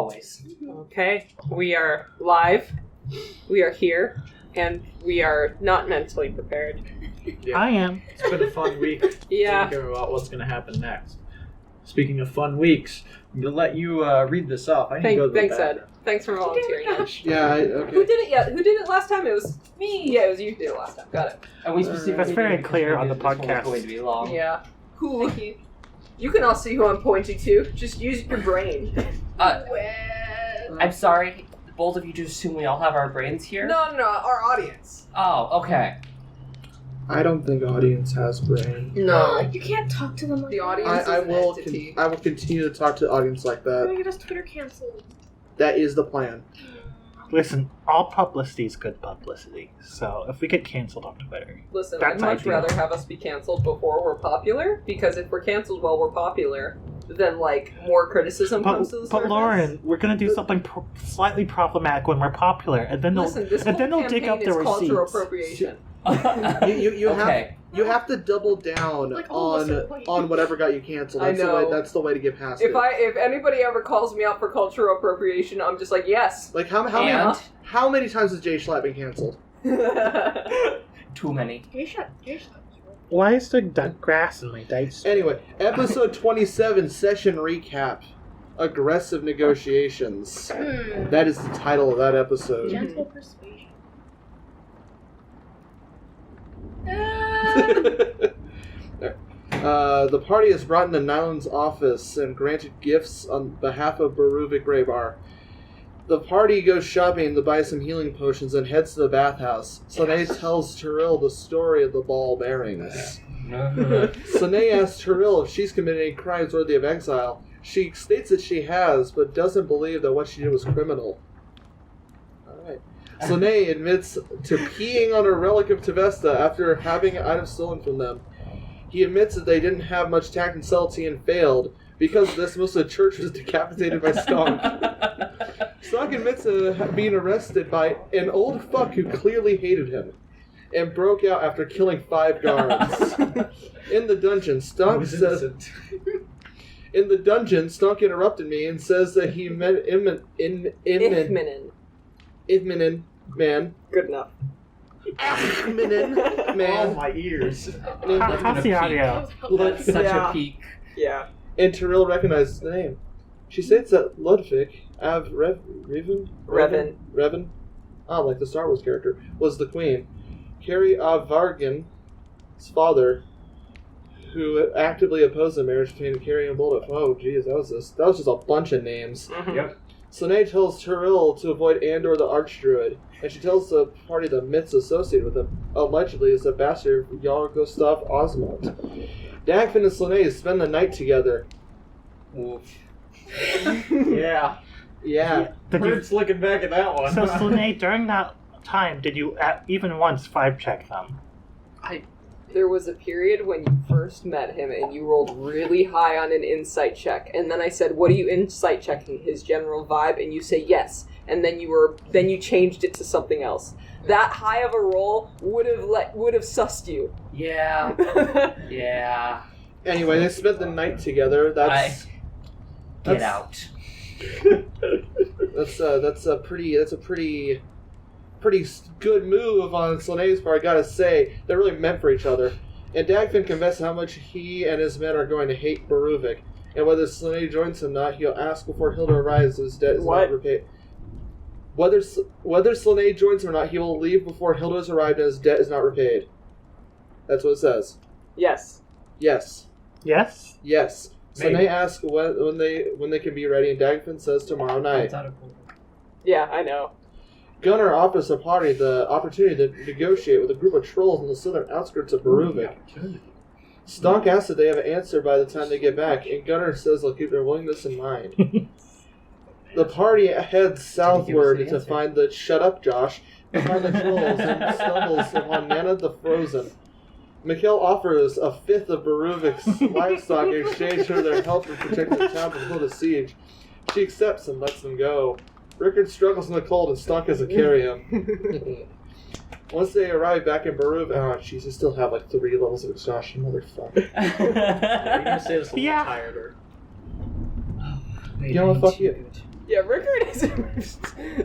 always. Okay, we are live. We are here, and we are not mentally prepared. Yeah. I am. It's been a fun week. Yeah. Thinking about what's going to happen next. Speaking of fun weeks, I'm going to let you read this off. I need to go to the Thanks, bathroom. Ed. Thanks for volunteering. Yeah, okay. Who did it yet? Who did it last time? It was me. Yeah, it was you who did it last time. Got it. And we specifically That's very did it clear because on the this one was podcast. going to be long. Yeah. Who? You can all see who I'm pointing to. Just use your brain. I'm sorry. Both of you just assume we all have our brains here? No, our audience. Oh, okay. I don't think audience has brain. No. You can't talk to them like The that. audience I is an will. entity. I will continue to talk to the audience like You're that. gonna get us Twitter canceled. That is the plan. Listen, all publicity is good publicity. So if we get canceled on Twitter, Listen, That's I'd much ideal. rather have us be canceled before we're popular, because if we're canceled while we're popular, then, like, more criticism comes to the but surface. Lauren, we're gonna do something slightly problematic when we're popular, and then Listen, this and then whole they'll dig up campaign the is cultural receipts. appropriation. You Okay. You have to double down Like almost a point. on whatever got you canceled. I That's the know. way. That's the way to get past it. If anybody ever calls me out for cultural appropriation, I'm just like, yes. Like how And many times has Jay Schlatt been canceled? too many. Jay shut. Why is there grass in my dice? Anyway, episode 27, session recap. Aggressive negotiations. That is the title of that episode. Gentle persuasion. The party is brought into Nyland's office and granted gifts on behalf of Baruvik Graybar. The party goes shopping to buy some healing potions and heads to the bathhouse. Slanei tells Tiril the story of the ball bearings. Slanei asks Tiril if she's committed any crimes worthy of exile. She states that she has, but doesn't believe that what she did was criminal. Alright. Slanei admits to peeing on a relic of Tevesta after having items stolen from them. He admits that they didn't have much tact and subtlety and failed. Because of this, most of the church was decapitated by Stonk. Stonk admits to being arrested by an old fuck who clearly hated him and broke out after killing 5 guards. In the dungeon, Stonk says... In the dungeon, Stonk interrupted me and says that he met Ithminen man. Good enough. Ithminen Oh, man. my ears. How's the audio? That's such Yeah. a peak. Yeah. And Tiril recognizes the name. She states that Ludwig Av Revan, like the Star Wars character, was the queen. Carrie Avargan's father, who actively opposed the marriage between Carrie and Bolduc. Oh, geez, that was just a bunch of names. Yep. Slanei tells Tiril to avoid Andor the Archdruid, and she tells the party the myths associated with him, allegedly is the bastard of Jarl Gustav Osmond. Dagfinn and Slanei spend the night together. Yeah. Yeah. Did you, Hurts looking back at that one. so Slanei, during that time, did you even once 5-check them? There was a period when you first met him and you rolled really high on an insight check, and then I said, "What are you insight checking? His general vibe?" And you say yes, and then you changed it to something else. That high of a roll would have sussed you. Yeah. Yeah. Anyway, they spent the night together. Get out. That's a pretty good move on Slanei's part, I gotta say. They're really meant for each other. And Dagfinn confesses how much he and his men are going to hate Baruvik, and whether Slanei joins him or not, he'll ask before Hilda arrives his debt is not repaid. Whether Slanei joins him or not, he will leave before Hilda has arrived and his debt is not repaid. That's what it says. Yes. Yes. Yes? Yes. Maybe. Slanei asks when they can be ready, and Dagfinn says tomorrow night. Yeah, I know. Gunnar offers the party the opportunity to negotiate with a group of trolls in the southern outskirts of Baruvik. Stonk asks if they have an answer by the time they get back, and Gunnar says they'll keep their willingness in mind. The party heads southward to find the shut up Josh, to find the trolls, and stumbles upon Nana the Frozen. Mikkel offers a fifth of Baruvik's livestock in exchange for their help in protecting the town from Hilda's siege. She accepts and lets them go. Rickard struggles in the cold and Stonk has to carry him. Once they arrive back in Baruvik, oh jeez, they still have like 3 levels of exhaustion, motherfucker. You're gonna say this a little Yeah. tired, or You know what, fuck you. Yeah, Rickard is...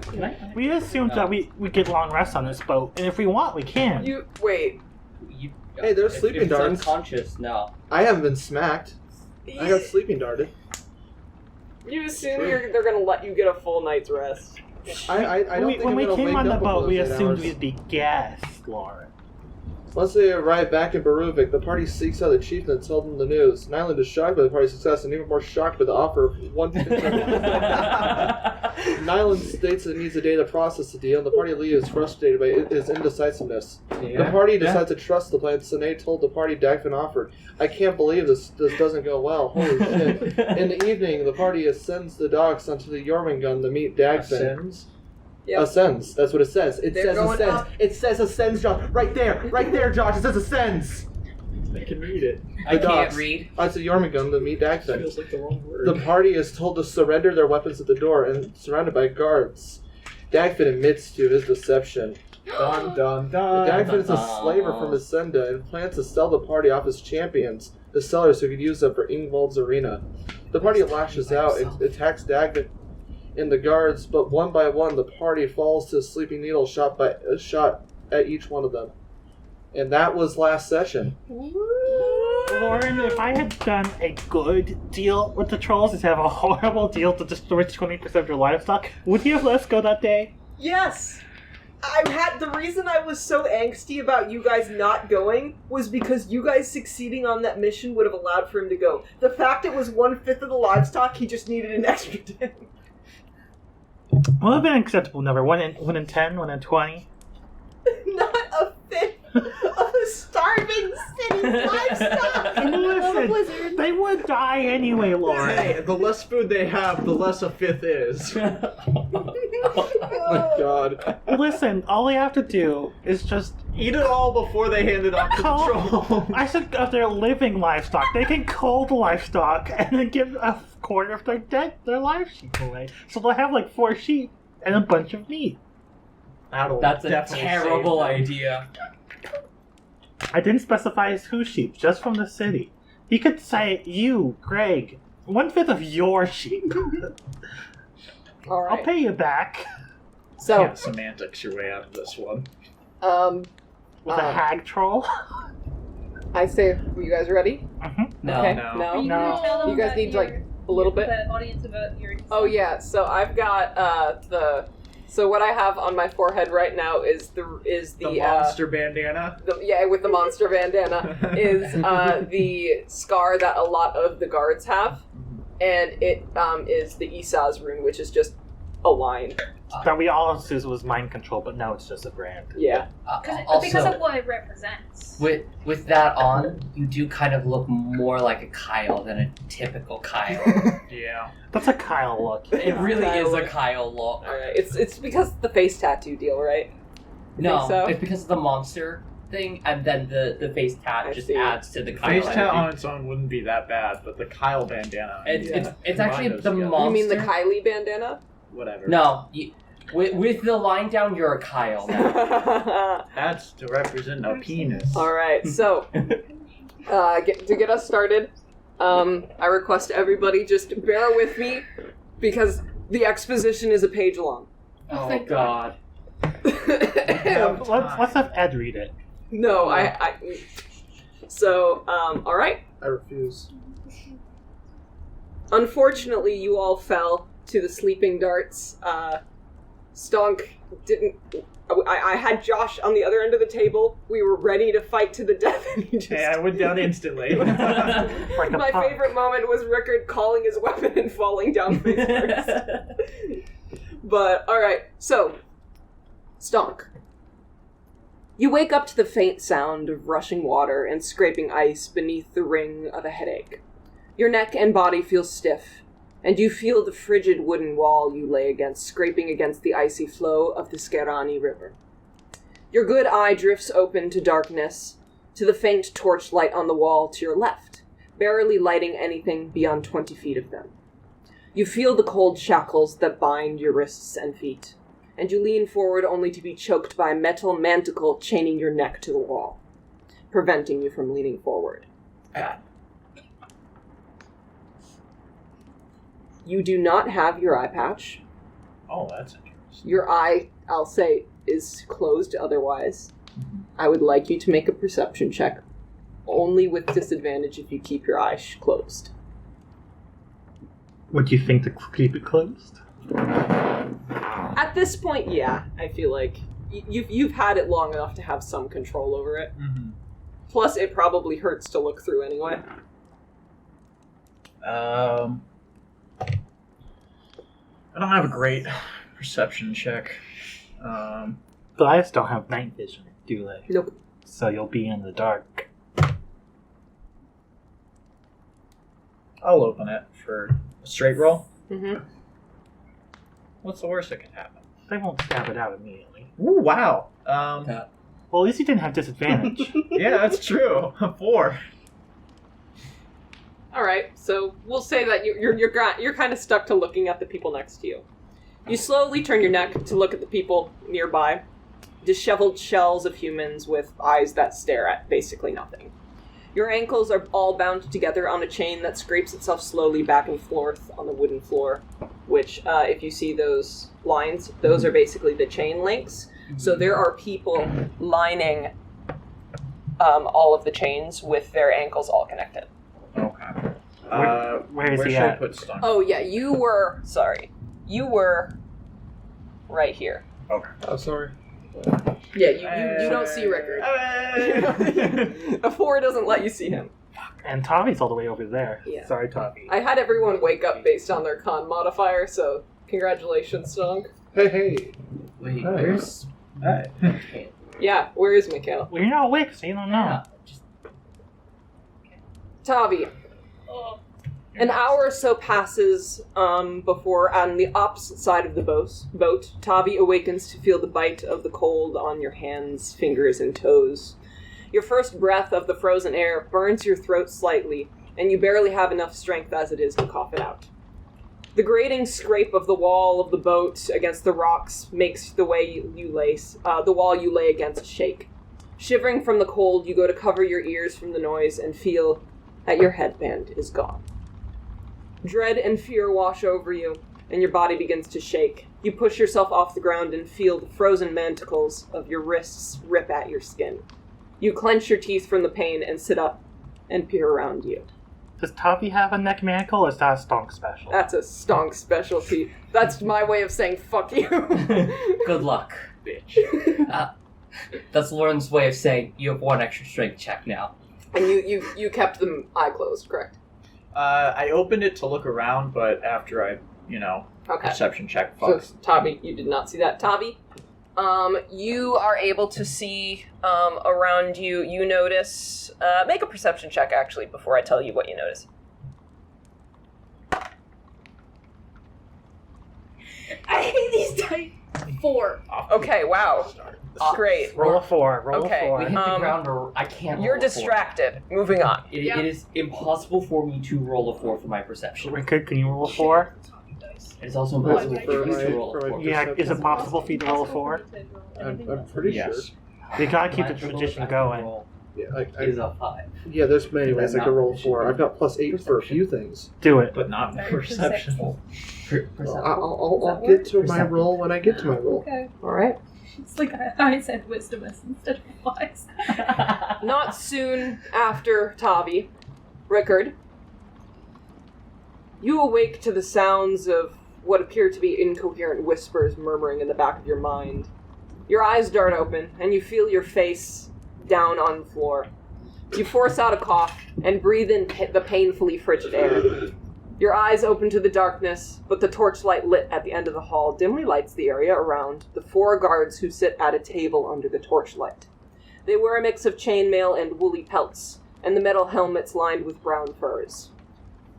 Can I? We assumed that we get long rest on this boat, and if we want, we can. You... Wait. Hey, there's sleeping if darts. It's unconscious, no. I haven't been smacked. I got sleeping darted. You assume they're gonna let you get a full night's rest. I don't think when I'm we gonna came wake on the up boat, over we those 8 assumed hours. we'd be guests, Lauren. Once they arrive back in Baruvik, the party seeks out the chieftain and tells them the news. Nyland is shocked by the party's success and even more shocked by the offer of Nyland states it needs a day to process the deal, and the party leaves frustrated by his indecisiveness. The party decides to trust the plan Slanei told the party Dagfinn offered. I can't believe this doesn't go well. Holy shit. In the evening, the party ascends the docks onto the Jörmungand to meet Dagfinn. Yep. Ascends. That's what it says. It They're says going ascends. up. It says ascends, Josh. Right there, Josh. It says ascends. They can read it. I can't docks. read. It's a Jörmungand to meet Dagfinn. Feels like the wrong word. The party is told to surrender their weapons at the door and surrounded by guards. Dagfinn admits to his deception. Dun dun dun. Dagfinn is a slaver from Ísenda and plans to sell the party off as champions, the sellers who could use them for Ingvald's arena. The party lashes out and attacks Dagfinn and the guards, but one by one the party falls to a sleeping needle shot at each one of them. And that was last session. Lauren, if I had done a good deal with the trolls instead of a horrible deal to destroy 20% of your livestock, would you have let us go that day? Yes! The reason I was so angsty about you guys not going was because you guys succeeding on that mission would have allowed for him to go. The fact it was 1/5 of the livestock, he just needed an extra day. Would have been an acceptable number. 1 in 10, 1 in 20. Not a fifth of a starving city's livestock! In the middle of a Listen, blizzard. they would die anyway, Lauren. Hey, the less food they have, the less a fifth is. Oh my god. Listen, all they have to do is just Eat it all before they hand it off to the troll. I said of their living livestock. They can cull the livestock and then give a quarter of their live sheep away. So they'll have like 4 sheep and a bunch of meat. That's a definitely terrible save them. idea. I didn't specify whose sheep, just from the city. He could say, you, Greg, 1/5 of your sheep. Alright. I'll pay you back. So, Can't semantics your way out of this one. With a hag troll. I say, were you guys ready? No. Okay. No. No? You No. tell them You guys that need, like, you're- a little bit? The audience about your... Oh yeah, so I've got so what I have on my forehead right now is the The monster bandana. with the monster bandana is the scar that a lot of the guards have, and it is the Esau's rune, which is just a line. That we all assumed was mind control, but no, it's just a brand. Yeah. Because of what it represents. With that on, you do kind of look more like a Kyle than a typical Kyle. Yeah. That's a Kyle look. It really Kyle is a look. Kyle look. All right. It's because of the face tattoo deal, right? You No, think so? it's because of the monster thing, and then the face tat I just see. adds to the Kyle. Face tat energy. on its own wouldn't be that bad, but the Kyle bandana. It's actually combine those the together. monster. You mean the Kylie bandana? Whatever. No, with the line down, you're a Kyle now. That's to represent a penis. All right. So, to get us started, I request everybody just bear with me because the exposition is a page long. Oh God. Let's have Ed read it. No, So, all right. I refuse. Unfortunately, you all fell to the sleeping darts. Stonk didn't. I had Josh on the other end of the table. We were ready to fight to the death, and he just. Hey, I went down instantly. Like a My punk. favorite moment was Rickard calling his weapon and falling down face first. But, alright, so, Stonk. You wake up to the faint sound of rushing water and scraping ice beneath the ring of a headache. Your neck and body feel stiff, and you feel the frigid wooden wall you lay against scraping against the icy flow of the Skerani River. Your good eye drifts open to darkness, to the faint torchlight on the wall to your left, barely lighting anything beyond 20 feet of them. You feel the cold shackles that bind your wrists and feet, and you lean forward only to be choked by a metal manticle chaining your neck to the wall, preventing you from leaning forward. You do not have your eye patch. Oh, that's interesting. Your eye, I'll say, is closed otherwise. I would like you to make a perception check, only with disadvantage if you keep your eye closed. Would you think to keep it closed? At this point, yeah, I feel like you've had it long enough to have some control over it. Mm-hmm. Plus, it probably hurts to look through anyway. I don't have a great perception check. Goliaths don't have night vision, do they? Nope. So you'll be in the dark. I'll open it for a straight roll. Mm-hmm. What's the worst that could happen? They won't stab it out immediately. Ooh, wow. Well, at least you didn't have disadvantage. Yeah, that's true. 4. All right, so we'll say that you're kind of stuck to looking at the people next to you. You slowly turn your neck to look at the people nearby, disheveled shells of humans with eyes that stare at basically nothing. Your ankles are all bound together on a chain that scrapes itself slowly back and forth on the wooden floor, which, if you see those lines, those are basically the chain links. So there are people lining all of the chains with their ankles all connected. Okay. Where is where he should I at? put Stonk? Oh, yeah, you were right here. Okay. Oh, sorry. Yeah, you don't see Rickard. A 4 doesn't let you see him. And Tavi's all the way over there. Yeah. Sorry, Tavi. I had everyone wake up based on their con modifier, so congratulations, Stonk. Hey. Wait, Hi. where's... Hey. Okay. Yeah, where is Mikkel? Well, you're not awake, so you don't know. Yeah, just... Tavi. Oh, An hour or so passes before, on the opposite side of the boat, Tavi awakens to feel the bite of the cold on your hands, fingers, and toes. Your first breath of the frozen air burns your throat slightly, and you barely have enough strength as it is to cough it out. The grating scrape of the wall of the boat against the rocks makes the wall you lay against shake. Shivering from the cold, you go to cover your ears from the noise and feel that your headband is gone. Dread and fear wash over you, and your body begins to shake. You push yourself off the ground and feel the frozen manticles of your wrists rip at your skin. You clench your teeth from the pain and sit up and peer around you. Does Tavi have a neck manacle, or is that a Stonk special? That's a Stonk specialty. That's my way of saying fuck you. Good luck, bitch. That's Lauren's way of saying you have 1 extra strength check now. And you kept them eye closed, correct? I opened it to look around, but after I, Okay. perception check, So, fuck. Tavi, you did not see that. Tavi, you are able to see around you. You notice... make a perception check, actually, before I tell you what you notice. I hate these dice. 4. Okay, wow. Great. Roll a 4. Roll Okay, a 4. We hit the ground or I can't You're roll a 4. distracted. Moving on. It Yeah. is impossible for me to roll a 4 for my perception. Rickard, can you roll a 4? It is also impossible Oh, for you to roll a for my 4. Yeah, is it possible for you to roll a 4? I'm pretty Yes. You gotta keep the Natural tradition I can going. roll sure. Is a 5. Yeah, there's many ways I could roll 4. I've got +8 for a few things. Do it. But not perception. I'll get to my roll when I get to my roll. Okay. All right. It's like I said wisdom instead of wise. Not soon after Tavi, Rickard, you awake to the sounds of what appear to be incoherent whispers murmuring in the back of your mind. Your eyes dart open, and you feel your face down on the floor. You force out a cough and breathe in the painfully frigid air. Your eyes open to the darkness, but the torchlight lit at the end of the hall dimly lights the area around the 4 guards who sit at a table under the torchlight. They wear a mix of chainmail and woolly pelts, and the metal helmets lined with brown furs.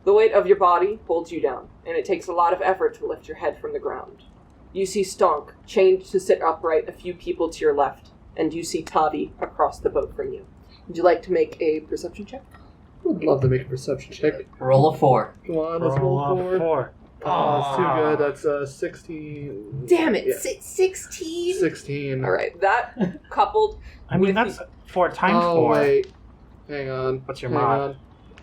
The weight of your body holds you down, and it takes a lot of effort to lift your head from the ground. You see Stonk, chained to sit upright a few people to your left, and you see Tavi across the boat from you. Would you like to make a perception check? Would love to make a perception check. Roll a 4. Come on, let's roll Roll a 4. 4. Oh, it's too good. That's 16. Damn it, Yeah. 16? 16. Alright, that coupled I mean, with that's 4 times 4. Oh, wait. Hang on. What's your Hang mod? on.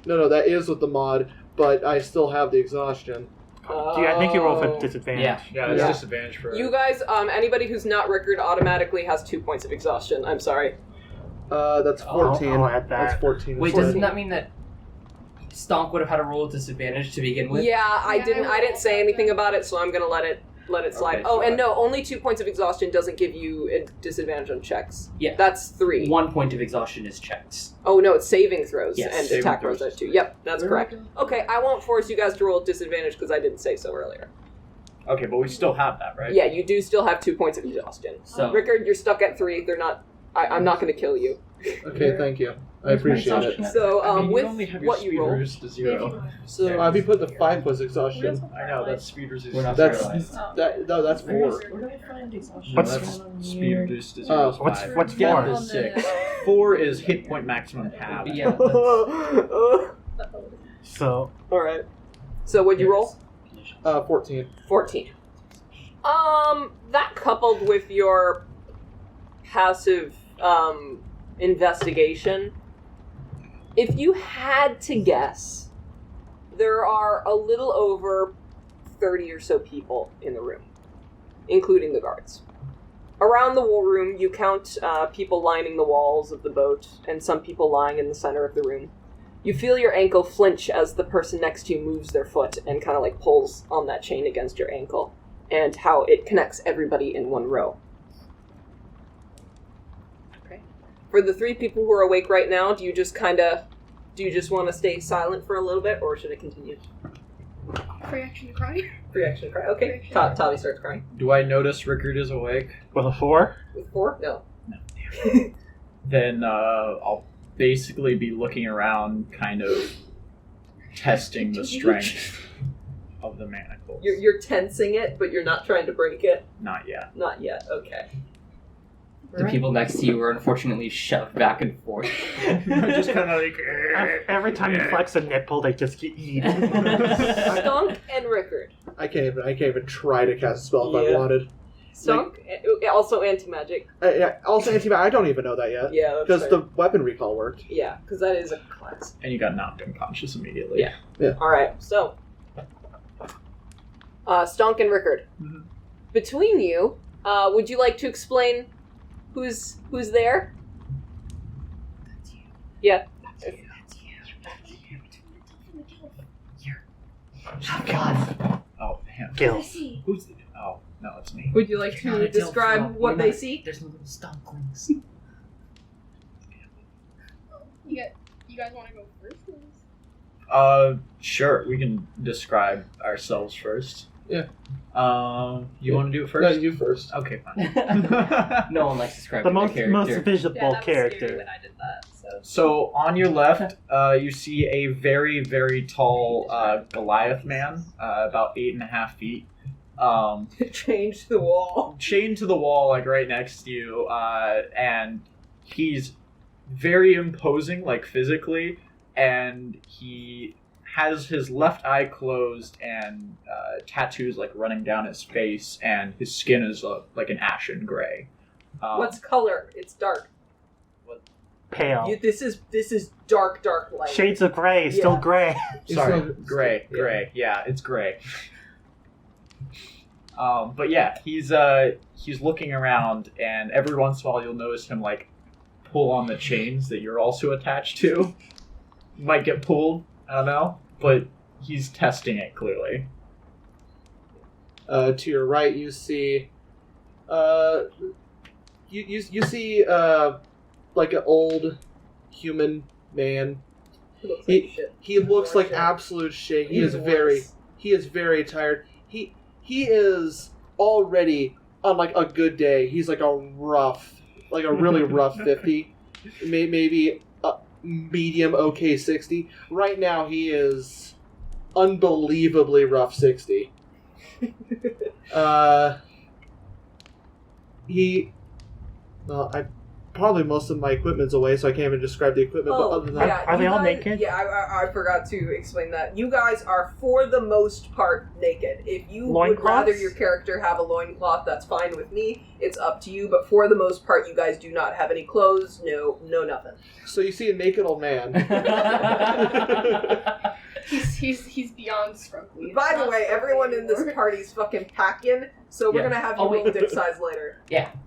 No, that is with the mod, but I still have the exhaustion. I think you roll with disadvantage. Yeah. Yeah, it's Yeah. disadvantage for You guys, anybody who's not Rickard automatically has 2 points of exhaustion. I'm sorry. That's 14. I'll add that. That's 14. Wait, instead. doesn't that mean that Stonk would have had a roll of disadvantage to begin with? Yeah, I Yeah, didn't. I I didn't say will. anything about it, so I'm gonna let it slide. Okay, Oh, so and no, only 2 points of exhaustion doesn't give you a disadvantage on checks. Yeah. That's 3. 1 point of exhaustion is checked. Oh no, it's saving throws Yes, and saving attack rolls throws. are 2. Yep, that's correct. Okay, I won't force you guys to roll disadvantage because I didn't say so earlier. Okay, but we still have that, right? Yeah, you do still have 2 points of exhaustion. So Rickard, you're stuck at 3. They're not. I'm not going to kill you. Okay, thank you. I appreciate it. So, I mean, you with only have your what speed you roll, reduced to 0. So I'll be putting the 5 plus exhaustion. I know, that's speed reduced. We're not That's paralyzed. that's 4. Where do I find exhaustion? What's- That's speed reduced to 0. Oh, what's Yeah, 4? is 6. 4 is hit point maximum half. Yeah. that's- So Alright. So, what'd you roll? 14. 14. That coupled with your passive, investigation, if you had to guess, there are a little over 30 or so people in the room, including the guards. Around the war room, you count people lining the walls of the boat, and some people lying in the center of the room. You feel your ankle flinch as the person next to you moves their foot and kind of like pulls on that chain against your ankle, and how it connects everybody in one row. Okay. For the 3 people who are awake right now, do you just want to stay silent for a little bit, or should I continue? Free action to cry. Free action cry. Okay. Free action. Tavi starts crying. Do I notice Rickard is awake? with a 4? With 4? No. Then I'll basically be looking around, kind of testing the strength of the manacles. You're tensing it, but you're not trying to break it. Not yet. Not yet. Okay. The people next to you are unfortunately shoved back and forth. Just kind of like... Every time you flex a nipple, they just get eaten. Stonk and Rickard. I can't even try to cast a spell if Yeah. I wanted. Stonk, also anti-magic. Yeah, also I don't even know that yet. Yeah, that's Because fair. the weapon recall worked. Yeah, because that is a class. And you got knocked unconscious immediately. Yeah. Alright, so. Stonk and Rickard. Mhm. Between you, would you like to explain who's there? Yeah. Oh God. Oh, damn. Kill. Who's the... Oh, no, it's me. Would you like to describe what they see? There's no little stonklings. You guys want to go first? Sure. We can describe ourselves first. Yeah. You want to do it No, first? you first. Okay, fine. No one likes describing The their most character. visible Yeah, that was scary character. when I did that. So. So on your left, you see a very, very tall Goliath man, about 8.5 feet, Change the wall. chained to the wall, like right next to you, and he's very imposing, like physically, and he has his left eye closed and tattoos like running down his face, and his skin is like an ashen gray. What's color? It's dark. Pale. This is dark light. Shades of gray, still Yeah. gray. Sorry, It's not- gray. Yeah, it's gray. But yeah, he's looking around, and every once in a while you'll notice him like pull on the chains that you're also attached to. Might get pulled, I don't know, but he's testing it clearly. To your right, you see, you see, like an old human man. He looks like shit. He looks like Shit. absolute shit. He He's is very tired. He is already on like a good day. He's like a really rough 50, maybe a medium okay 60. Right now he is unbelievably rough 60. Probably most of my equipment's away, so I can't even describe the equipment. But other than that, Are they you all guys- naked? Yeah, I forgot to explain that. You guys are, for the most part, naked. If you would Loincloths? rather your character have a loincloth, that's fine with me. It's up to you. But for the most part, you guys do not have any clothes. No nothing. so you see a naked old man. He's beyond scrumpy. By the way, everyone in this party's fucking packing, so we're gonna have you roll dick size later.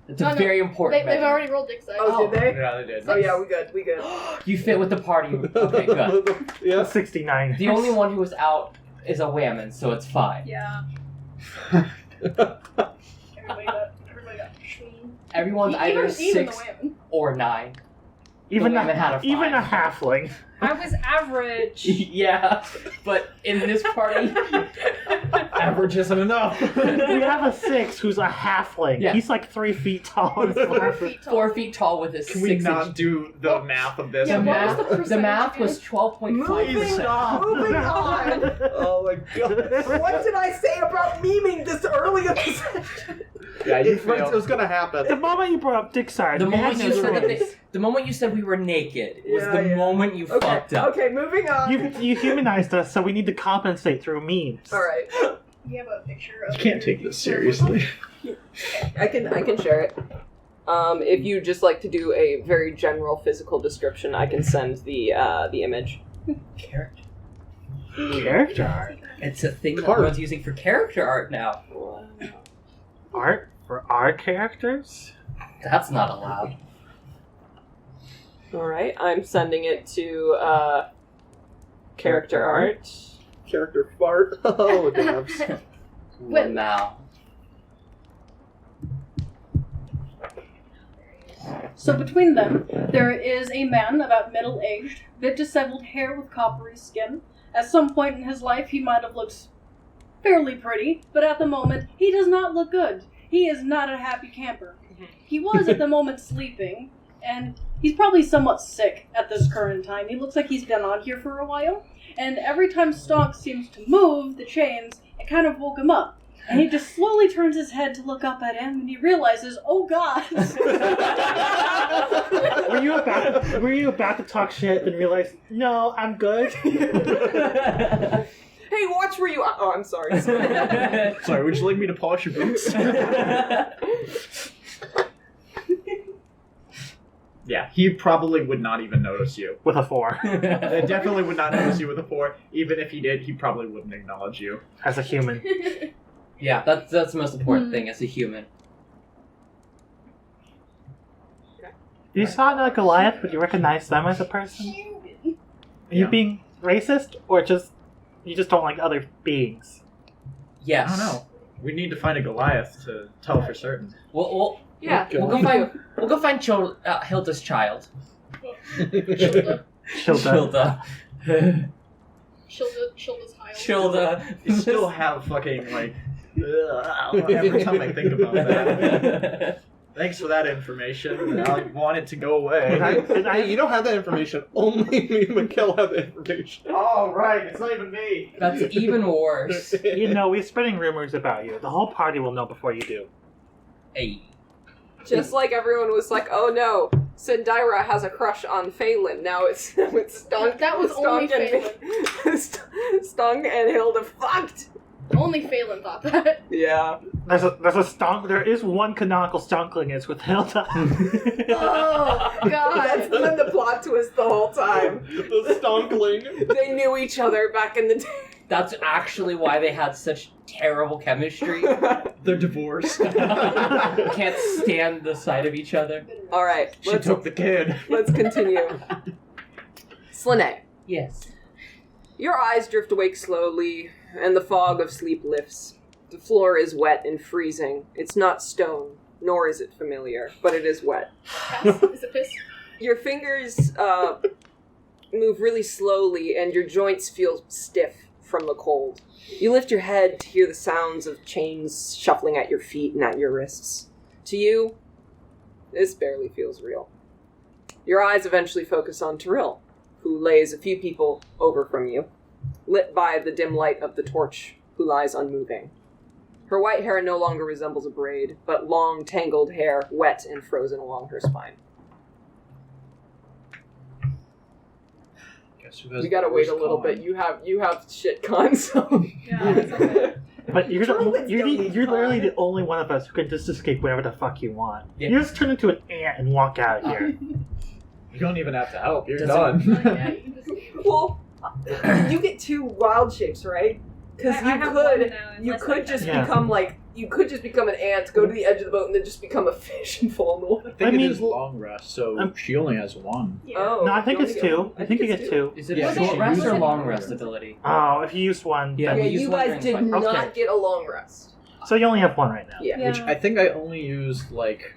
It's a very important They've measure. already rolled dick size. Oh, did they? Yeah, they did. Oh yeah, we good. You fit with the party. Okay, good. Yeah. 69. The only one who was out is a whammon, so it's fine. Yeah. Everybody got between. Everyone's either Even 6 the women. or 9. Even The women had a 5. even a halfling. I was average. Yeah, but in this party, Average isn't enough. We have a 6 who's a halfling. Yeah. He's like 3 feet tall. And 4 feet tall. 4 feet tall with his Can 6 we not do the math of this? Yeah, The what was the math, the percentage math was again? 12.5%. Moving on. Oh my god. What did I say about memeing this early in the session? Yeah, you It was failed. gonna happen. The moment you brought up dick size, The we moment had you to said that raise. the moment you said we were naked was Yeah, the yeah. moment you fucked up. Okay, moving on. You humanized us, so we need to compensate through memes. Alright. You have a picture of. You can't take this seriously. I can share it. If you just like to do a very general physical description, I can send the image. Character. Character art. It's a thing that Art. everyone's using for character art now. Art for our characters? That's not allowed. Alright, I'm sending it to character art. Character fart. Oh, dabs. Wait. Now. So between them, there is a man about middle-aged, bit disheveled hair with coppery skin. At some point in his life, he might have looked fairly pretty, but at the moment, he does not look good. He is not a happy camper. He was at the moment sleeping, and he's probably somewhat sick at this current time. He looks like he's been on here for a while, and every time Stonk seems to move the chains, it kind of woke him up. And he just slowly turns his head to look up at him, and he realizes, oh god! Were you about to talk shit and realize, no, I'm good? Hey, watch where you are. Oh, I'm sorry. Sorry, would you like me to polish your boots? Yeah, he probably would not even notice you. With a 4. They definitely would not notice you with a 4. Even if he did, he probably wouldn't acknowledge you. As a human. Yeah, that's the most important thing as a human. You saw a Goliath, would you recognize them as a person? Are you Yeah. being racist, or just you just don't like other beings? Yes. I don't know. We need to find a Goliath to tell for certain. We'll Yeah, go find Hilda's child. Shilda. Shilda. Shilda's high. Shilda. You still have fucking, like... every time I think about that. Thanks for that information. I want it to go away. Hey, you don't have that information. Only me and Mikkel have that information. Oh, right. It's not even me. That's even worse. You know, we're spreading rumors about you. The whole party will know before you do. Hey. just like everyone was like, oh no, Sindira has a crush on Phelan. Now it's Stonk. That was only Stonk and Hilda fucked. Only Phelan thought that. Yeah. There's a stonk. There is one canonical stonkling. It's with Hilda. Oh, God. That's been the plot twist the whole time. The stonkling. They knew each other back in the day. That's actually why they had such terrible chemistry. They're divorced. Can't stand the sight of each other. All right, She took the kid. let's continue. Slanei, Yes. your eyes drift awake slowly, and the fog of sleep lifts. The floor is wet and freezing. It's not stone, nor is it familiar, but it is wet. Is it piss? Your fingers move really slowly, and your joints feel stiff from the cold. You lift your head to hear the sounds of chains shuffling at your feet and at your wrists. To you, this barely feels real. Your eyes eventually focus on Tiril, who lays a few people over from you, lit by the dim light of the torch, who lies unmoving. Her white hair no longer resembles a braid, but long, tangled hair, wet and frozen along her spine. We gotta wait a little bit. You have shit con, so... Yeah, that's okay. But you're literally the only one of us who can just escape whenever the fuck you want. Yeah. You just turn into an ant and walk out of here. You don't even have to help. You're Doesn't- done. Yeah, you just leave. Well, You get 2 wild shapes, right? Because I have one now, you unless could I just Yeah. become like you could just become an ant, go to the edge of the boat, and then just become a fish and fall in the water. I think I mean, it is long rest, so she only has 1. Yeah. Oh, No, I think you it's only get 2. one. I think you get 2. Is it Yeah, a short she rest used or it. long rest ability? Oh, if you use one, Yeah, then- Yeah, we used you one guys during did fight. not Okay. get a long rest. so you only have 1 right now. Yeah. Which I think I only used, like...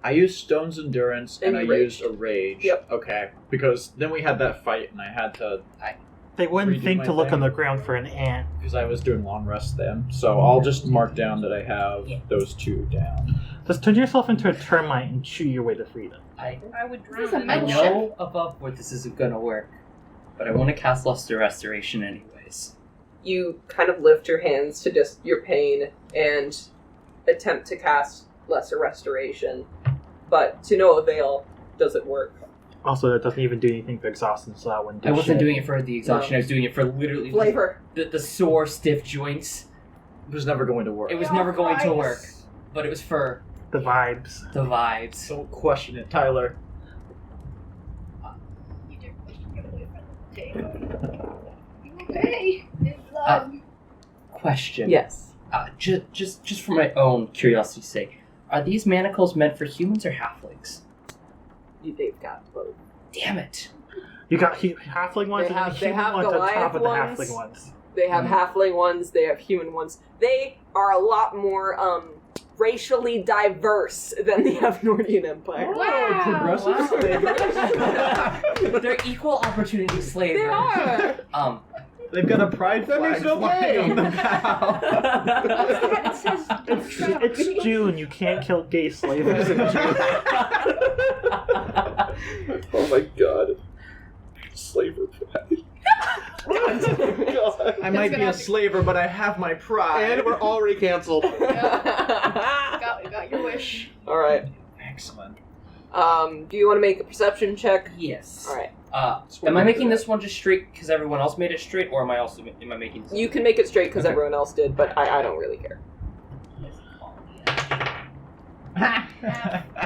I used Stone's Endurance, and I And Rage. used a Rage. Yep. Okay. Because then we had that fight, and I had to... They wouldn't Redo think my to look thing. on the ground for an ant. Because I was doing long rest then. So I'll just mark down that I have those 2 down. Just turn yourself into a termite and chew your way to freedom. I would This is drown. a in I the metal ocean. know above where this isn't gonna work, but I want to cast Luster Restoration anyways. You kind of lift your hands to just your pain and attempt to cast Lesser Restoration, but to no avail does it work. Also, that doesn't even do anything for exhaustion, so that wouldn't do I wasn't shit. doing it for the exhaustion. No. I was doing it for literally Flavor. the sore, stiff joints. It was never going to work. It was never going to work, but it was for The vibes. the vibes. Don't question it, Tyler. You did get away from the table. You okay? In blood. Question. Yes. Just for my own curiosity's sake, are these manacles meant for humans or halflings? They've got both. Damn it! You got halfling ones They and have- then they human have ones on Goliath top of the ones. halfling ones. They have halfling ones, they have human ones. They are a lot more racially diverse than the Evnordian Empire. Progressive slavers. They're equal opportunity slavers. They are! They've got a pride flag flying on the bow. It says It's June. You can't kill gay slavers in June. Oh my god. Slaver pride. God. I might be a slaver, but I have my pride. And we're already canceled. Got your wish. Alright. Excellent. Do you want to make a perception check? Yes. Alright. Am I making this one just straight because everyone else made it straight, or am I making this? You can make it straight because Okay. everyone else did, but I don't really care.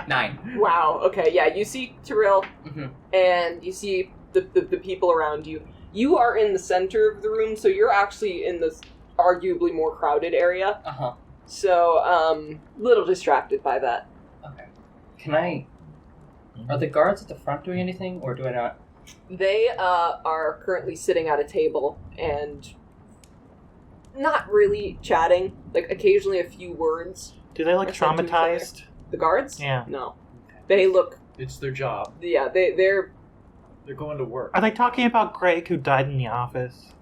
9. Wow, okay, yeah, you see Tiril, Mhm. and you see the people around you. You are in the center of the room, so you're actually in this arguably more crowded area. Uh-huh. So, little distracted by that. Okay. Can I... Are the guards at the front doing anything, or do I not? They are currently sitting at a table and not really chatting. Like, occasionally a few words. Do they look I sent them traumatized? The guards? Yeah. No. They look, It's their job. yeah, they're, They're going to work. Are they talking about Greg who died in the office?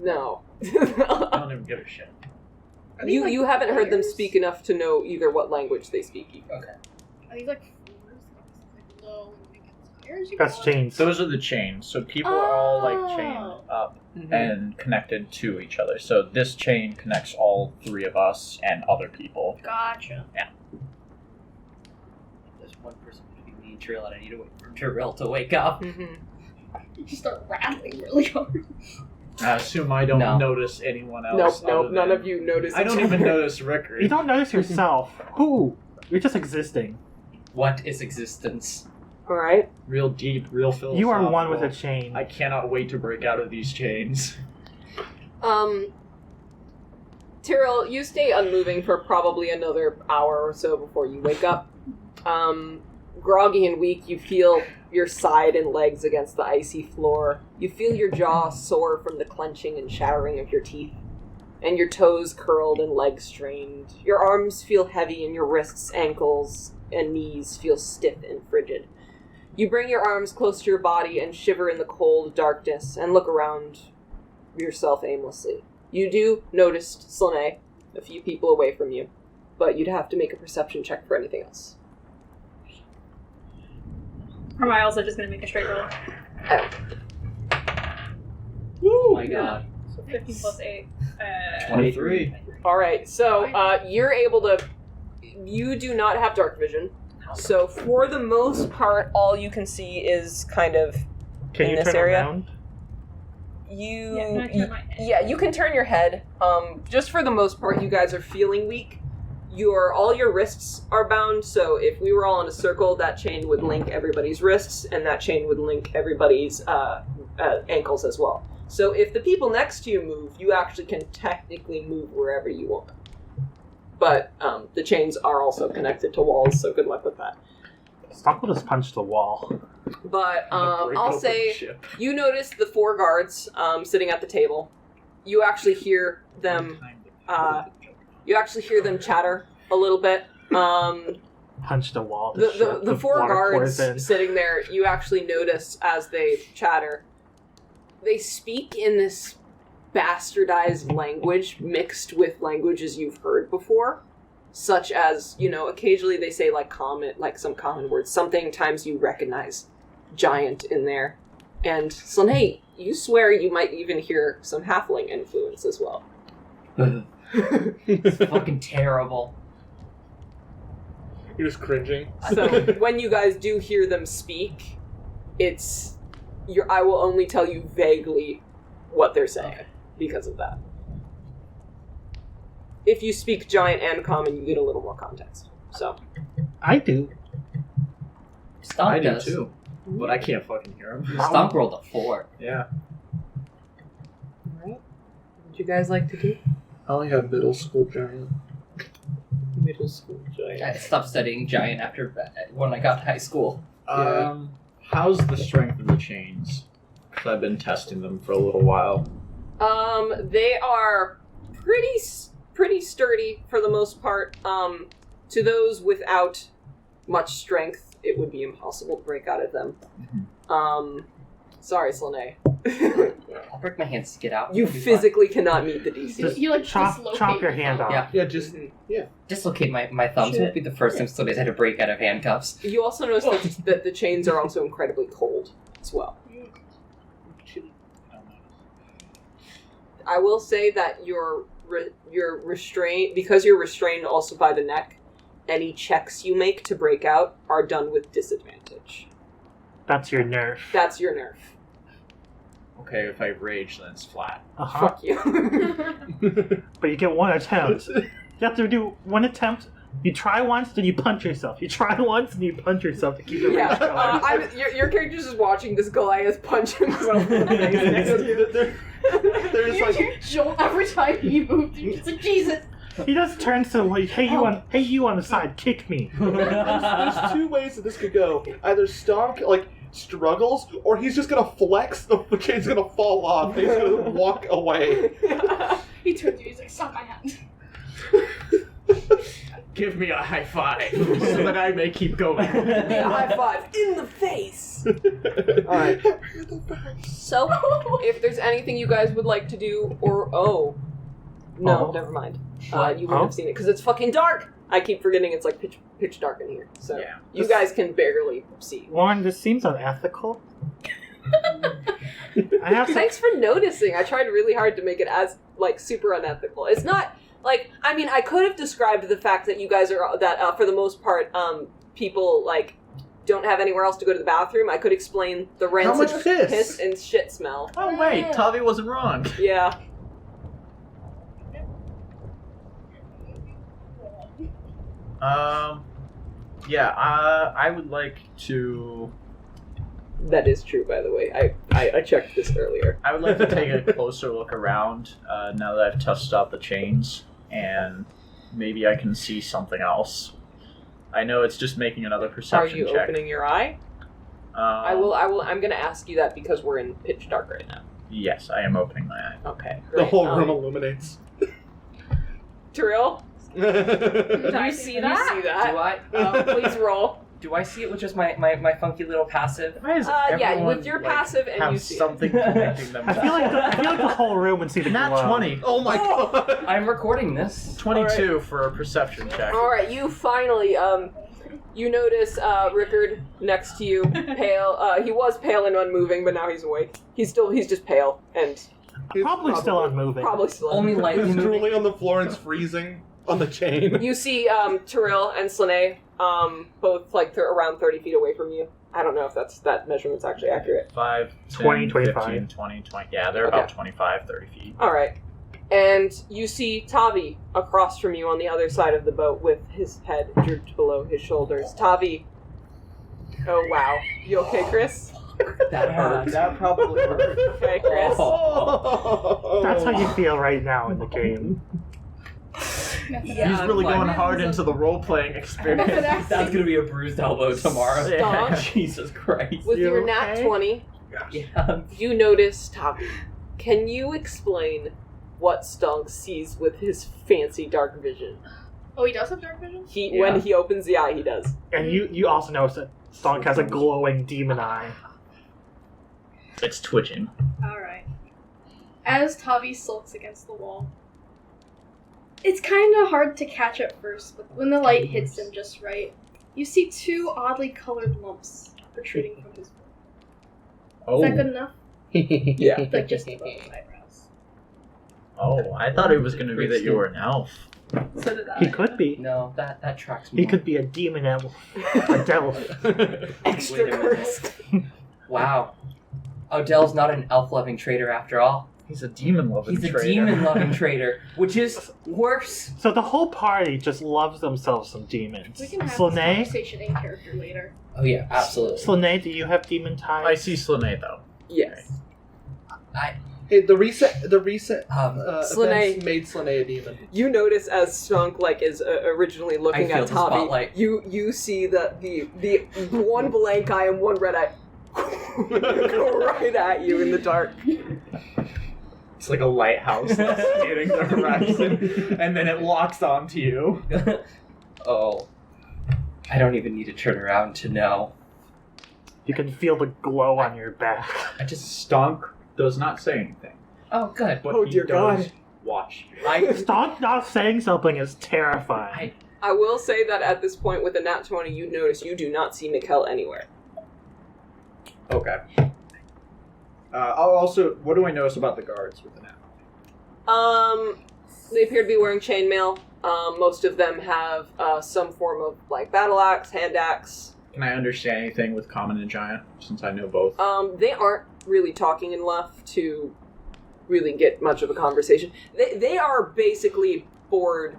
no. I don't even give a shit. You haven't heard them speak enough to know either what language they speak. Okay. Are these like low tires? That's chains. Those are the chains. So people are all like chained up and connected to each other. So this chain connects all 3 of us and other people. Gotcha. There's one person between me and Tiril, and I need to wait for Tiril to wake up. Mm-hmm. You just start rattling really hard. I assume I don't No. notice anyone else. Nope, other none than- of you notice. I don't each even other. notice Rickard. You don't notice yourself. Who? You're just existing. What is existence? All right. Real deep, real philosophical. You are one with a chain. I cannot wait to break out of these chains. Tiril, you stay unmoving for probably another hour or so before you wake up. Groggy and weak, you feel your side and legs against the icy floor. You feel your jaw sore from the clenching and shattering of your teeth, and your toes curled and legs strained. Your arms feel heavy, and your wrists, ankles, and knees feel stiff and frigid. You bring your arms close to your body and shiver in the cold darkness and look around yourself aimlessly. You do notice Slanei, a few people away from you, but you'd have to make a perception check for anything else. Am I also just going to make a straight roll? Oh my god. So 15 plus 8. 23. Alright, so you're able to... You do not have dark vision, so for the most part, all you can see is kind of Can in you this turn area. around? You... Yeah, can I turn my head? Yeah, you can turn your head. Just for the most part, you guys are feeling weak. All your wrists are bound, so if we were all in a circle, that chain would link everybody's wrists, and that chain would link everybody's ankles as well. So if the people next to you move, you actually can technically move wherever you want. But the chains are also connected to walls, so good luck with that. Stonk will just punch the wall. But Break I'll open say the ship. you notice the 4 guards sitting at the table. You actually hear them. Chatter a little bit. Punch the wall. The 4 water guards pours in. sitting there, you actually notice as they chatter, they speak in this bastardized language mixed with languages you've heard before, such as, occasionally they say some common words. Sometimes you recognize giant in there. And Slanei, you swear you might even hear some halfling influence as well. It's fucking terrible. You're just cringing. So when you guys do hear them speak, I will only tell you vaguely what they're saying because of that. If you speak giant and common, you get a little more context. So I do. Stonk I do does. too, but I can't fucking hear him. Stonk rolled a 4. Yeah. Alright. What would you guys like to do? I only have middle school giant. Middle school giant. I stopped studying giant when I got to high school. How's the strength of the chains? Because I've been testing them for a little while. They are pretty sturdy for the most part. To those without much strength, it would be impossible to break out of them. Mm-hmm. Sorry, Slanei. I'll break my hands to get out. You It'll be physically cannot meet the DC. Just You, like, chop dislocate your your hand thumb. off. Yeah. Yeah, fine. Dislocate my thumbs. It won't be the first time somebody's had to break out of handcuffs. You also notice that the chains are also incredibly cold as well. I will say that you're restrained, because you're restrained also by the neck. Any checks you make to break out are done with disadvantage. That's your nerf. That's your nerf. Okay, if I rage, then it's flat. Uh-huh. Fuck you. But you get one attempt. You have to do one attempt. You try once, then you punch yourself. You try once, and you punch yourself to keep the rage going. Your character's just watching this Goliath punch himself in the face. There's You jolt every time you move. You're just like, Jesus! He just turns to like, hey you on the side, kick me. there's 2 ways that this could go. Either Stonk struggles, or he's just gonna flex. The chain's gonna fall off. And he's gonna walk away. He turns to you, he's like, stop my hand. Give me a high five so that I may keep going. Give me a high five in the face. All right. So, if there's anything you guys would like to do, never mind. You wouldn't have seen it because it's fucking dark. I keep forgetting it's like pitch dark in here. So Yeah. you guys can barely see. Warren, this seems unethical. I have Thanks for noticing. I tried really hard to make it as super unethical. It's not. I could have described the fact that you guys are for the most part, people don't have anywhere else to go to the bathroom. I could explain the rancid much piss? piss and shit smell. Oh wait, Tavi wasn't wrong. Yeah. I would like to. That is true, by the way. I checked this earlier. I would like to take a closer look around now that I've tested out the chains, and maybe I can see something else. I know it's just making another Are perception you check. opening your eye? I will. I'm going to ask you that because we're in pitch dark right now. Yes, I am opening my eye. Okay. The Great. whole room illuminates. Tiril, Did I you see see that? that? Please roll. Do I see it with just my funky little passive? Why is Yeah, everyone, with your passive and have you see it. something connecting them? I feel like the whole room would see the Not glow. 20. Oh my god! I'm recording this. 22 for a perception check. All right, you finally you notice Rickard next to you, pale. He was pale and unmoving, but now he's awake. He's just pale and Probably still unmoving. probably still Only unmoving. lightly He's moving. drooling on the floor and it's freezing on the chain. You see Tiril and Slanei, both around 30 feet away from you. I don't know if that measurement's actually accurate. 5, 10, 20, 25. 15, 20, 20. Yeah, they're Okay. about 25, 30 feet. All right. And you see Tavi across from you on the other side of the boat with his head drooped below his shoulders. Tavi. Oh, wow. You okay, Chris? That hurt. That probably hurt. Okay, Chris. Oh. That's how you feel right now in the game. He's really going hard into the role-playing experience. That's gonna be a bruised elbow tomorrow. Stop. Jesus Christ. With You your nat okay? 20, Yeah. you notice Tavi. Can you explain what Stonk sees with his fancy dark vision? Oh, he does have dark vision? When he opens the eye, he does. And you also notice that Stonk has a glowing demon eye. It's twitching. Alright. As Tavi sulks against the wall, it's kind of hard to catch at first, but when the light hits him just right, you see two oddly colored lumps protruding from his forehead. Oh. Is that good enough? Yeah. Like just above his eyebrows. Oh, I thought it was going to be that you were an elf. So did I. He could be. No, that tracks more. He could be a demon elf. A devil. Extra Wait a minute. cursed. Wow. Odell's not an elf-loving trader after all. He's a demon-loving He's a trader. demon-loving trader, which is worse. So the whole party just loves themselves some demons. We can have this Slanei? conversation in character later. Oh yeah, absolutely. Slanei, do you have demon ties? I see Slanei, though. Yes. Hey, the recent Slanei. events made Slanei a demon. You notice as Stonk is originally looking I feel at the Tavi, spotlight. you see the one blank eye and one red eye go right at you in the dark. It's like a lighthouse scanning the horizon, and then it locks onto you. Oh. I don't even need to turn around to know. You can feel the glow on your back. I just... Stonk does not say anything, Oh, good. but Oh, he dear does God. watch you. Stonk not saying something is terrifying. I will say that at this point with the nat 20, you notice you do not see Mikkel anywhere. Okay. I'll also, what do I notice about the guards with the net? They appear to be wearing chainmail. Most of them have some form of like battle axe, hand axe. Can I understand anything with common and giant, since I know both? They aren't really talking enough to really get much of a conversation. They are basically bored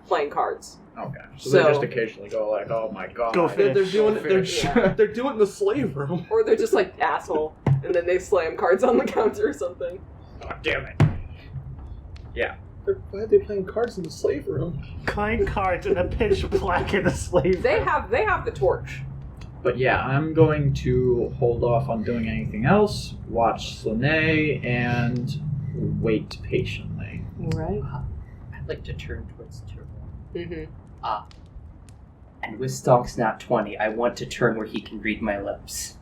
playing cards. Okay, so So- they just occasionally go like, "Oh my god." Go They're fish. doing Fish. they're doing the slave room. Or they're just like, asshole, and then they slam cards on the counter or something. God damn it. Why are they playing cards in the slave room? Playing cards in a pitch black in a slave. They have the torch. But yeah, I'm going to hold off on doing anything else, watch Slanei, and wait patiently. Right. I'd like to turn towards Tibor. Mm-hmm. And with Stonk's nat 20, I want to turn where he can read my lips.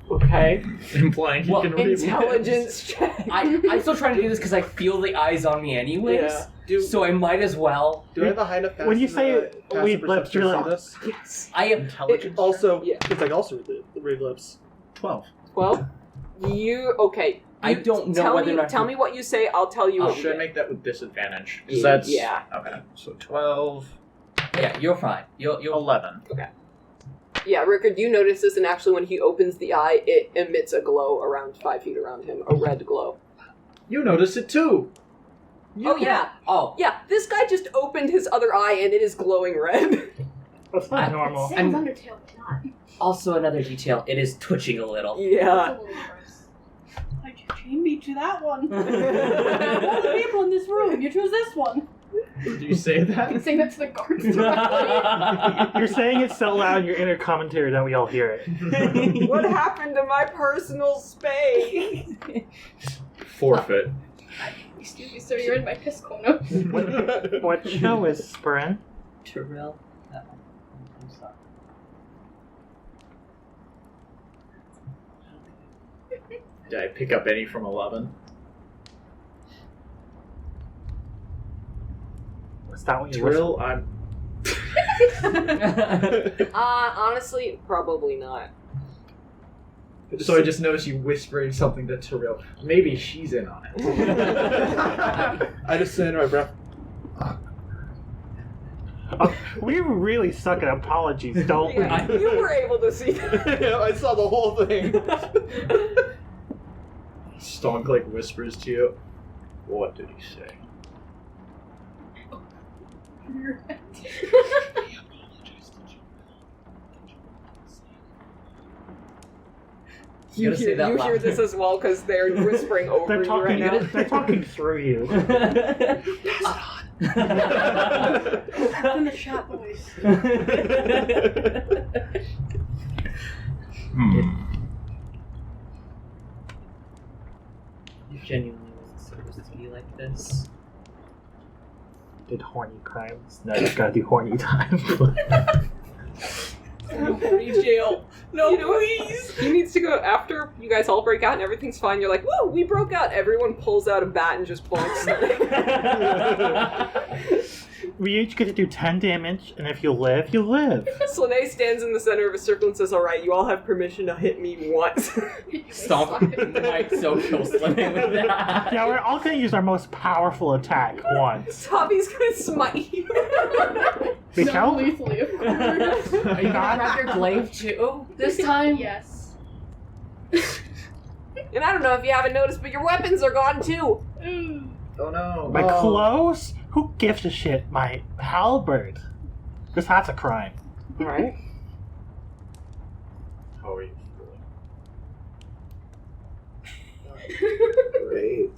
Okay. Implying Well, you can read Intelligence check. I'm still trying to do this because I feel the eyes on me anyways. Yeah. So I might as well. Do I have a high enough passive, When you say passive read lips, perception you're to like- see this? Yes. I am. Intelligence. Also, Yeah. because I also read lips. 12. Well, okay. I don't know tell whether me, or not. Tell me what you say. I'll tell you. Oh, what you Should I get. make that with disadvantage? 'Cause Yeah. that's Yeah. Okay, so 12, Yeah, you're fine. You'll. 11. Yeah, Rickard, you notice this, and actually, when he opens the eye, it emits a glow around 5 feet around him, a red glow. You notice it too. Oh yeah, Oh, yeah. This guy just opened his other eye, and it is glowing red. That's not I- normal. It sounds Undertale, but not. also another detail. It is twitching a little. Yeah. It's a little gross. Why'd you chain me to that one? All the people in this room, you chose this one. Did you say that? I'm saying that to the guards. You're saying it so loud in your inner commentary that we all hear it. What happened to my personal space? Forfeit. Excuse me, sir, you're in my piss corner. What show is Spren? Tiril. I'm sorry. Did I pick up any from 11? Was that what you were? Drill, I'm. Honestly, probably not. So I just noticed you whispering something to Tiril. Maybe she's in on it. I just sit under my breath. Oh, we really suck at apologies, don't Yeah, we? you were able to see that. Yeah, I saw the whole thing. Stonk like whispers to you. What did he say? You Gotta say that hear loud. this as well because they're whispering over They're you right talking. now. They're talking through you. In the chat voice. You genuinely wasn't supposed to be like this. Did horny crimes? No, you gotta do horny time. Horny jail. No, please. He needs to go after you guys all break out and everything's fine. You're like, woo, we broke out. Everyone pulls out a bat and just bonks. We each get to do 10 damage, and if you live, you live. Slanei stands in the center of a circle and says, alright, you all have permission to hit me once. Stomp might so kill Slanei with that. Yeah, we're all gonna use our most powerful attack once. Tavi's gonna smite you. Mikkel? Non-lethally, of course. Are you gonna grab your glaive too this time? Yes. And I don't know if you haven't noticed, but your weapons are gone too. Oh no. My clothes? Who gives a shit? My halberd. Because that's a crime. Alright. How are you Great.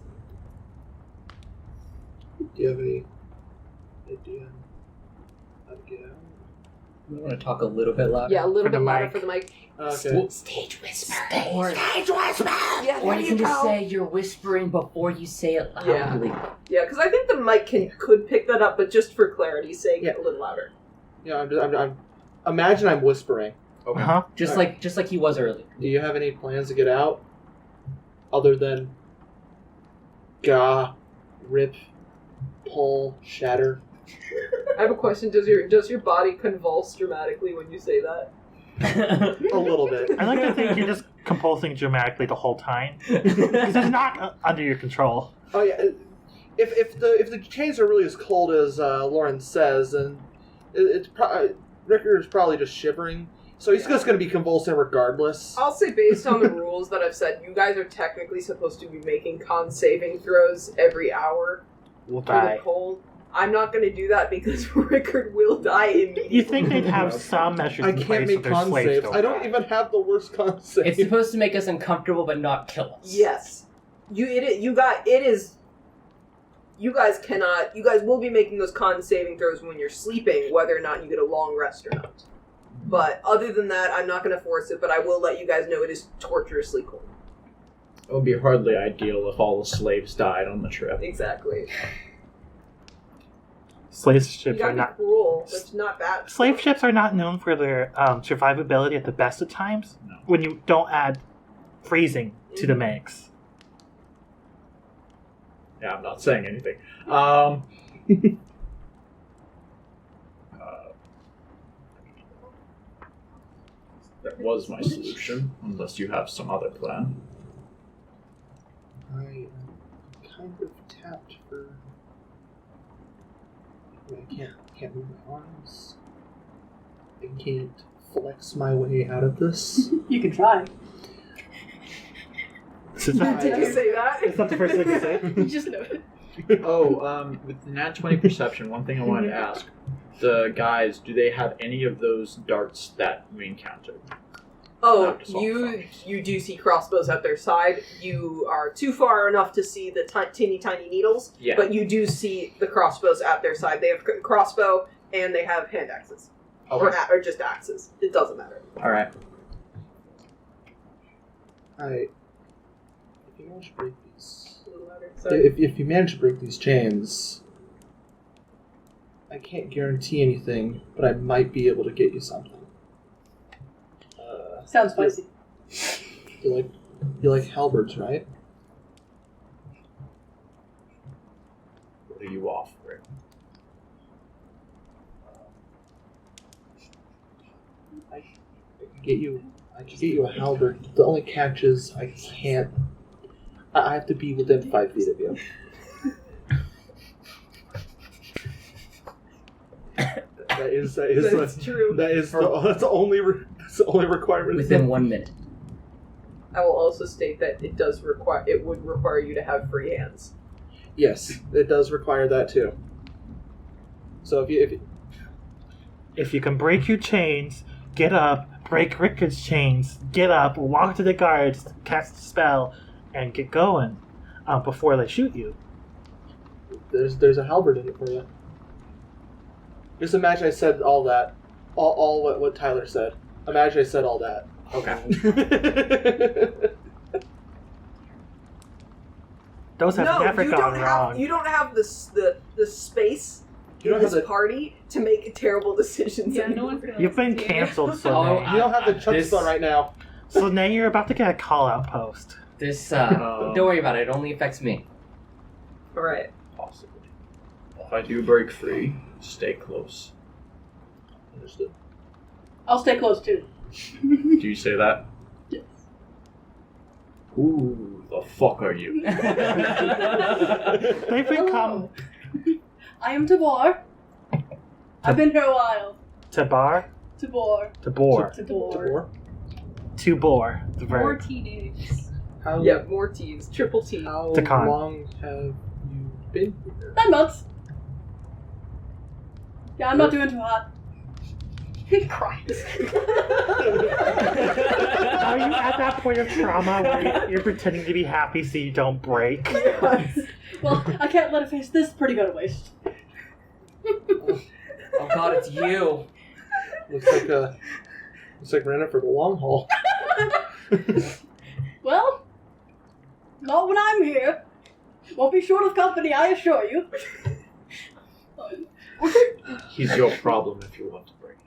Do you have any idea how to get out? You want to talk a little bit louder? Yeah, a little For bit the louder mic. for the mic. Okay. Stage whisper. Or, Yeah, or there you can just go. say you're whispering before you say it loudly. Yeah, because I think the mic could pick that up, but just for clarity's sake, a little louder. Yeah, I'm imagine I'm whispering. Okay. Uh-huh. Just like he was earlier. Do you have any plans to get out? Other than rip, pull, shatter? I have a question. Does your body convulse dramatically when you say that? A little bit. I like to think you're just compulsing dramatically the whole time. Because it's not under your control. Oh yeah. If the chains are really as cold as Lauren says, then Rickard's probably just shivering. So he's just going to be convulsing regardless. I'll say based on the rules that I've said, you guys are technically supposed to be making con saving throws every hour We'll for die. the cold. I'm not going to do that because Rickard will die immediately. You think they'd have some measures I in can't place make if their con slaves saves. don't I don't die. even have the worst con save. It's supposed to make us uncomfortable but not kill us. Yes. You guys will be making those con saving throws when you're sleeping, whether or not you get a long rest or not. But other than that, I'm not going to force it, but I will let you guys know it is torturously cold. It would be hardly ideal if all the slaves died on the trip. Exactly. Slave You ships are gotta be not. cruel, but it's not that. Slave ships are not known for their survivability at the best of times. No. When you don't add freezing to the mix. Yeah, I'm not saying anything. That was my solution, unless you have some other plan. I am kind of tapped for. I can't move my arms. I can't flex my way out of this. You can try. Is that, Did you say that? is that the first thing you say? You just know it. With nat 20 perception, one thing I wanted to ask. The guys, do they have any of those darts that we encountered? Oh, Not to solve you do see crossbows at their side. You are too far enough to see the teeny tiny needles, Yeah. but you do see the crossbows at their side. They have crossbow and they have hand axes. Okay. Or just axes. It doesn't matter. Alright. If you manage to break these, A little louder. Sorry. if you manage to break these chains, I can't guarantee anything, but I might be able to get you something. Sounds spicy. You like halberds, right? What are you offering? I could get you a halberd. The only catch is I can't. I have to be within 5 feet of you. That's true. That's the only requirement. Within 1 minute. I will also state that it would require you to have free hands. Yes, it does require that too. So if you If you can break your chains, get up, break Rickard's chains, get up, walk to the guards, cast a spell, and get going before they shoot you. There's a halberd in it for you. Just imagine I said all that. All what Tyler said. Imagine I said all that. Okay. Those have never gone wrong. You don't have the space You don't in have this the- party to make terrible decisions. Yeah, no anymore. one's gonna You've been listen to you. canceled, Oh, Slanei. You don't have the This- chutzpah right now. Slanei, you're about to get a call-out post. This, don't worry about it. It only affects me. Alright. Possibly. If I do break free, stay close. Understood. I'll stay close too. Do you say that? Yes. Who the fuck are you? They've become I am Tibor. I've been here a while. Tibor. Tibor. Tibor. Tubor. The More verb. teenagers. How, Yeah, more T's. Triple T. how Takan. long have you been here? 9 months. Yeah, I'm not doing too hot. He cries. Are you at that point of trauma where you're pretending to be happy so you don't break? Well, I can't let it face this pretty good a waste. Oh god, it's you. Looks like we're in it for the long haul. Well, not when I'm here. Won't be short of company, I assure you. He's your problem if you want to break.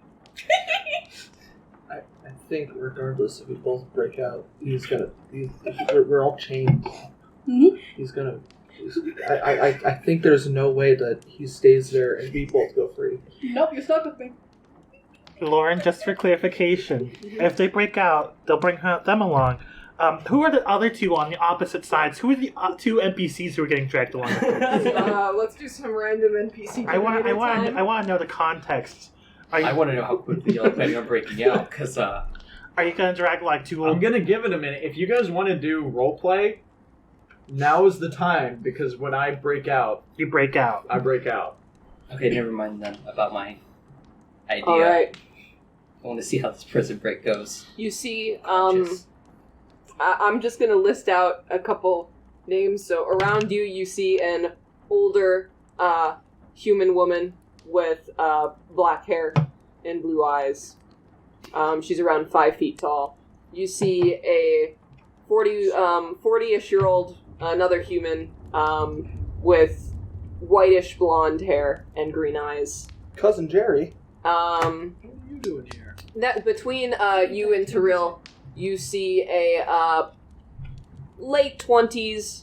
I think regardless if we both break out, we're all chained. Mhm. I think there's no way that he stays there and we both go free. Nope, you're stuck with me. Lauren, just for clarification, if they break out, they'll bring them along. Who are the other two on the opposite sides? Who are the two NPCs who are getting dragged along? Let's do some random NPC. I want to know the context. I want to know how quickly you're planning on breaking out, because, Are you gonna drag like two I'm old? gonna give it a minute. If you guys want to do roleplay, now is the time, because when I break out, You break out. I break out. okay, never mind then about my idea. Alright. I want to see how this prison break goes. You see, Just- I'm just gonna list out a couple names. So around you, you see an older human woman with black hair and blue eyes. She's around 5 feet tall. You see a 40-ish-year-old, another human, with whitish blonde hair and green eyes. Cousin Jerry. What are you doing here? That between you and Tiril, you see a late 20s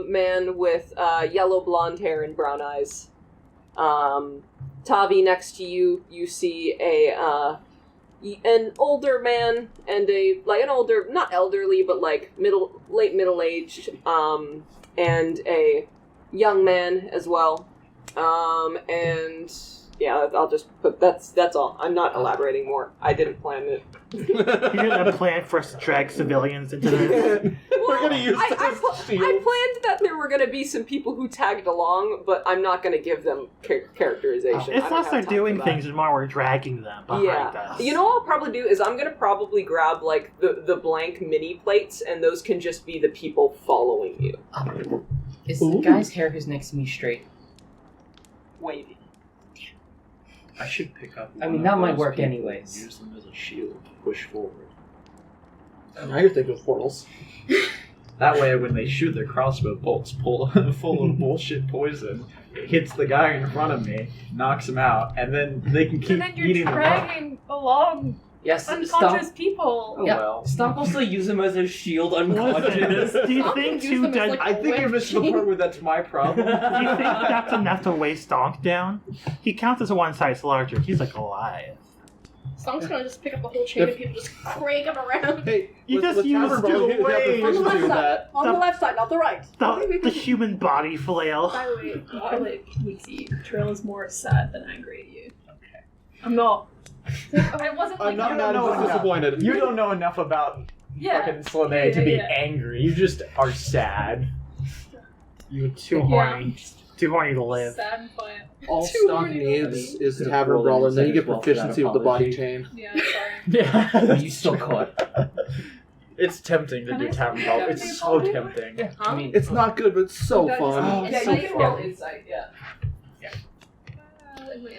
man with yellow blonde hair and brown eyes. Tavi next to you, you see an older man and an older, not elderly, but like late middle aged, and a young man as well. And yeah, I'll just put that's all. I'm not elaborating more. I didn't plan it. You're gonna plan for us to drag civilians into this. We're gonna use I this as planned shield. that there were going to be some people who tagged along, but I'm not going to give them characterization. I It's don't less have they're time doing for that. things and more we're dragging them behind Yeah. us. You know what I'll probably do is I'm going to probably grab like the blank mini plates, and those can just be the people following you. Is the guy's hair who's next to me straight? Wavy. I should pick up. I mean, one that of might those work people anyways. and use them as a shield to push forward. Now you're thinking of portals. That way, when they shoot their crossbow bolts full of bullshit poison, it hits the guy in front of me, knocks him out, and then they can keep And then you're eating them up. dragging along Yes, unconscious Stonk. people. Oh, Yeah, well. Stonk also use him as a shield unconscious. Do you think Use them as, like, I think you missed the part where that's my problem. Do you think that's enough to weigh Stonk down? He counts as one size larger. He's like Goliath. Stonk's gonna just pick up the whole chain and people just crank him around. Hey, You just let's use have the Brawler get way. the On the fish to left do side. that. On the left side, not the right. The human body flail. By the way, Violet Weeksy, Trill is more sad than angry at you. Okay. I'm not. I wasn't like I'm not you mad, don't know I'm just disappointed. You don't know enough about Yeah. fucking Slanei to Yeah, be yeah. angry. You just are sad. You're too Yeah. horny. Too horny to live. sad and quiet. All Too Stonk horny needs is Could've Tavern rolled Brawler, and then you instead get as well for that proficiency with the body apology. chain. Yeah, sorry. Yeah. You still could. It's tempting to Can do I tavern see crawl. that? It's so tempting. I mean, It's not good, but it's so That is- fun. Oh, Yeah, so you can fun. roll insight, yeah.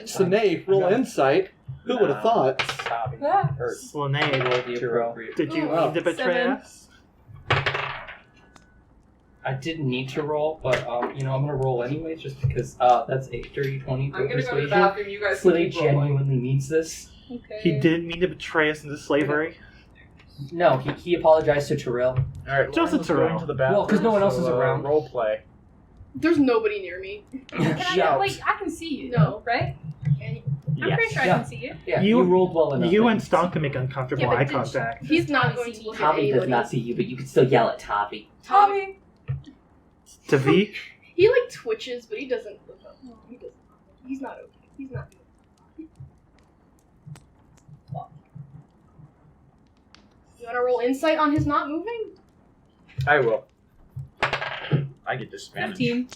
Slanei, roll insight. Who would have thought? Tavi. Ah. Or Slanei, roll the Tiril. appropriate. did you Oh, mean to betray 7. us? I didn't need to roll, but I'm gonna roll anyways, just because that's a dirty 20 for I'm gonna go to the persuasion. bathroom, you guys can Slanei keep rolling. genuinely needs this. Okay. He didn't mean to betray us into slavery. No, he apologized to Tiril. Alright, Just Lauren's a going Tiril. to the bathroom. Well, 'cause no one else is around. Role play. There's nobody near me. Can I, Shout. wait, I can see you. No. Right? I'm Yes. pretty sure I Yeah. can see you. Yeah, You- you rolled well enough. You that and you- Stonk can make uncomfortable Yeah, but eye did- contact. He's not Tavi going to see look you? at Tavi anybody. does not see you, but you can still yell at Tavi. Tavi. Tavi? He like twitches, but he doesn't look up. No, he doesn't. He's not okay. He's not. You want to roll insight on his not moving? I will. I get disadvantage. 15.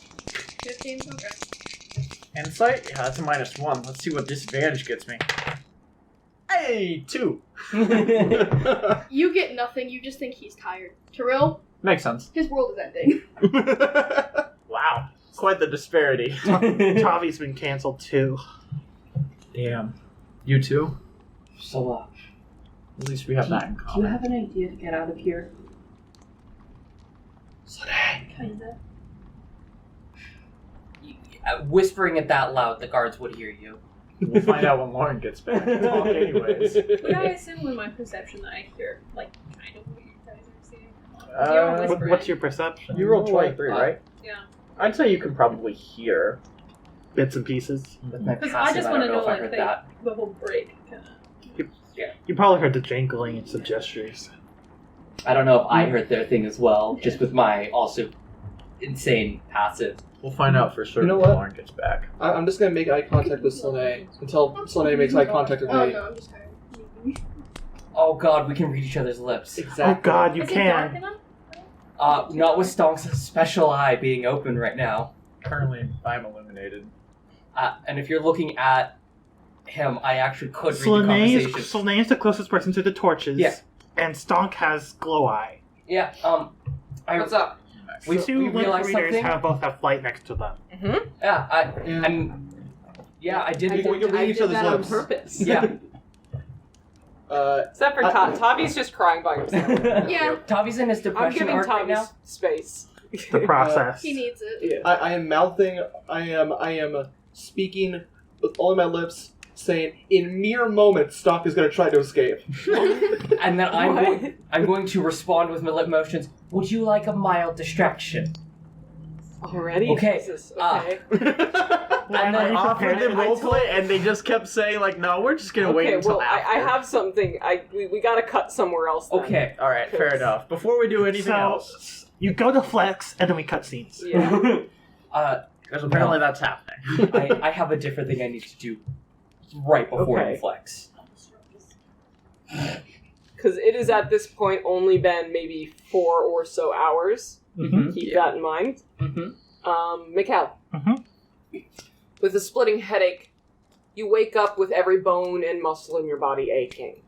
15. Okay. Insight? Yeah, that's a -1. Let's see what disadvantage gets me. Hey, 2. You get nothing. You just think he's tired. Tiril, Makes sense. his world is ending. Wow. Quite the disparity. Tavi's been canceled too. Damn. You too? So, At least we have that in do you common. have an idea to get out of here? Kinda. Whispering it that loud, the guards would hear you. We'll find out when Lauren gets back. Talk anyways. Would I assume with my perception that I hear, like, kind of what you guys are saying? You're Uh, whispering. What's your perception? You rolled 23, right? Yeah. I'd say you can probably hear. Bits and pieces. With my Because I passive, just I want don't to know know, if I like, heard the, that. the whole break. Kind of. You probably heard the jangling and some gestures. I don't know if I heard their thing as well, just with my also insane passive. We'll find out for certain You know when what? Lauren gets back. I'm just gonna make eye contact with Slanei until Slanei makes eye contact with Oh me. no, I'm just tired. Oh god, we can read each other's lips. Exactly. Oh god, you Is it dark can. enough? Not with Stonk's special eye being open right now. Currently, I'm illuminated. And if you're looking at him, I actually could read the Slanei conversation. is the closest person to the torches. Yeah. And Stonk has glow eye. Yeah, What's up? we Two link realized readers something. both have light next to them. Yeah, I did. We can read each other's that on lips. purpose. Yeah. Except for Tavi's just crying by himself. Yeah, Tavi's in his I'm depression giving arc right Tavi's now. space. The process. he needs it. I am mouthing. I am speaking with all of my lips, saying, "In mere moments, Stonk is going to try to escape." And then What? I'm going to respond with my lip motions. Would you like a mild distraction? Already? Okay, Jesus, ah. okay. And Are then you Offered prepared? them roleplay, and they just kept saying, like, no, we're just gonna wait Okay, until well, after. I have something. We gotta cut somewhere else then. Okay. Alright, fair enough. Before we do anything else, You go to flex, and then we cut scenes. Yeah. because apparently that's happening. I have a different thing I need to do right before Okay. we flex. Because it has at this point only been maybe 4 or so hours. Mm-hmm. Keep that in mind. Mm-hmm. Mikkel. Mhm. With a splitting headache, you wake up with every bone and muscle in your body aching.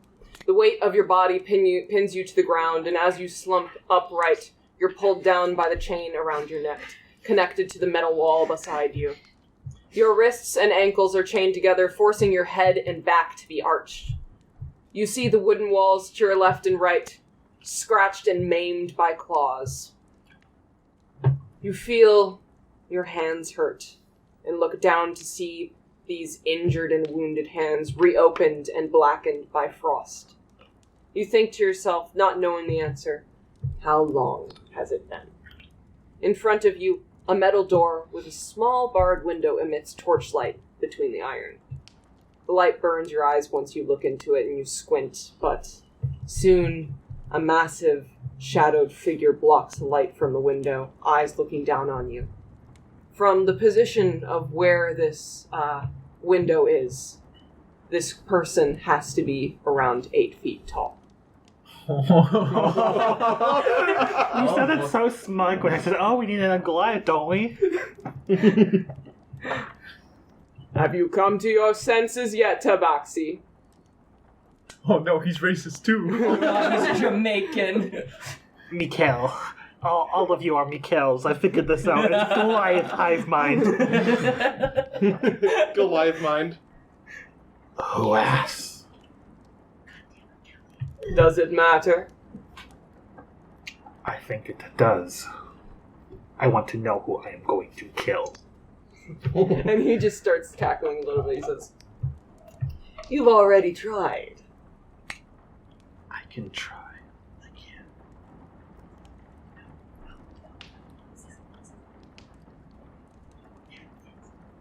The weight of your body pins you to the ground, and as you slump upright, you're pulled down by the chain around your neck, connected to the metal wall beside you. Your wrists and ankles are chained together, forcing your head and back to be arched. You see the wooden walls to your left and right, scratched and maimed by claws. You feel your hands hurt, and look down to see these injured and wounded hands reopened and blackened by frost. You think to yourself, not knowing the answer, how long has it been? In front of you, a metal door with a small barred window emits torchlight between the iron. The light burns your eyes once you look into it and you squint, but soon a massive, shadowed figure blocks the light from the window, eyes looking down on you. From the position of where this window is, this person has to be around 8 feet tall. You said it so smug when I said, "Oh, we need a Goliath, don't we?" Have you come to your senses yet, Tabaxi? Oh no, he's racist too. Oh god, he's Jamaican. Mikkel. All of you are Mikkels. I figured this out. It's Goliath hive mind. Goliath mind. Oh, ass. Does it matter? I think it does. I want to know who I am going to kill. And he just starts cackling a little bit. He says, "You've already tried." I can try. I can.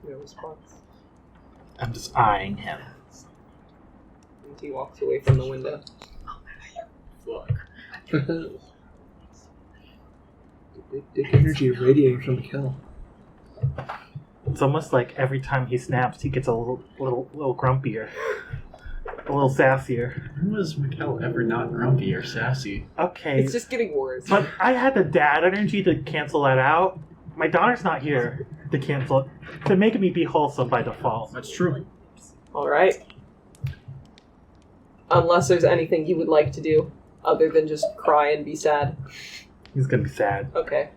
No response. I'm just eyeing him. And he walks away from the window. Fuck. Dick energy radiating from Mikkel. It's almost like every time he snaps, he gets a little grumpier, a little sassier. When was Mikkel ever not grumpy or sassy? Okay, It's just getting worse. but I had the dad energy to cancel that out. My daughter's not here to cancel it, to make me be wholesome by default. That's true. Alright. Unless there's anything you would like to do other than just cry and be sad. He's gonna be sad. Okay.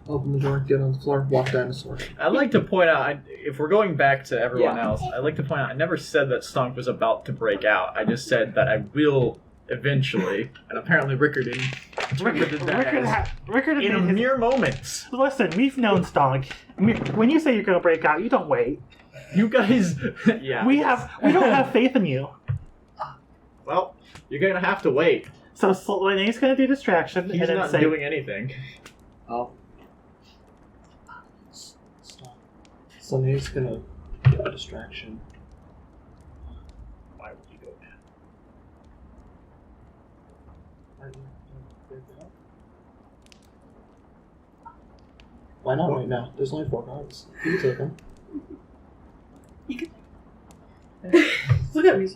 Open the door, get on the floor, walk dinosaur. I'd like to point out, if we're going back to everyone Yeah. else, I'd like to point out I never said that Stonk was about to break out. I just said that I will eventually, and apparently Rickard did Rickard in and his, mere moments. listen, we've known Stonk. When you say you're gonna break out, you don't wait. You guys, yeah. We don't have faith in you. Well, you're gonna have to wait. So Slane's gonna do distraction He's and then not say, doing anything. Oh. Stop. Slane's gonna get a distraction. Why would you go now? Why not right now? There's only 4 guards. You can take them. Look at me.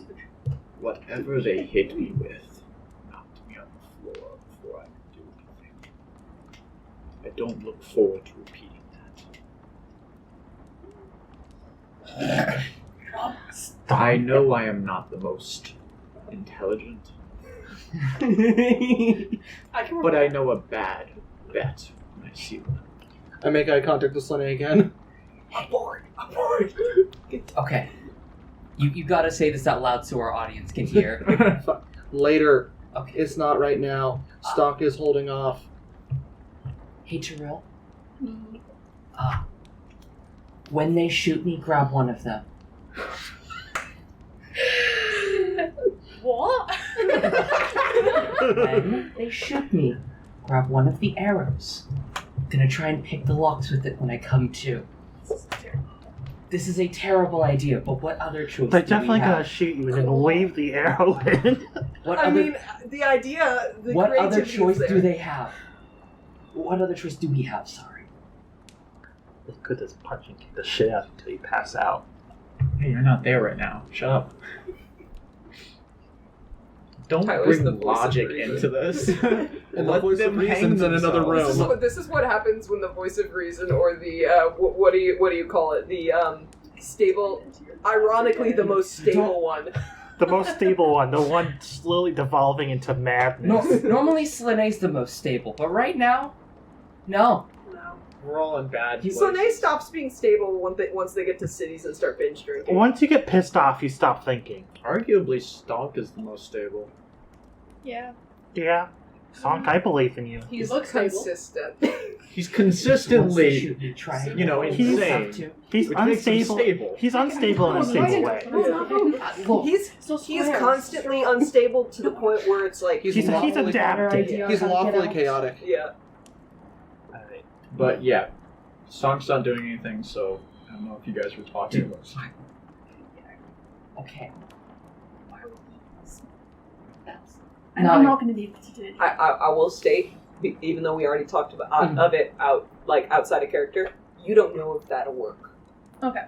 Whatever they hit me with knocked me on the floor before I could do anything. I don't look forward to repeating that. I know I am not the most intelligent, I can but I know a bad bet when I see one. I make eye contact with Slanei again. Aboard! Okay. You gotta say this out loud so our audience can hear. Fuck. Later. Okay. It's not right now. Stonk is holding off. Hey, Tiril. When they shoot me, grab one of them. What? When they shoot me, grab one of the arrows. I'm gonna try and pick the locks with it when I come to. This is a terrible idea, but what other choice they're do we definitely have? gonna shoot you and then wave the arrow in. What I other, mean, the idea, the what other creativity choice is there. do they have? What other choice do we have? Sorry. They could just punch and kick the shit out until you pass out. Hey, you're not there right now. Shut up. Don't Tyler's bring the voice of logic reason. into this. And the Let voice of them hang reason's in another themselves. room. This is what happens when the voice of reason or the what do you call it? The stable, ironically the most stable one. The most stable one, the one slowly devolving into madness. Normally Slane's the most stable, but right now, no. No. We're all in bad places. Slanei stops being stable once they get to cities and start binge drinking. Once you get pissed off, you stop thinking. Arguably, Stonk is the most stable. Yeah. Yeah, Stonk, I believe in you. He's looks stable. consistent. He's Once they consistently, shoot me, try you know, and insane. have to. He's Which makes him unstable. stable. He's unstable in a stable way. Look, He's constantly unstable to the point where it's like He's He's lawfully, adapted. he's lawfully chaotic. yeah. Alright. But yeah, Stonk's not doing anything, so I don't know if you guys were talking about something. okay. And No. I'm not going to be able to do it. I will state, even though we already talked about of it outside of character, you don't know if that'll work. Okay.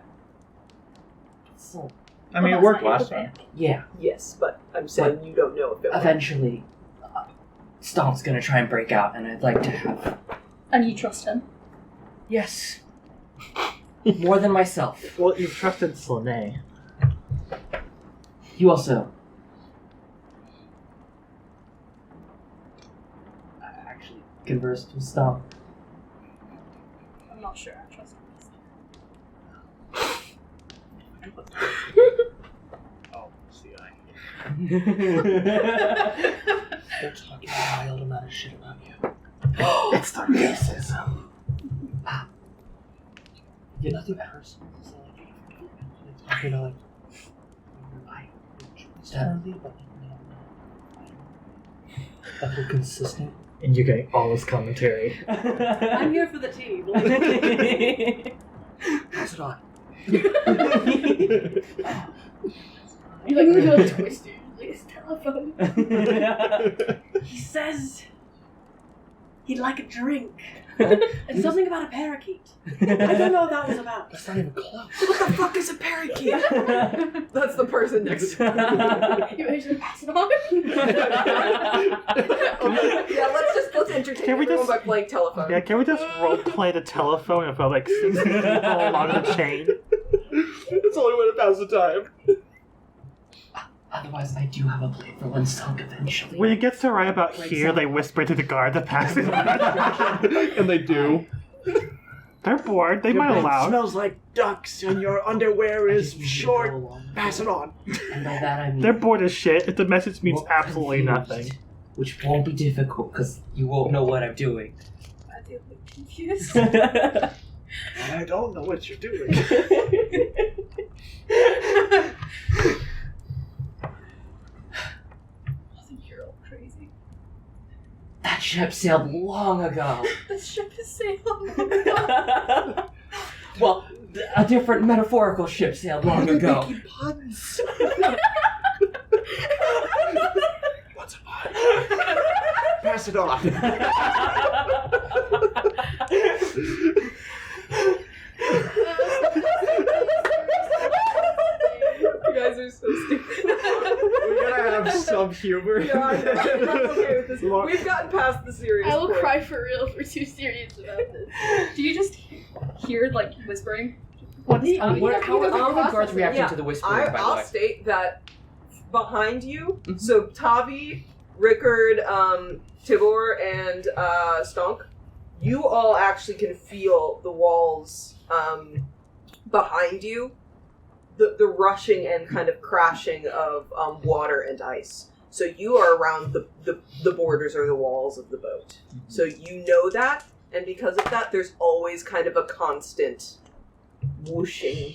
So, I mean, Well, it worked that's last not time. yeah, Yes, but I'm saying you don't know if it will. eventually, Stomp's gonna try and break out, and I'd like to have. And you trust him? Yes. More than myself. Well, you've trusted Slanei. You also converse with Stomp. I'm not sure. I trust him. Oh, see, They're talking a wild amount of shit about you. It's the racism. Yeah, nothing personal. It's not like they're talking about like generally, but a little consistent. And you're getting all this commentary. I'm here for the tea. Pass it on. You like really twisted like his telephone. He says he'd like a drink. And something about a parakeet. I don't know what that was about. That's not even close. What the fuck is a parakeet? That's the person next to You actually pass it on. Yeah, let's entertain Can we everyone just- by playing telephone. Yeah, can we just role play the telephone and put like 6 people along the chain? It's the only way to pass the time. Otherwise, I do have a plan for when Stonk eventually. When it gets to right about here, they whisper to the guard to pass it on. And they do. They're bored. They might allow. Smells like ducks, and your underwear is short. Pass it on. And by that I mean. They're bored as shit. If the message means more absolutely confused, nothing. Which won't be difficult because you won't know what I'm doing. I feel confused. And I don't know what you're doing. I think you're all crazy. That ship sailed long ago. This ship is sailing. Well, a different metaphorical ship sailed long ago. Puns. What's a pun? Pass it on. You guys are so stupid. We're gonna have some humor. Yeah, I'm okay with this. We've gotten past the serious I will point. cry for real if we're too serious about this. Do you just hear like whispering? How are the process guards it. reacting Yeah, to the whispering, by the I'll way? state that behind you, Mhm. so Tavi, Rickard, Tibor, and Stonk, you all actually can feel the walls behind you, the rushing and kind of crashing of water and ice. So you are around the borders or the walls of the boat. So you know that, and because of that, there's always kind of a constant whooshing,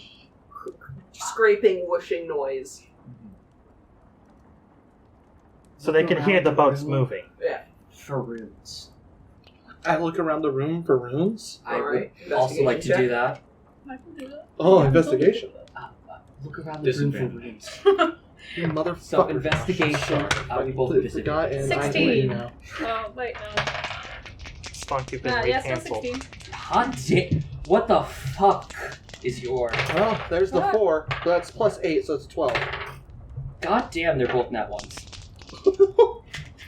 scraping, whooshing noise. So they can hear the boats moving. For runes. I look around the room for runes. I Alright, would also like to investigation do that. I can do that. Oh, investigation. Look around the room for runes. You motherfucker. So, investigation, we both have forgot and I hate 16. you now. Oh, wait, no. Spunk, you've been Yeah, so re-cancelled. 16. Hot damn. What the fuck is your. Well, there's the 4. So that's plus 8, so it's 12. God damn, they're both nat ones.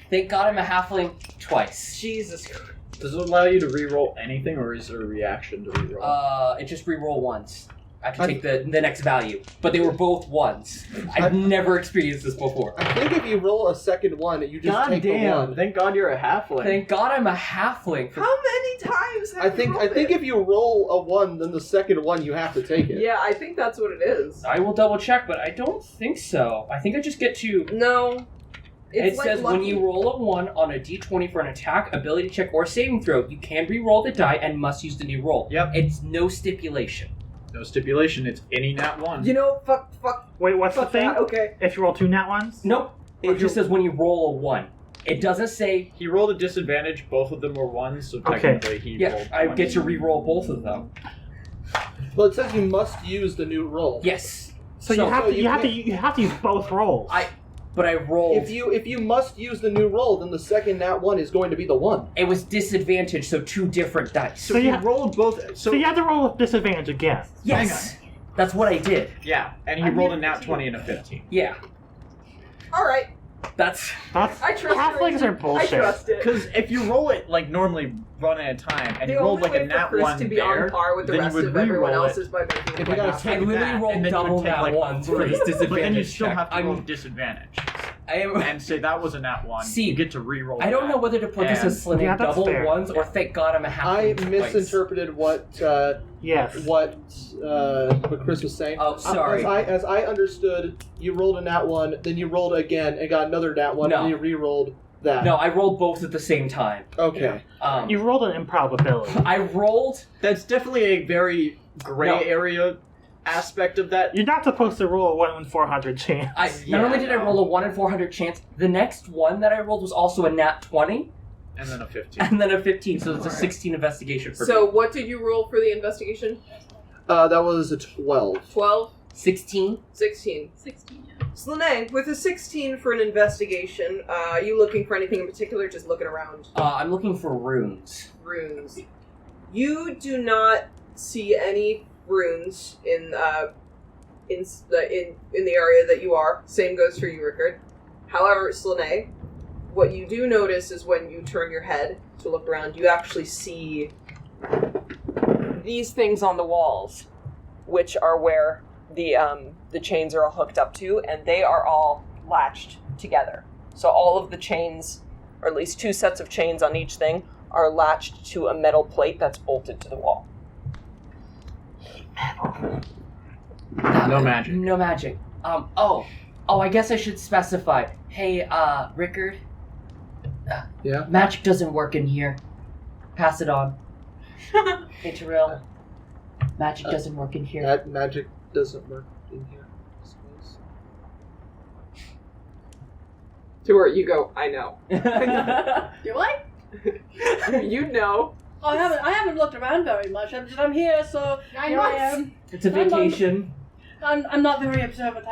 Thank God I'm a halfling twice. Jesus Christ. Does it allow you to reroll anything, or is there a reaction to reroll? It just reroll once. I have to take the next value. But they were both ones. I've never experienced this before. I think if you roll a second one, you just God take the damn! 1. Thank God you're a halfling. Thank God I'm a halfling. How many times have I think if you roll a 1, then the second one you have to take it. Yeah, I think that's what it is. I will double check, but I don't think so. I think I just get to... No. It like says when lucky. you roll a 1 on a d20 for an attack, ability check, or saving throw, you can re-roll the die and must use the new roll. Yep. It's no stipulation. No stipulation. It's any nat one. You know, fuck, Wait, what's the fuck thing? that. Okay. If you roll 2 nat ones? Nope. It just says when you roll a 1. It doesn't say... He rolled a disadvantage. Both of them were ones, so Okay. technically he Yeah, rolled I one. get to re-roll both of them. Well, it says you must use the new roll. Yes. So, So you have to you you have to use both rolls. But I rolled... If you must use the new roll, then the second nat 1 is going to be the 1. It was disadvantage, so 2 different dice. So So he you- rolled both. So you have to roll with disadvantage again. Yes. That's what I did. Yeah, and he I'm rolled a here nat for 20 and a 15. Yeah. Alright. That's... That's I trust halflings it. are bullshit. I trust it. Because if you roll it like normally run at a time, and The you rolled only like a way for nat Chris 1 to be there, on par with the then you rest would of everyone re-roll else it. is by making If you got a I literally rolled and then you double would take, nat like, ones for this But then you disadvantage still check. have to roll I'm... disadvantage. and say that was a nat 1. See, you get to reroll. I don't know whether to put this as Slanei Yeah, that's double fair. ones or thank God I'm a half. I misinterpreted what Yes. what Chris was saying. Oh, sorry. As I understood, you rolled a nat 1, then you rolled again and got another nat 1, No. and you re-rolled that. No, I rolled both at the same time. Okay. You rolled an improbability. I rolled. That's definitely a very gray No. area aspect of that. You're not supposed to roll a 1 in 400 chance. Not only did I roll a 1 in 400 chance, the next one that I rolled was also a nat 20, And then a 15. and then a 15, so it's a 16 investigation for So me. what did you roll for the investigation? That was a 12. 12? 16? 16. 16, yeah. Slanei, with a 16 for an investigation, are you looking for anything in particular? Just looking around. I'm looking for runes. Runes. You do not see any runes in the area that you are. Same goes for you, Rickard. However, Slanei, what you do notice is when you turn your head to look around, you actually see these things on the walls, which are where the chains are all hooked up to, and they are all latched together. So all of the chains, or at least 2 sets of chains on each thing, are latched to a metal plate that's bolted to the wall. No magic. No magic. I guess I should specify. Hey, Rickard. Yeah? Magic doesn't work in here. Pass it on. Hey, Tiril. Magic doesn't work in here. That magic doesn't work in here, I suppose. Tibor, you go, I know. Do I? You know. Oh, I haven't looked around very much. I'm here, so here I am. It's a vacation. I'm not very observant.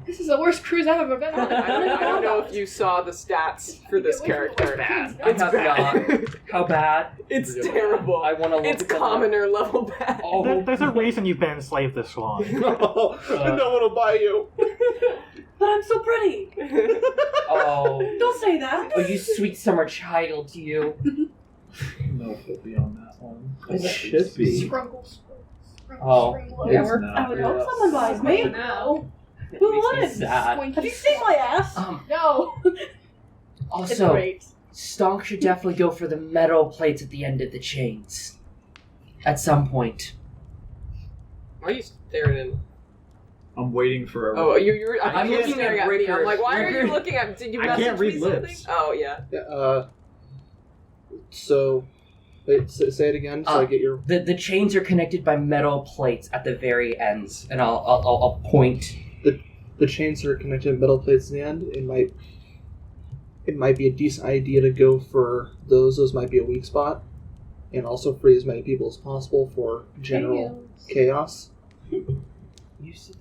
This is the worst cruise I've ever been on. I don't know if you saw the stats for this character. Bad. It's I have bad. not. How bad? It's terrible. I want to look It's at the- commoner level bad. Oh, There's a reason you've been enslaved this long. No one will buy you. But I'm so pretty. oh. Don't say that. Oh, you sweet summer child, you. No, it'll be on that one. It should be. Scrungles. Oh. Yeah, It's we're- not. I would hope someone buys me. Now. It Who makes me wouldn't? sad. Have you seen my ass? No. It's Also, great. Stonk should definitely go for the metal plates at the end of the chains. At some point. Why are you staring in? I'm waiting for a. Oh, you're. I'm you're looking staring at me. I'm Rickard. like, why are Rickard. you looking at? Did you I message can't read me something? lips. Oh yeah. Yeah, so, wait, say it again so I get your... The chains are connected by metal plates at the very ends, and I'll point. The chains are connected to metal plates in the end. It might be a decent idea to go for those. Those might be a weak spot. And also free as many people as possible for general chaos. You see.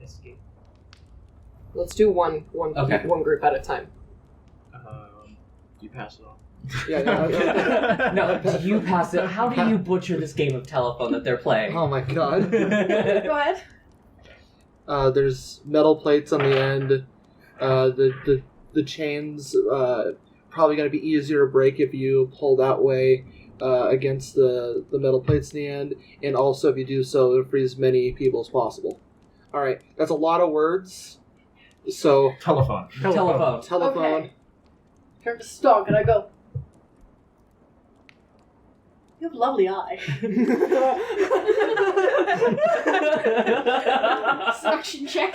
Escape. Let's do one Okay. one group at a time. You pass it on. Yeah, No, do you pass it? How do you butcher this game of telephone that they're playing? Oh my god. Go ahead. There's metal plates on the end. The chains probably going to be easier to break if you pull that way against the metal plates in the end, and also if you do so, it'll free as many people as possible. All right, that's a lot of words. So Telephone. Telephone. telephone. Okay. Turn to Stonk and I go. You have a lovely eye. Suction check.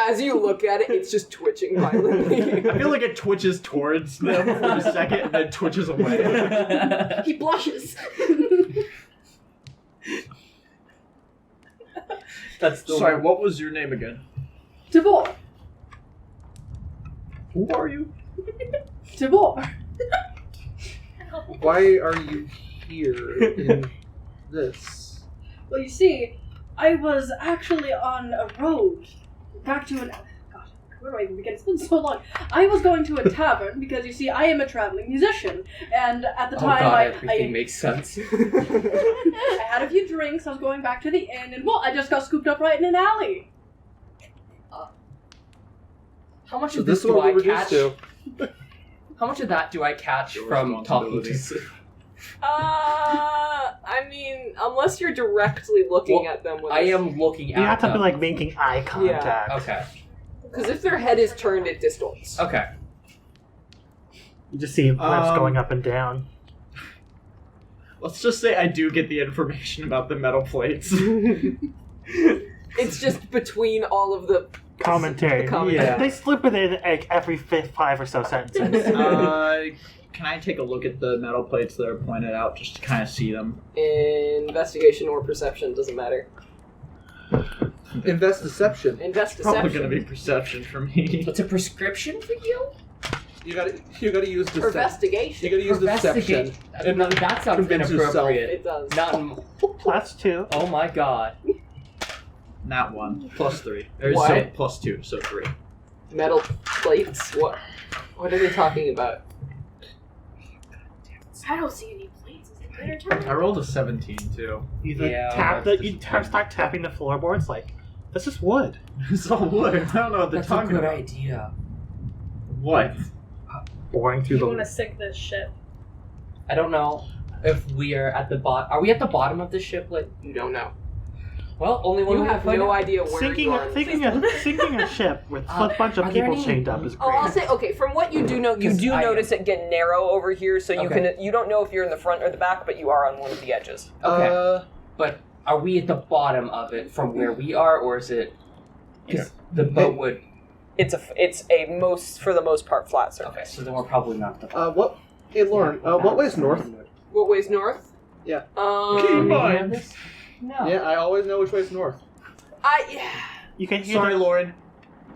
As you look at it, it's just twitching violently. I feel like it twitches towards them for a second and then twitches away. He blushes. That's the Sorry, what was your name again? Tibor. Who are you? Tibor. Why are you here in this? Well, you see, I was actually on a road back to an... God, where do I even begin? It's been so long. I was going to a tavern because, you see, I am a traveling musician. And at the time, everything makes sense. I had a few drinks, I was going back to the inn, and, well, I just got scooped up right in an alley. How much So of this this is what do I we're reduced catch? to. How much of that do I catch Your from talking to? I mean, unless you're directly looking Well, at them with I a- am looking You at have to them. be like making eye contact. Okay. Because if their head is turned, it distorts. Okay. You just see revs going up and down. Let's just say I do get the information about the metal plates. It's just between all of the Commentary. The commentary. Yeah. They slip it in like every 5 or so sentences. Can I take a look at the metal plates that are pointed out just to kind of see them? investigation or perception, doesn't matter. Invest deception. Invest Probably deception. going to be perception for me. It's a prescription for you? You gotta use For deception. investigation. You gotta use deception. And that sounds convince yourself. inappropriate. It does. Not. +2. Oh my god. Not 1. +3. Or What? so +2, so 3. Metal plates. What are they talking about? I don't see any plates. Is it better time? I rolled a 17 too. You Yeah, start tapping the floorboards like, this is wood. It's all wood. I don't know what they're That's a talking good about. idea. What? Boring through You want the... to sink this ship? I don't know if we are at the bottom. Are we at the bottom of the ship? Like, You don't know. well, only one You way to have find no out. idea where Sinking you are. sinking a ship with a bunch of are there people any- chained up is Oh, I'll great. say okay. From what you do know, you 'Cause do I- notice it get narrow over here, so you Okay. can. You don't know if you're in the front or the back, but you are on one of the edges. Okay. But are we at the bottom of it from where we are, or is it? Because the boat would. It's a most for the most part flat surface. Okay, so then we're probably not at the bottom. What? Hey, Lauren. What way's north? What way's north? Yeah. Keep Do on. have this? No. Yeah, I always know which way's north. You can hear Sorry, the... Lauren.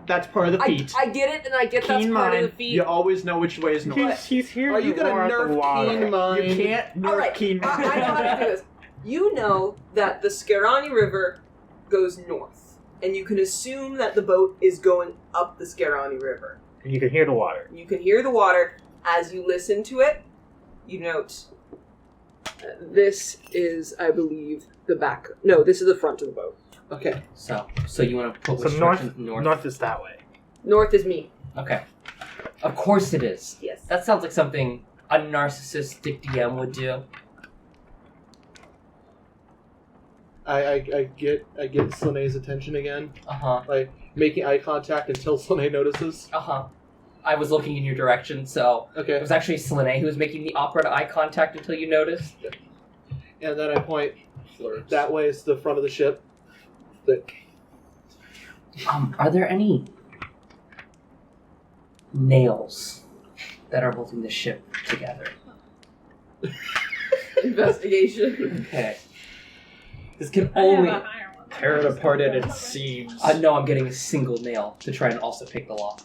That's part of the feat. I get it, and I get that's Keen part mind. of the feat. You always know which way is north. He's hearing Are you the gonna roar of the nerf water. Keen Mind? You can't nerf All right, keen mind. I know how to do this. You know that the Skerani River goes north, and you can assume that the boat is going up the Skerani River. You can hear the water. You can hear the water as you listen to it. You note this is, I believe, the back. No, this is the front of the boat. Okay. So you want to put So which direction? north is that way. North is me. Okay. Of course it is. Yes. That sounds like something a narcissistic DM would do. I get Slanei's attention again, Uh huh. like making eye contact until Slanei notices. Uh huh. I was looking in your direction, so it Okay. was actually Slanei who was making the awkward eye contact until you noticed. And then I point that way is the front of the ship. Are there any nails that are holding the ship together? Investigation. Okay. This can I have only. a higher one. Tear it apart at its seams. No, I'm getting a single nail to try and also pick the lock.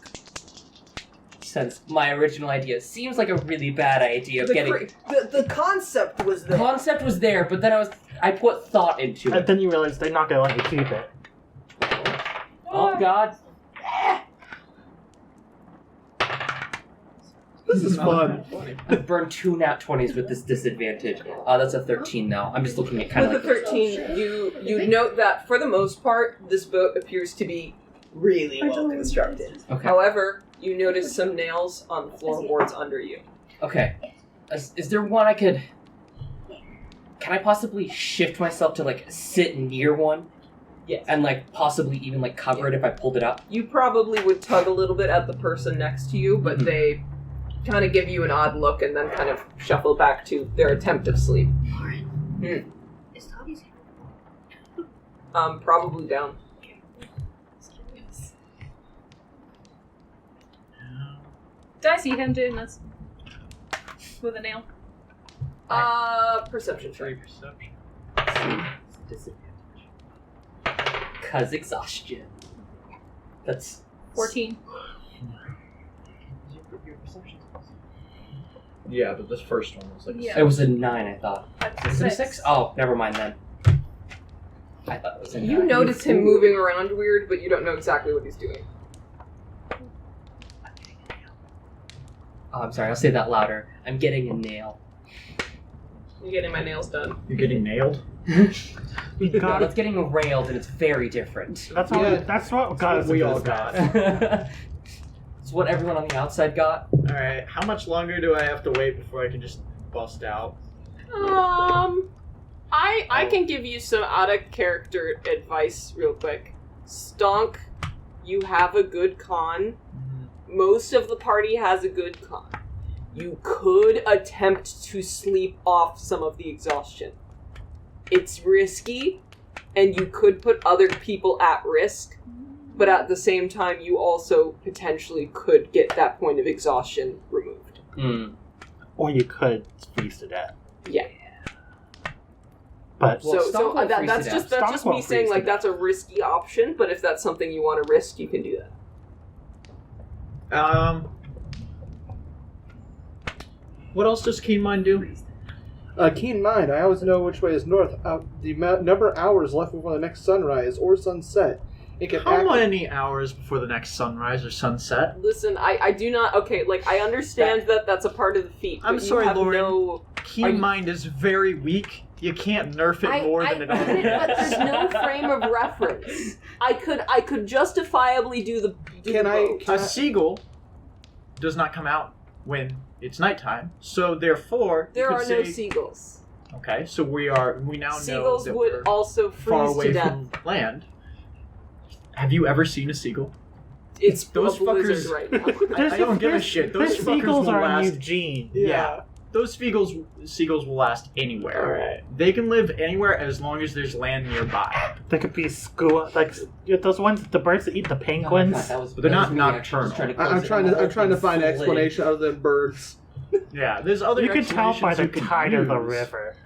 Since my original idea seems like a really bad idea of getting. The concept was The concept was there, but then I put thought into And it. then you realize they're not going to let you keep it. Oh God! This is fun. I burned 2 nat 20s with this disadvantage. That's a 13 now. I'm just looking at kind With of the like 13, you note that for the most part, this boat appears to be really well constructed. Okay. However, you notice some nails on the floorboards under you. Okay. Is there one I could? Can I possibly shift myself to like sit near one Yes. and like possibly even like cover it if I pulled it up? You probably would tug a little bit at the person next to you, but Mhm. they kind of give you an odd look and then kind of shuffle back to their attempt of sleep. Is Tavi's Probably down. Did I see him doing this? With a nail? Perception check. 3 perception. Disadvantage. Cause exhaustion. That's 14. Yeah, but this first one was like Yeah. it was a 9, I thought. Was it a 6. 6? Oh, never mind then. I thought it was a 9. You notice him moving around weird, but you don't know exactly what he's doing. Oh, I'm sorry. I'll say that louder. I'm getting a nail. I'm getting my nails done. You're getting nailed? We No, got that's getting railed, and it's very different. That's all. Yeah. That's what got us we into all this got. mess. It's what everyone on the outside got. Alright, how much longer do I have to wait before I can just bust out? I can give you some out of character advice real quick. Stonk, You have a good con. Most of the party has a good con. You could attempt to sleep off some of the exhaustion. It's risky, and you could put other people at risk, but at the same time, you also potentially could get that point of exhaustion removed. Or you could freeze to death. Yeah. But Well, So that's just Stonk me won't saying freeze like to that's a risky option, but if that's something you want to risk, you can do that. What else does Keen Mind do? Keen mind, I always know which way is north. The number of hours left before the next sunrise or sunset. It can How many hours before the next sunrise or sunset? Listen, I do not. Okay, like I understand that that's a part of the feat. I'm but you sorry, have Lauren. No, Keen Mind is very weak. You can't nerf it more than it get it, but there's no frame of reference. I could justifiably do the. A seagull does not come out when it's nighttime, so therefore There you are could no say, seagulls. Okay, so we now know Seagulls that would we're also far freeze away to death. from land. Have you ever seen a seagull? It's Those a blizzard fuckers- right now. I don't give a shit. Those Their fuckers seagulls will are last. in Eugene. Yeah. Those seagulls will last anywhere. Alright. They can live anywhere as long as there's land nearby. They could be those ones, the birds that eat the penguins. But they're not nocturnal. I'm trying to find an explanation other than birds. Yeah, there's other You can tell by explanations the you can tide of the use. river.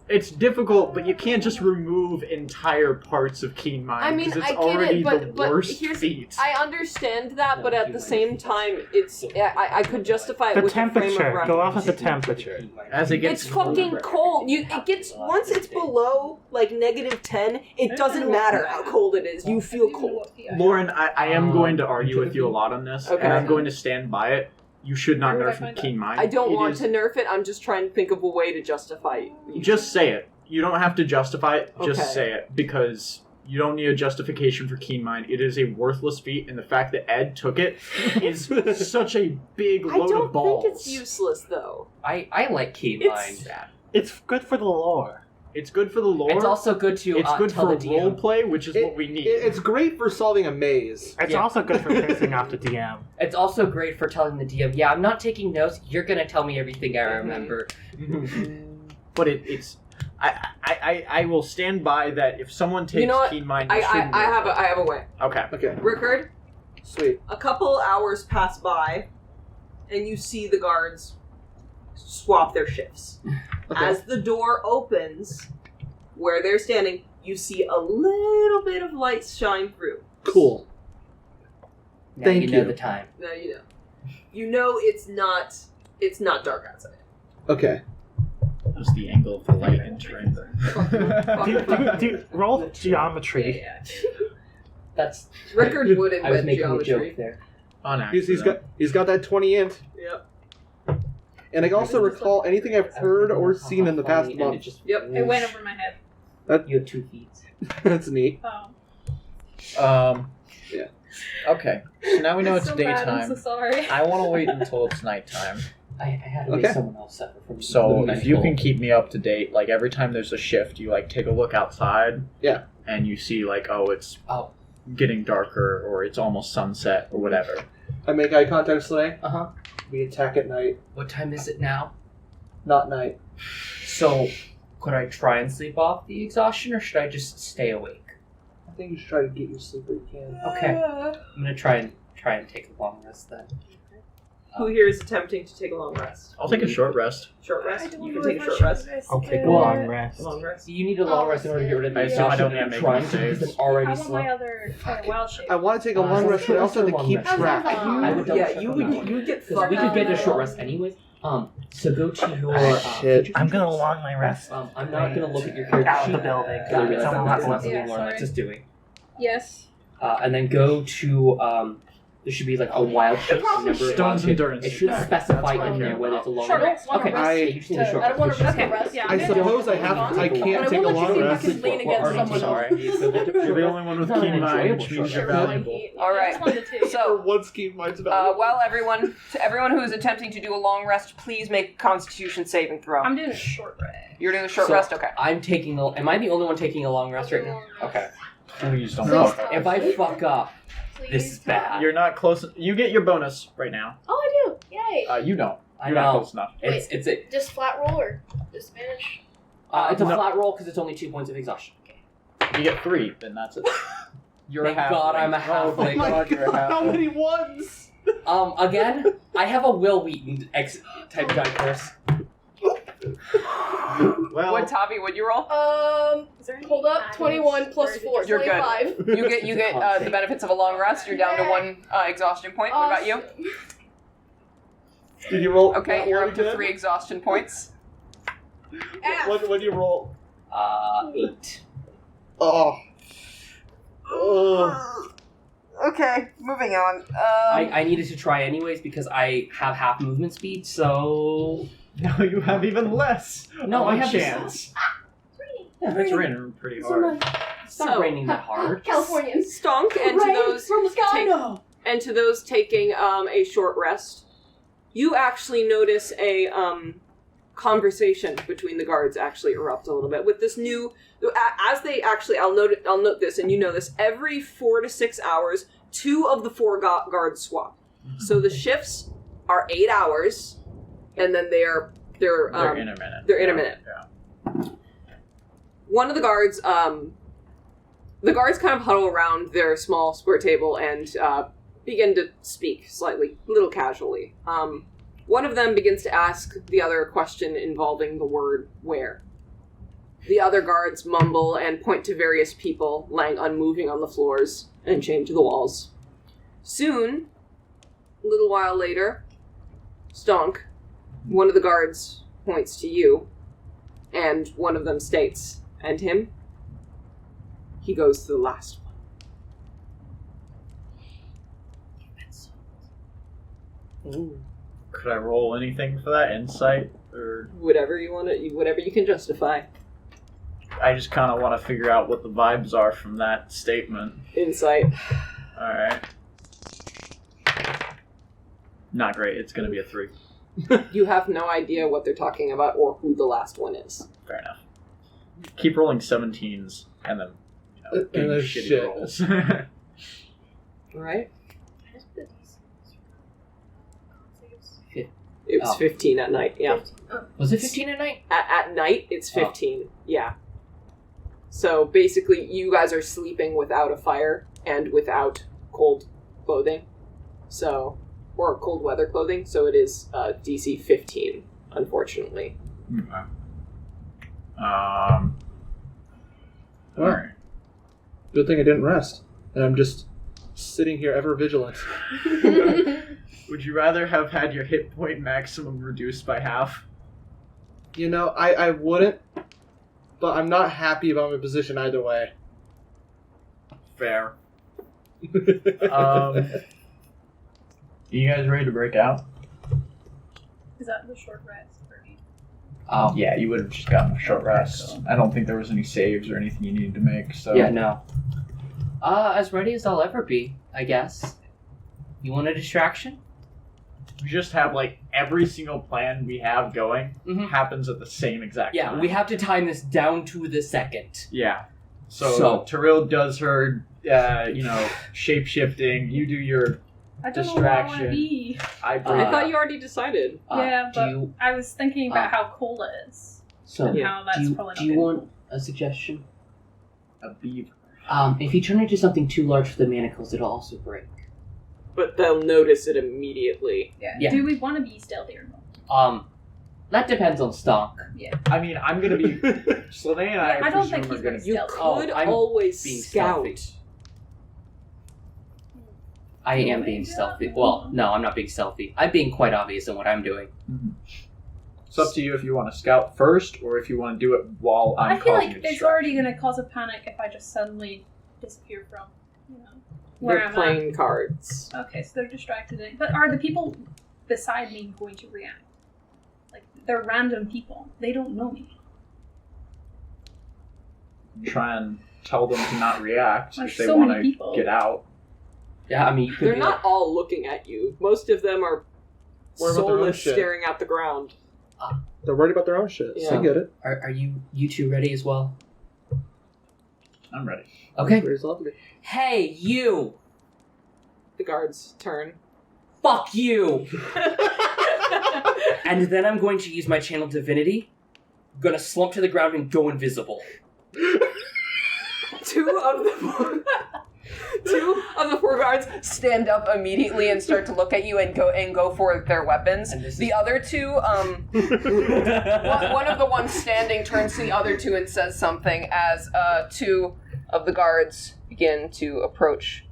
It's difficult, but you can't just remove entire parts of Keen Mind. I mean, 'cause it's I get already it, the but worst here's feat. I understand that, but at the same time, it's I could justify it The with the frame of temperature. reference. Go off of the temperature. As it gets It's fucking cold. It gets once it's below like -10. It doesn't matter how cold it is. You feel cold. Lauren, I am going to argue with you a lot on this, Okay. and I'm going to stand by it. You should not nerf Keen Mind. I don't want is- to nerf it. I'm just trying to think of a way to justify it. Just say it. You don't have to justify it. Just Okay. say it, because you don't need a justification for Keen Mind. It is a worthless feat, and the fact that Ed took it is such a big I load don't of balls. think it's useless though. I like Keen It's- Mind. It's good for the lore. It's good for the lore. It's also good to It's good tell for the DM. roleplay, which is what we need. It's great for solving a maze. It's Yeah. also good for pissing off the DM. It's also great for telling the DM, yeah, I'm not taking notes. You're gonna tell me everything I remember. But it's. I will stand by that. If someone takes You know what? Keen Mind, I you shouldn't have nerf I have a way. it. Okay. Okay, Rickard, sweet. a couple hours pass by, and you see the guards swap their shifts. Okay. As the door opens, where they're standing, you see a little bit of light shine through. Cool. Now Thank you know you. the time. Now you know. You know it's not dark outside. Okay. That was the angle of the light entering. Roll geometry. That's Rickard would I was invent making a geometry. joke there. On accident. He's got that 20 int. Yep. And I also recall anything I've heard or seen in the past And it month. just Yep. It went over my head. You have 2 feet. That's neat. Oh. Yeah. Okay, so now we know it's so bad, I'm daytime. so sorry. I want to wait until it's nighttime. I had to Okay. make someone else separate from So the if you night can goal. keep me up to date, like every time there's a shift, you like take a look outside. Yeah. And you see like, oh, it's Oh. getting darker, or it's almost sunset, or whatever. I make eye contact with Slanei. Uh-huh. We attack at night, What time is it now? not night. So, could I try and sleep off the exhaustion, or should I just stay awake? I think you should try to get your sleep where you can. Okay. I'm gonna try and take a long rest then. Who here is attempting to take a long rest? I'll take a short rest. Short I rest? don't You know can take if a I short should rest. risk I'll take a it. long rest. Long rest. You need a long rest in order to get rid of the I assume I exhaustion. don't need to make trying any to because saves. I'm already I want slow. my other wild shape. I want to take a long rest, but I also have to keep Long track. rest. I would double Yeah, check you on that would one. you would get Because we could get a short rest anyways. So go to your. Shit. feature I'm gonna features. long my rest. I'm not gonna look at your character Out of the sheet. building. Because I realize Someone that's has not to something Yeah, Lauren likes sorry. us doing. Yes. And then go to there should be like a wild shape number. of Stone's wild shape. endurance. It should That's specify what I in care there whether it's a long Short rest. rest, long Okay, rest. yeah, you just need a short I don't want rest. to risk Okay, a rest. yeah. I suppose I have. I can't But I take a will let long you see if I rest. can lean against Already someone sorry. else. So the You're the only one with It's not an keen mind, enjoyable which means short you're rest. valuable. All right. Just one to two. So, One scheme mine's about. while everyone who is attempting to do a long rest, please make a Constitution saving throw. I'm doing a short rest. You're doing a short So, rest, okay? I'm taking the. Am I the only one taking a long rest right now? Okay. Please don't. No, fuck up. if I fuck up, Please this is talk. bad. You're not close. You get your bonus right now. Oh, I do. Yay. You don't. I You're not know. close enough. It's a Just flat roll or disadvantage? it's a No. flat roll because it's only 2 points of exhaustion. You get 3, then that's it. You're Thank a halfling. God I'm a Oh halfling. my God, you're a halfling. How many ones? Again, I have a Will Wheaton type die curse. Well, What, Tavi? What'd you roll? Hold up. 21 plus 4. You're good. 25. You get the benefits of a long rest. You're down to 1 exhaustion point. What about you? Did you roll? Okay, you're up to 3 exhaustion points. What did you roll? 8. Oh. Oh. Okay, moving on. I needed to try anyways because I have half movement speed, so... now you have even less. No, of I a have chance. Yeah, It's raining pretty hard. It's not So- raining that hard. Californians. Stonk, and to Rain those from the sky, take- no. and to those taking a short rest, you actually notice a conversation between the guards actually erupt a little bit with this new. As they actually, I'll note this, and you know this. Every 4 to 6 hours, 2 of the 4 guards swap. So the shifts are 8 hours, and then they're They're in a minute. They're in a minute. Yeah. One of the guards kind of huddle around their small square table and begin to speak slightly, a little casually. One of them begins to ask the other a question involving the word where. The other guards mumble and point to various people lying unmoving on the floors and chained to the walls. Soon, a little while later, Stonk, one of the guards points to you, and one of them states, and him? He goes to the last one. Ooh. Could I roll anything for that? Insight? Or Whatever you want to, whatever you can justify. I just kind of want to figure out what the vibes are from that statement. Insight. Alright. Not great. It's going to be a 3. You have no idea what they're talking about or who the last one is. Fair enough. Keep rolling 17s and then, And getting then shitty shit. rolls. Alright? Fif- It was Oh. 15 at night, yeah. Was it 15 at night? At night, it's 15, yeah. So basically, you guys are sleeping without a fire and without cold clothing. So, or cold weather clothing, so it is DC 15, unfortunately. Okay. Alright. Good thing I didn't rest. And I'm just sitting here ever vigilant. Would you rather have had your hit point maximum reduced by half? You know, I wouldn't, but I'm not happy about my position either way. Fair. You guys ready to break out? Is that the short rest for me? Yeah, you would have just gotten a short rest. I don't think there was any saves or anything you needed to make, so... Yeah, no. As ready as I'll ever be, I guess. You want a distraction? We just have, like, every single plan we have going Mhm. happens at the same exact Yeah, time. we have to time this down to the second. Yeah. So So- Tiril does her, shape-shifting. You do your... I don't know where I want to Distraction. be. I I bring thought you already decided. Yeah, do but you, I was thinking about how cold it is. so, And how that's do you, probably do not you good. want a suggestion? a beaver. If you turn into something too large for the manacles, it'll also break. But they'll notice it immediately. Yeah. Do we want to be stealthy or not? That depends on Stonk. I mean, I'm gonna be... Slanei and I, I don't think presume, he's are gonna... gonna You stealthy. could I'm always being scout. stealthy. I am being stealthy. Well, no, I'm not being stealthy. I'm being quite obvious in what I'm doing. It's up to you if you want to scout first, or if you want to do it while I'm I feel causing like a it's distraction. already going to cause a panic if I just suddenly disappear from, where They're I'm playing cards. at. Okay, so they're distracted. But are the people beside me going to react? Like, they're random people. They don't know me. Try and tell them to not react There's if they so want many to people. get out. Yeah, I mean, you could They're be not all looking at you. Most of them are Worried about their own soulless, shit. staring at the ground. They're worried about their own shit. Yeah. I get it. Are you two ready as well? I'm ready. Okay. Where's Lovely? Hey, you! The guards turn. Fuck you! And then I'm going to use my channel divinity. I'm gonna slump to the ground and go invisible. Two of the four guards stand up immediately and start to look at you and go for their weapons. The other two, one of the ones standing turns to the other two and says something as two of the guards begin to approach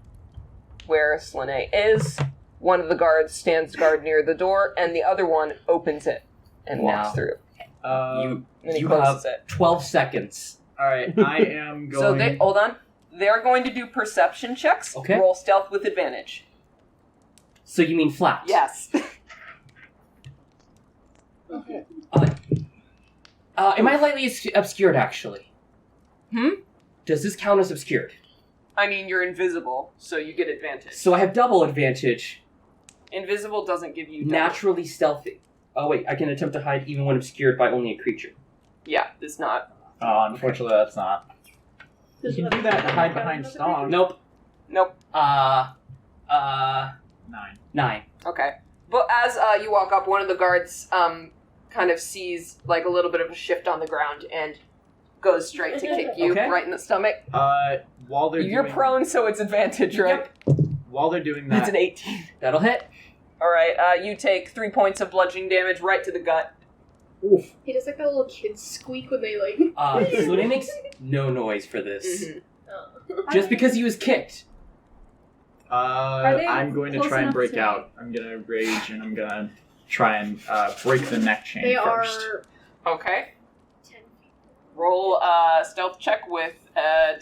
where Slanei is. One of the guards stands guard near the door, and the other one opens it and walks through. You And he have closes it. 12 seconds. Alright, I am going... So hold on. They're going to do perception checks. Okay. Roll stealth with advantage. So you mean flat? Yes. Okay. Am I lightly obscured, actually? Hmm? Does this count as obscured? I mean, you're invisible, so you get advantage. So I have double advantage. Invisible doesn't give you double. Naturally stealthy. Oh wait, I can attempt to hide even when obscured by only a creature. Yeah, it's not. Oh, unfortunately that's not. You can do that to hide behind Stonk. Nope. 9. Okay. But as you walk up, one of the guards kind of sees like a little bit of a shift on the ground and goes straight to kick you right in the stomach. While they're You're doing... prone, so it's advantage, right? While they're doing that... It's an 18. That'll hit. Alright, you take 3 points of bludgeoning damage right to the gut. Oof. He does like that little kid squeak when they like. Slanei makes no noise for this. Mm-hmm. Just because he was kicked. I'm going to close try and enough break to- out. I'm going to rage and I'm going to try and break the neck chain They first. are Okay. 10 feet. Roll stealth check with I'm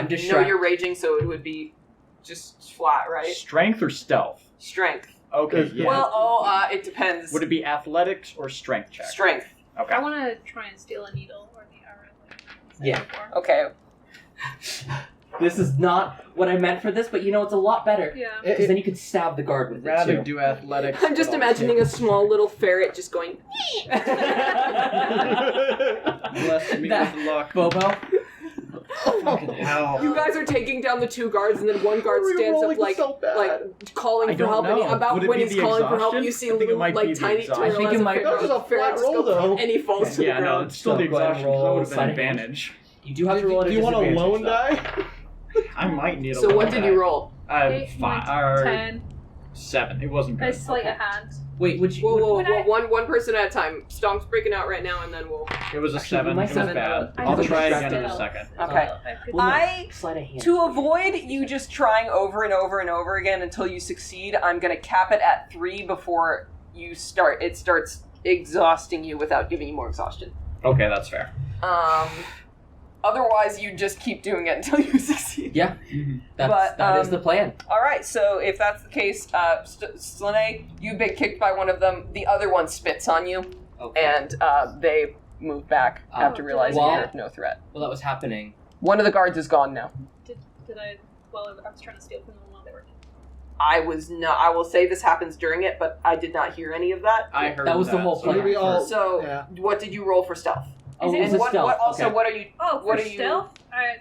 No, distracted. you're raging, so it would be just flat, right? Strength or stealth? Strength. Okay, yeah. Well, it depends. Would it be athletics or strength check? Strength. Okay. I want to try and steal a needle or the arrow. Like I said Yeah. before. Okay. This is not what I meant for this, but you know, it's a lot better. Yeah. Because then you could stab the guard with Rather it, too. do athletics. I'm just but I'll imagining take- a small little ferret just going. Bless me That- with luck. Bobo? Fucking hell. You guys are taking down the two guards, and then one guard Why are we stands up rolling like so bad? calling I for don't help. And know. about Would it when be he's the calling for help, exhaustion? you see I think it little might like be the tiny exhaustion. I think it might- That was a flat roll, though. and he falls to Yeah, the no, ground. it's still the So go ahead and exhaustion. That roll would have been sleight of hand. advantage. You do have to roll at Do you want a disadvantage, lone though. die? I might need a So lone what did die. you roll? 8, 5 or 10. 7. It wasn't I good. sleight of hand. Wait, would you... Whoa, Would I- one person at a time. Stonk's breaking out right now, and then we'll. It was a Actually, 7. my It was seven- bad. I I'll have try a again in a stealth. second. Okay. Well, no, I- sleight of hand. To avoid you just trying over and over and over again until you succeed, I'm gonna cap it at 3 before you start. It starts exhausting you without giving you more exhaustion. Okay, that's fair. Otherwise, you just keep doing it until you succeed. Yeah, But, that is the plan. All right. So if that's the case, Slanei, you've been kicked by one of them. The other one spits on you, Okay. and they move back after realizing well- you're no threat. Well, that was happening. One of the guards is gone now. Did I? Well, I was trying to steal from them while they were. I will say this happens during it, but I because I hear any of that. I heard That was the whole so- plan. Maybe all- So, Yeah. what did you roll for stealth? Oh, Is it was it- a what, stealth. also, okay. what are you? Oh, What for are you- stealth?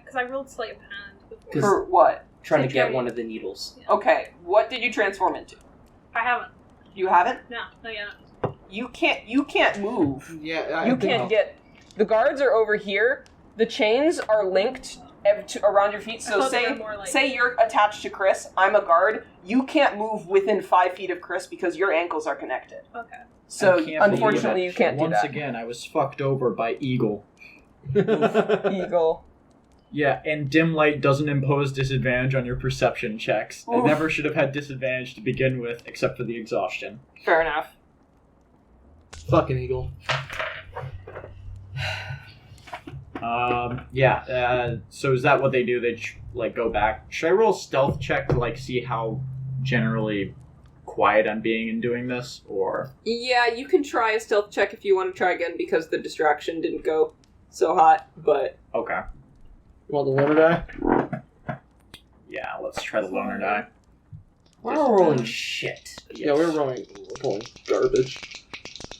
Because I rolled sleight of hand before. 'Cause- For what? Trying to to get try- one of the needles. Okay, what did you transform into? I haven't. You haven't? No, yeah. You can't move. Yeah, You can't get. The guards are over here. The chains are linked around your feet. I So thought they say were more like- say you're attached to Chris. I'm a guard. You can't move within 5 feet of Chris because your ankles are connected. Okay. So I can't unfortunately, you believe can't do Once that. again, I was fucked over by Eagle. Eagle. Yeah, and dim light doesn't impose disadvantage on your perception checks. It Oof. never should have had disadvantage to begin with, except for the exhaustion. Fair enough. Fucking eagle. So is that what they do? They go back. Should I roll a stealth check to see how generally quiet I'm being in doing this, or? Yeah, you can try a stealth check if you want to try again because the distraction didn't go so hot. But Okay. You want the loner die? Yeah, let's try the loner die. We're all rolling shit. Yeah, we're rolling garbage.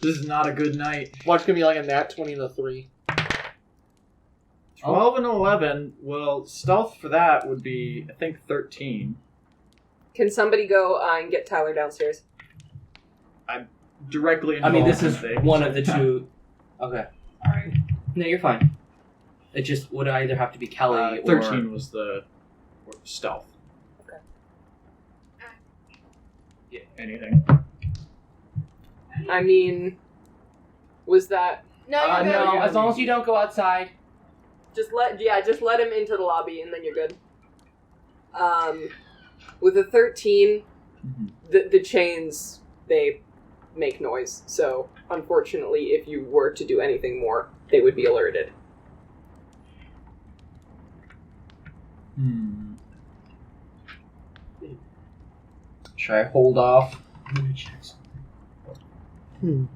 This is not a good night. Watch, gonna be like a nat 20 and a 3. 12 and 11. Well, stealth for that would be, I think, 13. Can somebody go and get Tyler downstairs? Directly I mean, this involved is in things. one of the two. Okay. Alright. No, you're fine. It just would either have to be Kelly 13 was the stealth. Okay. Yeah, anything. I mean, was that No, you're good. No, as long as you don't go outside. just let him into the lobby and then you're good. With a 13, the chains, they make noise. So unfortunately, if you were to do anything more, they would be alerted. Should I hold off? I'm gonna check something.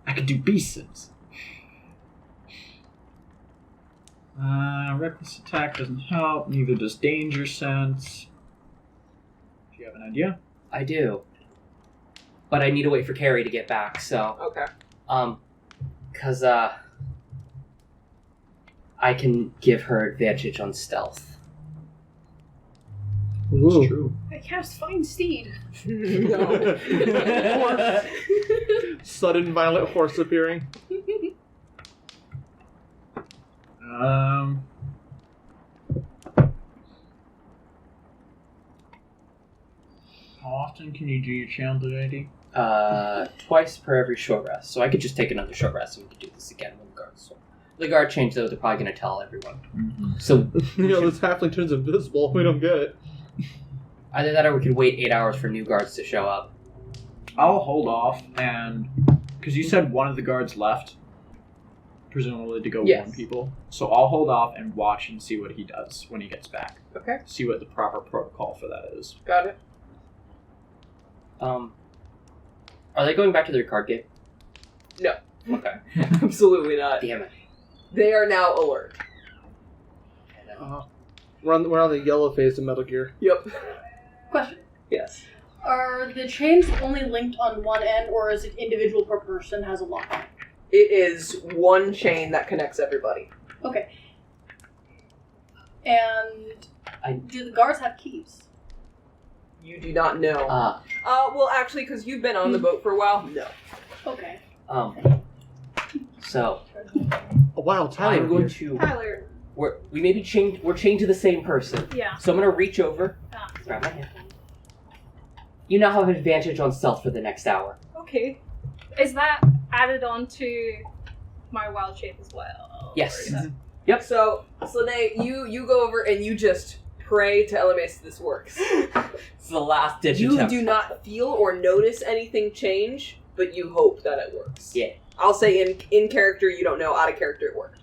I could do beast sense. Reckless attack doesn't help. Neither does danger sense. Do you have an idea? I do. But I need to wait for Carrie to get back, so. Okay. Cause, I can give her advantage on stealth. It's true. I cast Find Steed. No. Sudden violent horse appearing. How often can you do your channel ability? Twice per every short rest. So I could just take another short rest and we could do this again when the guards. So the guard change, though, they're probably going to tell everyone. So This halfling turns invisible. We don't get it. either that or we could wait 8 hours for new guards to show up. I'll hold off and because you said one of the guards left, presumably to go Yes. warn people. So I'll hold off and watch and see what he does when he gets back. Okay. See what the proper protocol for that is. Got it. Are they going back to their card game? No. Okay. Absolutely not. Damn it. They are now alert. We're on the yellow phase of Metal Gear. Yep. Question. Yes. Are the chains only linked on one end, or is it individual per person has a lock on it? It is one chain that connects everybody. Okay. And do the guards have keys? You do not know. Well, actually, because you've been on the boat for a while, no. Okay. So Oh, wow, Tyler. I'm going to. Tyler. We're chained to the same person. Yeah. So I'm gonna reach over, Ah. grab my hand. You now have advantage on stealth for the next hour. Okay. Is that added on to my wild shape as well? Yes. Or is that- Yep. So, Slanei, you go over and you just pray to Elemis this works. It's the last ditch You attempt. do not feel or notice anything change, but you hope that it works. Yeah. I'll say in character you don't know, out of character it worked.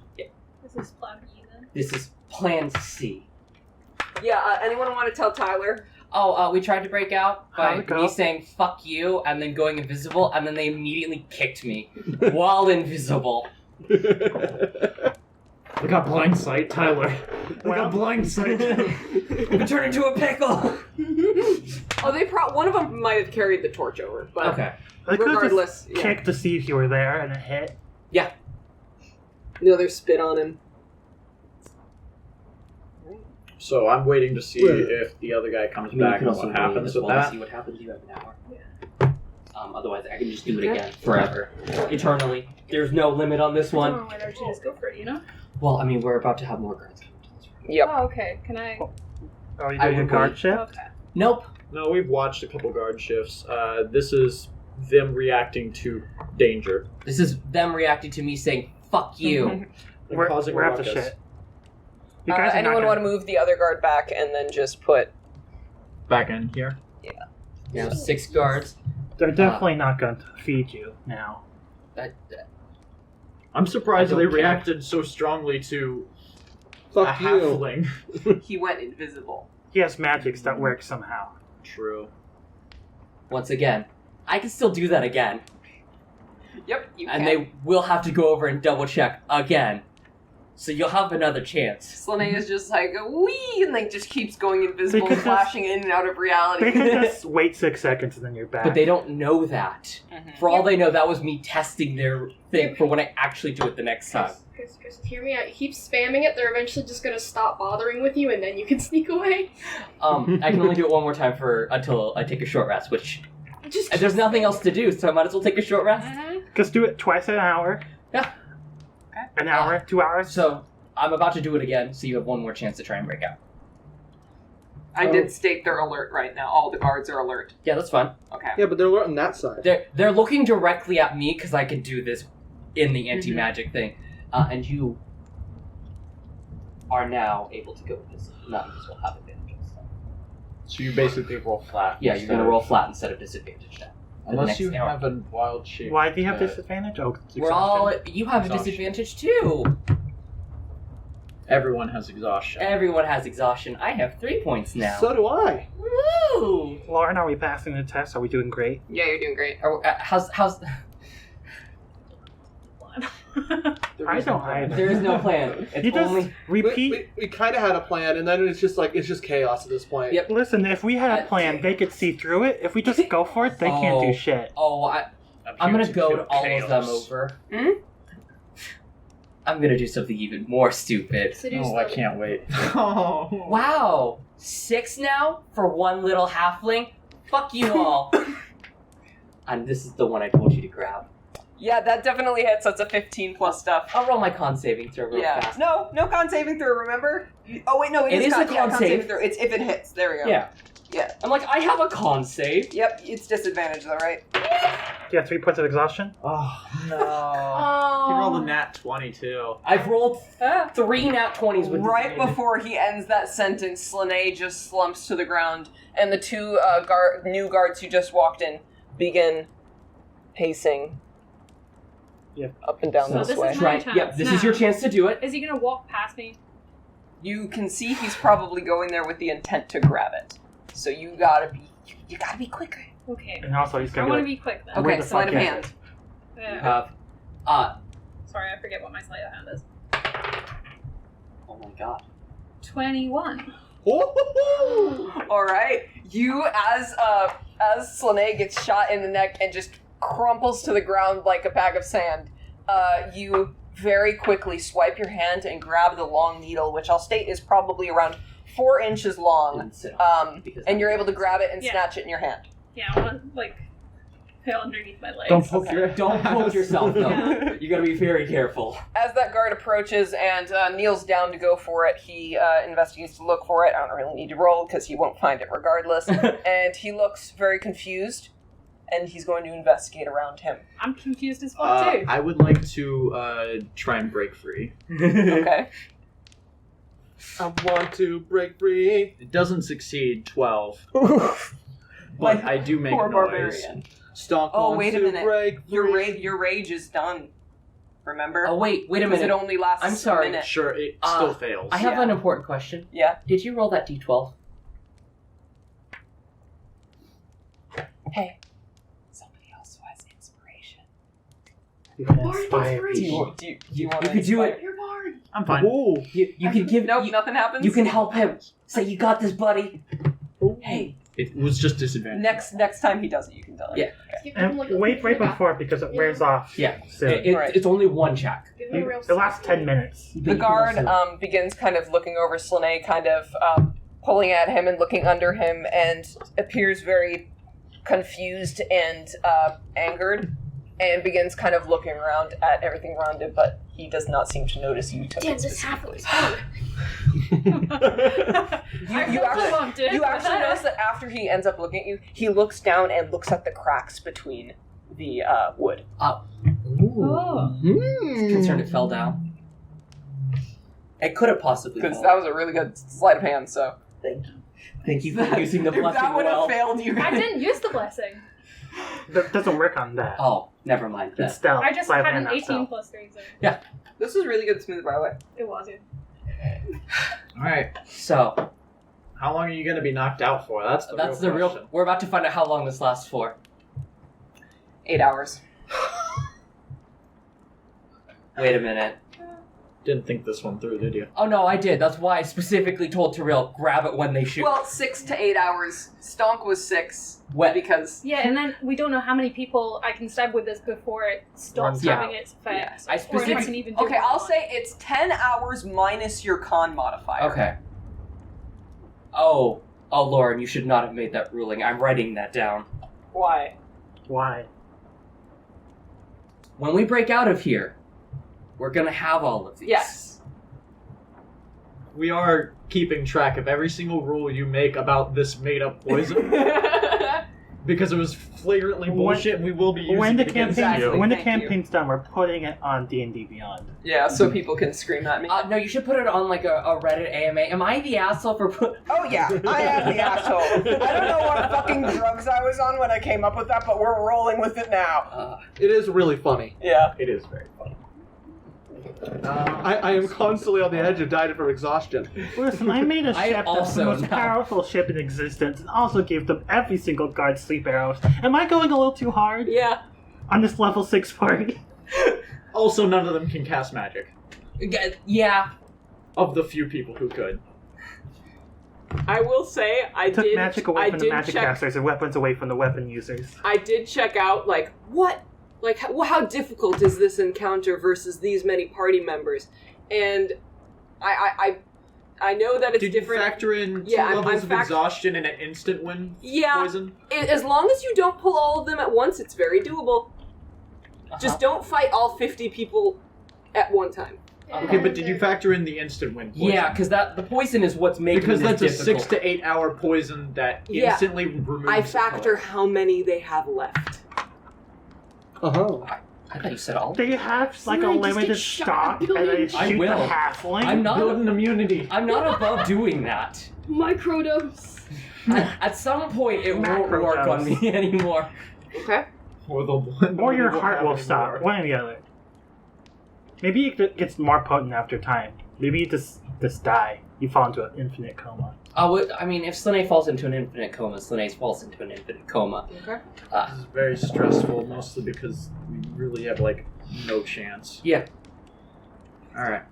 This is plan B then. This is Plan C. Yeah, anyone want to tell Tyler? Oh, we tried to break out by How'd it go? me saying "fuck you" and then going invisible, and then they immediately kicked me while invisible. I got blind sight, Tyler. I got blind sight. I'm turning into a pickle. Oh, one of them might have carried the torch over, but Okay. I could regardless, just kick to see if you were there, and it hit. No, there's spit on him. So I'm waiting to see if the other guy comes back and what happens with that. See what happens. You have an hour. Otherwise, I can just do it again forever, eternally. There's no limit on this one. Why don't you just go for it, you know? Well, I mean, we're about to have more guards come to us. Yep. Oh, okay. Can I? Are you I doing a would guard wait. shift? Okay. Nope. No, we've watched a couple guard shifts. This is them reacting to danger. This is them reacting to me saying "fuck you." And We're causing up to ruckus. shit. You guys are not Anyone gonna- want to move the other guard back and then just put... Back in here. Now 6 guards. They're definitely not going to feed you now. I'm surprised I they don't care. reacted so strongly to a Fuck you. halfling. He went invisible. He has magics that work somehow. True. Once again, I can still do that again, Yep, you and can. they will have to go over and double check again. So you'll have another chance. Slanei is just like, wee, and like just keeps going invisible, They could flashing in and out of reality. They can just wait 6 seconds and then you're back. But they don't know that. Mhm. For all they know, that was me testing their thing for when I actually do it the next time. Chris, hear me out. You keep spamming it, they're eventually just gonna stop bothering with you, and then you can sneak away. I can only do it one more time until I take a short rest, which Just there's nothing else to do, so I might as well take a short rest. Just do it twice an hour. Yeah. An hour, 2 hours. So I'm about to do it again, so you have one more chance to try and break out. I did state they're alert right now. All the guards are alert. Yeah, that's fine. Okay. Yeah, but they're on that side. They're looking directly at me because I can do this in the anti-magic thing, and you are now able to go invisible. Not invisible, have advantages. So you basically roll flat. Yeah, you're gonna roll flat instead of disadvantage now. For the Unless next you hour. have a wild shape. Why do you have disadvantage? Oh, it's We're all. exhaustion. You have a Exhaustion. disadvantage too. Everyone has exhaustion. Everyone has exhaustion. I have 3 points now. So do I. Woo! Lauren, are we passing the test? Are we doing great? Yeah, you're doing great. How's I don't either. there is no plan. It's You just only repeat. We kind of had a plan, and then it's just chaos at this point. Yep. Listen, if we had a plan, they could see through it. If we just go for it, they can't do shit. I'm gonna go to all of them over. I'm gonna do something even more stupid. Oh, I can't wait. Oh. Wow, 6 now for one little halfling. Fuck you all. And this is the one I told you to grab. Yeah, that definitely hits. That's a 15 plus stuff. I'll roll my con saving throw real Yeah. fast. No con saving throw, remember? Oh, wait, no, It is a con save. saving throw. It's if it hits. There we go. Yeah. Yeah. I'm like, I have a con save. Yep, it's disadvantage though, right? Yeah, 3 points of exhaustion. Oh, no. Oh. You rolled a nat 20 too. I've rolled 3 nat 20s with Right disadvantage. before he ends that sentence, Slanei just slumps to the ground, and the two new guards who just walked in begin pacing up and down So this this way. is my chance. Yep, this is your chance to do it. Is he gonna walk past me? You can see he's probably going there with the intent to grab it. So you gotta be quicker. Okay. And also, he's I gonna want to be be quick then. Where Okay, the sleight fuck of is hand. Sorry, I forget what my sleight of hand is. Oh my god. 21. All right, you as Slanei gets shot in the neck and just crumples to the ground like a bag of sand. You very quickly swipe your hand and grab the long needle, which I'll state is probably around 4 inches long. Didn't sit on it because And you're able to grab it and Yeah. snatch it in your hand. Yeah, I want to, like, peel underneath my legs. Don't poke your. Don't poke yourself though. Yeah. You gotta be very careful. As that guard approaches and kneels down to go for it, he investigates to look for it. I don't really need to roll because he won't find it regardless. And he looks very confused, and he's going to investigate around him. I'm confused as fuck, too. I would like to try and break free. Okay. I want to break free. It doesn't succeed, 12. But I do make Poor noise. barbarian. Stonk Oh, wants wait a to minute. break free. Your rage is done. Remember? Oh wait a Because minute. it only lasts I'm sorry. a minute. Sure, it still fails. I have Yeah. an important question. Yeah. Did you roll that d12? Hey, somebody else who has inspiration. You can Bard inspire inspiration. people. Do you want You to could do it. You're Bard. I'm fine. Ooh. You can give. Nope, you, nothing happens. you can help him. Say you got this, buddy. Hey. It was just disadvantage. Next time he does it, you can tell it. Yeah. Give him, And like, a wait right feedback. before because it wears off. Yeah. soon. Right. It's only one check. Give him a real It lasts 10 minutes. The guard begins kind of looking over Slanei, kind of pulling at him and looking under him, and appears very confused and angered, and begins kind of looking around at everything around him, but he does not seem to notice you. Damn, this half of his head. You actually notice that after he ends up looking at you, he looks down and looks at the cracks between the wood. Ooh. Oh. Concerned it fell down. It could have possibly Because fallen. that was a really good sleight of hand, so. Thank you for using the If blessing that would have well. failed you. I didn't use the blessing. That doesn't work on that. Oh, never mind It's that. stealth. I just Sleight of had hand, an not 18 stealth. plus 3, so This is really good smooth, by the way. it was it. Alright. So How long are you going to be knocked out for? That's the real question. We're about to find out how long this lasts for. 8 hours. Wait a minute. didn't think this one through, did you? Oh no, I did. That's why I specifically told Tiril, grab it when they shoot. Well, 6 to 8 hours. Stonk was 6. What? Because... Yeah, and then we don't know how many people I can stab with this before it stops Yeah. having its effect. I Or it specifically- doesn't even do Okay, it. I'll say it's 10 hours minus your con modifier. Okay. Oh, Lauren, you should not have made that ruling. I'm writing that down. Why? Why? When we break out of here, we're gonna have all of these. Yes. We are keeping track of every single rule you make about this made-up poison. Because it was flagrantly bullshit, and we will be using When the it against campaign, you. when the Thank you. campaign's done, we're putting it on D&D Beyond. Yeah, so people can scream at me. No, you should put it on like a Reddit AMA. Am I the asshole for Oh yeah, I am the asshole. I don't know what fucking drugs I was on when I came up with that, but we're rolling with it now. It is really funny. Yeah. It is very funny. I am constantly on the edge of dying from exhaustion. Listen, I made a I ship that's the also most know. powerful ship in existence and also gave them every single guard sleep arrows. Am I going a little too hard Yeah. on this level 6 party? Also, none of them can cast magic. Yeah. Of the few people who could. I will say, I Took did... magic away I from the did magic check, casters and weapons away from the weapon users. I did check out, like, what? Like, how difficult is this encounter versus these many party members? And I know that it's Did different. you factor in 2 Yeah, I'm levels of fact- exhaustion and an instant win Yeah. poison? As long as you don't pull all of them at once, it's very doable. Just don't fight all 50 people at one time. Okay, but did you factor in the instant win poison? Yeah, because the poison is what's making Because this that's a difficult. 6 to 8 hour poison that Yeah. instantly removes I the factor color. how many they have left. Uh-huh. I thought you said all. They have like a Somebody just limited get shot stock a and they billion I shoot the will. halfling. I'm not. Build an immunity. I'm not above doing that. Microdose. At some point, it won't work on me anymore. Okay. Or the one. Or your won't heart have will any stop. more. One or the other. Maybe it gets more potent after time. Maybe you just die. You fall into an infinite coma. I mean, if Slanei falls into an infinite coma, Slanei falls into an infinite coma. Okay. This is very stressful, mostly because we really have, like, no chance. Yeah. Alright.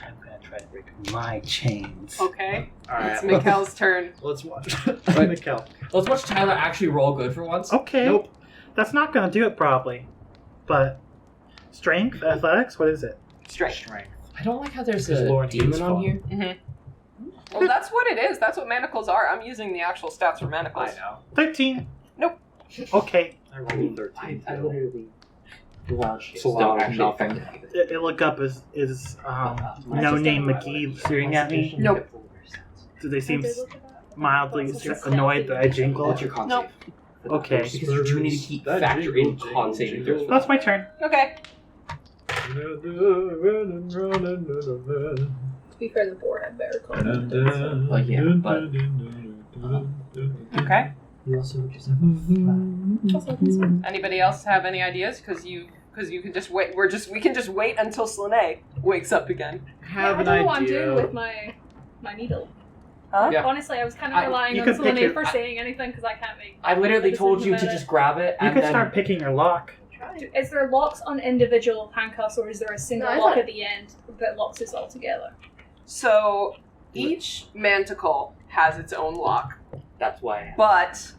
I'm gonna try to break my chains. Okay. Alright. It's Mikkel's turn. Let's watch. Mikkel. Let's watch Tyler actually roll good for once. Okay. Nope. That's not gonna do it probably. But strength, athletics, what is it? Strength. I don't like how there's Because a Lauren demon hates on fun. here. Well, that's what it is. That's what manacles are. I'm using the actual stats for manacles. I know. 13. Nope. Okay. I rolled 13. I literally. Wow, shit. It's a lot of nothing. It look up is no name McGee staring at me. Nope. Do they seem mildly annoyed that I jingle? What's your con Nope. save? Okay. Because you do need to keep factor in con saving throws. That's my turn. Okay. To be fair, the board had better clothes. Well, yeah, but Okay. you also just have Anybody else have any ideas? Because you can just wait. We can just wait until Slanei wakes up again. Have I an don't know what I'm idea. doing with my needle. Huh? Yeah. Honestly, I was kind of relying you on could pick Slanei your- for saying anything because I can't make. I literally a told you decision to about just grab it You and could then start picking your lock. Is there locks on individual handcuffs, or is there a single No, I lock thought- at the end that locks us all together? So each manticle has its own lock, that's why. but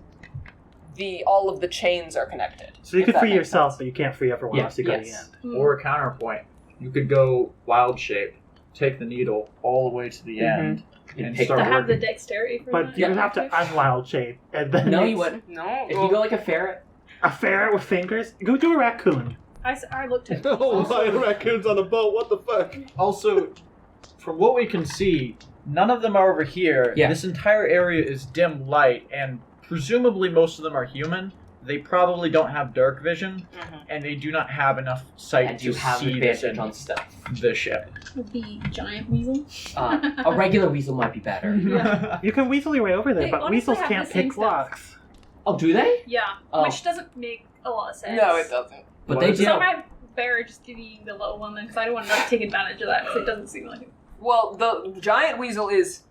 all of the chains are connected. So you if could that free makes yourself, sense. but you can't free everyone Yeah, else to go to the yes. end. Or a counterpoint. You could go wild shape, take the needle all the way to the end, and pick start To have the working. dexterity for But that? you would have to unwild shape. And then No, it's you wouldn't. No. If well, you go like a ferret, a ferret with fingers? Go do a raccoon. I looked at. Oh, my raccoons on a boat, what the fuck? Also, from what we can see, none of them are over here. Yeah. This entire area is dim light, and presumably most of them are human. They probably don't have dark vision, and they do not have enough sight and to you have see this advantage in on stuff. the ship. The giant weasel. A regular weasel might be better. Yeah. You can weasel your way over there, They but honestly weasels have can't the same pick stuff. locks. Oh, do they? Yeah, Oh. which doesn't make a lot of sense. no, it doesn't. But What they is do. So I might better just give you the little one then, because I don't want to take advantage of that, because it doesn't seem like it. Well, the giant weasel is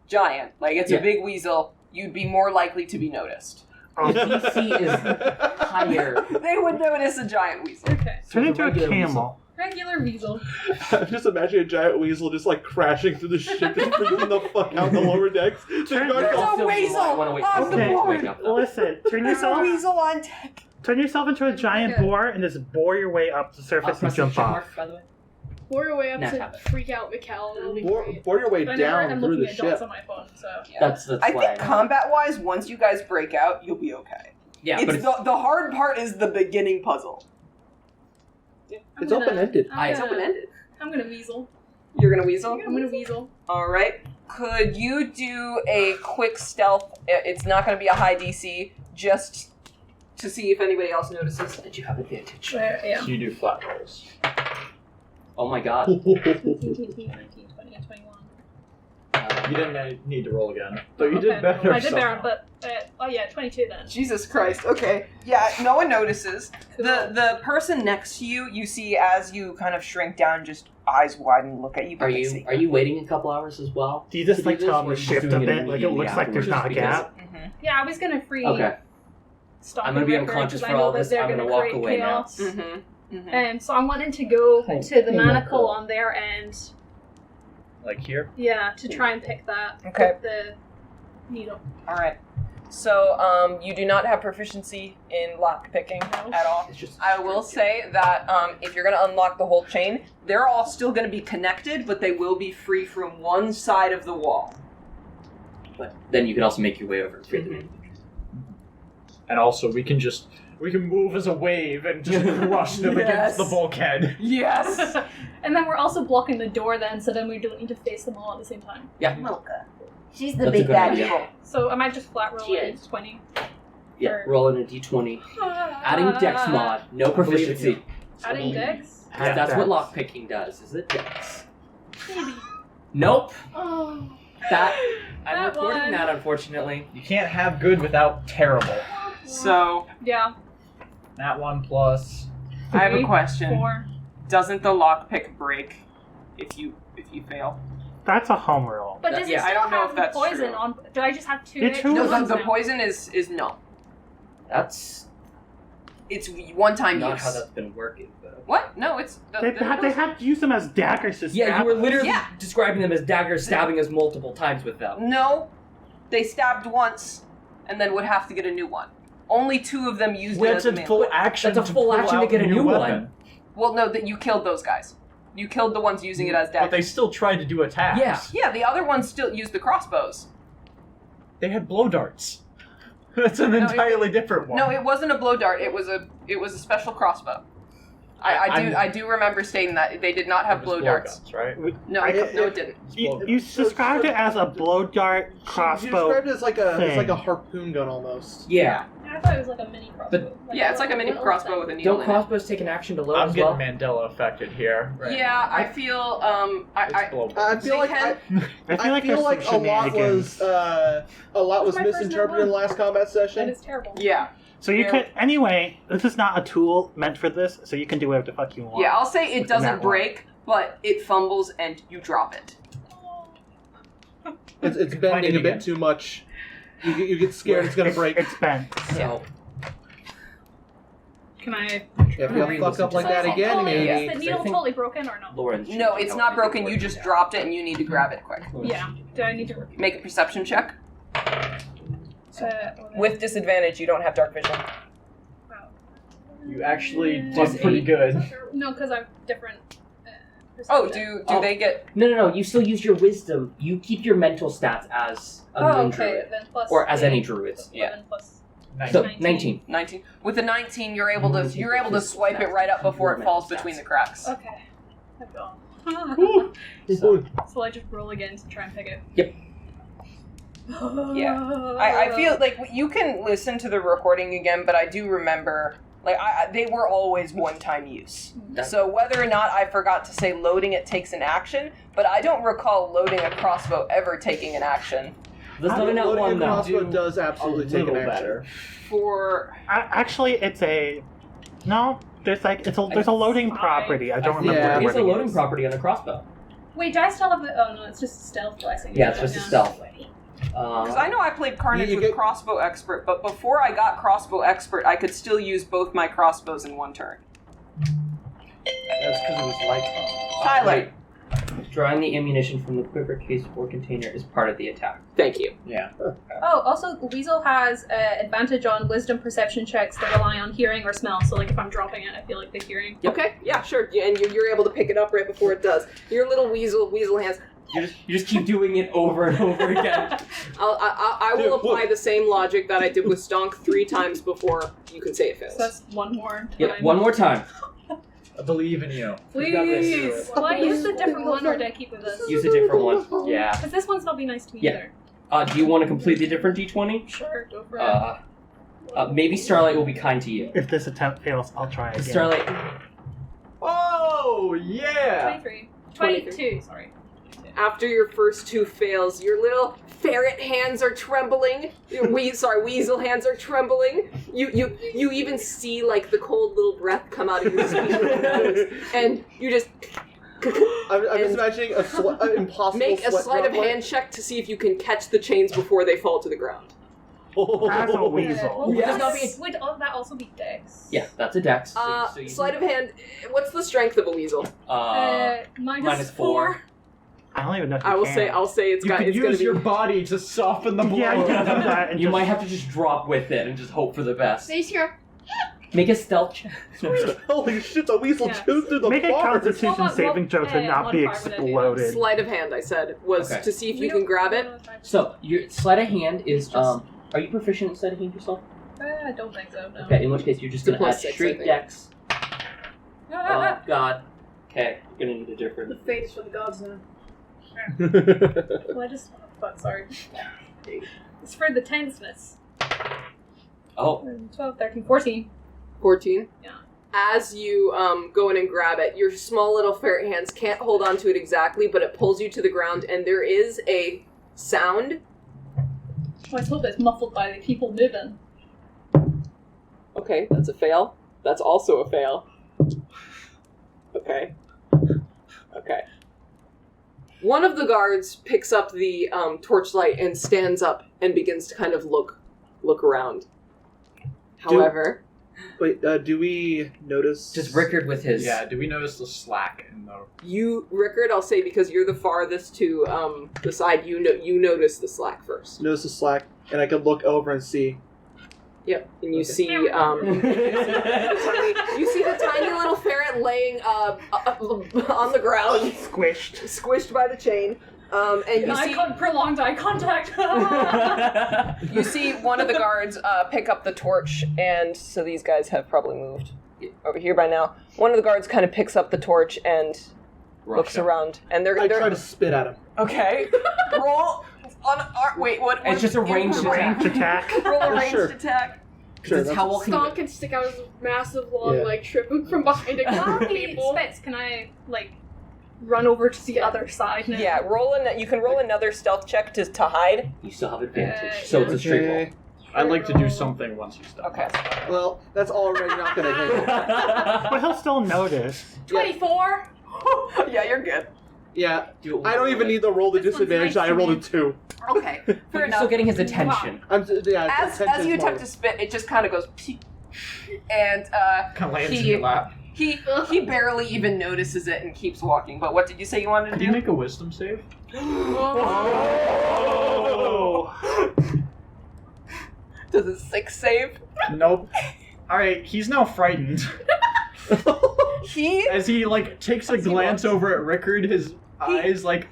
giant. Like, it's Yeah. a big weasel. You'd be more likely to be noticed. The DC is higher. They would notice a giant weasel. Okay. Turn the into a regular camel. Regular weasel. I'm just imagining a giant weasel just like crashing through the ship, just freaking the fuck out the lower decks. The guards There's all- a weasel on the board. Listen, turn There's a yourself weasel on deck. turn yourself into a giant Okay. boar and just bore your way up the surface and jump off. By the way. Bore your way up Nah, to have it. freak out Mikkel. It'll be great. Bore your way But I never down am through looking the at dots ship. on my phone, so. That's I why. think combat-wise, once you guys break out, you'll be okay. Yeah, but It's the hard part is the beginning puzzle. I'm It's gonna- open-ended. It's open-ended. I'm gonna weasel. You're gonna weasel? I'm gonna weasel. Alright. Could you do a quick stealth? It's not gonna be a high DC, just to see if anybody else notices. Did you have advantage? Where, yeah. You do flat rolls. Oh my god. 18, 19, 20, 21. You didn't need to roll again. So you Okay. did better. I did somehow. better, but, oh yeah, 22 then. Jesus Christ. Okay. Yeah, no one notices. Cool. The person next to you, you see as you kind of shrink down, just eyes widen, look at you. but Are they you see waiting a couple hours as well? Do you just to do like this, tell or them are to you shift just a doing it bit? Like it immediately looks like there's not a afterwards? gap. Mhm. Yeah, I was gonna free Okay. Stonk I'm gonna and be Rickard, unconscious 'cause for I know all that this. they're I'm gonna gonna walk create away now. chaos. Mm-hmm. Mm-hmm. And so I wanted to go Hey, to the hey, manacle Mikkel. on their end. Like here? Yeah, to try and pick that. Okay. With the needle. Alright. So, you do not have proficiency in lock picking No. at all. It's just. I will say that if you're going to unlock the whole chain, they're all still going to be connected, but they will be free from one side of the wall. But then you can also make your way over. And also, we can move as a wave and just crush them Yes. against the bulkhead. Yes! And then we're also blocking the door then, so then we don't need to face them all at the same time. Yeah. Mocha. She's the That's big a good bad idea. evil. So I might just flat roll She it is. 20. Yeah. Or- Roll in a d20. Adding Dex mod. No proficiency. Adding dex? Yeah, That's what Dex. lockpicking does. Is it Dex? Maybe. Nope. Oh. That. I'm That recording one. that, unfortunately. You can't have good without terrible. So, Yeah. That one plus. I have a 3, question. 4. Doesn't the lockpick break if you fail? That's a home roll. But does it Yeah, still I don't know have if the that's poison true. on? Do I just have 2 It's extra true. No, ones the now? poison is no. That's It's one time not use. how that's been working. But... What? No, it's They had to use them as daggers to Yeah, stab you were us. literally Yeah. describing them as daggers, stabbing us multiple times with them. No, they stabbed once, and then would have to get a new one. Only 2 of them used it as That's a a full melee. action. That's a to full pull action to out get a new weapon. one. Well, no, that you killed those guys. You killed the ones using it as daggers. But they still tried to do attacks. Yeah. Yeah, the other ones still used the crossbows. They had blow darts. That's an entirely different one. No, it wasn't a blow dart. It was a special crossbow. I do remember stating that they did not have It was blow darts. guns, right? No, I- no, it didn't. You described it as a blow dart You crossbow. described it as like a thing. harpoon gun almost. Yeah. I thought it was like a mini crossbow. But- Yeah, it's like a mini crossbow with a needle Don't in it. crossbows take an action to load I'm as getting well? Mandela affected here. Right. Yeah, I feel It's blow I feel like They I feel like there's some a lot shenanigans. was My first misinterpreted in the last combat That session. is terrible. yeah. So you Yeah. could anyway. This is not a tool meant for this, so you can do whatever the fuck you want. Yeah, I'll say it Within that doesn't one. break, but it fumbles and you drop it. It's Find bending it a bit again. too much. You get scared it's gonna break. It's bent. So, Can I? If you fuck up like that again, Is maybe. the needle totally broken or no? Lauren. No, it's not broken. You just dropped it and you need to grab it quick. Yeah. Do I need to? Make a perception check. Well, With disadvantage, you don't have dark vision. wow. You actually Plus did pretty good. No, because I'm different. Oh, perception. do they get? No. You still use your wisdom. You keep your mental stats as a Oh, moon okay. druid. Then plus. Or as any 8, druids. 11 plus. So, 19. 19. 19. With a 19, you're able to swipe it right up before it falls between the cracks. Okay. I've gone. So, So I just roll again to try and pick it. Yep. Yeah. I feel like you can listen to the recording again, but I do remember, like, they were always one-time use. So whether or not I forgot to say loading it takes an action, but I don't recall loading a crossbow ever taking an action. There's not enough Loading one a though. crossbow does absolutely a take an little action. better. For Actually, it's a no. There's a loading property. I don't remember Yeah. what the It's a wording loading is. property on a crossbow. Wait, do I still have the? Oh no, it's just a stealth blessing. Yeah, it's just a stealth. because I know I played Carnage You with get- Crossbow Expert, but before I got Crossbow Expert, I could still use both my crossbows in one turn. That's because it was light. Tyler. Drawing the ammunition from the quiver case or container is part of the attack. Thank you. Yeah. Oh, also, Weasel has advantage on wisdom perception checks that rely on hearing or smell. So, like, if I'm dropping it, I feel like the hearing. Okay, yeah, sure. Yeah, and you're able to pick it up right before it does. Your little weasel hands. You just keep doing it over and over again. I will apply the same logic that I did with Stonk 3 times before you can say it fails. So that's one more time. Yep, one more time. I believe in you. Please! Will I use the different one or do I keep with this? Use a different one. Yeah. Because this one's not be nice to me Yeah. either. Do you want a completely different D20? Sure, go for it. Maybe Starlight will be kind to you. If this attempt fails, I'll try again. Starlight. Oh, yeah! 23. 22, sorry. After your first 2 fails, your little ferret hands are trembling. Your weasel hands are trembling. You even see like the cold little breath come out of your nose, and you just. I'm just imagining an impossible Make a sweat sleight of droplet. hand check to see if you can catch the chains before they fall to the ground. As a weasel. Would Yes. that also be Dex? Yeah, that's a dex. Sleight of hand. What's the strength of a weasel? Minus 4. I don't even know if you I'll say it's You got. can It's gonna use be. your body to soften the blow. Yeah, you can do that. And You just, might have to just drop with it and just hope for the best. Face here. Make a stealth check. Holy shit, the weasel Yeah. chewed through the make a bar. Constitution Well, saving throw to not be modifier would I do? exploded. Sleight of hand, I said, was Okay. to see if you can grab it. So, your sleight of hand is, are you proficient in sleight of hand yourself? I don't think so, no. Okay, in which case you're just It's a gonna add +6, I straight think. dex. Oh, God. Okay, you're gonna need a different. The fate's for the gods now. Well, I just... Fuck, sorry. It's for the tenseness. Oh. 12, 13, 14. 14. Yeah. As you go in and grab it, your small little ferret hands can't hold on to it exactly, but it pulls you to the ground, and there is a sound. Well, I hope it's muffled by the people moving. Okay, that's a fail. That's also a fail. Okay. Okay. One of the guards picks up the torchlight and stands up and begins to kind of look around. However... Wait, do we notice... Just Rickard with his... Yeah, do we notice the slack in the... Rickard, I'll say, because you're the farthest to the side, you notice the slack first. Notice the slack, and I can look over and see... Yep, and you see you see the tiny little ferret laying on the ground, squished by the chain. And you see prolonged eye contact. You see one of the guards pick up the torch, and so these guys have probably moved over here by now. One of the guards kind of picks up the torch and looks around, and they're I try to spit at him. okay. Roll on wait, what? It's just a ranged attack. Roll a ranged Sure. attack. Sure, It's how well can Stonk can stick out his massive long Yeah. leg, tripping from behind a How group of many people. spits can I, like, run over to the other side now? Yeah, you can roll another stealth check to hide. you still have advantage. So it's a straight roll. Okay. I'd like to do something once you stop. Okay. Well, that's already not going to hit. But he'll still notice. 24? Yeah, you're good. Yeah, Do it I don't even need to roll the This one's disadvantage. nice I rolled a to 2. Okay. Fair You're enough. still getting his attention. As you attempt to spit, it just kind of goes, and Kind of lands in He- your lap. he barely even notices it and keeps walking. But what did you say you wanted to Can you do? make a wisdom save? Oh! Does a 6 save? Nope. Alright, he's now frightened. He As he, like, takes a glance over at Rickard, his eyes, like,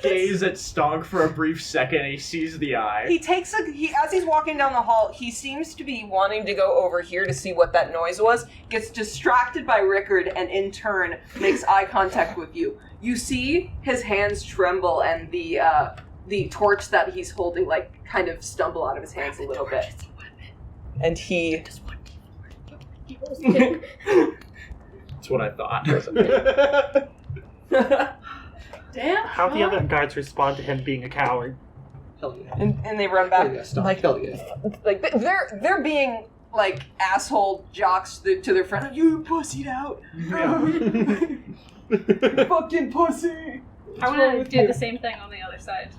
gaze at Stonk for a brief second, and he sees the eye. as he's walking down the hall, he seems to be wanting to go over here to see what that noise was, gets distracted by Rickard, and in turn makes eye contact with you. You see his hands tremble and the torch that he's holding like kind of stumble out of his hands a little bit. And he That's what I thought. Damn. How the other guards respond to him being a coward? Hell yeah. and they run back. Hell yeah, Stonk. Hell yeah. Like they're being like asshole jocks to their friend. You pussied out. Fucking pussy. I want to do the same thing on the other side.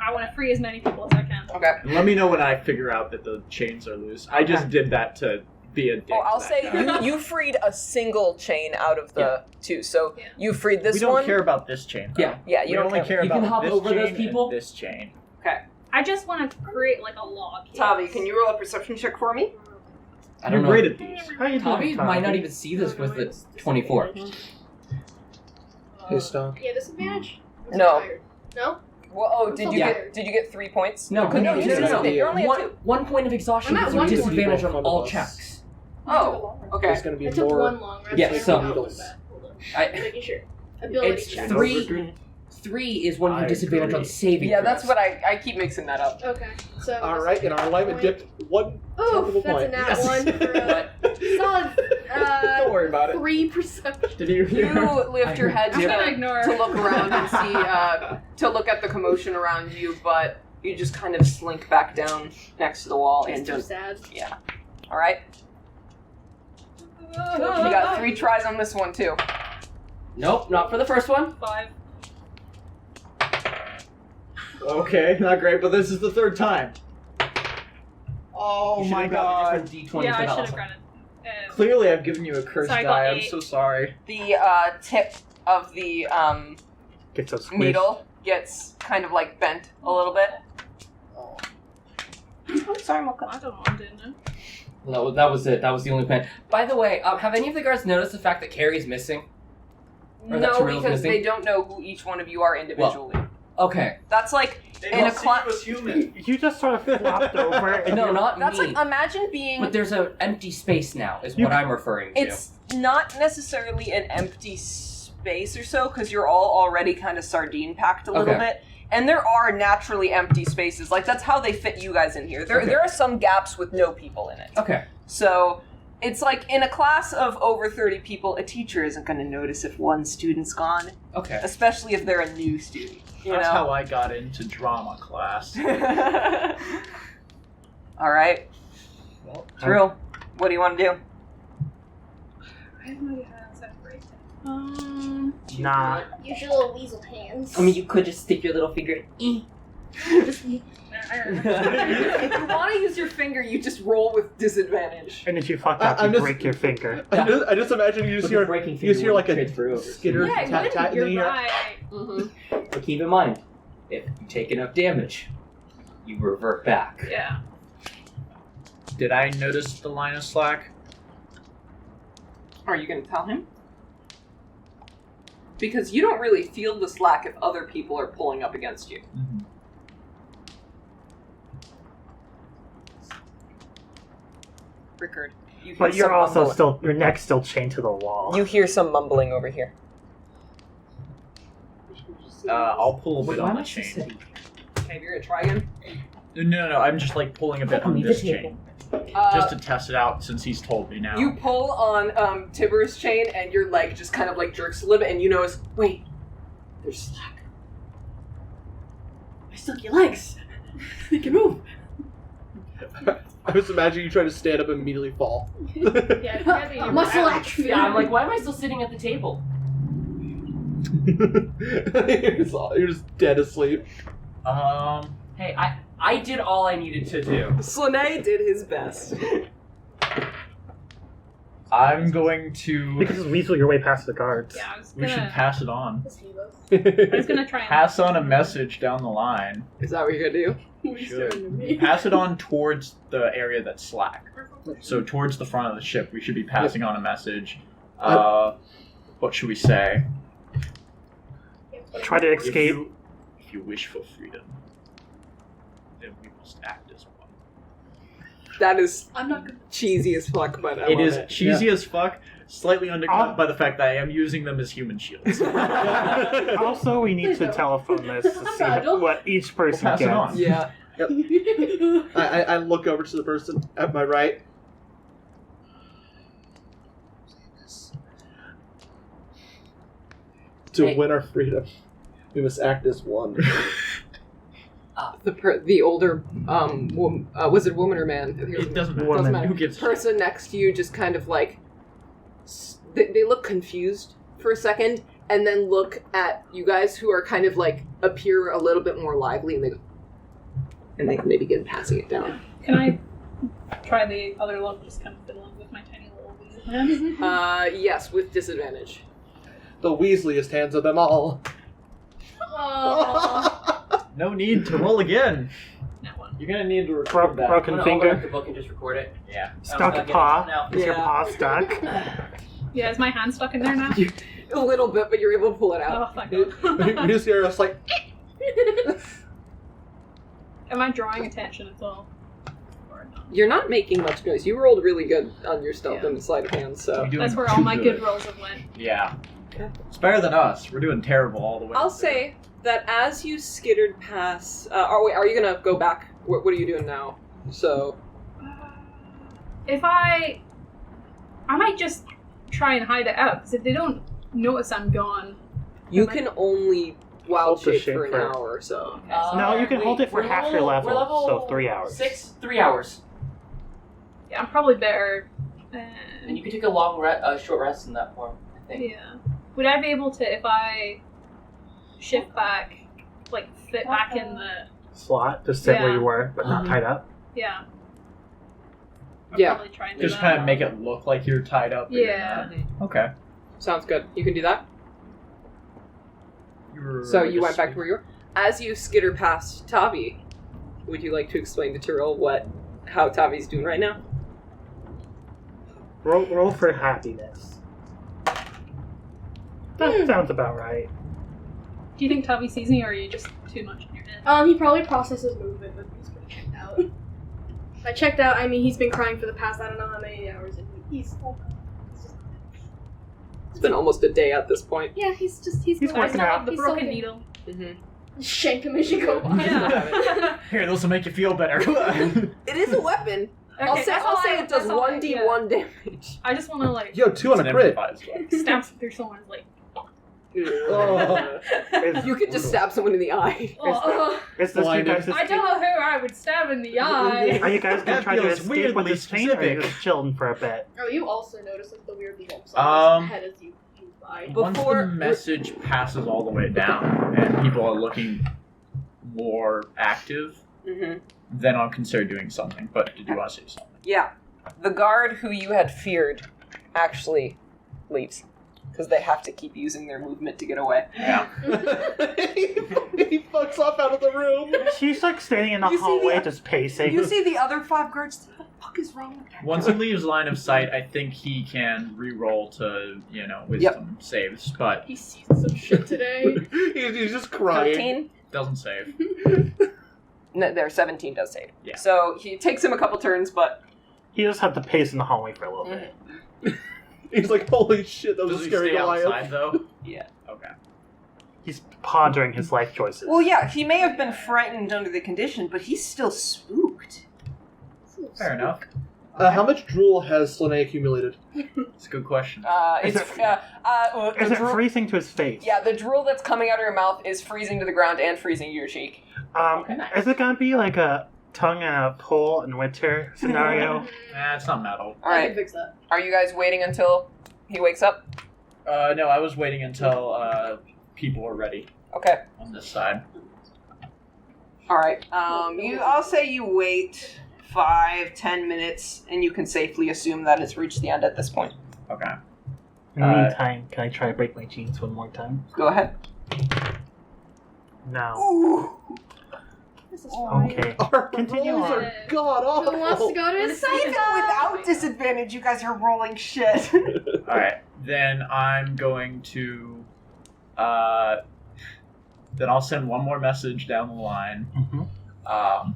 I want to free as many people as I can. Okay. Let me know when I figure out that the chains are loose. I just did that to be a dick. Oh, I'll to say that guy. you freed a single chain out of the two. So Yeah. you freed this We don't one. care about this chain. Though. Yeah. Yeah, We you don't only care You about can hop this over chain those and people. this chain. Okay. I just want to create like a log. Tavi, can you roll a perception check for me? I don't You're know. great at these. How you doing, Tavi might not even see this with the 24. Hey, Stonk. Yeah, disadvantage? No. No? Well, oh, did you Yeah. get 3 points? No, no, you no, no. You're only at 2. One point of exhaustion I'm at is a one point. disadvantage on People in all front of us. checks. Oh, okay. There's going to be I took more. one long rest. Yeah, so- needles. Making sure. Ability It's check. 3 is when you I have disadvantage on agree. saving Yeah, that's throws. what I keep mixing that up. Okay, so. All right, and our alignment dipped 1/10 of a Oh, that's point. a nat Yes. one for a solid Don't worry about it. 3 perception. Did you You lift your head I'm gonna to ignore. look around and see, to look at the commotion around you, but you just kind of slink back down next to the wall and It's too don't. sad. Yeah. All right. You got 3 tries on this one too. Nope, not for the first one. 5. Okay, not great, but this is the third time. Oh You should my have grabbed a god. different D20 Yeah, for I that should have also. gotten it. Clearly I've given you a cursed So I got die, I'm 8. so sorry. The tip of the Gets us squished. needle gets kind of like bent a little bit. Oh, sorry, Mocha. I don't know. I didn't know. Well, that was it. That was the only plan. By the way, have any of the guards noticed the fact that Carrie's missing? Or that No, Tiril's because missing? they don't know who each one of you are individually. Okay. That's like They in a must see class. you as human. You just sort of flopped over. And No, you're- not That's me. like imagine being. But there's an empty space now, is You- what I'm referring to. It's not necessarily an empty space or so, because you're all already kind of sardine packed a little Okay. bit. And there are naturally empty spaces. Like, that's how they fit you guys in here. There, Okay. there are some gaps with no people in it. Okay. So, it's like in a class of over 30 people, a teacher isn't going to notice if one student's gone, Okay. especially if they're a new student. You That's know? how I got into drama class. All right. Well, Tiril, what do you want to do? I have no idea how to separate it. Nah. Use your little weasel hands. I mean, you could just stick your little finger in. Just If you want to use your finger, you just roll with disadvantage. And if you fuck up, I'm you just- break your finger. I just imagine you just With the hear, breaking you finger just hear like a transfer over. skitter Yeah, tat tat in you're the ear. right. Mm-hmm. But keep in mind, if you take enough damage, you revert back. Yeah. did I notice the line of slack? Are you going to tell him? Because you don't really feel the slack if other people are pulling up against you. Mm-hmm. Rickard, you hear But you're some also mumbling. still, your neck's still chained to the wall. You hear some mumbling over here. I'll pull a bit Why on am the I so chain. city? Okay, you're going to try again? No, I'm just like pulling a bit on Leave this the table. chain. Just to test it out since he's told me now. You pull on Tibor's chain and your leg just kind of like jerks a little bit and you notice, wait, there's slack. I still your legs. They can move. I was imagining you trying to stand up and immediately fall. Yeah, muscle atrophy. Yeah, I'm like, why am I still sitting at the table? You're just dead asleep. Hey, I did all I needed to do. Slanei did his best. I'm going You to. can just weasel your way past the guards. Yeah, I was We should gonna. pass it on. I was gonna try and. Pass on a message down the line. Is that what you're going to do? We should. Pass it on towards the area that's slack. So towards the front of the ship, we should be passing on a message. What should we say? Try to escape. If you wish for freedom, then we must act as one. That is I'm not gonna. cheesy as fuck, but I It love is cheesy as fuck, slightly undercut by the fact that I am using them as human shields. Also, we need to telephone this to see Nigel? what each person Pass it gets. on. Yeah. I look over to the person at my right. To Hey. win our freedom, we must act as one. The older was it woman or man? It doesn't matter. Woman. matter. Who gives a Person next to you just kind of like they look confused for a second and then look at you guys who are kind of like appear a little bit more lively and they go and they maybe begin passing it down. Can I try the other log, just kind of fiddling with my tiny little weasel hand? Yes, with disadvantage. The Weasliest hands of them all. Oh. No need to roll again. That one. You're gonna need to record that. Broken I'm gonna open up finger. the book and just record it. Yeah. Stuck I'll get it paw. now. Is your Yeah. paw stuck? Yeah, is my hand stuck in there now? A little bit, but you're able to pull it out. Oh, thank God. You just hear us like, Am I drawing attention at all? Or not? You're not making much noise. You rolled really good on your stealth Yeah. and sleight of hand, so. You're doing That's where all too my good rolls have went. Yeah. Okay. It's better than us. We're doing terrible all the way. I'll through. say that as you skittered past. Are you gonna go back? What are you doing now? So. If I might just try and hide it out, because if they don't notice I'm gone, You can only wild Hold the shape shape for an for- hour or so. No, you can hold it for we're half your we're level, so 3 hours. 3 hours. yeah, I'm probably better. And you can take a short rest in that form, I think. Yeah. Would I be able to, if I shift back, like fit back in the? Slot, just sit where Yeah. you were, but not tied up. Yeah. I'll Yeah. probably try and do Just that. kind of make it look like you're tied up. but you're Yeah. not. Okay. Sounds good. You can do that. You're So like you a went back to where you were. As you skitter past Tavi, would you like to explain to Tiril how Tavi's doing right now? Roll for happiness. That sounds about right. Do you think Tavi sees me, or are you just too much in your head? He probably processes movement, but he's pretty checked out. I checked out. I mean, he's been crying for the past I don't know how many hours, and he's. It's been almost a day at this point. Yeah, he's He's going. I working still out. have the He's broken so- needle. Mm-hmm. Shank him as you go by. Yeah. Here, those will make you feel better. It is a weapon. I'll Okay, say that's all it does that's all 1d1 damage. I just want to like yo, 2 on a crit. stab through someone's like. Oh. You could just stab someone in the eye. Is this you Blinded. guys' I don't know who I would stab in the eye. Are you guys gonna That try to feels escape with weirdly this chain, or are you specific. just chilling for a bit? Oh, you also notice like the weird lumps on his head as you ride. Once the message passes all the way down and people are looking more active, Mm-hmm. then I'll consider doing something. But did you want to say something? Yeah. The guard who you had feared actually leaves. Because they have to keep using their movement to get away. Yeah. He fucks off out of the room. She's like standing in the You see hallway, the- just pacing. You see the other 5 guards? What the fuck is wrong with that? Once he leaves line of sight, I think he can re-roll to, wisdom saves, but He sees some shit today. He's just crying. 13? doesn't save. No, there, 17 does save. Yeah. So he takes him a couple turns, but He just had to pace in the hallway for a little bit. He's like, holy shit, that was Does a he scary stay Goliath. outside, though? yeah. Okay. He's pondering his life choices. Well, yeah, he may have been frightened under the condition, but he's still spooked. Fair enough. How much drool has Slanei accumulated? It's a good question. Is It's it- the Is it drool- freezing to his face? Yeah, the drool that's coming out of your mouth is freezing to the ground and freezing to your cheek. Is it gonna be like a tongue and a pole in winter scenario? It's not metal. All I can right, fix that. are you guys waiting until he wakes up? No, I was waiting until people were ready Okay. on this side. All right. I'll say you wait 5-10 minutes, and you can safely assume that it's reached the end at this point. Okay. In the meantime, can I try to break my jeans one more time? Go ahead. No. Ooh. This is fine. Okay. Our Continue rolls on. are god Who wants to awful. go to his Even without disadvantage, you guys are rolling shit. Alright, then I'm going to... then I'll send one more message down the line. Mhm.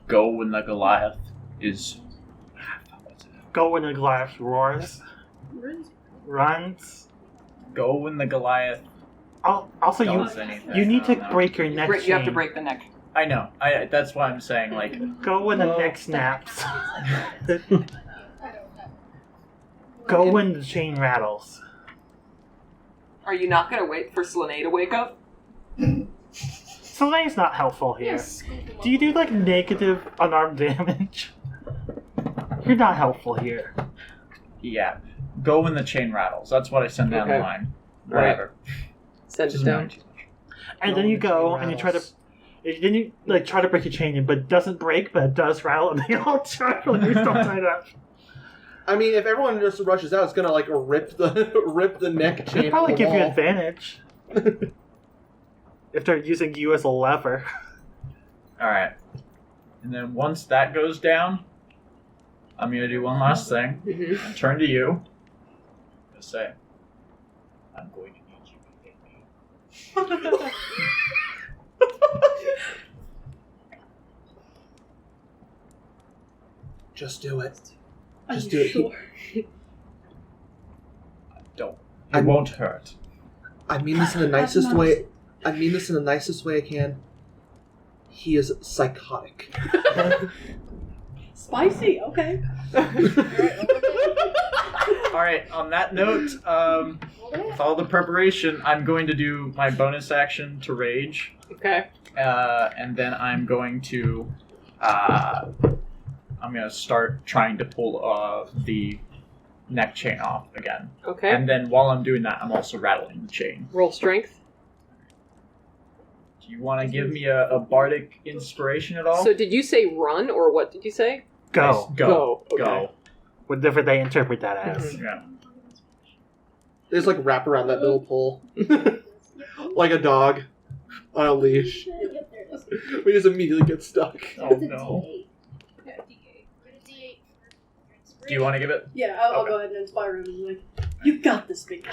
Go when the Goliath is... Go when the Goliath roars, runs. Go when the Goliath Also, does anything. you need to I don't know. break your neck You have to chain. break the neck. I know. That's why I'm saying, like... Go when the neck snaps. Go when the chain rattles. Are you not going to wait for Slanei to wake up? Slanei's not helpful here. Yes. Do you do like negative unarmed damage? You're not helpful here. Yeah. Go when the chain rattles. That's what I send down Okay. the line. Whatever. Send it Doesn't down. matter too much. And Go then you when the go chain and you try to. rattles. Then you try to break your chain, but it doesn't break, but it does rattle, and they all try to you're still tied up. I mean, if everyone just rushes out, it's gonna rip the neck chain. It'll probably off the give you wall. advantage if they're using you as a lever. All right. And then once that goes down, I'm gonna do one last thing. Mm-hmm. And turn to you. I'm gonna say, I'm going to need you to hit me. Just do it. Are Just you do it. sure? Don't. It won't hurt. I mean this in the nicest way. I mean this in the nicest way I can. He is psychotic. Spicy. Okay. All right. On that note, with all the preparation, I'm going to do my bonus action to rage, Okay. and then I'm going to start trying to pull the neck chain off again. Okay. And then while I'm doing that, I'm also rattling the chain. Roll strength. Do you want to give me a bardic inspiration at all? So did you say run or what did you say? Go. Go. Okay. Go. Whatever they interpret that as. Yeah. They just wrap around that little pole, like a dog on a leash. Yep, there it is. We just immediately get stuck. Oh no. Do you want to give it? Yeah, I'll Okay. go ahead and inspire him. Like, you got this, big guy.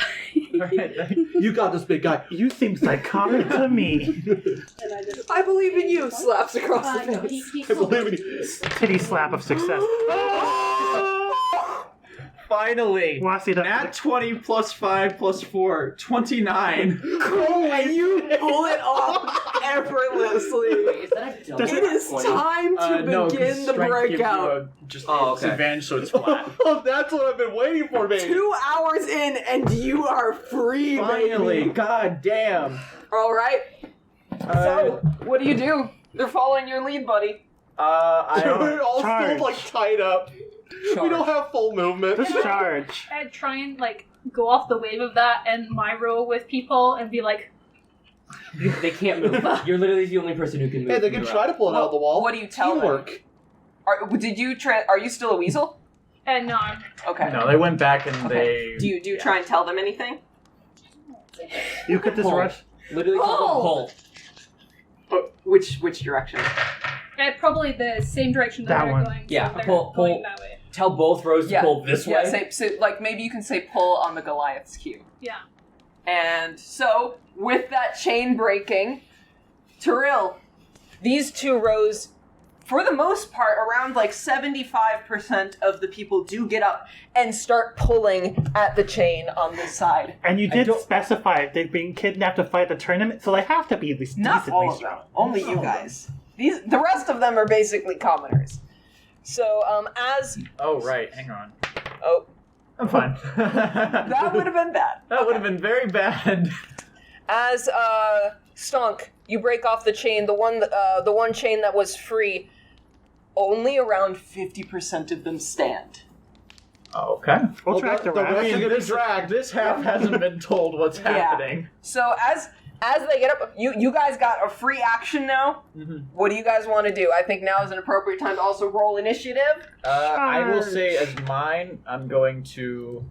Alright. You got this, big guy. You seem psychotic to me. And I just. I believe in you. Slaps across the face. I believe in you. Titty slap of success. Finally! Wasi, Nat 20 plus 5 plus 4, 29. And you pull it off effortlessly. Is that a double? It is 20? time to No, 'cause begin the strength gives you breakout. just Oh, okay. disadvantage, so it's flat. Oh, that's what I've been waiting for, baby. 2 hours in and you are free, Finally, baby. god damn. All right. So, what do? They're following your lead, buddy. I don't. We're all Charge. still tied up. We don't have full movement. Just charge. I'd try and go off the wave of that and my row with people and be like, They can't move. You're literally the only person who can move. Hey, they can try to pull it out of the wall. What do you tell them? Teamwork. Are you still a weasel? and no, I'm Okay. No, they went back and Okay. they. Do you try and tell them anything? You could just Pull. rush. Literally call them pull. Which direction? probably the same direction that That they're one. going. Yeah, so they're pull- going pull. that way. Tell both rows to pull this way. Maybe you can say pull on the Goliath's cue. Yeah. And so, with that chain breaking, Tiril, these 2 rows, for the most part, around 75% of the people do get up and start pulling at the chain on this side. And you I did don't- specify they've been kidnapped to fight the tournament, so they have to be at least Not decently all of them. strong. Only you guys. The rest of them are basically commoners. So, as... Oh, right, hang on. Oh, I'm fine. that would have been bad. That would have been very bad. As Stonk, you break off the chain, the one chain that was free. Only around 50% of them stand. Okay. We'll track the the rest. rest are gonna be dragged. This half hasn't been told what's Yeah. happening. So as they get up, you guys got a free action now. Mhm. What do you guys want to do? I think now is an appropriate time to also roll initiative. I will say as mine, I'm going to.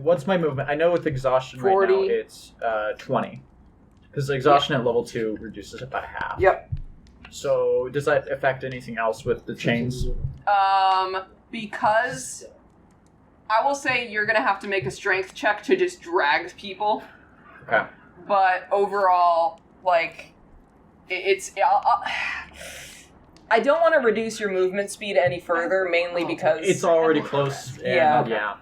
What's my movement? I know with exhaustion 40. right now it's 20. Because exhaustion at level 2 reduces it by half. Yep. So does that affect anything else with the chains? Because I will say you're gonna have to make a strength check to just drag people. Okay. But overall, I don't want to reduce your movement speed any further, mainly because It's already close. And, Yeah. yeah.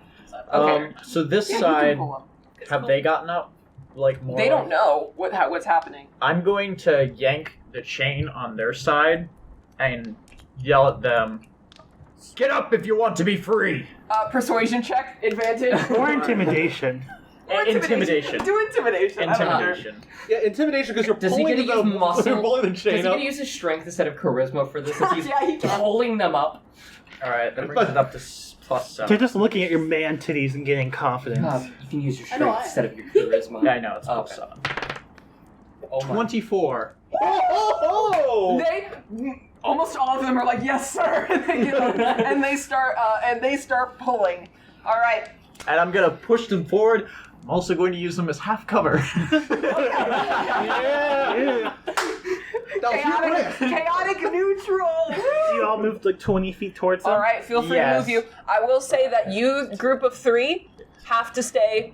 Okay. So this Yeah, you can side, pull 'em. have they gotten up? More? They don't know what's happening. I'm going to yank the chain on their side and yell at them. Get up if you want to be free. Persuasion check, advantage. Or intimidation. Or Intimidation. Do intimidation. I don't know. Intimidation. Yeah, intimidation because you're Does he pulling get to the use muscle? You're pulling the Does he chain get up. to use his strength instead of charisma for this? Since he's Yeah, he can. pulling them up. All right, that brings it up to plus They're 7. just looking at your man titties and getting confidence. You can use your I know, strength instead of your charisma. Yeah, I know it's plus Okay. 7. Oh my. 24. Oh, They almost all of them are like, yes, sir, and they get up, and they start pulling. All right. And I'm gonna push them forward. I'm also going to use them as half cover. Yeah. Chaotic neutral. You all moved like 20 feet towards them. All right, feel free to move you. I will say that you, group of 3, have to stay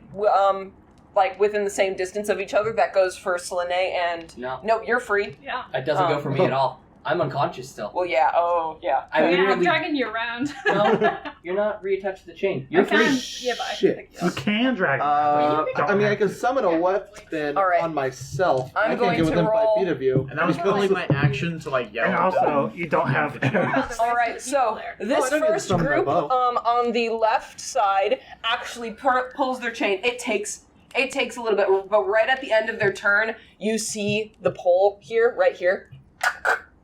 like within the same distance of each other. That goes for Slanei and... No. You're free. Yeah. It doesn't go for me at all. I'm unconscious still. Well, yeah. Oh, yeah. I'm dragging you around. No, you're not reattached to the chain. You're free. Yeah, but I can Shit. pick you You up. can drag I mean, I can summon a weapon All right. on myself. I'm I going can't get to within roll- 5 feet of you. And that was really my action to like yell. And at them. also, you don't have arrows. All right, so this I don't need to first summon my group bow. on the left side actually pulls their chain. It takes a little bit, but right at the end of their turn, you see the pole here, right here,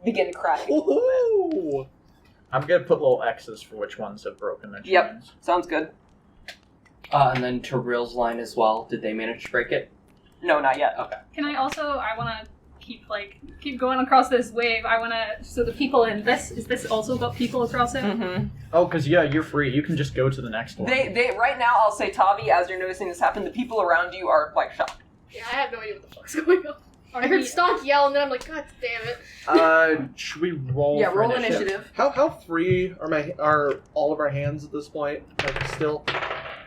begin cracking. Woohoo! I'm gonna put little X's for which ones have broken their chains. Yep, sounds good. And then Tiril's line as well. Did they manage to break it? No, not yet. Okay. Can I also? I want to keep going across this wave. I want to. So the people in this is this also got people across it? Mm-hmm. Oh, because you're free. You can just go to the next one. They right now, I'll say, Tavi, as you're noticing this happen, the people around you are like shocked. Yeah, I have no idea what the fuck's going on. I heard Stonk yell, and then I'm like, God damn it. Should we roll? Yeah, for roll initiative. How free are all of our hands at this point? Like still?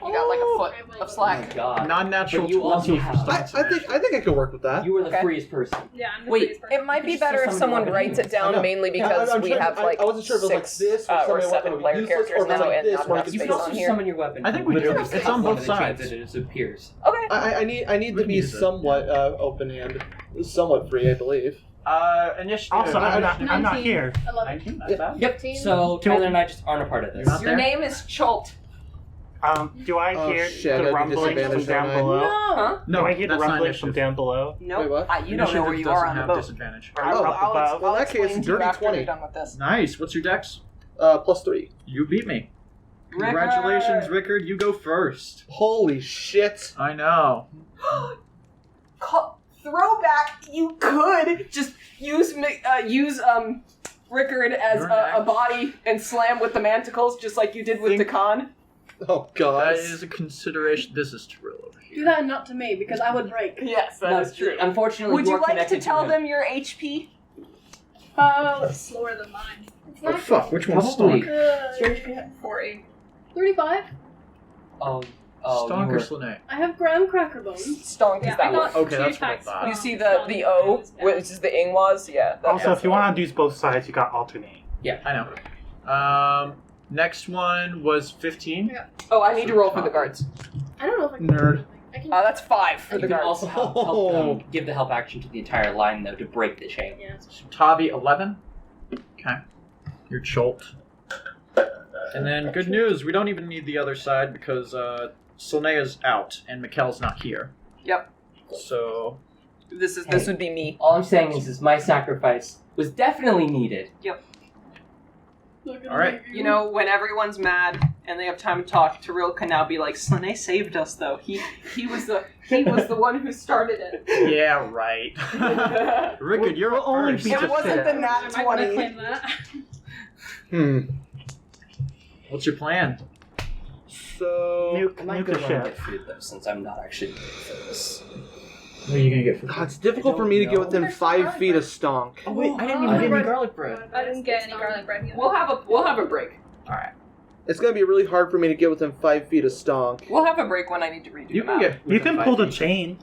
You got like a foot of Oh slack. my god. Non-natural But you 20 also for have- Stonk. I think I could work with that. You were the Okay. freest person. Yeah, I'm the Wait, freest person. it might be Just better if summon someone weapon writes it hands. down, I know. mainly Yeah, because I'm we trying- have like I wasn't sure if it was like 6 this or or something 7 would be player useless, characters or if it's now, like and this, not where I enough can You space can use also on here. summon your weapon. I think we do. Literally It's just on one both of the chains sides. and it disappears. Okay. I need to be use it. somewhat open-handed, somewhat free, I believe. Initiative. Also, I'm not 19. here. 11. 19. Not bad. Yep. 15. So Tyler and I just aren't a part of this. You're not Your there? name is Cholt. Do I Oh, hear shit, the I'd be rumbling from disadvantaged, down don't I? below? Huh? Do I hear the that's not rumbling from initiative. down below? Nope. Wait, what? You don't know where Initiative you are doesn't on the have boat. disadvantage. Or up above? Well, in that case, explain to you dirty after 20. you're done with this. Nice. What's your dex? +3. You beat me. Rickard. Congratulations, Rickard. You go first. Holy shit. I know. Throwback. You could just use Rickard as You're a next. body and slam with the manticles, just like you did with Dakan. Oh, God. That is a consideration. This is Tiril over here. Do that not to me, because I would break. Yes, No, that is true. Unfortunately, Would you are like to connected tell him. them your HP? It's slower than mine. It's Oh, not fuck. Which one's Probably. Stonk? 40. 35. Oh, Stonk you or were... Slanei? I have graham cracker bones. Stonk Yeah, is that I one. got Okay, two that's what I attacks thought. from You see Stonk the and O, Rickard. which is the Ingwas? Yeah. That's Also, if you want to use both sides, you got alternate. I know. Next one was 15. Yeah. Oh, I need to roll for the guards. I don't know if I can. Nerd. I can. That's 5 for You the can guards. also help give the help action to the entire line, though, to break the chain. Yeah. Tavi, 11. Okay. You're Cholt. And then, good news, we don't even need the other side because Slanei is out and Mikkel's not here. Yep. So, This would be me. All I'm saying is my sacrifice was definitely needed. all right. You know, when everyone's mad and they have time to talk, Tiril can now be like, Slanei saved us, though. He was the one who started it. Yeah, right. Rickard, you're We'll only first. be It just wasn't the there. nat I want to 20. claim that. What's your plan? So... I might Nuke go a run and ship. get food, though, since I'm not actually doing this. What are you going to get for God, it's difficult for me to get within 5 feet of Stonk. Oh, wait, I didn't even I get any didn't- garlic bread. I didn't get any garlic bread either. We'll have a break. All right. It's going to be really hard for me to get within 5 feet of Stonk. We'll have a break when I need to redo You the can map. get. You can within pull 5 the feet. chain.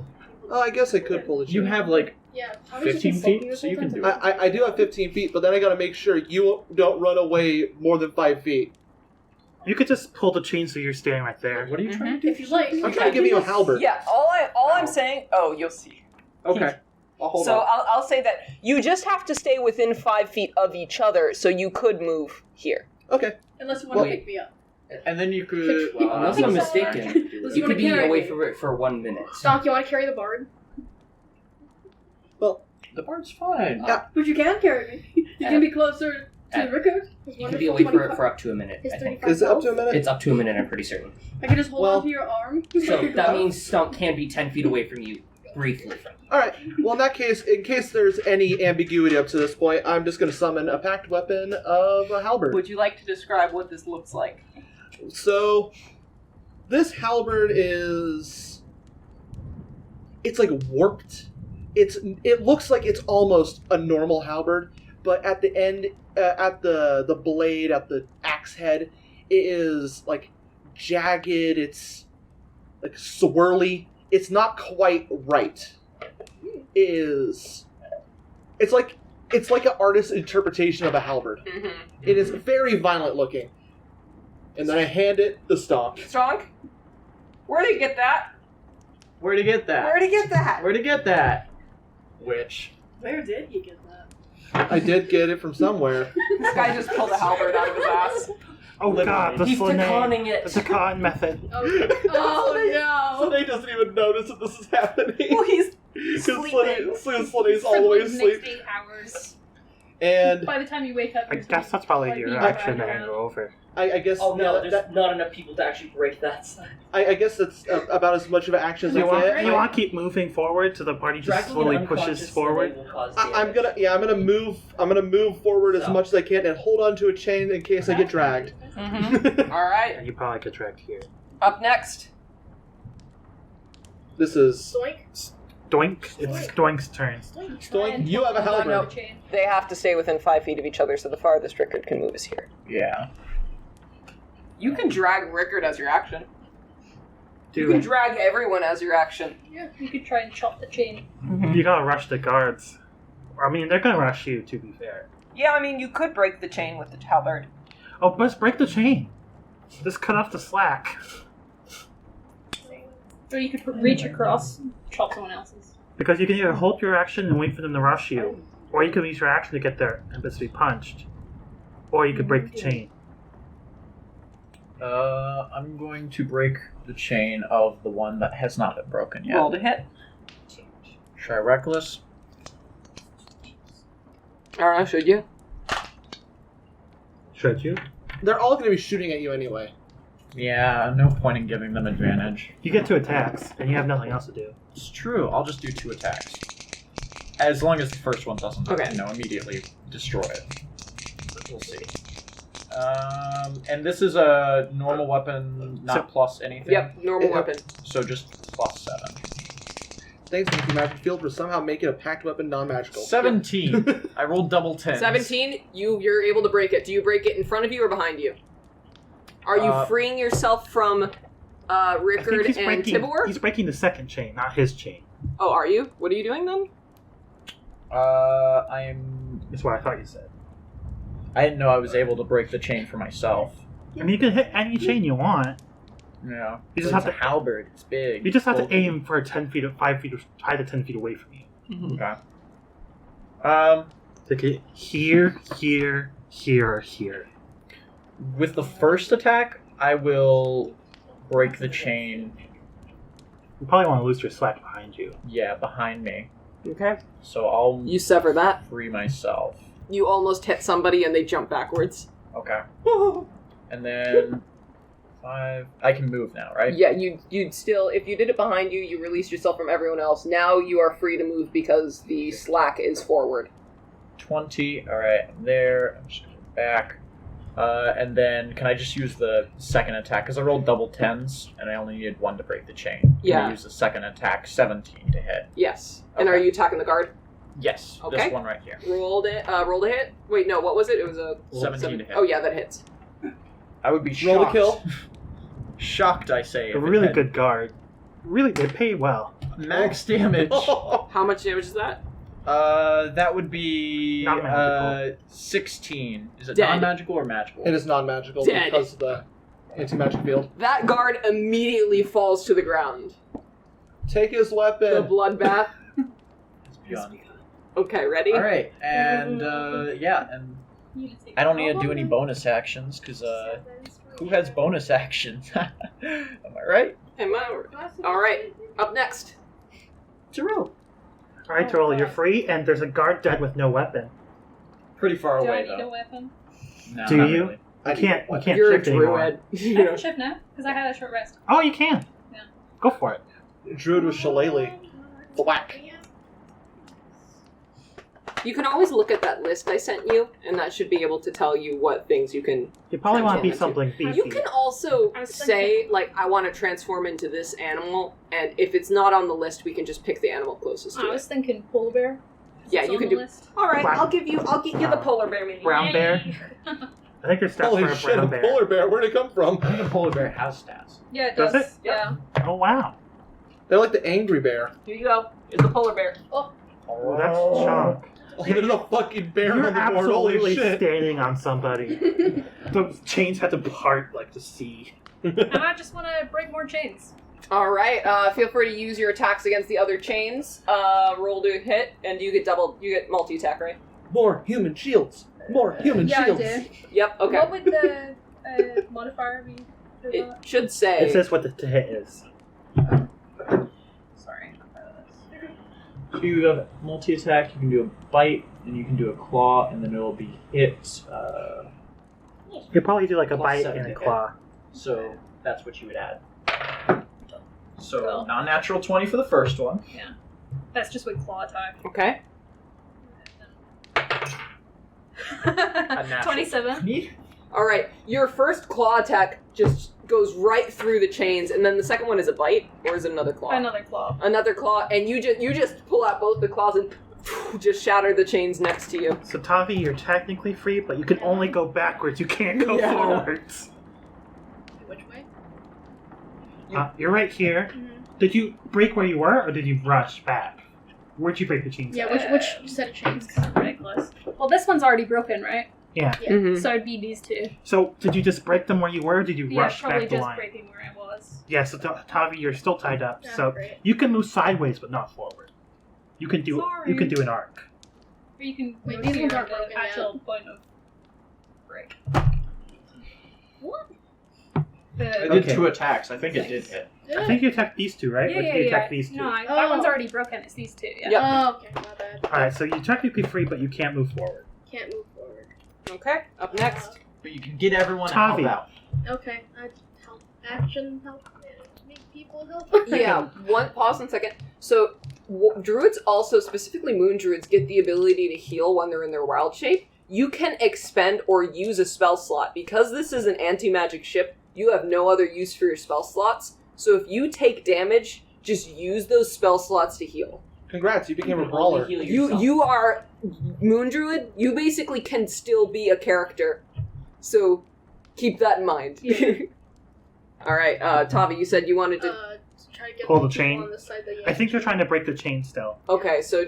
Oh, I guess I could pull the chain. You have like Yeah. I was just 15 insulting feet, this so you whole can time. do it. I do have 15 feet, but then I got to make sure you don't run away more than 5 feet. You could just pull the chain so you're standing right there. What are you trying to do? If you like. I'm trying to give you a halberd. Yeah, all I'm saying. Oh, you'll see. Okay. I'll hold So on. I'll say that you just have to stay within 5 feet of each other, so you could move here. Okay. Unless you want Well, to pick me up. And then you could. Unless I'm mistaken, Unless you wanna could be carry away me. for 1 minute. Stonk, you want to carry the bard? The bard's fine. Yeah. But you can carry me. You can be closer to Rickard. His You could be wonderful away 25 for up to a minute, His I think. 35 Is it up to a health? minute? It's up to a minute, I'm pretty certain. I can just hold Well- onto your arm. So that means Stonk can be 10 feet away from you briefly. All right. Well, in that case, in case there's any ambiguity up to this point, I'm just going to summon a packed weapon of a halberd. Would you like to describe what this looks like? So, this halberd is... It's like warped. It looks like it's almost a normal halberd, but at the end, at the blade, at the axe head, it is like jagged. It's like swirly. It's not quite right. It's like an artist's interpretation of a halberd. Mm-hmm. It is very violent looking. And then I hand it the Stonk. Stonk? Where'd he get that? Where'd he get that? Where'd he get that? Where'd he get that? Which? Where did you get that? I did get it from somewhere. This guy just pulled a halberd out of his ass. Oh god, the He's Slanei. Taconning it. The Takan method. Oh So they doesn't even notice that this is happening. no! He's Because sleeping. Slanei's For always the asleep. next 8 hours. And By the time you wake up, I there's guess that's probably your like, action to around. hand over. I guess Oh no, that- there's not enough people to actually break that side. I guess that's about as much of an action as I You want, get. you want to keep moving forward so the party just Dragging slowly an pushes unconscious forward? Slanei will cause I'm damage. gonna move forward as So. much as I can and hold on to a chain in case I get dragged. Mm-hmm. All right. You probably could track here. Up next. This is Zoink. Doink. It's Doink's turn. Stoink. You have a No, halberd. no. They have to stay within 5 feet of each other, so the farthest Rickard can move is here. Yeah. You can drag Rickard as your action. You Do can it. drag everyone as your action. Yeah, you could try and chop the chain. You gotta rush the guards. I mean, they're gonna rush you, to be fair. Yeah, I mean, you could break the chain with the halberd. Oh, but let's break the chain. Just cut off the slack. Or you could reach across and chop someone else's. Because you can either hold your action and wait for them to rush you, or you can use your action to get there and basically punched. Or you could break the chain. I'm going to break the chain of the one that has not been broken yet. Roll to hit. Try reckless. I don't know, should you? Should you? They're all going to be shooting at you anyway. Yeah, no point in giving them advantage. You get 2 attacks, and you have nothing else to do. It's true. I'll just do 2 attacks. As long as the first one doesn't, immediately destroy it. But we'll see. And this is a normal weapon, not plus anything. Yep, normal weapon. So just plus 7. Thanks, Mickey Magic Field, for somehow making a packed weapon non-magical. 17. I rolled double 10s. 17, you're able to break it. Do you break it in front of you or behind you? Are you freeing yourself from I think Rickard he's and breaking, Tibor? he's breaking the second chain, not his chain. Oh, are you? What are you doing then? I'm... That's what I thought you said. I didn't know I was able to break the chain for myself. I mean, you can hit any chain you want. Yeah. You just But have it's to- a halberd. It's big. You just have to Bulky. aim for 10 feet, 5 feet, 5 to 10 feet away from you. Okay. To get here, here, here, or here. With the first attack, I will break the chain. You probably want to lose your slack behind you. Yeah, behind me. Okay. So I'll You sever that. free myself. You almost hit somebody and they jump backwards. Okay. And then 5. I can move now, right? Yeah, you'd still, if you did it behind you, you released yourself from everyone else. Now you are free to move because the slack is forward. 20. All right, there. I'm just going back. And then can I just use the second attack? Because I rolled double 10s, and I only needed 1 to break the chain. Can Yeah. I use the second attack, 17 to hit? Yes. And Okay. are you attacking the guard? Yes. Okay. This one right here. Roll to hit. Wait, no, what was it? It was a 17 to hit. Oh yeah, that hits. I would be shocked. Roll to kill. Shocked, I say. A if it really had good guard. Really, they pay well. max damage. How much damage is that? That would be Not magical. 16. Is it Dead. non-magical or magical? It is non-magical Dead. because of the anti-magic field. That guard immediately falls to the ground. Take his The weapon. bloodbath. It's beyond. Okay, ready? All right, and yeah, and I don't need to do any bonus actions because who has bonus actions? Am I right? Am I? All right. Up next. Tiril. Alright, Tiril, you're free, and there's a guard dead with no weapon. Pretty far Do I away need a though. weapon? No, Do not you? really. You can't You're a shift anymore. druid. I can shift now because I had a short rest. Oh, you can. Yeah. Go for it. Druid with Shillelagh. Whack. You can always look at that list I sent you, and that should be able to tell you what things you can. You probably want to be Transform something beefy. You can also I was say, like, I want to transform into this animal, and if it's not on the list, we can just pick the animal closest to I it. was thinking polar bear. Yeah, It's you on can the do. list. All right, Wow. I'll get you the polar bear mini. Brown bear? I think there's stats Holy for a shit, brown a bear. polar bear. Where'd it come from? I think a polar bear has stats. Yeah, it Does does. it? Yeah. Oh, wow. They're like the angry bear. Here you go. Here's the polar bear. Oh, that's chunk. Oh, there's a fucking bear You're on the board. Holy absolutely shit. standing on somebody. The chains had to part like the sea. And I just want to break more chains. All right. Feel free to use your attacks against the other chains. Roll to hit, and you get multi attack, right? More human shields. More human Yeah, shields. I did. Yep. Okay. What would the modifier be for It that? should say. It says what the hit is. Sorry. If you have multi-attack, you can do a bite, and you can do a claw, and then it'll be hit. You'll probably do like a Plus bite 7 and a to hit. claw. So that's what you would add. So Cool. non-natural 20 for the first one. That's just with claw attack. Okay. A natural 27. 20. All right. Your first claw attack just goes right through the chains, and then the second one is a bite, or is it another claw? Another claw. Another claw, and you just pull out both the claws and just shatter the chains next to you. So Tavi, you're technically free, but you can only go backwards. You can't go Yeah. forwards. Which way? You're right here. Did you break where you were, or did you rush back? Where'd you break the chains? Yeah, at? which set of chains? Ridiculous. Well, this one's already broken, right? Yeah. Mm-hmm. So it'd be these two. So did you just break them where you were, or did you Yeah, rush probably back the just line? breaking where I was. Yeah, so Tavi, you're still tied up. Oh, so great. you can move sideways, but not forward. You can do an arc. Or you can Wait, go these to ones your- aren't broken the actual yet. point of break. What? I The, did Okay. 2 attacks. I think it did hit. I think you attacked these two, right? yeah, Or yeah, did you yeah. attack these two? No, that Oh. one's already broken. It's these two. Yeah. Yep. Oh, okay, my bad. Alright, so you're technically free, but you can't move forward. Can't move forward. Okay. Up next. But you can get everyone to Tavi. help out. Okay, I help. Action help. Make people help. Yeah. Pause 1 second. So druids also, specifically moon druids, get the ability to heal when they're in their wild shape. You can expend or use a spell slot. Because this is an anti-magic ship, you have no other use for your spell slots. So if you take damage, just use those spell slots to heal. Congrats, you became a can only brawler. heal yourself. You are moon druid. You basically can still be a character. So keep that in mind. Yeah. All right, Tavi, you said you wanted to. Try to get Pull the more people chain. on the side that I think they're trying to break the chain still. Okay, so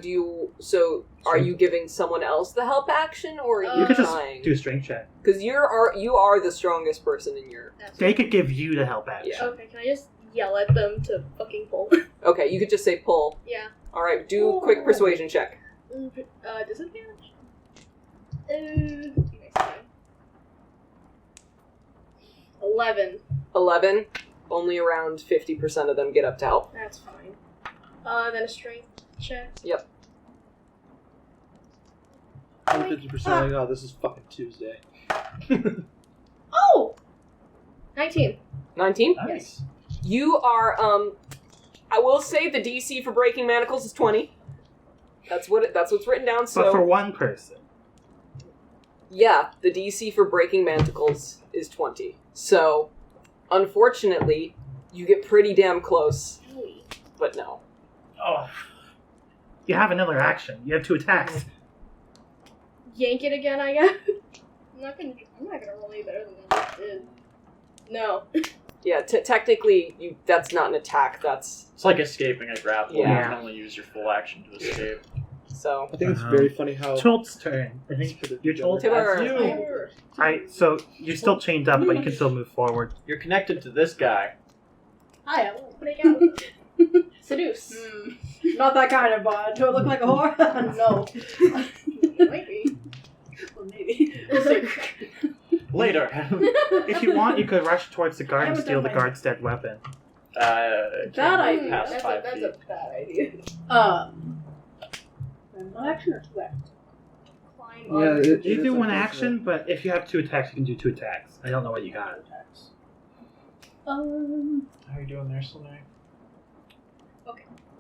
are you giving someone else the help action, or are You you could just trying? do a strength check. Because you are the strongest person in your. That's They could give you the help action. Yeah. Okay, can I just yell at them to fucking pull? Okay, you could just say pull. Yeah. All right, do a quick persuasion check. Disadvantage? Give me a second. 11. 11. Only around 50% of them get up to help. That's fine. Then a strength check. 50%. Like, oh, this is fucking Tuesday. Oh! 19. 19. Nice. You are. I will say the DC for breaking manacles is 20. That's what's written down. So But for one person. yeah, the DC for breaking manacles is 20. So, unfortunately, you get pretty damn close. But no. Oh. You have another action. You have 2 attacks. Yank it again, I guess. I'm not gonna roll any better than that did. No. Yeah, technically, that's not an attack. That's It's like escaping a grapple. Yeah. You can only use your full action to escape. so. I think it's very funny how. Tolt's turn. I think you're Tolt. Tibor. You. Alright, so you're still chained up, but you can still move forward. You're connected to this guy. Hi, I won't break out with them. Seduce. Not that kind of bond. Do I look like a whore? No. Might be. Well, maybe. Later. If you want, you could rush towards the guard and haven't steal the done my- guard's dead weapon. Bad idea. Past That's 5 a feet. bad idea. One action or 2 actions? Climb Yeah, on. it- You is do a one business. action, but if you have 2 attacks, you can do 2 attacks. I don't know what you got. How are you doing there, Slanei?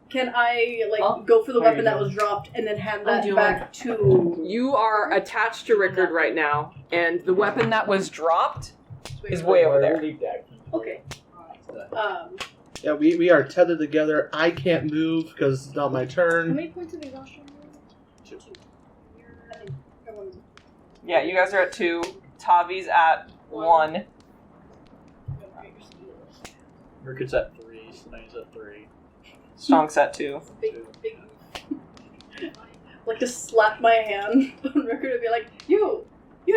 Can I Oh, go for the there weapon you that go. was dropped and then hand Oh, that do you back to? You are attached to Rickard right now, and the weapon Weapon that was dropped is way over there. Okay. Yeah, we are tethered together. I can't move because it's not my How turn. many points of exhaustion? Yeah, you guys are at 2. Tavi's at 1. Rickard's at 3. Slane's at 3. Stonk's at 2. Big. Like to slap my hand on record and be like, you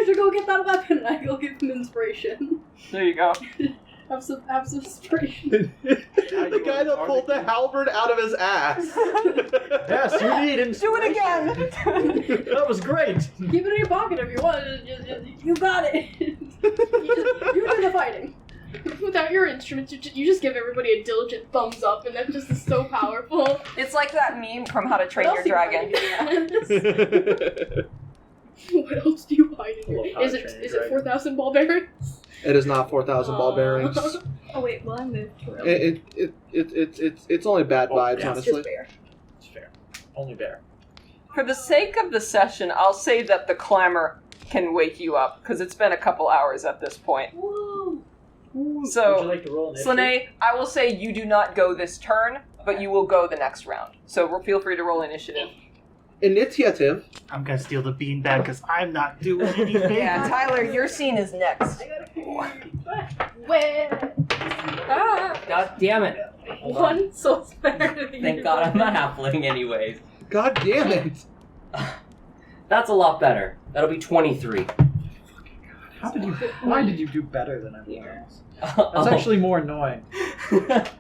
should go get that weapon. And I go give him inspiration. There you go. Have some inspiration. The guy that pulled the halberd out of his ass. Yes, you need him. Do it again! That was great. Keep it in your pocket if you want. You got it. you do the fighting. Without your instruments, you just give everybody a diligent thumbs up, and that just is so powerful. It's like that meme from How to Train What Your else do you Dragon. What else do you hide in I love here? How Is to it Train Your is it Dragon. 4,000 ball bearings? It is not 4,000 ball bearings. Oh wait, well I moved to it. It's only bad vibes, yeah. honestly. It's fair. Only bear. For the sake of the session, I'll say that the clamor can wake you up, because it's been a couple hours at this point. Woo. Would you So, like to roll initiative? Slanei, I will say you do not go this turn, but you will go the next round. So feel free to roll initiative. Initiative. I'm gonna steal the beanbag because I'm not doing anything. Yeah, Tyler, your scene is next. Where? Ah! God damn it. One soul's better than Thank God I'm not halfling anyways. God damn it. That's a lot better. That'll be 23. How did you? Why did you do better than everyone else? That's Oh. actually more annoying. I just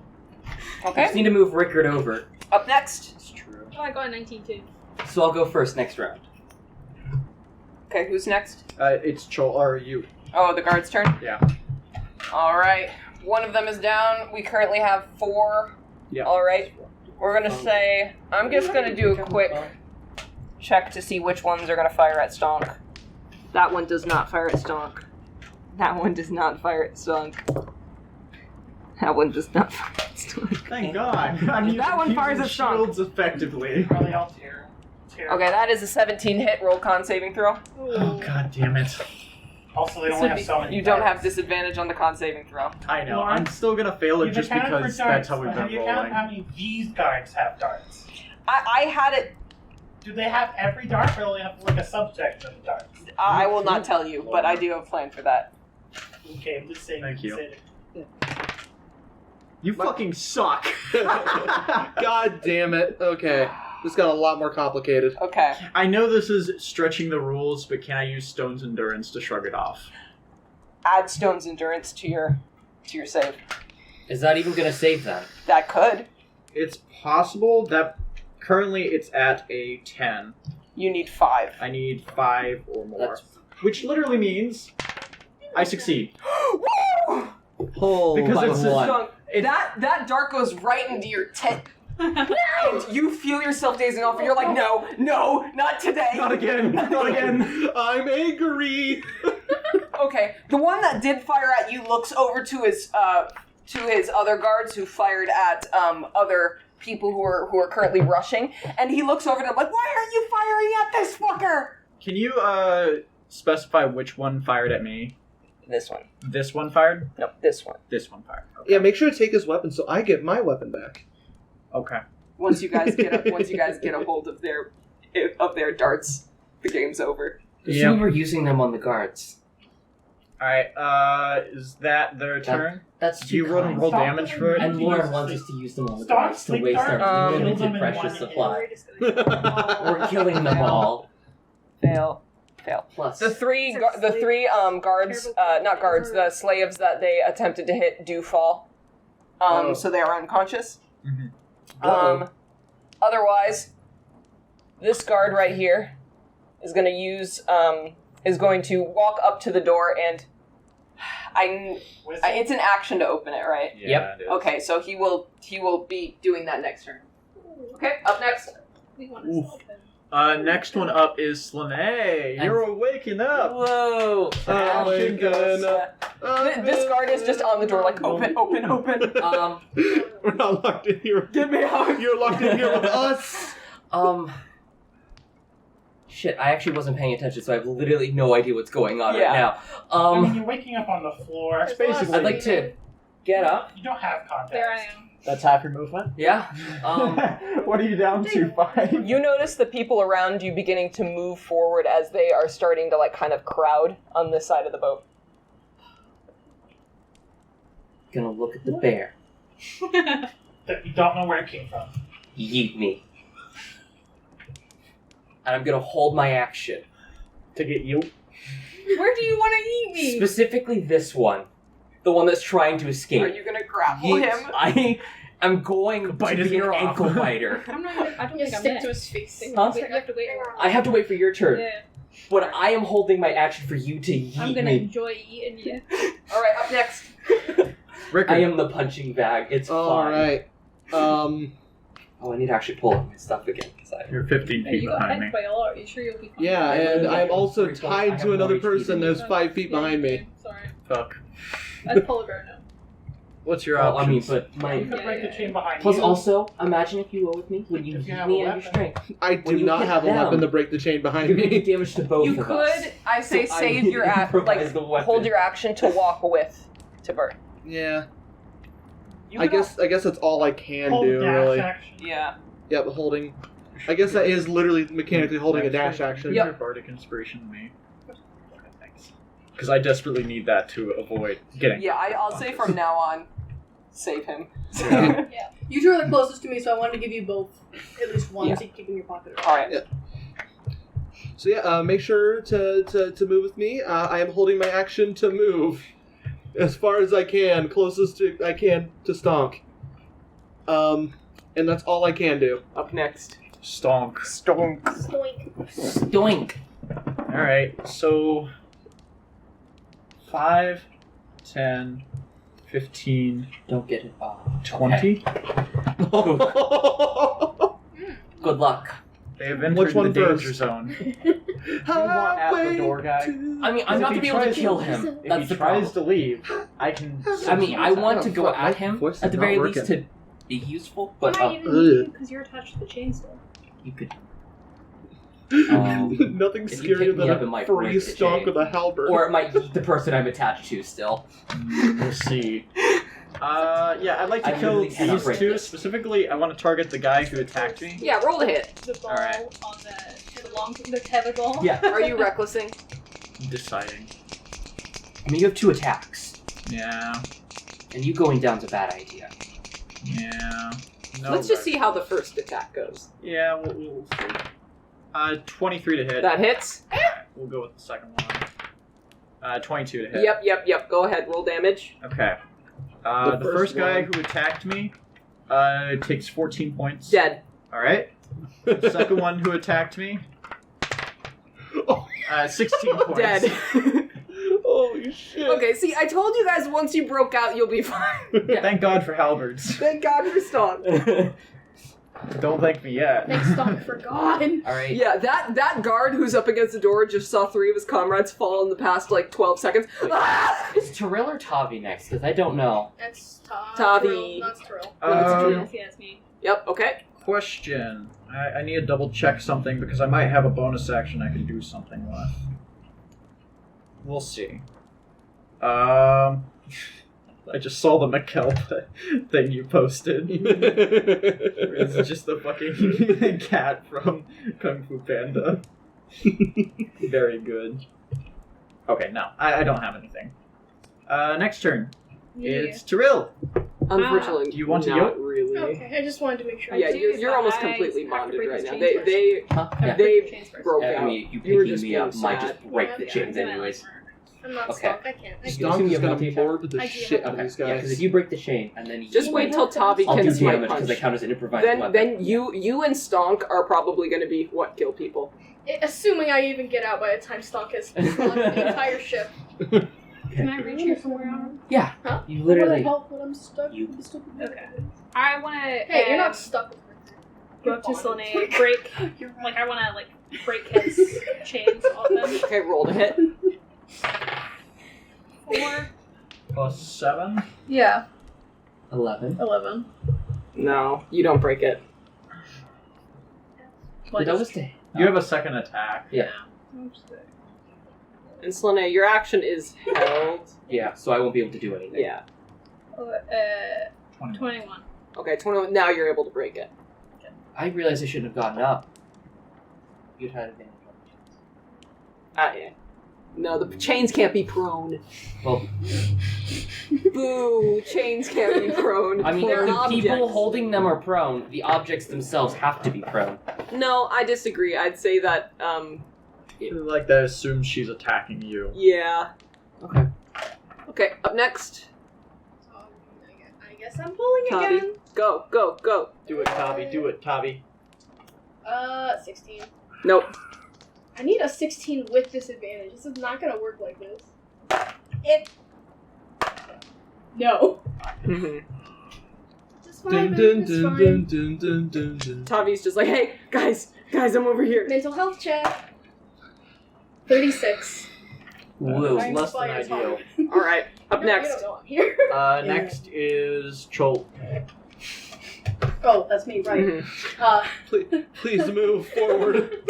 Okay, need to move Rickard over. up next. It's true. Oh, I got a 19 too. So I'll go first next round. Okay, who's next? It's Chol or you. Oh, the guard's turn? Yeah. Alright, one of them is down. We currently have 4. Yeah. Alright, we're gonna say, I'm just gonna do a quick check to see which ones are gonna fire at Stonk. That one does not fire at Stonk. That one does not fire at Stonk. That one does not fire at Stonk. Thank God. I'm That one fires using at Stonk. shields effectively. Probably all tear. Okay, that is a 17 hit roll con saving throw. Oh God damn it! Also, they This only would have be- so many. You don't have darts. disadvantage on the con saving throw. I know. Lauren, I'm still gonna fail it You've just accounted for because darts, that's how we've but have been you counted rolling. how many of these guards have darts? I had it. Do they have every dart, or only have like a subject of darts? I will not tell you, but I do have a plan for that. Okay, I'm just saying. Thank you. say it. You fucking suck. God damn it. Okay. This got a lot more complicated. Okay. I know this is stretching the rules, but can I use Stone's endurance to shrug it off? Add Stone's endurance to your save. Is that even gonna save them? That could. It's possible that currently it's at a 10. You need 5. I need 5 or more. That's- Which literally means I succeed. Oh, Because by it's one. Stonk, that dart goes right into your tent. And you feel yourself dazing off, and you're like, no, not today. Not again. Not again. I'm angry. Okay, the one that did fire at you looks over to his other guards who fired at other people who are currently rushing, and he looks over to them like, why aren't you firing at this fucker? Can you specify which one fired at me? This one. This one fired? No, this one. This one fired. Okay. Yeah, make sure to take his weapon so I get my weapon back. Okay. Once you guys get a hold of their darts, the game's over. Assume we're using them on the guards. Alright, is that their turn? That's Do too you roll kind. roll damage for it? And Lauren wants us to use them on the Start guards to sleep waste darts, our kill them limited in precious one supply. Oh, We're killing them all. Fail. Plus, The three guards, not guards, the slaves that they attempted to hit do fall. So they are unconscious. Mhm. Otherwise, this guard right here is going to is going to walk up to the door and it's an action to open it, right? Yeah, Yep. it is. Okay, so he will be doing that next turn. Okay, up next. we want to Oof. solve them. Next one up is Slanei. You're waking up. whoa! Action goes. This guard is just on the door like, open. We're not locked in here. Get me out! You're locked in here with us. Shit, I actually wasn't paying attention, so I have literally no idea what's going on Yeah. right now. I mean, you're waking up on the floor. There's a lot of I'd like to get up. You don't have context. There I am. That's half your movement. Yeah. What are you down to, 5? You notice the people around you beginning to move forward as they are starting to like kind of crowd on this side of the boat. Gonna look at the bear. That you don't know where it came from. Yeet me. And I'm gonna hold my action. To get you. Where do you want to eat me? Specifically this one. The one that's trying to escape. Are you gonna grapple him? I am going Bite to his be an ear off. ankle biter. I'm not. I don't You think I'm stick next. to his face. Huh? You have to wait. I have to wait for your turn. Yeah. But I am holding my action for you to yeet I'm gonna me. enjoy eating you. Alright, up next. Rickard. I am the punching bag. It's All fine. right. Oh, I need to actually pull up my stuff again. You're 15 Hey, feet you got behind me. hit by a lot. Are you sure you'll be fine? Yeah, and I'm also I tied have to another no person HP. that's 5 feet behind me. Sorry. Fuck. That's polar bear now. What's your Well, I options? mean, but my... You could break the chain behind Plus, you. also, imagine if you roll with me when you If you yeet have me a and your weapon. strength. I do When you not hit have a them, weapon to break the chain behind You're doing me. damage to both You of us. could, I say, So I save need your to act, like improvise the weapon. hold your action to walk with Tibor. Yeah. You I could guess that's all I can Hold do, dash really. action. Yeah. Yep, holding. I guess that is literally mechanically holding a dash action. Yep. Your bardic inspiration to me. Okay, thanks. Because I desperately need that to avoid getting. Yeah, I'll say from now on, save him. Yeah. Yeah. You two are the closest to me, so I wanted to give you both at least one Yeah. to keep in your pocket. Alright. So yeah, make sure to move with me. I am holding my action to move as far as I can, closest to I can to Stonk. And that's all I can do. Up next. Stonk. Stonk. Stoink. Doink. Alright, so 5, 10, 15, Don't get it. 20. Good luck. They have entered Which one the danger first? zone. Do you want out the door guy? I mean, I'm If not he going to be able to tries kill to- him. If That's he the tries problem. to leave, I can. I mean, I want to Oh, go fuck, my at him voice is at the not very working. least to be useful, but Why even ugh. because you're attached to the chainsaw. you could. Nothing if you scarier pick me than up, it a might free break the Stonk chain. with a halberd. Or it might eat the person I'm attached to still. We'll see. Yeah, I'd like to I kill literally cannot these break two. this. Specifically, I want to target the guy who attacked me. Yeah, roll to hit. The ball Alright. on the tether ball. Yeah. Are you recklessing? Deciding. I mean, you have 2 attacks, Yeah. and you going down's a bad idea. Yeah. No. Let's just see how the first attack goes. Yeah, we'll see. 23 to hit. That hits. We'll go with the second one. 22 to hit. Yep. Go ahead, roll damage. Okay. The The first first guy one. who attacked me takes 14 points. Dead. Alright. The second one who attacked me 16 points. Dead. Holy shit. Okay, see, I told you guys once you broke out, you'll be fine. Thank God for halberds. Thank God for Stonk. Don't thank me yet. Thanks, Stonk, for God. Alright. Yeah, that guard who's up against the door just saw 3 of his comrades fall in the past, 12 seconds. Wait. Ah! Is Tiril or Tavi next? Because I don't know. That's Tavi. That's Tiril. Yes, me. Yep, okay. Question. I need to double check something because I might have a bonus action I can do something with. We'll see. I just saw the Mikkel thing you posted. It's just the fucking cat from Kung Fu Panda. Very good. Okay, no, I don't have anything. Next turn. It's Tiril. Unfortunately, Do you want to not yoke? really. Okay, I just wanted to make sure. Yeah, I do, you're but almost I completely have to bonded break right his now. chains They Huh? Yeah. they broke I out. mean, you You were picking just me up being might sad. just break the Yeah, chains Yeah, anyways. I'm not Okay. Stonk. I can't. I Still- can't. Stonk is gonna multi-attack? board the I do shit have out of these Yeah, guys. because if you break the chain and then you Just wait till Tavi I'll can do smite damage because I punch. count as an improvised weapon. Then you and Stonk are probably going to be what kill people. Assuming I even get out by the time Stonk has gone the entire ship. Can I reach you from where I am? Yeah. Huh? You What the literally. hell? But I'm stuck You- with the stupid. Okay. I want to. Hey, you're not stuck with her. go up to Slanei, break. I want to break his chains off him. Okay, roll to hit. 4. +7. Yeah. 11. 11. No, you don't break it. But that was the... You have a second attack. Yeah. And Slanei, your action is held. Yeah, so I won't be able to do anything. Yeah. 21. Okay, 21. Now you're able to break it. I realized I shouldn't have gotten up. You'd had advantage on the chance. Yeah. No, the chains can't be prone. Well, Boo! Chains can't be prone. I mean, They're the objects. people holding them are prone. The objects themselves have to be prone. No, I disagree. I'd say that, Like that assumes she's attacking you. yeah. Okay. Okay, up next. I guess I'm pulling Tavi. again. Go, go, go. Do it, Tavi. Do it, Tavi. 16. Nope. I need a 16 with disadvantage. This is not gonna work like this. No. Just fine, baby, it's fine. Tavi's just like, hey, guys, I'm over here. Mental health check. 36. Woo. Mine less than expires ideal. hard. Alright, up No, next. You don't know I'm here. Next is Cholt. Oh, that's me, right. Mhm. Please move forward.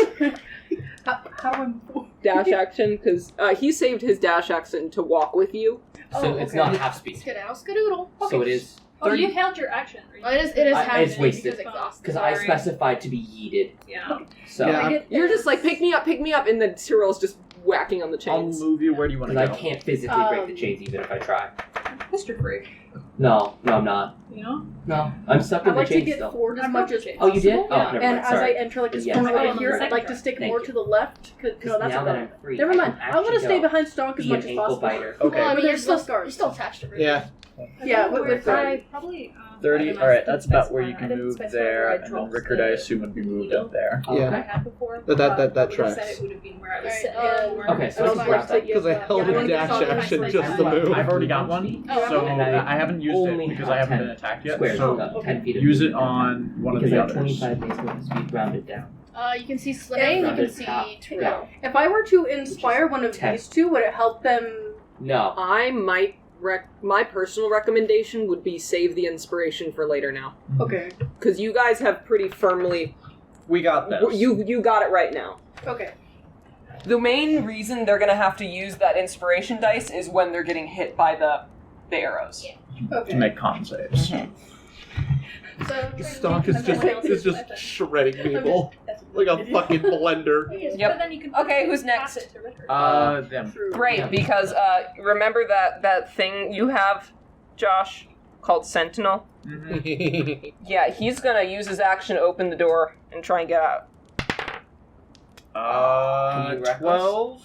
How do I move? Dash action, because he saved his dash action to walk with you. So it's okay. not half speed. Skedaddle, skedoodle. So it is... Oh, you held your action. Right? Oh, it is I- happening it's wasted. because exhausted. Because I Sorry. specified to be yeeted. Yeah. So... Yeah. You're just like, pick me up, and then Cyril's just whacking on the I'll chains. move you. Where do you want to Because go? I can't physically break the chains even if I try. Mr. Freak. No, I'm not. You know? No, I'm stuck I in the like to chains get still. forward as I'm much not as changed. Oh, you did? possible. Oh, never And mind. as Sorry. I enter, like, this Yes. corner Oh, right on the here, I'd second like to row. stick Thank more you. to the left. No, Because that's now a that better. I'm free, Never I mind. can I want to actually stay go. behind Stonk as Be much an as ankle possible. biter. Okay. Well, I mean, But you're there's still still, scars. you're still attached to Rick. Yeah. Yeah, with I probably 30. I Alright, didn't that's about where you specify- I can didn't move specify there, where I and then dropped Rickard, I the assume, would be moved up there. Yeah. I had before. That I would have tracks. said it would have been where I was Alright, sitting. Okay, so I this was is like, wrapped up. Because I held Yeah, I a wanna get dash something action nice just like to that. move. I've already got one, Oh, so And I haven't used only it because have I haven't 10 been attacked yet. Squares, So not 10 feet of use it movement. on one of Because the I have others. 25 base movement speed rounded down. You can see Slanei and you can Rounded see top Tiril. down. If I were to inspire one of 10. these two, would it help them? No. I might my personal recommendation would be save the inspiration for later now, Okay. because you guys have pretty firmly We got this. you got it right now. Okay. The main reason they're gonna have to use that inspiration dice is when they're getting hit by the arrows. Okay. to make con saves. So, Stonk is just shredding people like a fucking blender. Yep. But then you can Okay, who's pass next? it to Rickard. Them. Great, Yeah. because remember that thing you have, Josh, called Sentinel? Mhm. Yeah, he's gonna use his action to open the door and try and get out. Can you reckless? 12.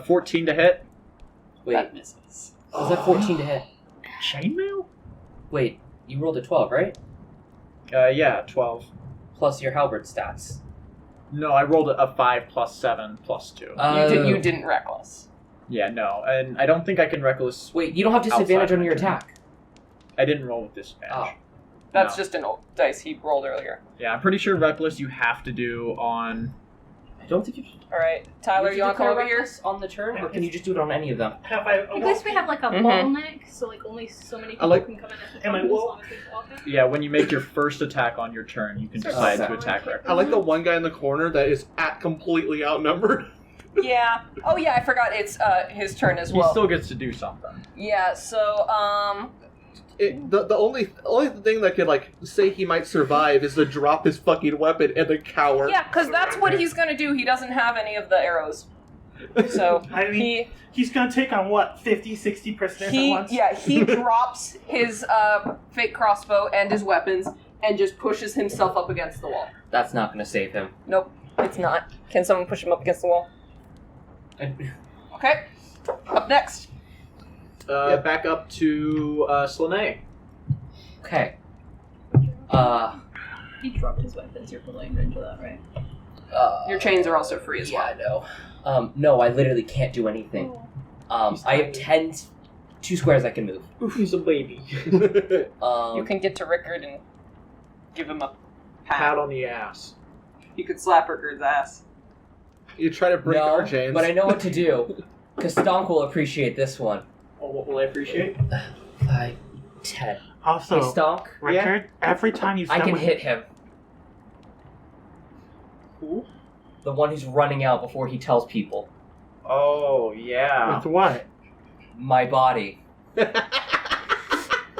14 to hit. Wait, That misses. was that 14 to hit? Chainmail? Wait, you rolled a 12, right? Yeah, 12. Plus your halberd stats. No, I rolled a 5 plus 7 plus 2. You didn't reckless. Yeah, no, and I don't think I can reckless. Wait, you don't have disadvantage Outside on your my turn. attack. I didn't roll with disadvantage. Oh. That's No. just an old dice he rolled earlier. Yeah, I'm pretty sure reckless you have to do on. I don't think you should. Alright, Tyler, you wanna come over here? on the turn, or can you just do it on any of them? Have I? At least we have like a Mhm. bottleneck, so like only so many people like- can come in at the Am I time as woke? long as we walk in. Yeah, when you make your first attack on your turn, you can decide to attack reckless. I like the one guy in the corner that is completely outnumbered. Yeah. Oh yeah, I forgot it's his turn as He well. still gets to do something. Yeah, so The only thing that could like say he might survive is to drop his fucking weapon and then cower. yeah, because that's what he's gonna do. He doesn't have any of the arrows. So I mean, he's gonna take on what, 50-60% at once? he drops his fake crossbow and his weapons and just pushes himself up against the wall. That's not going to save him. Nope, it's not. Can someone push him up against the wall? Okay. Up next. Back up to Slanei. Okay. He dropped his weapons. You're pulling into that, right? Your chains are also free as Yeah, well. I know. No, I literally can't do anything. I have 2 squares I can move. Oof, he's a baby. You can get to Rickard and give him a Pat on the ass. You could slap Rickard's ass. You try to break no, our chains. but I know what to do. Because Stonk will appreciate this one. What will I appreciate? 5, 10. Also, Hey, Stonk, Rickard, every time you I step can with- hit him. Who? The one who's running out before he tells people. Oh, yeah. with what? My body.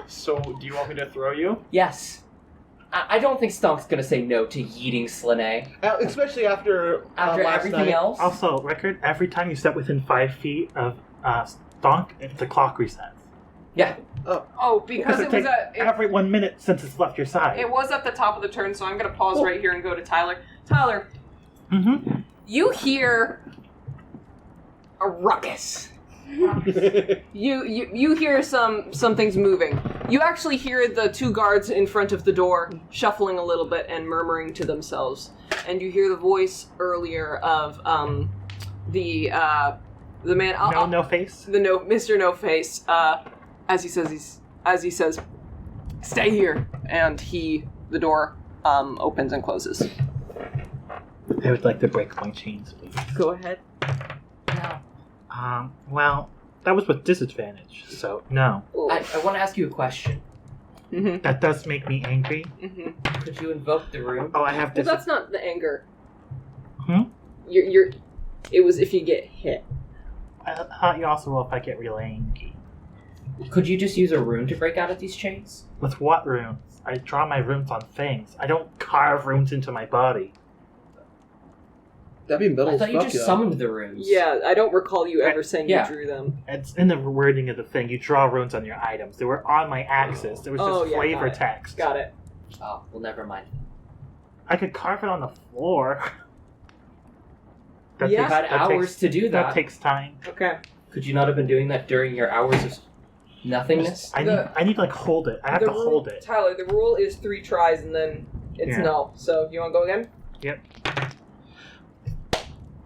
So, do you want me to throw you? Yes. I don't think Stonk's gonna say no to yeeting Slanei. Especially after After last everything night. else? Also, Rickard, every time you step within 5 feet of Stonk, the clock resets. Yeah. Oh, because it was takes a. every 1 minute since it's left your side. It was at the top of the turn, so I'm going to pause right here and go to Tyler. Tyler, Mm-hmm. you hear a ruckus. You hear some things moving. You actually hear the 2 guards in front of the door shuffling a little bit and murmuring to themselves, and you hear the voice earlier of the man. No face. Mr. No Face. As he says, stay here, and the door opens and closes. I would like to break my chains, please. Go ahead. Well, that was with disadvantage, so no. I want to ask you a question. Mm-hmm. That does make me angry. Mm-hmm. Could you invoke the room? Oh, I have Well, that's not the anger. Hmm? It was if you get hit. I thought you also will if I get real angry. Could you just use a rune to break out of these chains? With what runes? I draw my runes on things. I don't carve runes into my body. That'd be middle I as thought you fuck, just yeah. summoned the runes. Yeah, I don't recall you ever saying Yeah. you drew them. It's in the wording of the thing. You draw runes on your items. They were on my axis. There was just Oh, yeah, flavor got it. text. Got it. Oh, well, never mind. I could carve it on the floor. Yeah. You've had hours takes, to do that. That takes time. Okay. Could you not have been doing that during your hours of nothingness? I need to like hold it. I have to hold it. Tyler, the rule is 3 tries and then it's Yeah. no. So you want to go again? Yep.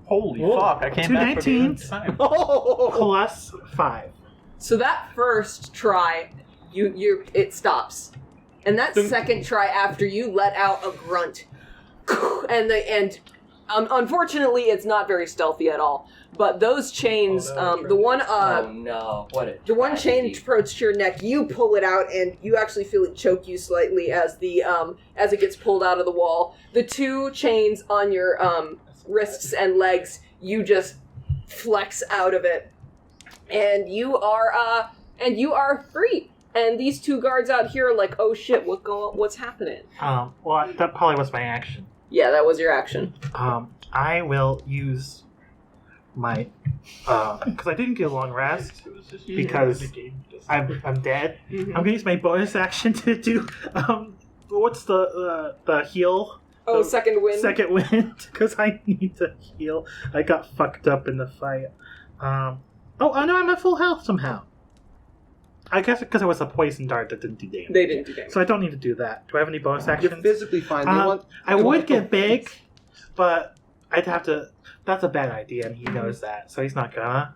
Holy Whoa. fuck, I came 2 back for the 19s. nth time. Plus 5. So that first try, it stops, and that second try after you let out a grunt, and unfortunately it's not very stealthy at all. But those chains, the one oh no! What a the one chain tragedy. approached your neck. You pull it out, and you actually feel it choke you slightly as it gets pulled out of the wall. The 2 chains on your wrists and legs, you just flex out of it, and you are free. And these 2 guards out here are like, oh shit, what's happening? Well, that probably was my action. Yeah, that was your action. I will use my because I didn't get a long rest because I'm dead. Mm-hmm. I'm gonna use my bonus action to do what's the heal? Oh, The second wind. Second wind because I need to heal. I got fucked up in the fight. Oh, no, I'm at full health somehow. I guess because it was a poison dart that didn't do damage. They didn't do damage. So I don't need to do that. Do I have any bonus actions? You're physically fine. I would get big, but I'd have to. That's a bad idea, and he knows that, so he's not gonna.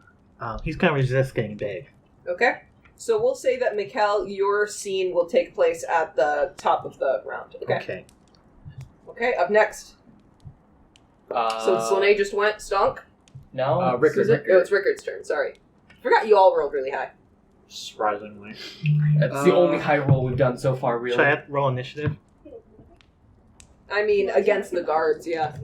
He's gonna resist getting big. Okay. So we'll say that, Mikkel, your scene will take place at the top of the round. Okay. Okay, up next. So Slanei just went. Stonk? No. Rickard. Oh, it's Rickard's turn. Sorry. Forgot you all rolled really high. Surprisingly. That's the only high roll we've done so far, really. Should I roll initiative? I mean, against the guards, yeah.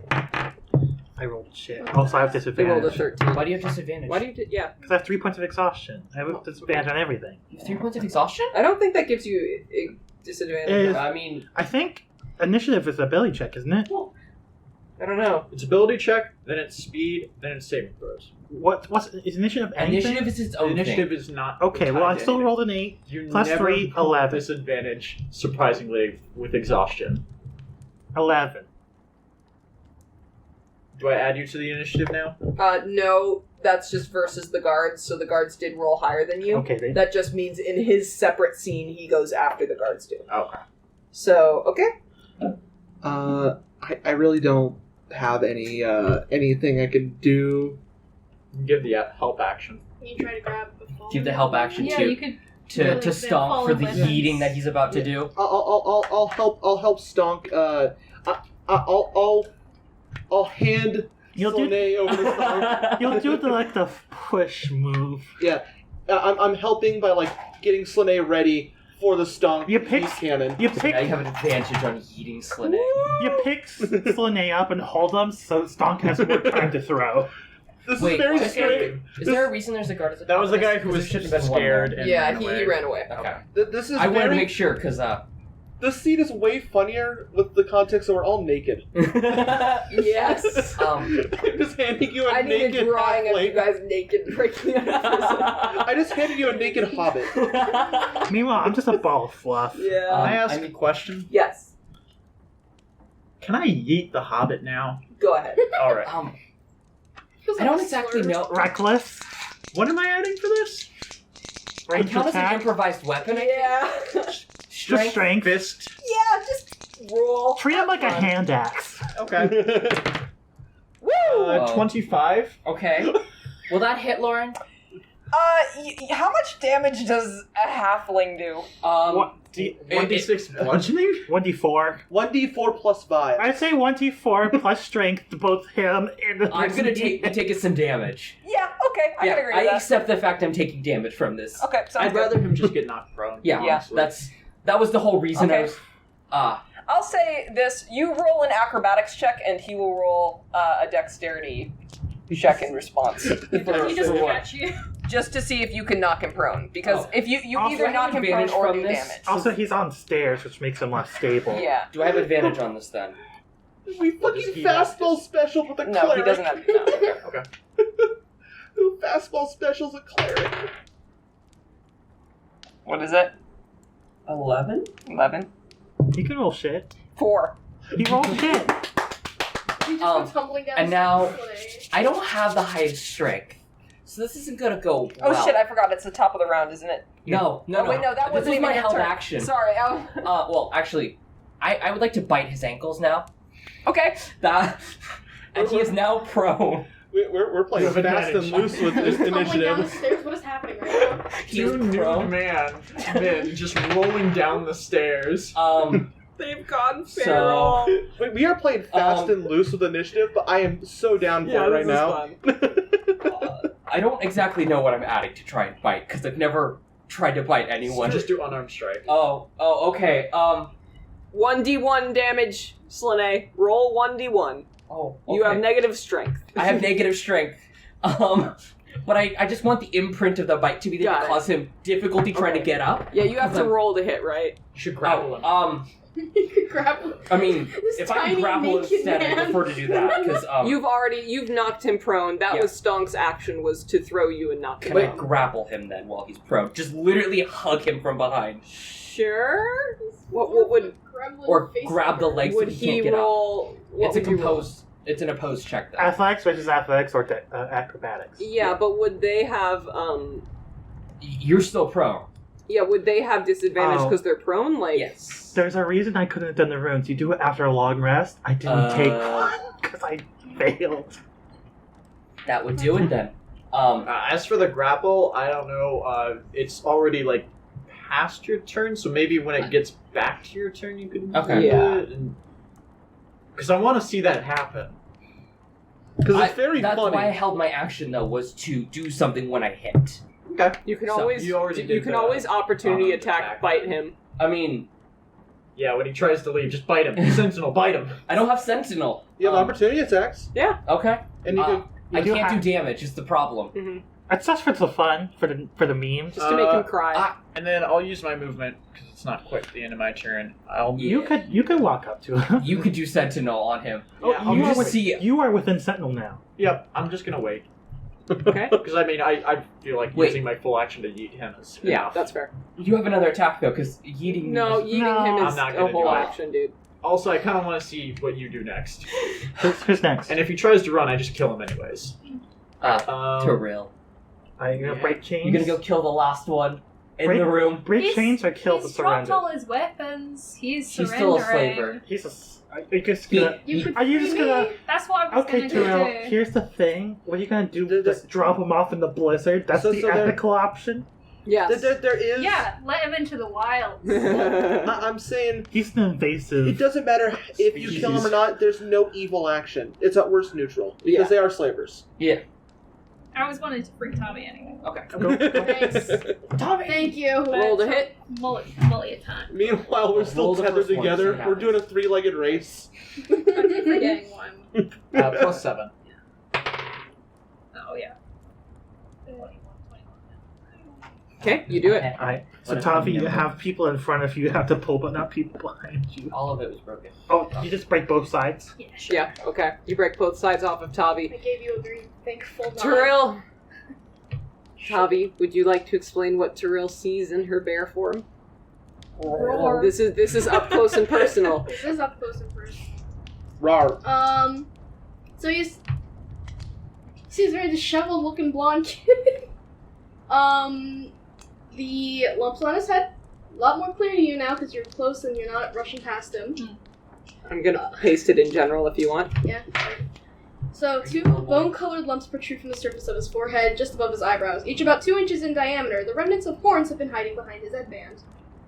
I rolled shit. Also, I have They disadvantage. rolled a 13. Why do you have disadvantage? Why do you yeah. Because I have 3 points of exhaustion. I have disadvantage on everything. You have 3 points of exhaustion? I don't think that gives you a disadvantage. I mean, I think initiative is a ability check, isn't it? I don't know. It's ability check, then it's speed, then it's saving throws. What's is initiative anything? initiative is its own Initiative thing. is not. Okay, well I tied to still anything. rolled an 8. You plus never 3, roll 11. disadvantage, surprisingly, with exhaustion. 11. Do I add you to the initiative now? No, that's just versus the guards, so the guards did roll higher than you. Okay, That just means in his separate scene, he goes after the guards do. Okay. So, okay. I really don't have anything I can do. Give the help action. You try to grab the phone. Give the help action Yeah, to you could. to really Stonk follow for the weapons. yeeting that he's about to do. I'll help Stonk. I'll hand You'll do Slanei over to Stonk. you'll do the push move. Yeah, I'm helping by like getting Slanei ready for the Stonk You pick- beast cannon. You Now pick you have an advantage on eating Slanei. you pick Slanei up and hold him so Stonk has more time to throw. This Wait, is very is scary. there a reason there's a guard at the That top was of the guy this? who 'Cause was there shouldn't have been one scared there. and Yeah, ran away. he ran away. Okay. This is I wanted very. to make sure, because, This scene is way funnier with the context that we're all naked. Yes. I'm just handing you a I need a naked drawing of halfling. you guys naked breaking out of prison. I just handed you a naked hobbit. Meanwhile, I'm just a ball of fluff. Yeah. Can I ask I mean- a question? Yes. Can I yeet the Hobbit now? Go ahead. All right. Feels I like don't a exactly slur. know. Reckless. What am I adding for this? I Range count as an attack. improvised weapon. Yeah. Just Strength. strength. Fist. Yeah, just roll. Treat him like a hand axe. Okay. Woo! 25. Okay. Will that hit, Lauren? How much damage does a halfling do? What? 1d6 bludgeoning? 1d4. 1d4 plus 5. I'd say 1d4 plus strength to both him and the I'm person gonna take some damage. Yeah, okay, I can agree I with that. accept the fact I'm taking damage from this. Okay, sounds I'd good. rather him just get knocked prone. Yeah, honestly. that was the whole reason I Okay. was. I'll say this: you roll an acrobatics check, and he will roll a dexterity check in response. He just For what? catch you. Just to see if you can knock him prone. Because Oh. if you Also, either I have knock him prone advantage or from do this. damage. Also, he's on stairs, which makes him less stable. Yeah. Do I have advantage on this then? We What does fucking he have? fastball special with a No, cleric. he doesn't have. No. Okay. Who fastball special's a cleric? What is it? 11. 11. He can roll shit. 4. He rolled shit. He just went tumbling down and the now- stairs. I don't have the highest strength, so this isn't gonna go Oh well. shit! I forgot. It's the top of the round, isn't it? No, Oh wait, no, that This wasn't is even my your held turn. action. Sorry. Well, actually, I would like to bite his ankles now. Okay. That, and he is now prone. We're playing You have fast and advantage. loose with this Tumbling down the initiative. stairs. What is happening right now? He is Two nude prone. men just rolling down the stairs. They've gone So- feral. Wait, we are playing fast and loose with initiative, but I am so down for it right now. I don't exactly know what I'm adding to try and bite because I've never tried to bite anyone. Just do unarmed strike. Oh, okay. 1d1 damage, Slanei. Roll 1d1. Oh, You have okay. negative strength. I have negative strength. But I just want the imprint of the bite to be there Got to it. cause him difficulty trying to get up. Yeah, you have to Because roll to hit, right? You should grapple him. You could grab him. I mean, This if I tiny can grapple naked instead, I man. prefer to do that because You've knocked him prone. That Yeah. was Stonk's action, was to throw you and knock him can I prone. grapple him then while he's prone? Just literally hug him from behind, Sure. What would or grab the legs so would he he can't get up. roll? What It's a would you roll? composed. It's an opposed check though. Athletics versus athletics or acrobatics. Yeah, but would they have You're still prone. Yeah, would they have disadvantage Oh. because they're prone? Like Yes. There's a reason I couldn't have done the runes. You do it after a long rest. I didn't take because I failed. That would do it then. As for the grapple, I don't know. It's already like past your turn, so maybe when it gets back to your turn, you can Okay. do Yeah. it. Because I want to see that happen. Because it's very That's funny. why I held my action though, was to do something when I hit. Okay. you can So, always you already did can the always opportunity attack, attack. bite him. I mean, Yeah, when he tries to leave, just bite him. Sentinel, bite him. I don't have Sentinel. You have opportunity attacks, Okay. and you can. I do can't have- do damage, is the problem. Mm-hmm. It's just for the fun, for the memes. Just to make him cry. And then I'll use my movement because it's not quite the end of my turn. I'll You could walk up to him. You could do Sentinel on him. Yeah, I'll you, just are see it. you are within Sentinel now. Yep, I'm just gonna wait Okay. because I mean I feel like Wait. using my full action to yeet him is Yeah, enough. that's fair. You have another attack though, because yeeting. No, is- eating No, him I'm is not a gonna whole do it. action, dude. Also, I kind of want to see what you do next. Who's next? And if he tries to run, I just kill him anyways. Tiril. Are you gonna break chains? You're gonna go kill the last one in Break- the room. break chains or kill the He's dropped surrender? all his weapons. He's She's still a surrendering. slaver. He's a. Are you just gonna? You could Are you free just me. gonna? That's what I was Okay, gonna Terrell. do. Here's the thing. What are you gonna do? The- Just drop him off in the blizzard? That's So- the so there- ethical option. Yes. There is. Yeah, let him into the wild. I'm saying He's an invasive. it doesn't matter if you kill him or not. There's no evil action. It's at worst neutral because Yeah. they are slavers. Yeah. I always wanted to free Tavi anyway. Okay. Thanks. Thank you. Roll to hit. Mullet time. Meanwhile, we're still Roll the tethered first one, together. see what We're doing a 3-legged race. I'm forgetting one. +7. Oh, yeah. Okay, you do it. Alright. So What if Tavi, I'm you nimble? have people in front of you you have to pull, but not people behind you. All of it was broken. Oh, you just break both sides? Yeah, sure. Yeah, okay. You break both sides off of Tavi. I gave you a green thankful nod. Tiril! Tavi, would you like to explain what Tiril sees in her bear form? Roar. This is up close and personal. This is up close and personal. Rawr. So he's a very disheveled looking blonde kid. The lumps on his head, a lot more clear to you now because you're close and you're not rushing past him. I'm gonna paste it in general if you want. Yeah. So 2 bone-colored lumps protrude from the surface of his forehead, just above his eyebrows, each about 2 inches in diameter. The remnants of horns have been hiding behind his headband.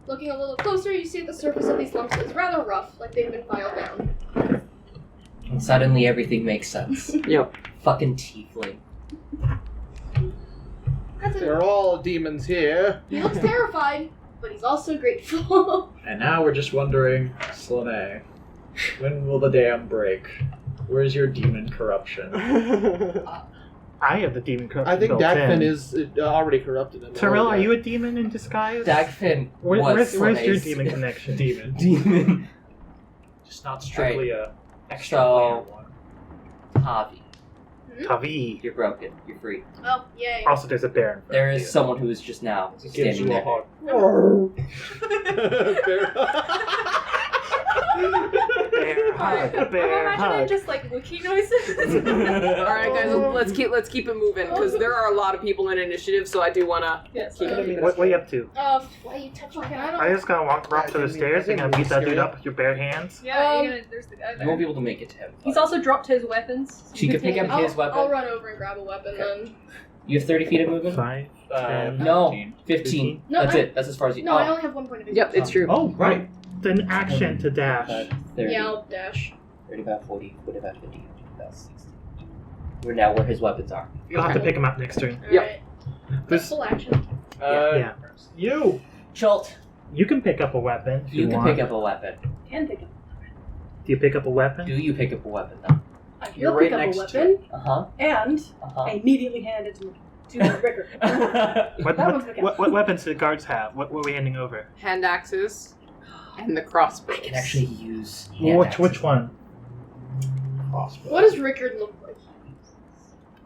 Looking a little closer, you see that the surface of these lumps is rather rough, like they've been filed down. And suddenly everything makes sense. Yep. Fucking tiefling. That's it. They're all demons here. He looks terrified, but he's also grateful. And now we're just wondering, Slanei, when will the dam break? Where's your demon corruption? I have the demon corruption I think built Dagfinn in. is already corrupted. Tyrell, are you a demon in disguise? Dagfinn Where's your Slanei's demon connection? Demon. demon. Just not strictly a extra So- player one. Tavi, Tavi. you're broken. You're free. Oh, yay. Also, there's a bear in front There of is you. someone who is just now It gives standing you a there. hug. Bear hug, bear I'm imagining hug. just like looking noises. Alright guys, let's keep it moving, because there are a lot of people in initiative, so I do wanna Yes. keep it moving. What are you up to? Why you touch my hand? I just gonna walk up to the stairs and gonna beat that dude up with your bare hands. Yeah, you're gonna, there's the guy You won't be there. able to make it to him. He's also dropped his weapons. She could pick up his weapon. I'll run over and grab a weapon then. You have 30 feet of movement? 5. No, 15. 15. No, That's I- it. That's as far as you. No, I only have 1 point of vision. Yep, it's true. Oh, right. Then action to dash. 30, Yeah, I'll dash. 35, 40, 45, 50, 55, 60. We're now where his weapons are. You'll have to pick him up next turn. Yep. Alright. This- Full action. Yeah. You. Chult, You can pick up a weapon if you can want. pick up a weapon. Can pick up. Do you pick up a weapon? Do you pick up a weapon, though? You'll right pick up a next to weapon Uh-huh. and Uh-huh. immediately hand it to Rickard. What, That one's the what weapons do the guards have? What are we handing over? Hand axes and the crossbows. I can actually use hand Which axes. one? What does Rickard look like?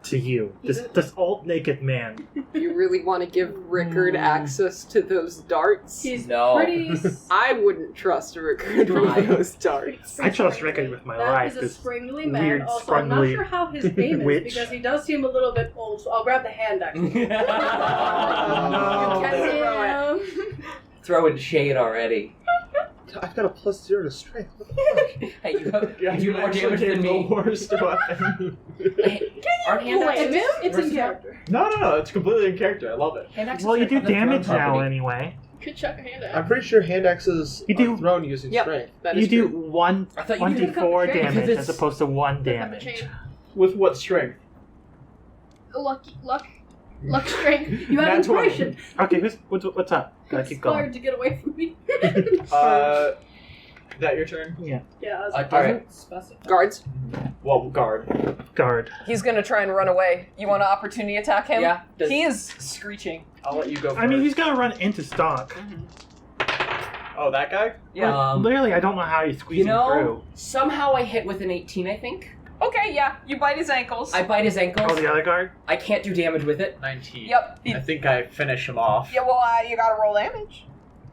To you. This old naked man. You really want to give Rickard access to those darts? He's No. pretty. I wouldn't trust Rickard with those darts. I trust Rickard with my That life. is a This springly man. weird, Also, I'm not scrumbly sure how his name is witch. because he does seem a little bit old. So I'll grab the hand axe. You can throw it. Throwing shade already. I've got a +0 to strength. What the fuck? Hey, you do more damage than The me. worst weapon. Hey, aren't hand Blame axes? him? It's in versatile? character. No, it's completely in character. I love it. Hand axes Well, you are do on the throne damage now property. anyway. Could chuck a hand I'm at. pretty sure hand axes You do- are thrown using Yep. strength. That You is do true. one I thought you could pick up 1d4 the chain. damage Because as opposed to 1 Pick up the damage. chain. With what strength? Luck strength. You have Nat 20. inspiration. Okay, what's up? Gotta keep going. Inspired to get away from me. Is that your turn? Yeah. It Alright. doesn't specify. Guards. Well, guard. Guard. He's gonna try and run away. You want to opportunity attack him? Yeah. Does, He is screeching. I'll let you go first. I mean, he's gonna run into Stonk. Oh, that guy? Yeah. Literally, I don't know how he's You squeezing know, through. somehow I hit with an 18, I think. Okay, yeah. You bite his ankles. I bite his ankles. Oh, the other guard? I can't do damage with it. 19. Yep. I think I finish him off. Yeah. Well, you gotta roll damage.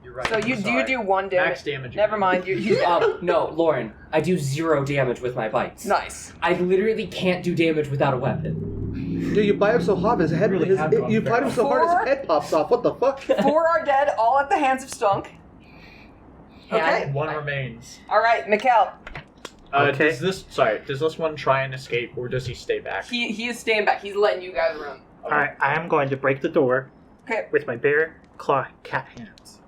You're right. So you Sorry. do 1 damage. Max damage. Never mind. He's No, Lauren, I do 0 damage with my bites. nice. I literally can't do damage without a weapon. Dude, you bite him so hard, his head. Really have gone You fair. bite him so hard, his head pops off. What the fuck? 4 are dead, all at the hands of Stonk. Okay. One remains. All right, Mikkel. Okay. Does this one try and escape, or does he stay back? He is staying back. He's letting you guys run. Alright, I am going to break the door Okay. with my bare claw cat hands.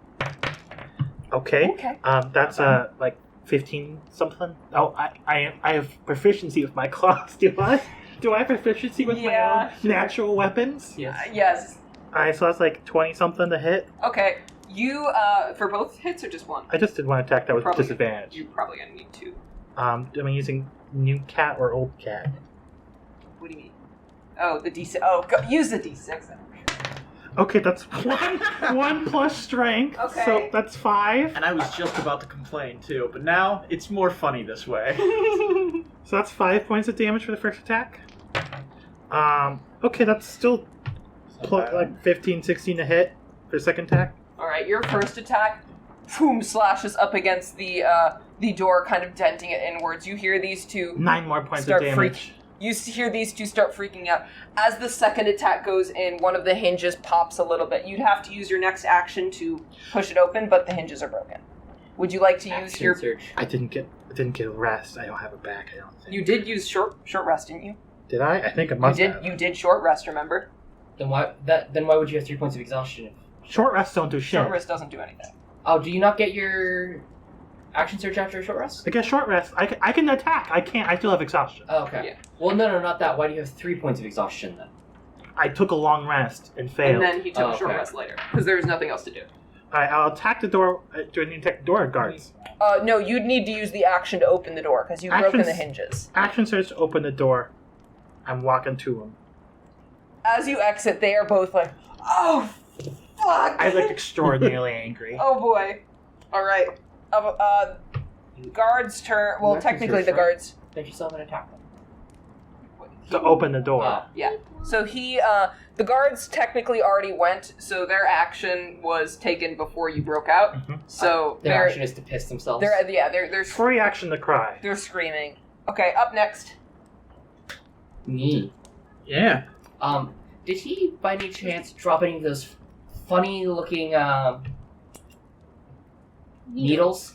Okay. Okay. That's like 15 something. Oh, I have proficiency with my claws, do I? Do I have proficiency with my own natural weapons? Yes. Yes. Alright, so that's like 20-something to hit. Okay. You, for both hits or just one? I just did one attack that was disadvantage. You're probably gonna need two. Am I using new cat or old cat? What do you mean? Oh, the D6. Use the D6 then. Okay, that's one plus strength. Okay. So that's 5. And I was just about to complain too, but now it's more funny this way. So that's 5 points of damage for the first attack. Okay, that's still like 15, 16 to hit for the second attack. Alright, your first attack, boom, slashes up against the door, kind of denting it inwards. You hear these two 9 more points of damage. You hear these two start freaking out. As the second attack goes in, one of the hinges pops a little bit. You'd have to use your next action to push it open, but the hinges are broken. Would you like to use your search? I didn't get a rest. I don't have a back. I don't think. You did use short rest, didn't you? Did I? I think I must have. You did short rest, remember? Then why would you have 3 points of exhaustion? Short rests don't do shit. Short rest doesn't do anything. Oh, do you not get your action surge after a short rest? I get short rest. I can attack. I can't. I still have exhaustion. Oh, okay. Yeah. Well, no, not that. Why do you have 3 points of exhaustion then? I took a long rest and failed. And then he took Oh, a short okay. rest later, because there was nothing else to do. Alright, I'll attack the door. Do I need to attack the door or guards? No, you'd need to use the action to open the door, because you've broken the hinges. Action search to open the door. I'm walking to them. As you exit, they are both like, oh, fuck! I look extraordinarily angry. Oh boy. Alright. Guards turn. Well, technically the guards. Don't you still have an attack? To open the door. Yeah. So the guards technically already went, so their action was taken before you broke out. Mm-hmm. So their action is to piss themselves. They're free action to cry. They're screaming. Okay, up next. Me. Yeah. Did he by any chance drop any of those funny looking needles?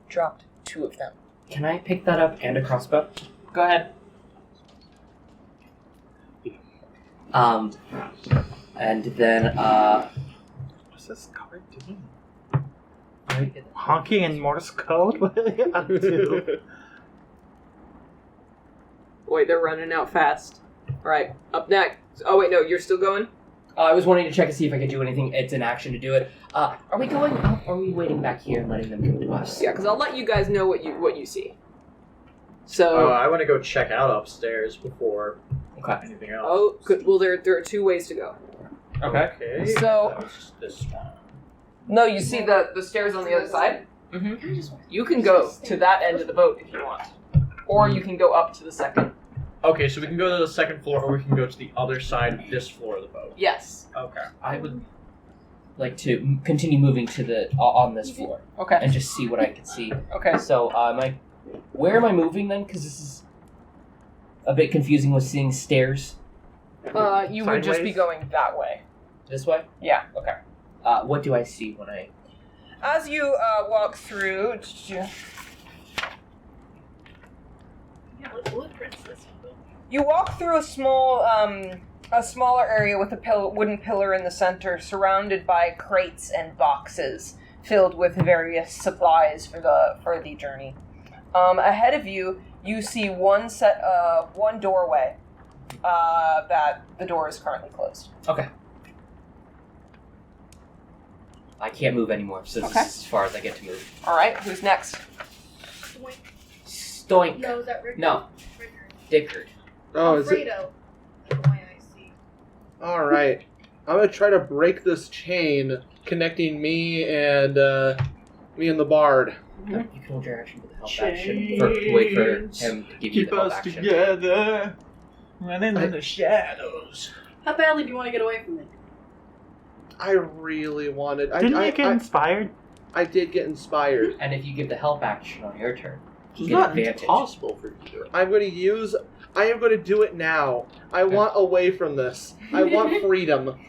Dropped 2 of them. Can I pick that up and a crossbow? Go ahead. And then What's this card doing? Honking in Morse code? What are they up to? Wait, they're running out fast. Alright, up next. Oh wait, no, you're still going? I was wanting to check to see if I could do anything. It's an action to do it. Are we going up or are we waiting back here and letting them come to us? Yeah, because I'll let you guys know what you see. So I want to go check out upstairs before anything else. Oh, good. Well, there are 2 ways to go. Okay. So This one. no, you see the stairs on the other side. Mm-hmm. You can go to that end of the boat if you want, or you can go up to the second. Okay, so we can go to the second floor, or we can go to the other side of this floor of the boat. Yes. Okay. I would like to continue moving to the on this floor. Okay. And just see what I can see. Okay. So, where am I moving then? Because this is a bit confusing with seeing stairs. You would just be Sideways? going that way. This way? Yeah. Okay. What do I see when I... As you walk through, you walk through a smaller area with a wooden pillar in the center, surrounded by crates and boxes filled with various supplies for the journey. Ahead of you, you see one doorway. That the door is currently closed. Okay. I can't move anymore, so this is as far as I get to move. All right, who's next? Stoink. No, is that Rickard? No. Rickard. Dickard. Oh, is it? Alfredo. That's why I see. Alright. I'm gonna try to break this chain connecting me and the bard. You can hold your action with the help action. Wait for him to give you Keep the help us action. together, running in the shadows. How badly do you want to get away from me? I really wanted. Didn't you get inspired? I did get inspired. And if you give the help action on your turn, you It's get not advantage. impossible for you to do it. I am going to do it now. I want away from this. I want freedom.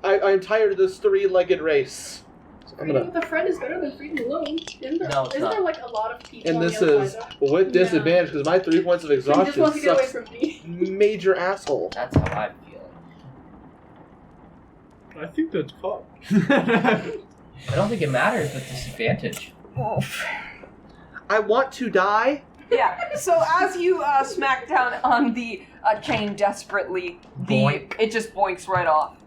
I'm tired of this 3-legged race. So I'm Freedom gonna. with a friend is better than freedom alone. Isn't there, No, it's isn't not. there like a lot of people And on this the other is side, with disadvantage because my 3 points of though? He just exhaustion wants to get away sucks. from me. Major asshole. That's how I feel. I think that's fun. I don't think it matters with disadvantage. I want to die. Yeah. So as you smack down on the chain desperately, Boink. it just boinks right off.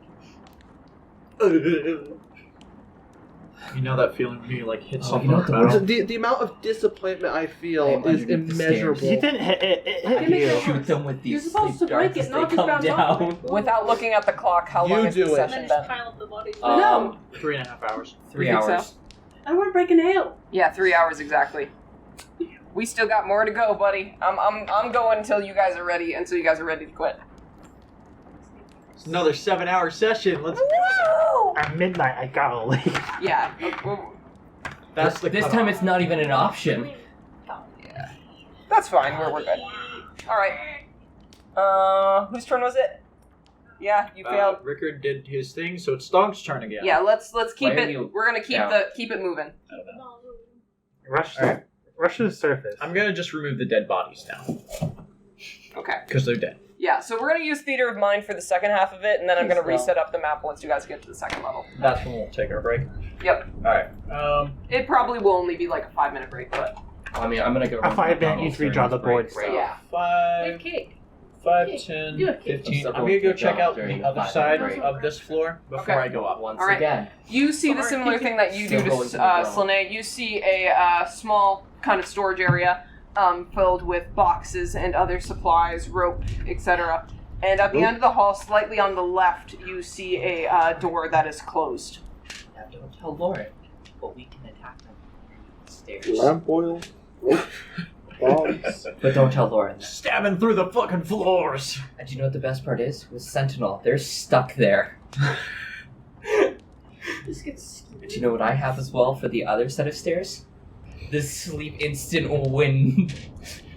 You know that feeling when you like hit Oh, something you know with what metal? The amount of disappointment I feel I'm is underneath the immeasurable. You didn't hit it. It hit Give me you. that. Shoot them with You're these supposed sleep to break darts it, as they not just come bounce off down. of it. Without looking at the clock, how You long is the do it. And session then just been? pile up the bodies. No. 3.5 hours. 3 You think so? hours. I want to break a nail. Yeah, 3 hours exactly. We still got more to go, buddy. I'm going until you guys are ready. Until you guys are ready to quit. It's another 7-hour session. Let's. Woo! At midnight, I gotta leave. Yeah. That's the This cutoff. time it's not even an option. That's fine. We're good. All right. Whose turn was it? Yeah, you failed. Rickard did his thing, so it's Stonk's turn again. Yeah, let's keep Why are it. you We're gonna keep down? keep it moving. Rush, Alright. rush to the surface. I'm gonna just remove the dead bodies now Okay. because they're dead. Yeah, so we're gonna use Theater of Mind for the second half of it, and then I'm gonna Well. reset up the map once you guys get to the second level. That's when we'll take our break. Yep. All right. It probably will only be like a 5-minute break, but I mean, I'm gonna go. A run 5 minute, McDonald's you redraw during the this break, board. so- yeah. 5, cake. 5, Cake. 10, Do a cake. 15. I'm I'm gonna go check out during the the other 5 side break. of this floor before Okay. I go up. Once All right. again. You see the similar thing that you do Still going to to the ground. Slanei. You see a small kind of storage area filled with boxes and other supplies, rope, etc. And at the end of the hall, slightly on the left, you see a door that is closed. Now, don't tell Lauren, but we can attack them from the stairs. Lamp oil. Bombs. But don't tell Lauren. Stabbing through the fucking floors. And do you know what the best part is? With Sentinel, they're stuck there. Just gets Do you know what I have as well for the other set of stairs? The sleep instant wind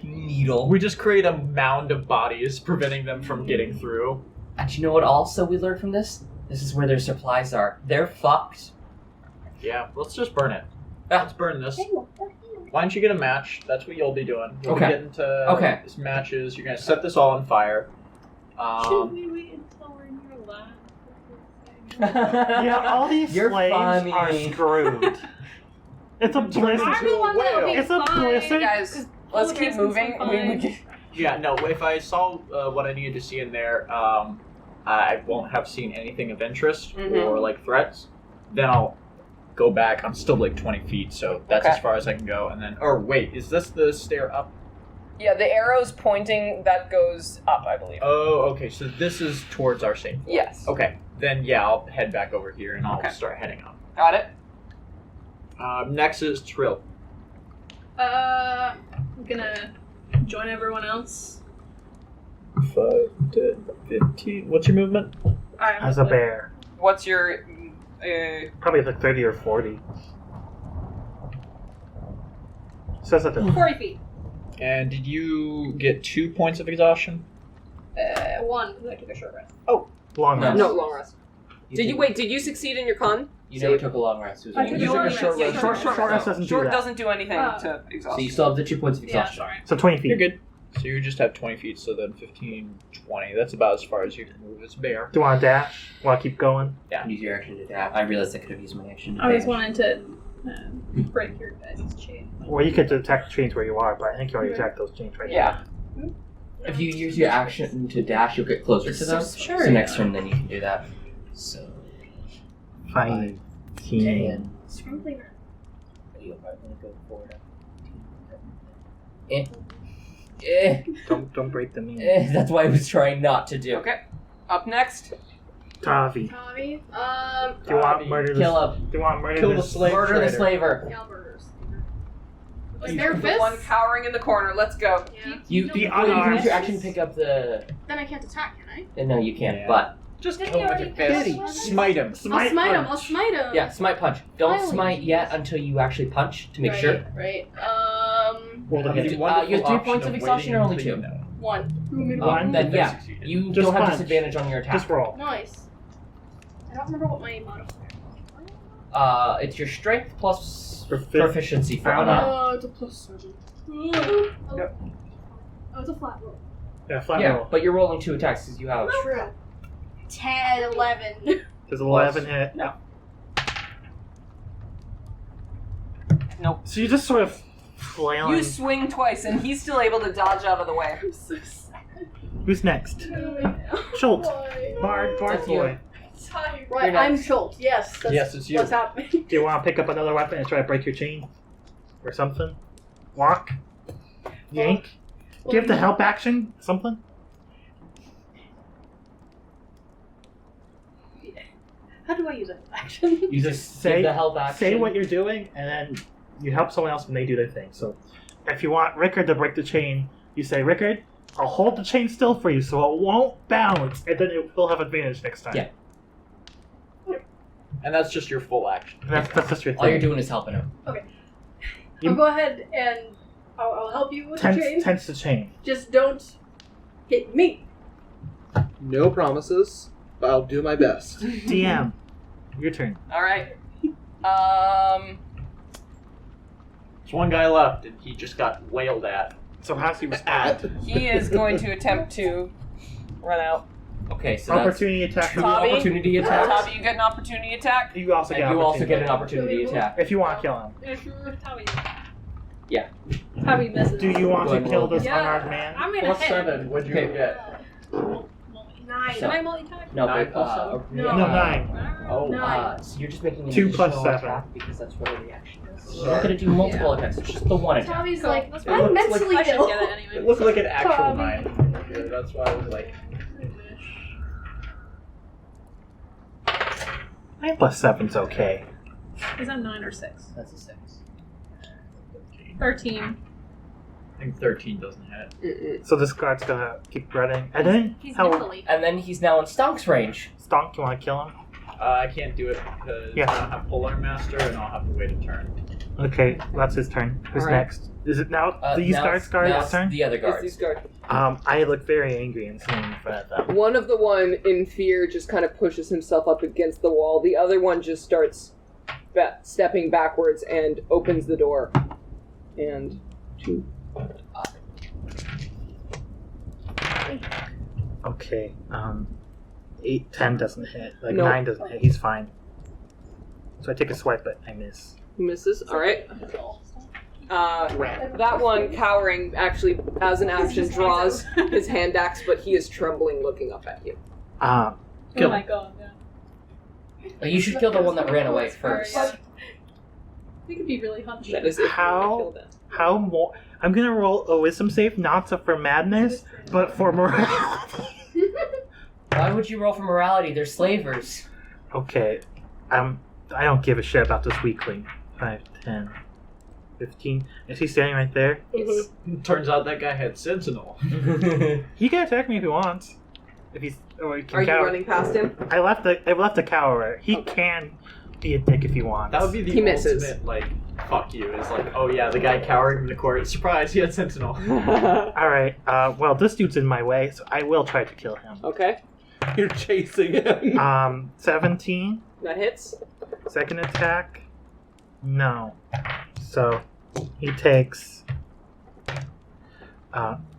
needle. We just create a mound of bodies, preventing them from getting through. And do you know what also we learned from this? This is where their supplies are. They're fucked. Yeah, let's just burn it. Ah. Let's burn this. Why don't you get a match? That's what you'll be doing. We'll Okay. be getting to Okay. these matches. You're gonna set this all on fire. Should we wait until we're in your lab? Yeah, all these You're slaves funny. are screwed. It's a blizzard. I'm the one that'll be It's a fine. blizzard. Guys, let's keep Polar moving. bears We are can- Yeah, no. If I saw what I needed to see in there, I won't have seen anything of interest Mhm. or like threats. Then I'll go back. I'm still like 20 feet, so that's Okay. as far as I can go. And then, or wait, is this the stair up? Yeah, the arrow's pointing. That goes up, I believe. Oh, okay. So this is towards our safe. Yes. Okay, then yeah, I'll head back over here and I'll Okay. start heading up. Got it. Next is Tiril. I'm gonna join everyone else. 5, 10, 15. What's your movement? As a bear. What's your? Probably like 30 or 40. Says at the 40 feet. And did you get 2 points of exhaustion? 1, because I took a short rest. long No. rest. No, long rest. Did you wait? Did you succeed in your con? You never took a long rest. It was I only took you a long took rest. short Yeah, rest. Short rest doesn't do Short that. doesn't do anything Oh. to exhaust. So you still have the 2 points of Yeah, exhaustion. sorry. So 20 feet. You're good. So you just have 20 feet, so then 15, 20. That's about as far as you can move as bear. Do you want to dash? Want to keep going? Use your action to dash. I realized I could have used my action to I was dash. wanting to break your guys' chain. Well, you could attack the chains where you are, but I think you already attacked those chains right Yeah. If you use your action to dash, you'll get closer to them. Sure. So next turn, then you can do that. So, now. 15. 10. Scrumpling. You'll probably want to go forward. Eh. Don't break the knee. That's why I was trying not to do. Okay. Up next. Tavi. Tavi. Do you want murder this? Kill him. Do you want murder Kill the this? slave Murder the trader. slaver. Galbers. You Their the one fists? cowering in the corner. Let's go. Yeah. You The well, you can unarmed. use your action to pick up the. Then I can't attack, can I? No, you can't. Yeah. But Just Didn't kill he him with your already fist. fist? Smite him. I'll smite him. I'll punch. smite him. yeah, smite punch. Don't Violence. smite yet until you actually punch to make right, sure. Right. Well, You have the you wonderful have 3 option points of exhaustion or only waiting 2? until you know. 1. One. Then If they yeah, succeeded. you Just don't have punch. disadvantage on your attack. Just roll. Nice. I don't remember what my modifier It's your strength plus Profi- proficiency for I don't unarmed. Oh, it's a +7. Oh, Yep. oh, it's a flat roll. Yeah, flat Yeah, roll. but you're rolling 2 attacks because you have. True. 10, 11. Does 11 hit? No. Nope. So you just sort of flailing. You swing twice, and he's still able to dodge out of the way. I'm so sad. Who's next? Schultz. Bard That's you. boy. Tired. Right, You're I'm next. Schultz. Yes, that's Yes, it's you. what's happening. Do you want to pick up another weapon and try to break your chain? Or something? Walk? Yank? Do you have the help action? Something? How do I use an action? You just Say- give the help action. Say what you're doing, and then you help someone else when they do their thing. So, if you want Rickard to break the chain, you say, Rickard, I'll hold the chain still for you so it won't bounce, and then it will have advantage next time. Yeah. And that's just your full action. And that's just your All you're thing. doing is helping him. I'll go ahead and I'll help you with the chain. Tense the chain. Just don't hit me. No promises, but I'll do my best. DM, your turn. All right. There's one guy left, and he just got wailed at. So how's he respond? He is going to attempt to run out. Okay, so that's Opportunity attack. two Tavi? opportunity attacks. Tavi, you get an opportunity attack. You also And get you also get an opportunity. opportunity attack. If you want to kill him. If you're with Tavi. Yeah. Tavi misses. Do you want Go to ahead, kill roll. this Yeah. unarmed man? I'm gonna Plus hit. 7, what'd you Okay. get? 9. So- Can I multi-attack? No, Nine but, plus seven? No. No, 9. Oh, Nine. So you're just making an 2 plus additional 7. attack because that's what the reaction is. You're not going to do multiple attacks. It's just the one attack. Tavi's Cool. like, That's I'm fine. mentally I should ill. get it anyway. it looked like an actual Tavi. 9. Yeah, that's why I was like, 9 plus 7's okay. Is that 9 or 6? That's a 6. 13. I think 13 doesn't hit. So this guard's gonna keep running. And then, He's how, mentally. And then he's now in Stonk's range. Stonk, you want to kill him? I can't do it because Yeah. I don't have Polar Master, and I'll have to wait a turn. Okay, that's his turn. Who's Alright. next? Is it now these now guards' now it's turn? the other It's guards. these guards. I look very angry and standing in front of them. One of the one in fear just kind of pushes himself up against the wall. The other one just starts stepping backwards and opens the door. And 2. Okay, 8, 10 doesn't hit. Like, Nope. 9 doesn't hit. He's fine. So I take a swipe, but I miss. Misses. All right. That one cowering actually, as an action, draws his hand axe, but he is trembling, looking up at you. Oh Kill my him. god, yeah. You should kill the one that ran away first. We could be really hunchy. That is if How- you kill them. How more? I'm gonna roll a wisdom save, not so for madness, but for morality. Why would you roll for morality? They're slavers. Okay, I don't give a shit about this weakling. 5, 10, 15. Is he standing right there? It's- Turns out that guy had Sentinel. He can attack me if he wants. If he's, or he can Are you cower. running past him? I left a cower. He can be a dick if he wants. That would be the He misses. ultimate, like, fuck you. Is like, oh yeah, the guy cowering in the court. Surprise, he had Sentinel. All right. Well, this dude's in my way, so I will try to kill him. Okay, You're chasing him. 17. that hits. Second attack. No. So he takes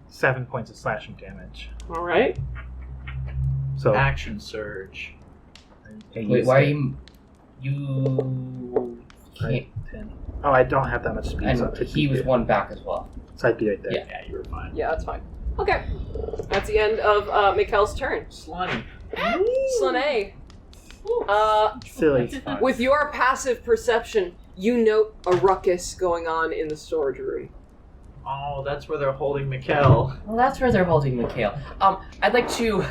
7 points of slashing damage. All right. So Action surge. I Wait, used why are it. you can't. Right, 10. Oh, I don't have that much speed. And so I'll take he was it. one back as well. So I'd be right there. Yeah. Yeah, you were fine. Yeah, that's fine. Okay, that's the end of Mikkel's turn. Slanei. Slanei, Silly. with your passive perception, you note a ruckus going on in the storage room. Oh, that's where they're holding Mikkel. Well, that's where they're holding Mikkel. I'd like to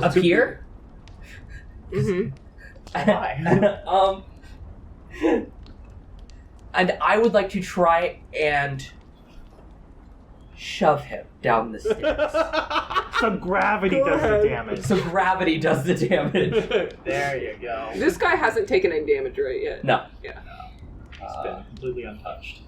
appear. Mm-hmm. Why? And I would like to try and shove him down the stairs. So gravity does the damage. So gravity does the damage. There you go. This guy hasn't taken any damage right yet. No. It's been completely untouched.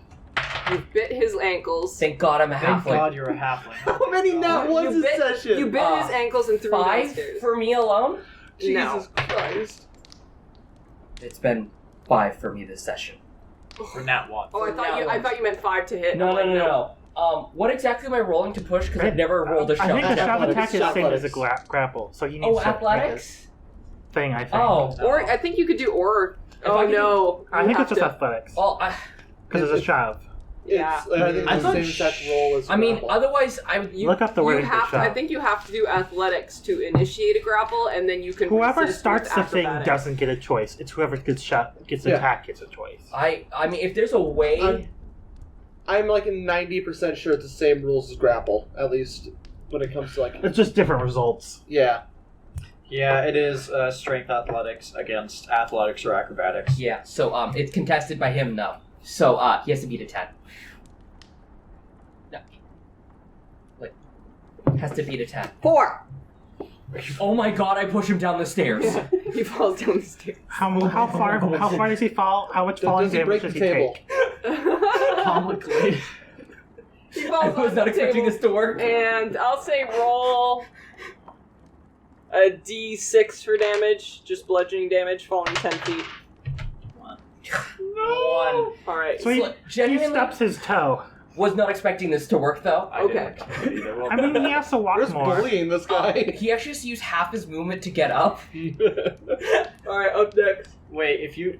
You've bit his ankles. Thank God I'm a Thank halfling. God you're a halfling. How many nat ones You this bit, session? you bit his ankles and threw him 5 downstairs. for me alone? Jesus Christ. It's been 5 for me this session. For Nat 1. Oh, I For thought nat you meant 5 to hit. No, I'm no, like, no, no. What exactly am I rolling to push? Because I've never rolled a shove. I think the shove Athletics. attack is the same as a Athletics. grapple. So you need Oh, to make athletics? thing, I think. Oh. Or I think you could do or. If Oh I could no! I You think have it's just to- athletics. Well, Because it's a shove. Yeah. I think I it's the thought same exact role as I mean, grapple. otherwise, I would. Look up the You wording for have to, shove. I think you have to do athletics to initiate a grapple, and then you can. Whoever resist starts with the thing acrobatics. doesn't get a choice. It's whoever gets Yeah. attacked gets a choice. I mean, if there's a way. I'm like 90% sure it's the same rules as grapple, at least when it comes to like. It's just different results. Yeah. Yeah, it is strength athletics against athletics or acrobatics. Yeah, so it's contested by him now. So he has to beat a 10. No. Wait. Has to beat a 10. 4. Oh my god, I push him down the stairs. He falls down the stairs. How far does he fall? How much falling Does he damage break does the he table? take? Comically. He I falls was on not the expecting table, this to work. And I'll say roll a d6 for damage, just bludgeoning damage, falling 10 feet. No! Alright. So he Genuinely stubs his toe. was not expecting this to work though. I Okay. didn't either. Well, I mean, he has to walk Where's more. bullying this guy? He actually has to use half his movement to get up. Alright, up next. wait, if you...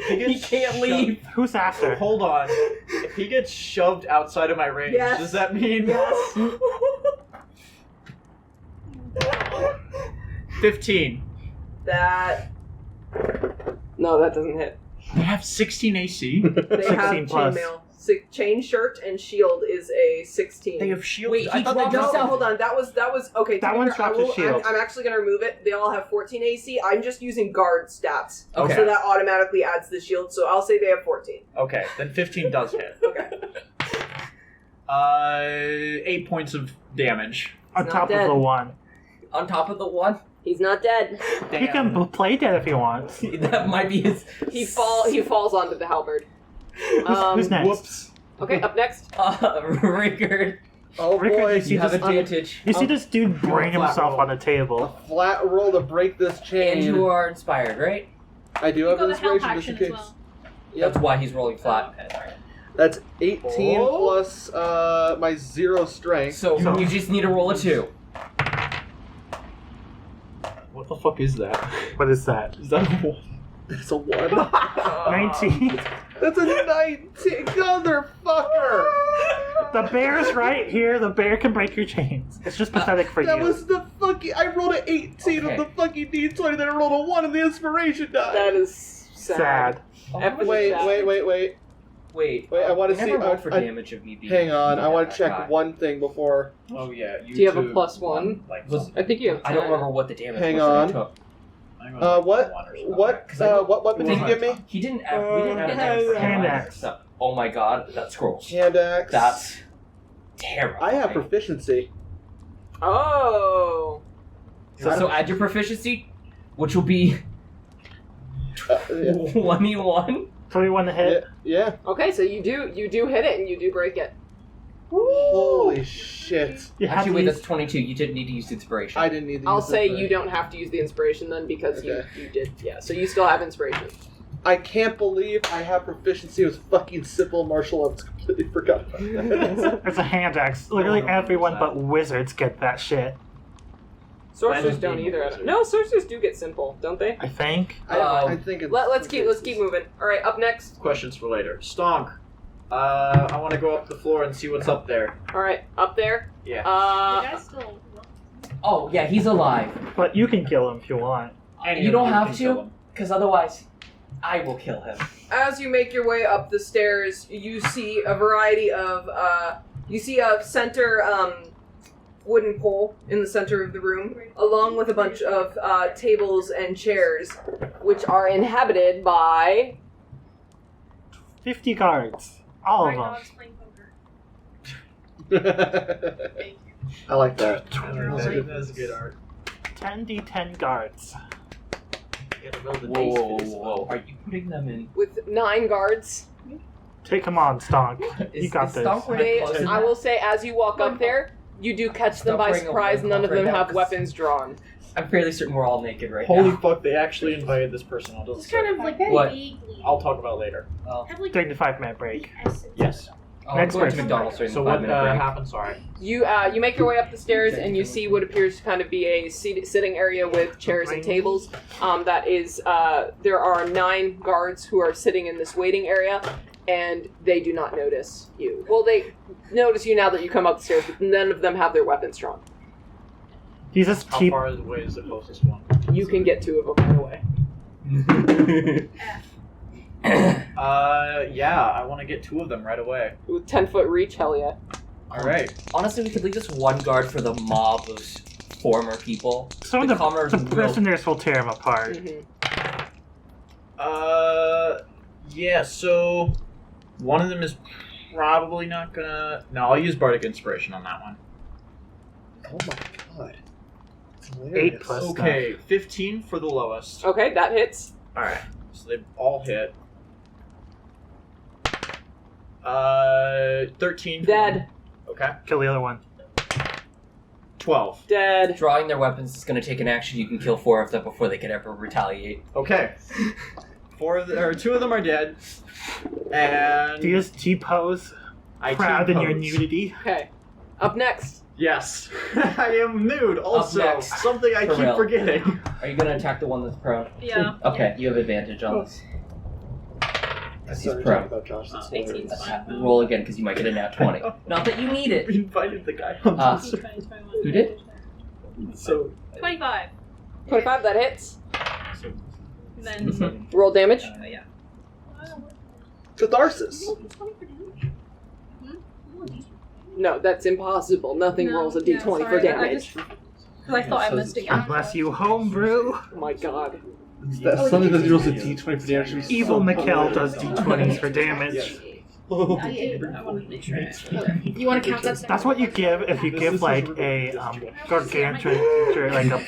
He can't leave. Who's after? Hold on. If he gets shoved outside of my range, Yes. does that mean... Yes. 15. That. No, that doesn't hit. They have 16 AC? They 16 have plus. chainmail. Chain shirt and shield is a 16. They have shields? Wait, I he thought dropped they No, himself. hold on. That was okay. That to be one fair, dropped I will- his shield. I'm actually gonna remove it. They all have 14 AC. I'm just using guard stats, Okay. so that automatically adds the shield. So I'll say they have 14. Okay, then 15 does hit. Okay. 8 points of damage. On He's top not of dead. the one. On top of the one, He's not dead. He can play dead if he wants. that might be his. He falls onto the halberd. Who's next? Whoops. Okay, up next. Rickard, Oh Rickard, boy, you you have just advantage. You see this dude bring flat himself roll. on the table. flat roll to break this chain. And you are inspired, right? I do You have got the help inspiration just in action as case. well. Yep. That's why he's rolling flat. That's 18 Oh. plus my 0 strength. So you just need to roll a 2. What the fuck is that? What is that? Is that a 1? That's a 1. 19. That's a 19, motherfucker! The bear's right here. The bear can break your chains. It's just pathetic for That you. was the fucking. I rolled an 18 Okay. on the fucking d20, then I rolled a 1 on the inspiration die. That is sad. sad. Wait, sad. wait. Wait, I want to never see. rolled for I- damage of me being. hang on, I want to that check guy. one thing before. Oh yeah. Do you have a two, +1? Like, Was- I think you have 10. I don't remember what the damage Hang was that I on. took. What weapon did you give me? He didn't. We didn't have Hand Hand axe. So, oh my god, that scrolls. Hand axe. That's terrible. I have proficiency. Oh. So add your proficiency, which will be Yeah. 21. 21 to hit. Yeah. Okay, so you do hit it and you do break it. Holy shit! You have Actually, to wait, use- that's 22. You didn't need to use inspiration. I didn't need to. I'll use say this, you but don't have to use the inspiration then because Okay. you did. Yeah, so you still have inspiration. I can't believe I have proficiency with fucking simple martial arts. Completely forgot about that. It's a hand axe. Literally everyone but wizards get that shit. Sorcerers don't either. No, sorcerers do get simple, don't they? I think. I think it's. Let's keep moving. All right, up next. Questions for later. Stonk. I want to go up the floor and see what's up there. All right, up there. Yeah. The guy's still. Oh yeah, he's alive. But you can kill him if you want. Any You of don't can have kill to, him. because otherwise, I will kill him. As you make your way up the stairs, you see a variety of. You see a center wooden pole in the center of the room, along with a bunch of tables and chairs, which are inhabited by. 50 guards. All My of them. dog's playing poker. Thank you. I like that. That's good art. 10d10 guards. Whoa. Are you putting them in? With 9 guards. Take him on, Stonk. You got this. Stonk wearing They, clothes in I that? will say, as you walk up there, you do catch them Stop by wearing a surprise. white None of cloth them right now, have 'cause- weapons drawn. I'm fairly certain we're all naked right Holy now. fuck! They actually invited this person onto the It's kind set. of like What? vaguely. I'll talk about it later. Have like 3 to 5 minute break. essence. Yes. Next going to person. McDonald's during So the what 5-minute break. happened? Sorry. You make your way up the stairs and you see what appears to kind of be a sitting area with chairs and tables. That is, there are 9 guards who are sitting in this waiting area, and they do not notice you. Well, they notice you now that you come up the stairs, but none of them have their weapons drawn. He's just How cheap. far away is the closest one? You can get 2 of them right away. Yeah, I want to get 2 of them right away. With 10-foot reach, hell yeah. All right. Honestly, we could leave just one guard for the mob of former people. Some of commoners the will- prisoners will tear him apart. Yeah, so one of them is probably not gonna... No, I'll use Bardic Inspiration on that one. Oh my god. It's 8 hilarious. plus. Okay, 15 for the lowest. Okay, that hits. Alright, so they all hit. 13 for Dead. one. Okay. Kill the other one. 12. Dead. Drawing their weapons is going to take an action. You can kill 4 of them before they can ever retaliate. Okay. 2 of them are dead. And Do you just T-pose? I Proud in your T-pose. nudity? Okay. Up next. Yes. I am nude also. next. Something I keep Terrell. forgetting. Are you going to attack the one that's prone? Yeah. Okay, you have advantage on this. Because he's Sorry, prone. talk about Josh. That's 18. hilarious. Roll again because you might get a nat 20. Not that you need it. We invited the guy on this. Who did? So 25. 25, that hits. And then, Roll damage. yeah. Catharsis. No, that's impossible. Nothing No, rolls a yeah, d20 for sorry, I damage. Because I thought I missed it. Unless you homebrew. Oh my god. That's something that rolls a d20 for damage. Evil Mikkel does D20s for damage. I wanted to make sure. You want to count that? That's what you give if you give like a gargantuan creature like a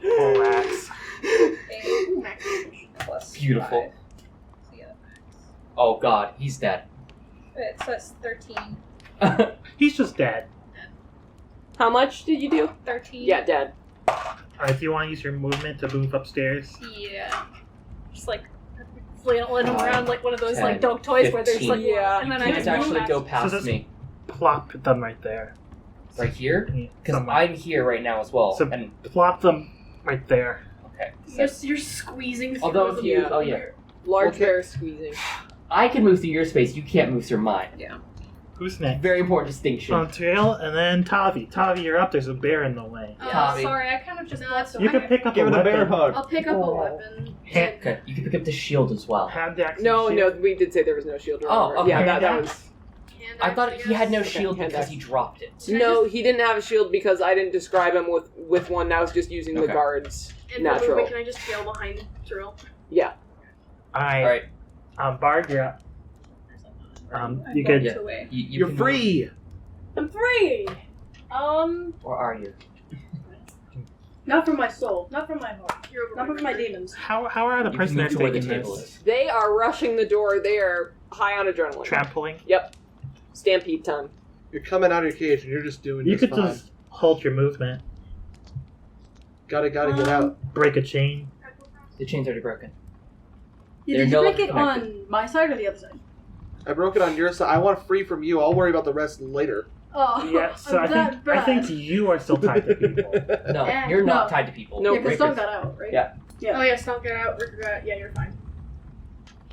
poleaxe. Plus Beautiful. 5. So yeah, Oh god, he's dead. it says 13. He's just dead. How much did you do? 13. Yeah, dead. Alright, if you want to use your movement to move upstairs. Yeah. Just like flailing around like one of those 10, like dog toys where there's like, 15. Yeah. and then I You just can move actually past. go past that's- me. Plop them right there. Right here? Because Somewhere. I'm here right now as well. So And plop them right there. okay. You're squeezing through Although if them. you, oh yeah, Large Okay. bear squeezing. I can move through your space. You can't move through mine. Who's next? Very important distinction. Tiril and then Tavi. Tavi, you're up. There's a bear in the way. Tavi. Sorry, I kind of just left You can pick up give a it a bear weapon. hug. I'll pick up a weapon. Hand, Okay, you can pick up the shield as well. hand axe. No, and no, shield. we did say there was no shield. Oh, remember. okay. Yeah, that Hand was. axe? Hand I axe, thought he had no guess. shield hand because axe. he dropped it. No, he didn't have a shield because I didn't describe him with one. I was just using the Okay. guards. And for Natural. movement, can I just trail behind Tiril? Alright. Alright, Bard, you're up. I You could. Yeah. away. you You're can move- Free. I'm free! Or are you? Not from my soul, not from my heart, You're over not from my demons. How are the You can person move that's to where the taking table this? is. They are rushing the door. They are high on adrenaline. Trampling? Stampede time. You're coming out of your cage and you're just doing You just could fine. just hold your movement. Gotta get out. Break a chain. The chain's already broken. Yeah, They're did no you break it longer on my side or the other side? I broke it on your side. I want free from you. I'll worry about the rest later. Oh, Yeah, so I'm that I think bad. you are still tied to people. No, Eh, you're not no. tied to people. No, Yeah, because Stonk Rickard's- got out, right? Yeah. Yeah. Oh yeah, Stonk got out. Rickard got out. Yeah, you're fine.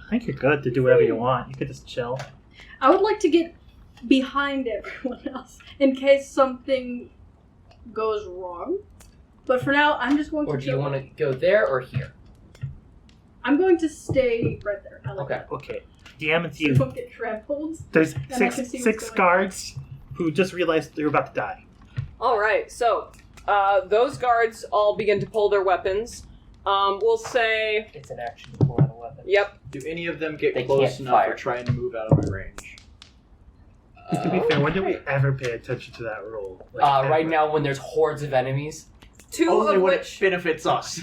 I think you're good to do whatever you want. You could just chill. I would like to get behind everyone else in case something goes wrong. But for now, I'm just going to Or do you chill. want to go there or here? I'm going to stay right there. I like Okay. that. Okay. DM, it's So you you. don't get trampled. There's I can see six what's going guards who just realized they're about to die. All right, so those guards all begin to pull their weapons. We'll say, It's an action to pull out a weapon. yep. Do any of them get They close can't enough fire. or try and move out of my range? To be fair, when did we ever pay attention to that rule? Like, Right ever? now, when there's hordes of enemies, Two Only of when which it benefits us.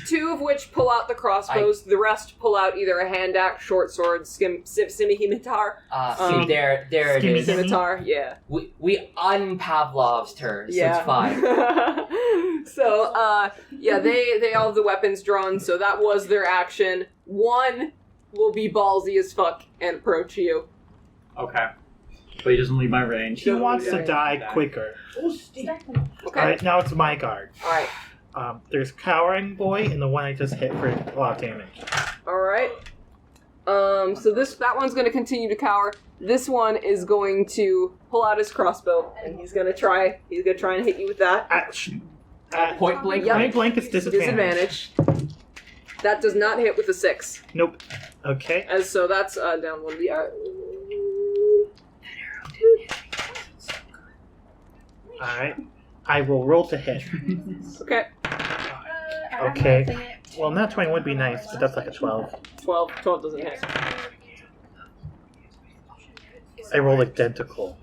pull out the crossbows. The rest pull out either a hand axe, short sword, scimitar, see, there it Skimmy is. Skimmy. scimitar. Yeah. We un-Pavlov's turn, so Yeah. it's fine. So, yeah, they all have the weapons drawn, so that was their action. One will be ballsy as fuck and approach you. Okay. But he doesn't leave my range. He wants to die quicker. Okay. Alright, now it's my guard. Alright. There's Cowering Boy and the one I just hit for a lot of damage. Alright. So that one's gonna continue to cower. This one is going to pull out his crossbow and he's gonna try and hit you with that. Point blank. Yep. Point blank is disadvantage. That does not hit with a 6. Nope. Okay. So that's down 1d. Alright. I will roll to hit. Okay. Okay. Well, not 20 would be nice, but that's like a 12. 12 doesn't hit. I rolled identical.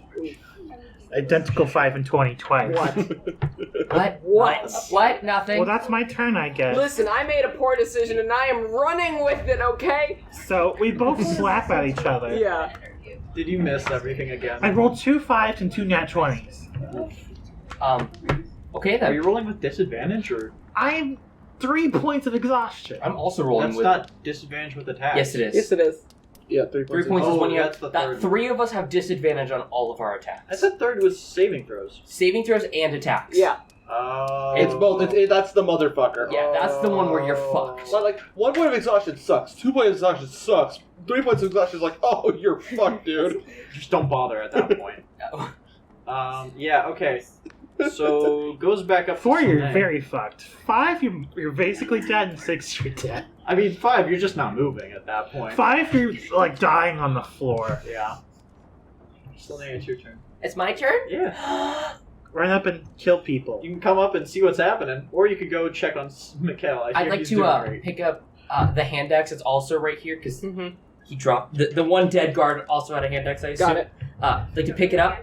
Identical 5 and 20 twice. What? Nothing. Well, that's my turn, I guess. Listen, I made a poor decision and I am running with it, okay? So we both slap at each other. Yeah. Did you miss everything again? I rolled 2 5s and 2 nat 20s. Okay then. Are you rolling with disadvantage or? I'm 3 points of exhaustion. I'm also rolling with. That's not disadvantage with attack. Yes, it is. Yes, it is. Yeah, 3 points. 3 points is when you that's have. the third. 3 of us have disadvantage on all of our attacks. I said third was saving throws. Saving throws and attacks. Yeah. It's both. That's the motherfucker. Yeah, that's the one where you're fucked. But like 1 point of exhaustion sucks. 2 points of exhaustion sucks. 3 points of exhaustion is like, oh, you're fucked, dude. Just don't bother at that point. No. Yeah. Okay. So goes back up. 4, to you're Slanei. very fucked. 5, you're basically dead, and 6, you're dead. I mean, 5, you're just not moving at that point. 5, you're like dying on the floor. Yeah. Slanei, it's your turn. It's my turn? Yeah. Run up and kill people. You can come up and see what's happening, or you could go check on Mikkel. I'd like to pick up the hand axe. It's also right here because he dropped the one dead guard. Also had a hand axe. I assume. Got it. I'd like to pick it up.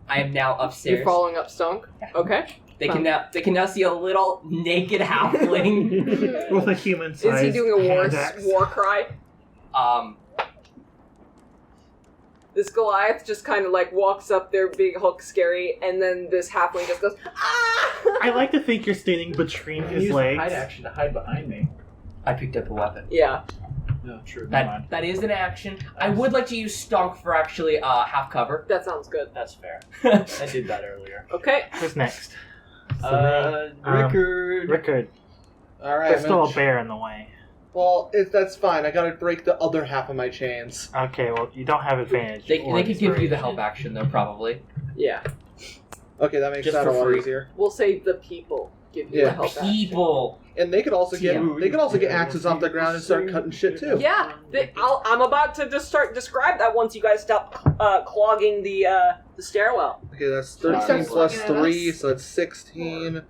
I am now upstairs. You're following up Stonk? Okay. They can now see a little naked halfling with a human size. Is he doing a hand axe. war cry? This Goliath just kind of like walks up there, big Hulk scary, and then this halfling just goes, ah! I like to think you're standing between his Use legs. hide action to hide behind me. I picked up a weapon. Yeah. No, true. Never mind. That is an action. I would like to use Stonk for actually half cover. That sounds good. That's fair. I did that earlier. Okay. Who's next? Rickard. Rickard. All right. There's still a bear in the way. Well, that's fine. I gotta break the other half of my chains. Okay, well, you don't have advantage. They or could give you the inspiration. help action though, probably. Yeah. Okay, that makes Just that for a lot free. easier. We'll say the people give you Yeah. the help action. People. And they could also get TM. axes off the ground and start cutting shit too. Yeah, I'm about to just start describe that once you guys stop clogging the stairwell. Okay, that's 13 plus 3, so that's 16.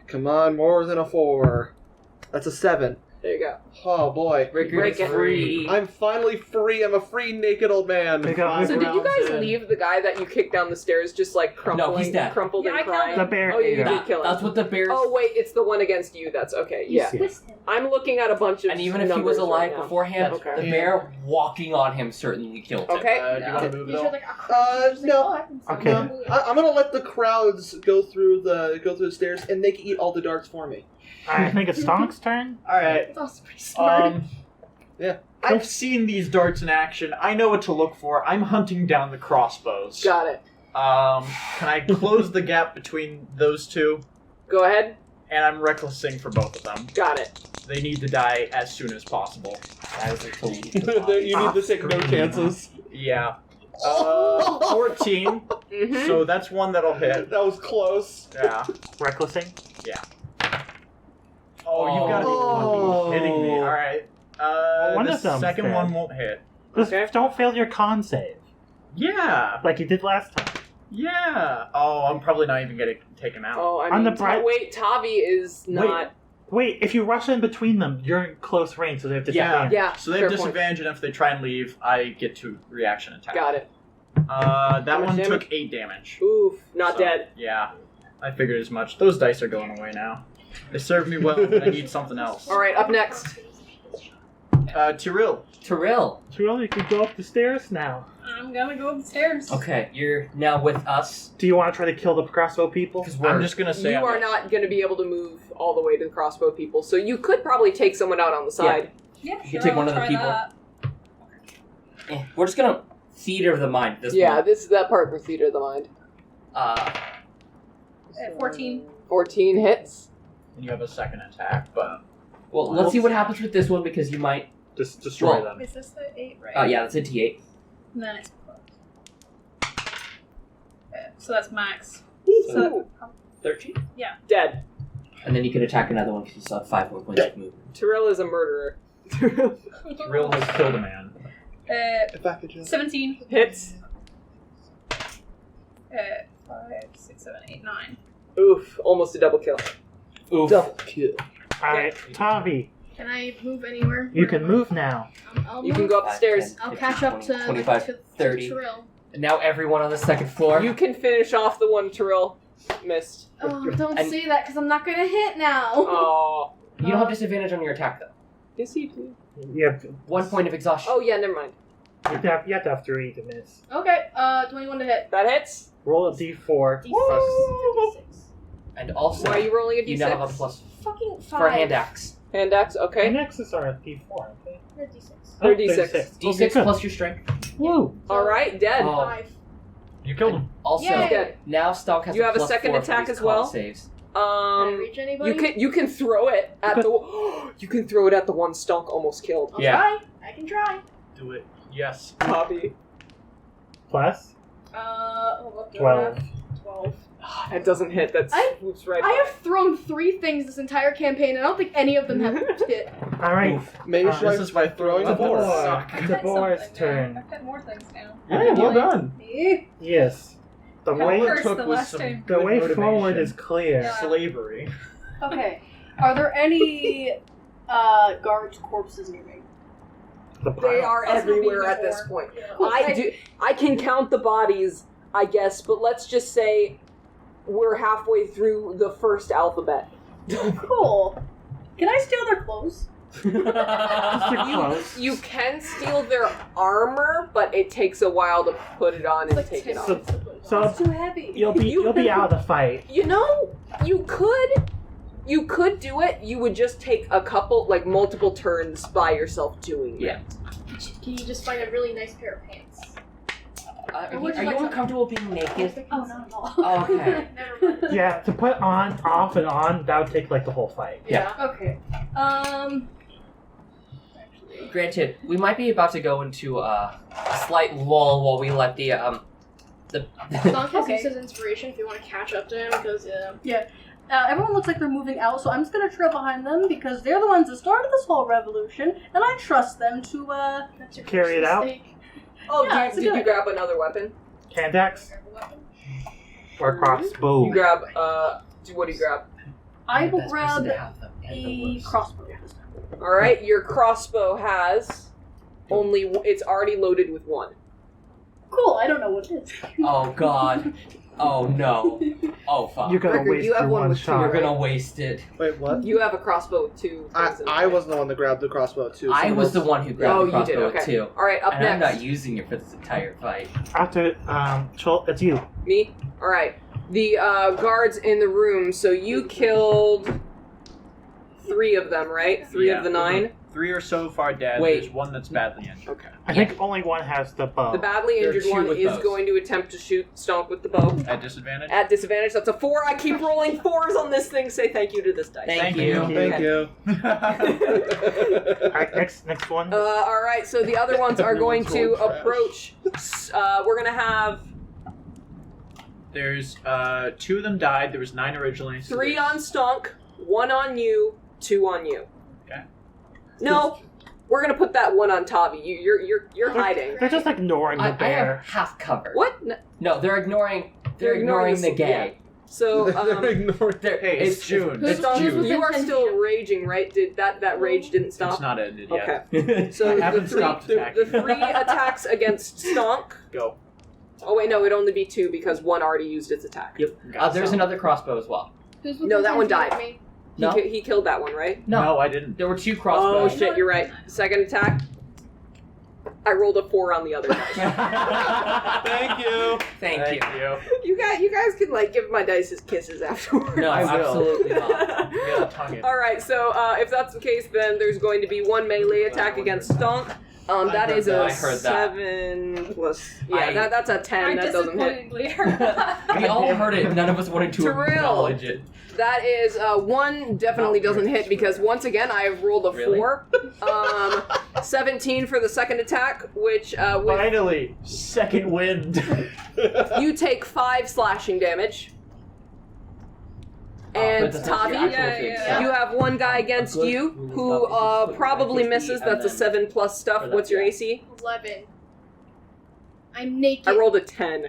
Come on, more than a 4. That's a 7. There you go. Oh boy. Rickard is Break it. free. I'm finally free. I'm a free naked old man. They got So did you guys in. leave the guy that you kicked down the stairs just like No, he's dead. crumpled Yeah, and I killed crying? the bear. Oh, yeah, you ate him. did kill him. That's what the bears. Oh wait, it's the one against you. That's okay. Yeah, I'm looking at a bunch of. And even if he numbers was alive right now. beforehand, Okay. the bear walking on him certainly killed him. Okay. Do you want to move You though? should like no. Okay. No, I'm gonna let the crowds go through the stairs, and they can eat all the darts for me. I think it's Stonk's turn. All right. That's also pretty smart. Yeah. I've seen these darts in action. I know what to look for. I'm hunting down the crossbows. Got it. Can I close the gap between those two? Go ahead. And I'm recklessing for both of them. Got it. They need to die as soon as possible. You need to take no chances. Yeah. 14. Mm-hmm. So that's one that'll hit. That was close. Yeah. Recklessing. Oh, you've got to be fucking kidding me. All right. One The of them's second dead. one won't hit. Just Okay. don't fail your con save. Yeah. Like you did last time. Yeah. Oh, I'm probably not even gonna take him out. Oh, I On mean, the bright- wait, Tavi is not. Wait, if you rush in between them, you're in close range, so they have disadvantage. Yeah. So they have fair point. disadvantage, and if they try and leave, I get to reaction attack. Got it. That much one damage? took 8 damage. Oof, not So, dead. Yeah. I figured as much. Those dice are going away now. They served me well, but I need something else. All right, up next. Tiril. Tiril. Tiril, you can go up the stairs now. I'm gonna go upstairs. Okay, you're now with us. Do you want to try to kill the crossbow people? Because I'm just gonna say You I'm are not going to be able to move all the way to the crossbow people, so you could probably take someone out on the side. Yeah, You sure, take I'll one of the try people. that. We're just gonna theater of the mind. This Yeah, one. this is that part for theater of the mind. 14. 14 hits. And you have a second attack, but Well, let's see what happens with this one because you might. Just destroy Well, them. Is this the 8, right? Yeah, that's a D8. And then it's plus. So that's max. Ooh. So 13. Dead. And then you can attack another one because you still have 5 more points of movement. Tiril is a murderer. Tiril has killed a man. If I could just... 17. Hits. 5, 6, 7, 8, 9. Oof, almost a double kill. Oof. Double kill. Alright, Tavi, Can I move anywhere? you can move now. I'll You move. can go up the 5, stairs. 10, I'll 15, catch up 20, to 25, to 30. Tiril. And now everyone on the second floor. You can finish off the one Tiril missed. Oh, don't And- say that because I'm not gonna hit now. Oh. You don't have disadvantage on your attack though. Yes, you do. You have, 1 point of exhaustion. Oh, yeah, never mind. you have to have 3 to miss. Okay, 21 to hit. That hits. Roll a d4. D6. And also, Why are you rolling a d6? you now have a plus Fucking 5. for a hand axe. Hand axe, okay. Nexus are a d4, aren't they? Or D6. They're D6. D6 Okay, good. plus your strength. Woo! Alright, dead. Oh. 5. You killed him. Also, Yay. Dead. now Stonk has You a have a plus second 4 for attack these as well? con saves. Can I reach anybody? You can throw it at the you can throw it at the one Stonk almost killed. I'll Yeah. try. I can try. Do it. Yes. Tavi. Plus Hold up, 12. 12. That doesn't hit. That I- swoops right I by. have thrown 3 things this entire campaign, and I don't think any of them have hit. Alright, Maybe Uh, try this is by throwing the the board. board. Tibor's turn. I've had more things now. Hey, well done. Eh. Yes. The How way worse took the was last some time. the good way motivation. forward is clear. Yeah. Slavery. Okay. Are there any guards' corpses near me? The They pile. are That's not everywhere being at this before. point. I can count the bodies, I guess, but let's just say we're halfway through the first alphabet. Cool. Can I steal their clothes? Just your clothes. You can steal their armor, but it takes a while to put it on and Like take it 10 off. So, minutes. so It's too heavy. you'll be out of the fight. You know, you could do it. You would just take a couple, like multiple turns by yourself doing Yeah. it. Can you just find a really nice pair of pants? Are would you you like to- uncomfortable being naked? Oh, not at all. Oh, okay. Never mind. Yeah, to put on, off, and on, that would take like the whole fight. Yeah. Okay. Granted, we might be about to go into a slight lull while we let the Stonk has Okay. used his inspiration if you want to catch up to him, because Everyone looks like they're moving out, so I'm just gonna trail behind them because they're the ones that started this whole revolution, and I trust them to, that's your Carry first it out? mistake. Oh, Yeah, it's a did good you grab another weapon? Hand axe or crossbow. You grab, what do you grab? I will best person grab to have them and the a worst. crossbow this time. Alright, your crossbow has it's already loaded with 1. Cool, I don't know what it is. Oh god. Oh no. Oh fuck. You're gonna Rickard, waste you have your one one with two, shot. You're gonna waste it. Wait, what? You have a crossbow with 2 things in I it. wasn't the one that grabbed the crossbow too. I someone was the else- one who grabbed Oh, the you did, crossbow okay. too. Alright, up And I'm next. not using it for this entire fight. After, Chol, it's you. Me? Alright. The guards in the room, so you killed 3 of them, right? 3 Yeah. of the 9? 3 are so far dead. Wait. There's one that's badly injured. Okay. I think only one has the bow. The badly There are injured 2 one with is bows. going to attempt to shoot Stonk with the bow. At disadvantage? At disadvantage, that's a 4. I keep rolling 4s on this thing. Say thank you to this dice. Thank you. Thank you. Alright, next one. Alright, so the other ones are going to Everyone's rolled approach. We're going to have There's 2 of them died. There was 9 originally. So 3 there's- on Stonk, 1 on you, 2 on you. Okay. No, we're going to put that 1 on Tavi. You're hiding. They're just ignoring the I bear. have half cover. What? No, they're ignoring. They're They're ignoring the yeah. gay. So They're ignoring. They're, Hey, it's June. Who's- It's Stonk, who's June. within you are 10 still feet? raging, right? Did that rage didn't stop? It's not ended yet. Okay. So I the haven't 3, stopped the attacking. 3 attacks against Stonk. Go. Oh wait, no, it'd only be 2 because 1 already used its attack. Yep. There's another crossbow as well. Who's No, within that 10 one feet of died. me? No. He killed that one, right? No. I didn't. There were 2 Oh crossbows. shit, you're right. Second attack. I rolled a 4 on the other dice. Thank you. Thank you. You guys can like give my dice kisses afterwards. No, I will. absolutely not. Yeah, tongue it. All right, so if that's the case, then there's going to be 1 melee attack against Stonk. That is a I heard that. 7 plus. Yeah, that's a 10. I That doesn't hit. disappointingly heard that. We all heard it. None of us wanted to Tiril. acknowledge it. That is 1 definitely doesn't hit because once again I have rolled a Really? 4. 17 for the second attack, which with, Finally, second wind. you take 5 slashing damage. But And that's not Tavi, your actual Yeah, fix. yeah. you have one guy against good you rule of who thumb is just put probably 50 misses. and That's a then- 7 plus stuff. or that- What's your yeah. AC? 11. I'm naked. I rolled a 10.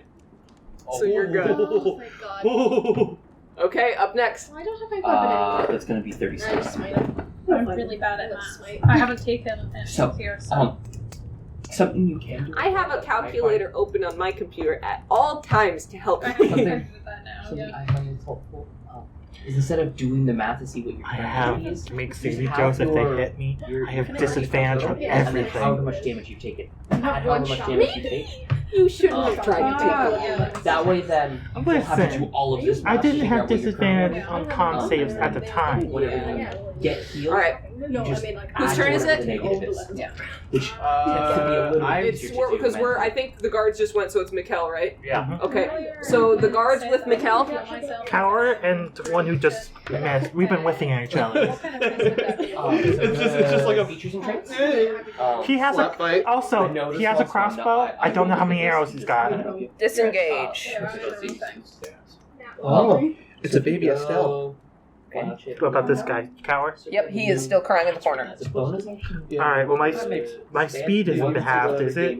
So you're good. Oh my god. Okay, up next. I don't have my weapon anymore. That's gonna be I 36. just smite him. I'm really bad at That's math. smite. I haven't taken it So, here, so. Something you can do. I have a calculator open on my computer at all times to help I have to me. do that now. Something Yeah. I find is helpful is instead of doing the math to see what your I current have HP is, make just saving have throws if they your- hit me. your- I have your disadvantage on Yeah, and then how everything. much damage you've taken. Not Add how one much shot. damage you take. You shouldn't have tried to take Ah, that. yeah. That way, then you'll have to Listen, do all of this. I math to didn't figure have out what your current disadvantage Yeah. on con saves at the time. Whenever you get healed, Alright, No, Just I mean like Whose add turn is whatever it? the negative is. Yeah. Which can be a little I'm- bit it's easier to do because we're. I mentally. think the guards just went, so it's Mikkel, right? Yeah. Okay, so the guards with Mikkel. Cower and one who just missed. We've been whiffing at each other. It's just like a- features and traits. He has Slap a fight. also he has a crossbow. I don't know how many arrows he's got. Disengage. Oh, It's a baby Estelle. What about this guy, Cower? Yep, he is still crying in the corner. That's a bonus action. All right. Well, my speed isn't halved, is it?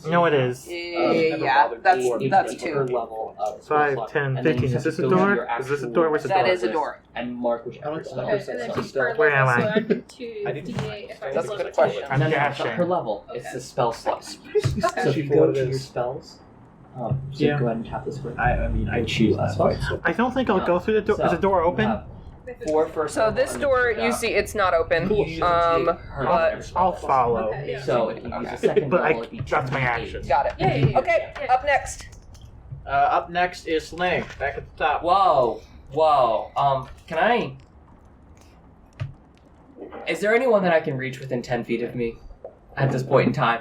No, it is. Yeah, that's 2. Level of 5, 10, 15. Is this a door? Is this a door? Where's the door? That is a door. And mark whichever spell. Okay, and then if you Where am I? So I did 2 I didn't- D8 if I That's was a good level question. 2. I'm No, dashing. per level. It's the spell slot. So Okay. if you go to your spells, so Yeah. go ahead and tap this one. I mean, I choose that fight. So. I don't think I'll go through the door. Is the door open? 4 first So level, this and then door, two you down. see, it's not open. You usually take her but- every spell I'll slot. follow. Okay, yeah. So if you use the second But level, it'd be that's my 2d8. action. Got it. Yeah, yeah, yeah. Okay, up next. Up next is Slanei, back at the top. Whoa. Can I? Is there anyone that I can reach within 10 feet of me at this point in time?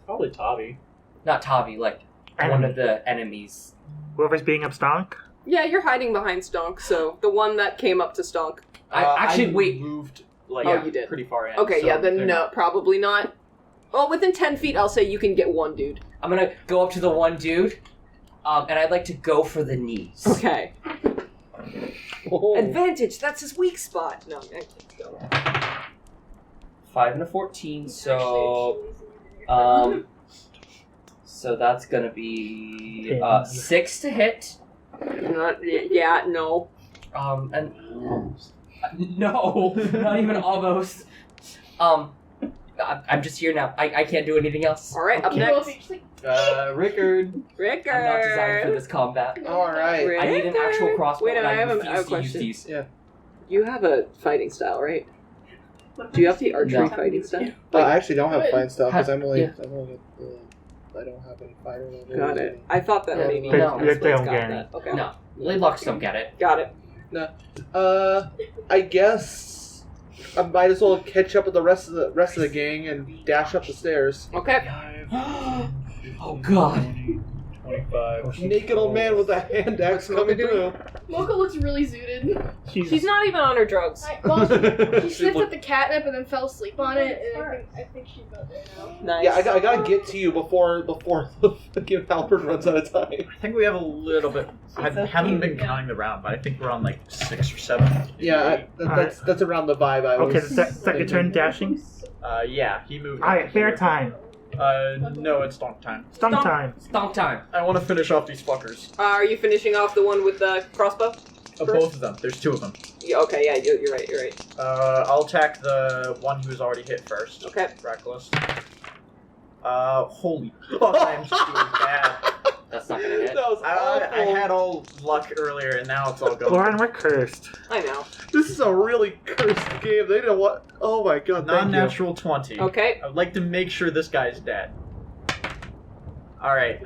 Probably Tavi. Not Tavi, like one of the enemies. Whoever's being Stonk. Yeah, you're hiding behind Stonk, so the one that came up to Stonk. I moved like Oh, you did. pretty far in. Okay, so yeah, then they're no, not- probably not. Well, within 10 feet, I'll say you can get one dude. I'm gonna go up to the one dude, and I'd like to go for the knees. Okay. Oh. Advantage, that's his weak spot. No, I can't go. 5 and a 14, so so that's gonna be 6 to hit. Yeah, no. And no, not even almost. I'm just here now. I can't do anything else. All right, up You go next. if you- Rickard. Rickard. I'm not designed for this combat. All right. I need an actual crossbow. Wait a and minute, I have a refuse to use question. these. You have a fighting style, right? Do you have the archery No. fighting style? I actually don't have Good. fine stuff because I'm only. Yeah. I don't have any fighter level. Got it. I thought that Yeah. maybe. They- that's they what's don't got get that. Okay. No, Laidlocks don't get it. Got it. I guess I might as well catch up with the rest of the gang and dash up the stairs. Okay. Oh God. 25. Naked old man with a hand axe coming through. Mocha looks really zooted. She's not even on her drugs. She sniffed at the catnip and then fell asleep on it, and I think she's about there now. Nice. Yeah, I gotta get to you before the fucking halberd runs out of time. I think we have a little bit. I haven't been counting the round, but I think we're on like 6 or 7. Yeah, that's around the vibe I was. Okay, is that your turn dashing? Yeah, he moved. All right, fair time. No, it's stonk time. Stonk time. Stonk time. I want to finish off these fuckers. Are you finishing off the one with the crossbow? Both of them. There's 2 of them. Yeah, okay, yeah, you're right, you're right. I'll attack the one who's already hit first. Okay. Reckless. Holy fuck, I'm just doing bad. That's not gonna hit. That was I had all luck earlier, and now it's all gone. Lauren, we're cursed. I know. This is a really cursed game. They didn't want. Oh my god! Thank you. Non-natural 20. Okay. I'd like to make sure this guy's dead. All right.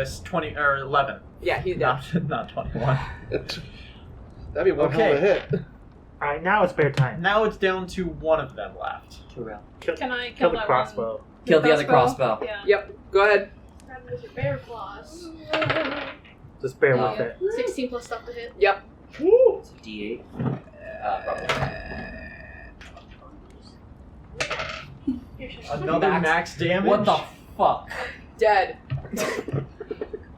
It's 20 or 11. Yeah, he's dead. Not 21. That'd be one hell of a hit. All right, now it's fair time. Now it's down to one of them left. Too real. Kill Can I kill kill the that crossbow. Kill the other crossbow. Yeah. Yep. Go ahead. Grab it with your bear claws. Just bear with it. 16 plus stuff to hit. Yep. D8. Another max damage. What the fuck? Dead.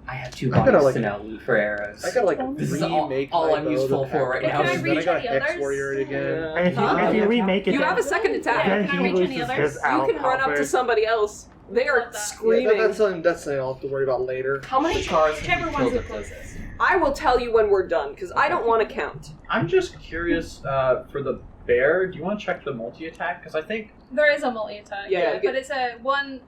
I have 2 I gotta, bodies like- to now loot for arrows. I gotta This is remake all my I'm bow useful to for right pack. now. Can I is- Then I reach got any Hex others? Warrior it again. And if you remake it, You have a second attack. then Can I he reach any loses others? his You can run up to somebody else. They are Love that. screaming. That's something I'll have to worry about later. How many cars have Whichever you one's killed the at this? closest. I will tell you when we're done because I don't want to count. I'm just curious for the bear. Do you want to check the multi-attack? Because I think There is a multi-attack. Yeah, you get- but it's a one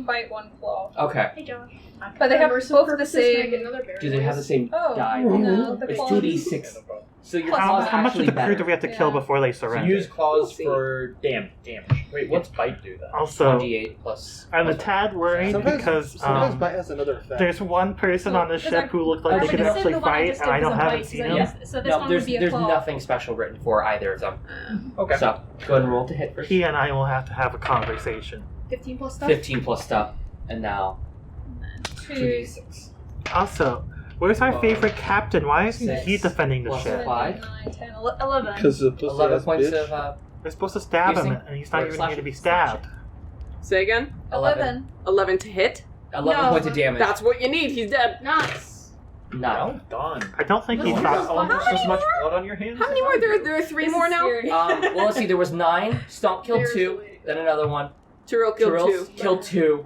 bite, one claw. Okay. Hey, Josh. But they have Merciful both the purposes, can I get same. another bear Do they have the same Oh, die? no, the It's claws. 2d6. So your Plus claws one. How much of actually the crew better. do we have to kill Yeah. before they so surrender? use claws We'll see. for damage. Wait, what's bite do then? Also, 1d8 plus. I'm a tad worried because sometimes bite has another effect. there's one person on the Is ship there- who looked Or like we they could can say actually the one I fight, just and I did was don't a haven't bite, seen so him. yes, so this No, one there's would be a there's claw. nothing special written for either of them. Okay. So go ahead and roll to hit first. He and I will have to have a conversation. 15 plus stuff? 15 plus stuff, and now 2, 2d6. Also, where's our favorite captain? Why isn't he Six. defending the Plus ship? 5. 9, 10, 11. Because the pussy 11 ass points bitch. of We're supposed to stab him, Piercing? and he's not Or even slash- here to be stabbed. Say again. 11. 11 to hit. 11 No. points of damage. That's what you need. He's dead. Nice. Not. Well done. I don't think he You got shot. almost as much blood on your hands. How many more? There are 3 This more is now. scary. Well, let's see. There was 9. Stomp killed There's 2. the way. Then another one. Tyrell killed Tyril's 2. killed 2.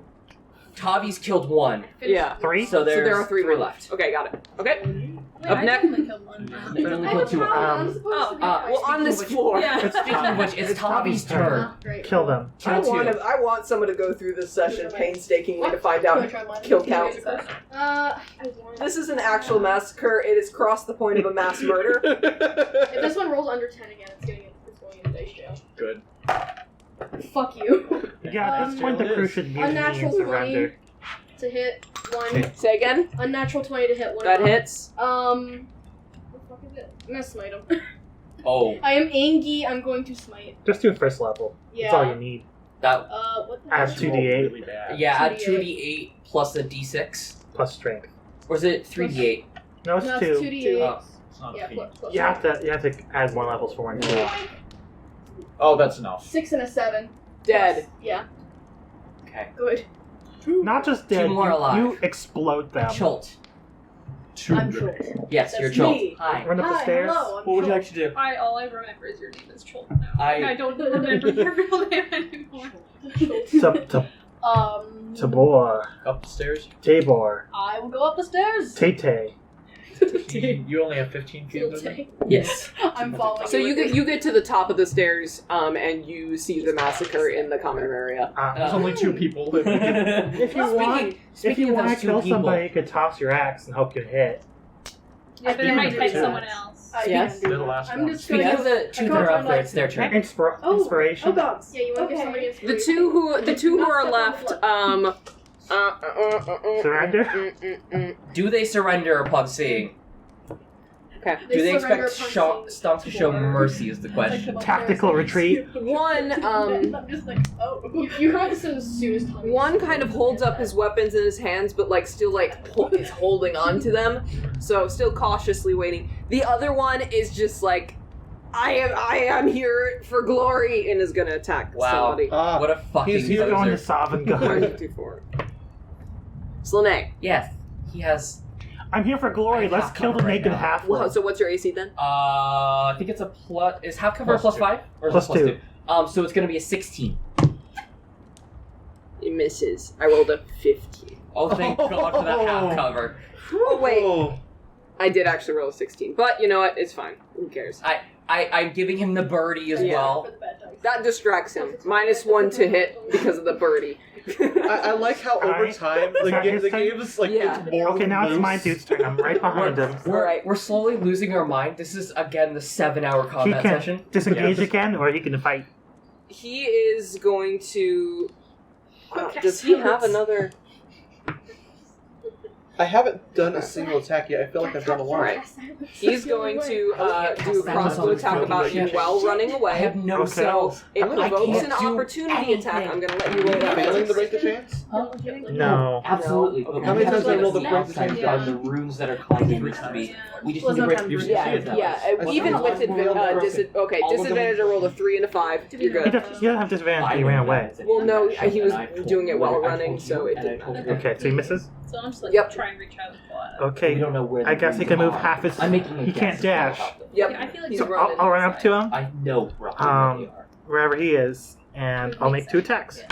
Tavi's killed 1. Yeah. 3? So So there's there are 3 3 more left. Okay, got it. Okay. Wait, Up I next- definitely killed one. But only I killed have 2. a problem. I'm supposed to be Well, on this floor. Yeah. Speaking of which, it's Tavi's turn. Ah, great. Kill them. Kill 2. I want someone to go through this session painstakingly to find Can I out try mine? kill Can I count. get it first? I want. This is an actual massacre. It has crossed the point of a mass murder. If this one rolls under 10 again, it's going into dice jail. Good. Fuck you. Yeah, at this point the It crew is. should mutiny and Unnatural surrender. To hit 1. Say again. Unnatural 20 to hit 1. That hits. What the fuck is it? I'm gonna smite him. Oh, I am Angie. I'm going to smite. Just do first level. Yeah. That's all you need. that. What the Add heck? 2d8 Really bad. Yeah, add 2d8. 2d8 plus a d6. plus strength. Or is it 3d8? No, it's No, 2. it's 2d8. Oh. It's not Yeah, a feat. plus You have to add 1 level for 1. Oh, that's enough. 6 and a 7. Dead. Yeah, Okay. good. Not just dead, more you, alive. you explode them. Cholt. I'm sure. Yes, That's you're Cholt. me. Hi. Run up the Hi, stairs. hello. I'm What would you Joel. like to do? All I remember is your name is Cholt now. I- I don't remember your real name anymore. Tabor. Up the stairs. Tabor. I will go up the stairs. Tay. You only have 15 feet of movement? Yes. I'm following. So you get to the top of the stairs, and you see the massacre in the common area. There's only 2 people. That If you want, if you want to kill somebody, you could toss your axe and hope you hit. Yeah, but it might fight someone else. Yes. can do They're the that. last I'm one. just Speaking gonna. of the 2 that are up there, it's their turn. Inspiration. gods. Yeah, you want to give somebody The inspiration. two who are left, Surrender? Do they surrender upon seeing? Okay. They Do they surrender expect upon seeing Stomp to show Tabor. mercy is the question. Tactical retreat. One, I'm just like, oh. You heard this as soon as Tommy. one kind of holds up his weapons in his hands, but like still like is holding on to them, so still cautiously waiting. The other one is just like, I am here for glory, and is gonna attack Wow. somebody. What a fucking He's He's going to poser. Sovngarde. Slanei. Yes, he has. I'm here for glory. I Let's have kill the cover right naked now. half. Well, so what's your AC then? I think it's a plus. Is half cover Plus plus two. 5? Or is Plus it 2. 2? So it's gonna be a 16. It misses. I rolled a 15. Oh, thank God for that half cover. Oh wait, Oh. I did actually roll a 16, but you know what? It's fine. Who cares? I'm giving him the birdie as Yeah. well. That distracts him. -1 to hit because of the birdie. I like how over Alright. time Is that the his turn? game is like Yeah. it's more Okay, now it's my dude's turn. I'm right behind him. We're slowly losing our mind. This is again the 7-hour He combat can session. disengage again, or he can fight. He is going to. Does he have another? I haven't done a single attack yet. I feel like I've done a lot. Alright. He's going to do a crossbow attack about you while running away. I have no Okay. cells. It I provokes can't an do opportunity attack. I'm going to let you wait up. Failing to break the chance? No. Absolutely. No. But How many because times have I of rolled a the break the outside chance? are the runes that are causing this to be. We just need to break the Even with disadvantage, I rolled a 3 and a 5. You're You good. don't have disadvantage. He ran away. Well, no, he was doing it while running, so it didn't matter. Okay, so he misses. So I'm just like Yep. try and reach out and pull out. Okay. We don't know where. I the guess he runes can move are. half his. I'm making a He can't guess dash. about them. Yep. Yeah, I feel like He's So running. I'll run up to him I know roughly where they are. wherever he is, and I'll make 2 attacks.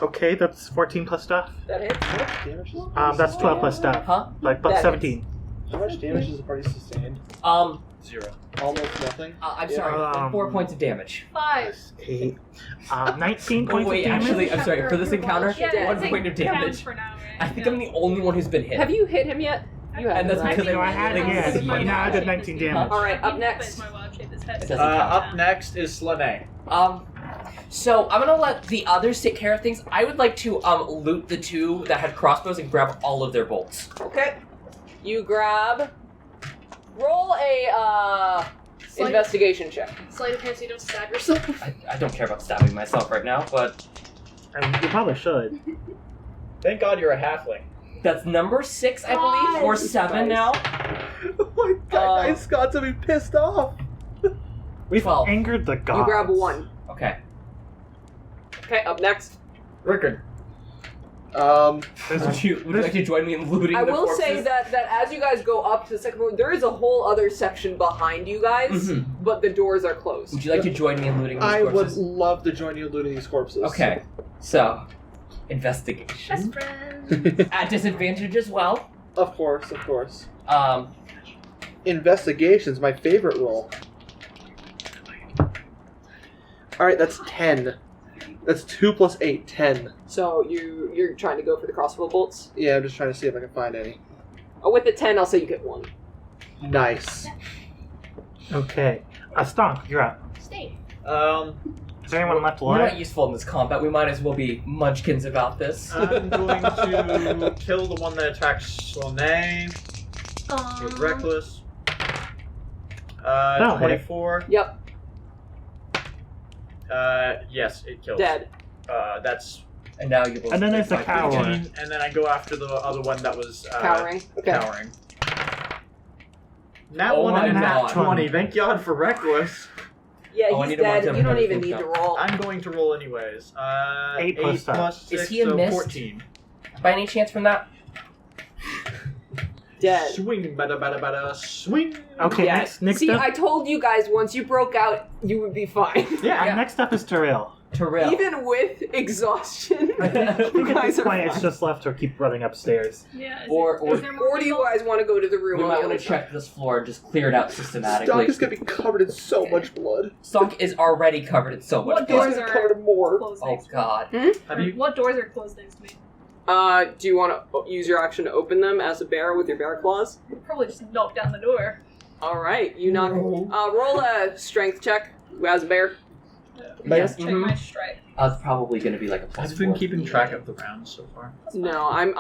Okay, that's 14 plus stuff. That hits. How much damage is That's 12 plus stuff. Huh? Like plus That 17. How much damage has the party sustained? 0. Almost nothing. I'm sorry. 4 points of damage. 5. 8. 19 Oh points wait, of damage. actually, I'm sorry. For this encounter, Yeah, 1 I think point of it counts damage. for now, right? I think I'm the only one who's been hit. Have you hit him yet? You have. And that's because No, I had it yet, but now I did 19 damage. Alright, up next. My wild shape is head. It doesn't count. Up next is Slanei. So I'm gonna let the others take care of things. I would like to loot the 2 that had crossbows and grab all of their bolts. Okay. You grab. Roll a investigation check. Sleight of hand so you don't stab yourself. I don't care about stabbing myself right now, but I mean, you probably should. Thank God you're a halfling. that's number 6, I believe, or 7 now. Oh my god, nice Scott's gonna be pissed off. We've 12. angered the gods. You grab 1. Okay. Okay, up next. Rickard. Would you like to join me in looting I the will corpses? say that as you guys go up to the second floor, there is a whole other section behind you guys, but the doors are closed. Would you like to join me in looting these I would corpses? love to join you in looting these corpses. Okay. So, investigation. Best friend. At disadvantage as well. Of course, of course. Investigation's my favorite role. Alright, that's 10. That's 2 plus 8, 10. So you're trying to go for the crossbow bolts? Yeah, I'm just trying to see if I can find any. Oh, with the 10, I'll say you get 1. Nice. Okay. Stonk, you're up. Stay. Is there anyone left We're not alive? useful in this combat. We might as well be munchkins about this. I'm going to kill the one that attacked Slanei. With Reckless. That'll hit. 24. Yep. Yes, it kills. Dead. That's And now you both. And then there's the take cow. 15, and then I go after the other one that was Cowering. Okay. cowering. That Oh one my and God. that 20. Thank God for Reckless. Yeah, Oh, I he's need to mark dead. down You don't another even thing need to now. roll. I'm going to roll anyways. 8 plus 6, Is he a so mist? 14. By any chance from that? Dead. Swing, bada bada bada, swing. Okay, Yeah. next See, up. I told you guys once you broke out, you would be fine. Yeah. Next up is Tiril. Tiril. Even with exhaustion, I think you at guys this are point fine. it's just left to keep running upstairs. Yeah. Or Or do you guys want to go to the room we on might the want other to check this floor and just clear it out Stock systematically. is gonna be covered in so much blood. Stonk is already covered in so much What blood. doors It's are covered in more. closed Oh next to me? god. Have you? What doors are closed next to me? Do you want to use your action to open them as a bear with your bear claws? Probably just knock down the door. All right, you knock. Roll a strength check as a bear. Yes. Check my strike. It's probably going to be like a plus I've been 4. keeping track of the rounds so far. No, I'm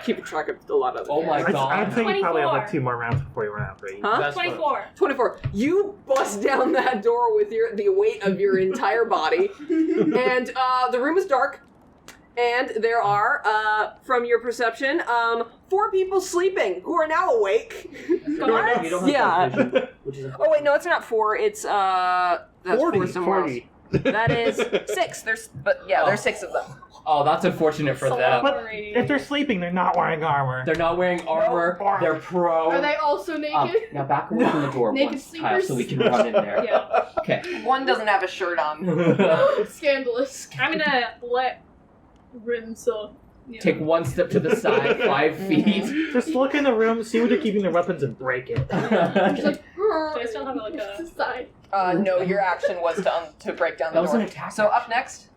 keeping track of a lot of. Oh my God. I'd say you probably have 24. like 2 more rounds before you run out, right? Huh? That's what- 24. 24. You bust down that door with the weight of your entire body, and the room is dark. And there are, from your perception, 4 people sleeping who are now awake. No, you don't have Yeah. that vision, which is Oh wait, no, it's not 4. It's that's 4 somewhere else. 40. That is 6. There's there's 6 of them. Oh, that's unfortunate for them. But if they're sleeping, they're not wearing armor. They're not wearing armor. No. They're pro. Are they also naked? Now back away from the door Naked once, Kyle, sleepers? so we can run in there. Yeah. Okay. One doesn't have a shirt on. Scandalous. I'm gonna let Rim so. You know. Take one step to the side, 5 feet. Just look in the room, see where they're keeping their weapons, and break it. Just like, Do I still have like a? side. No, your action was to break down the That was door. an attack. So up next.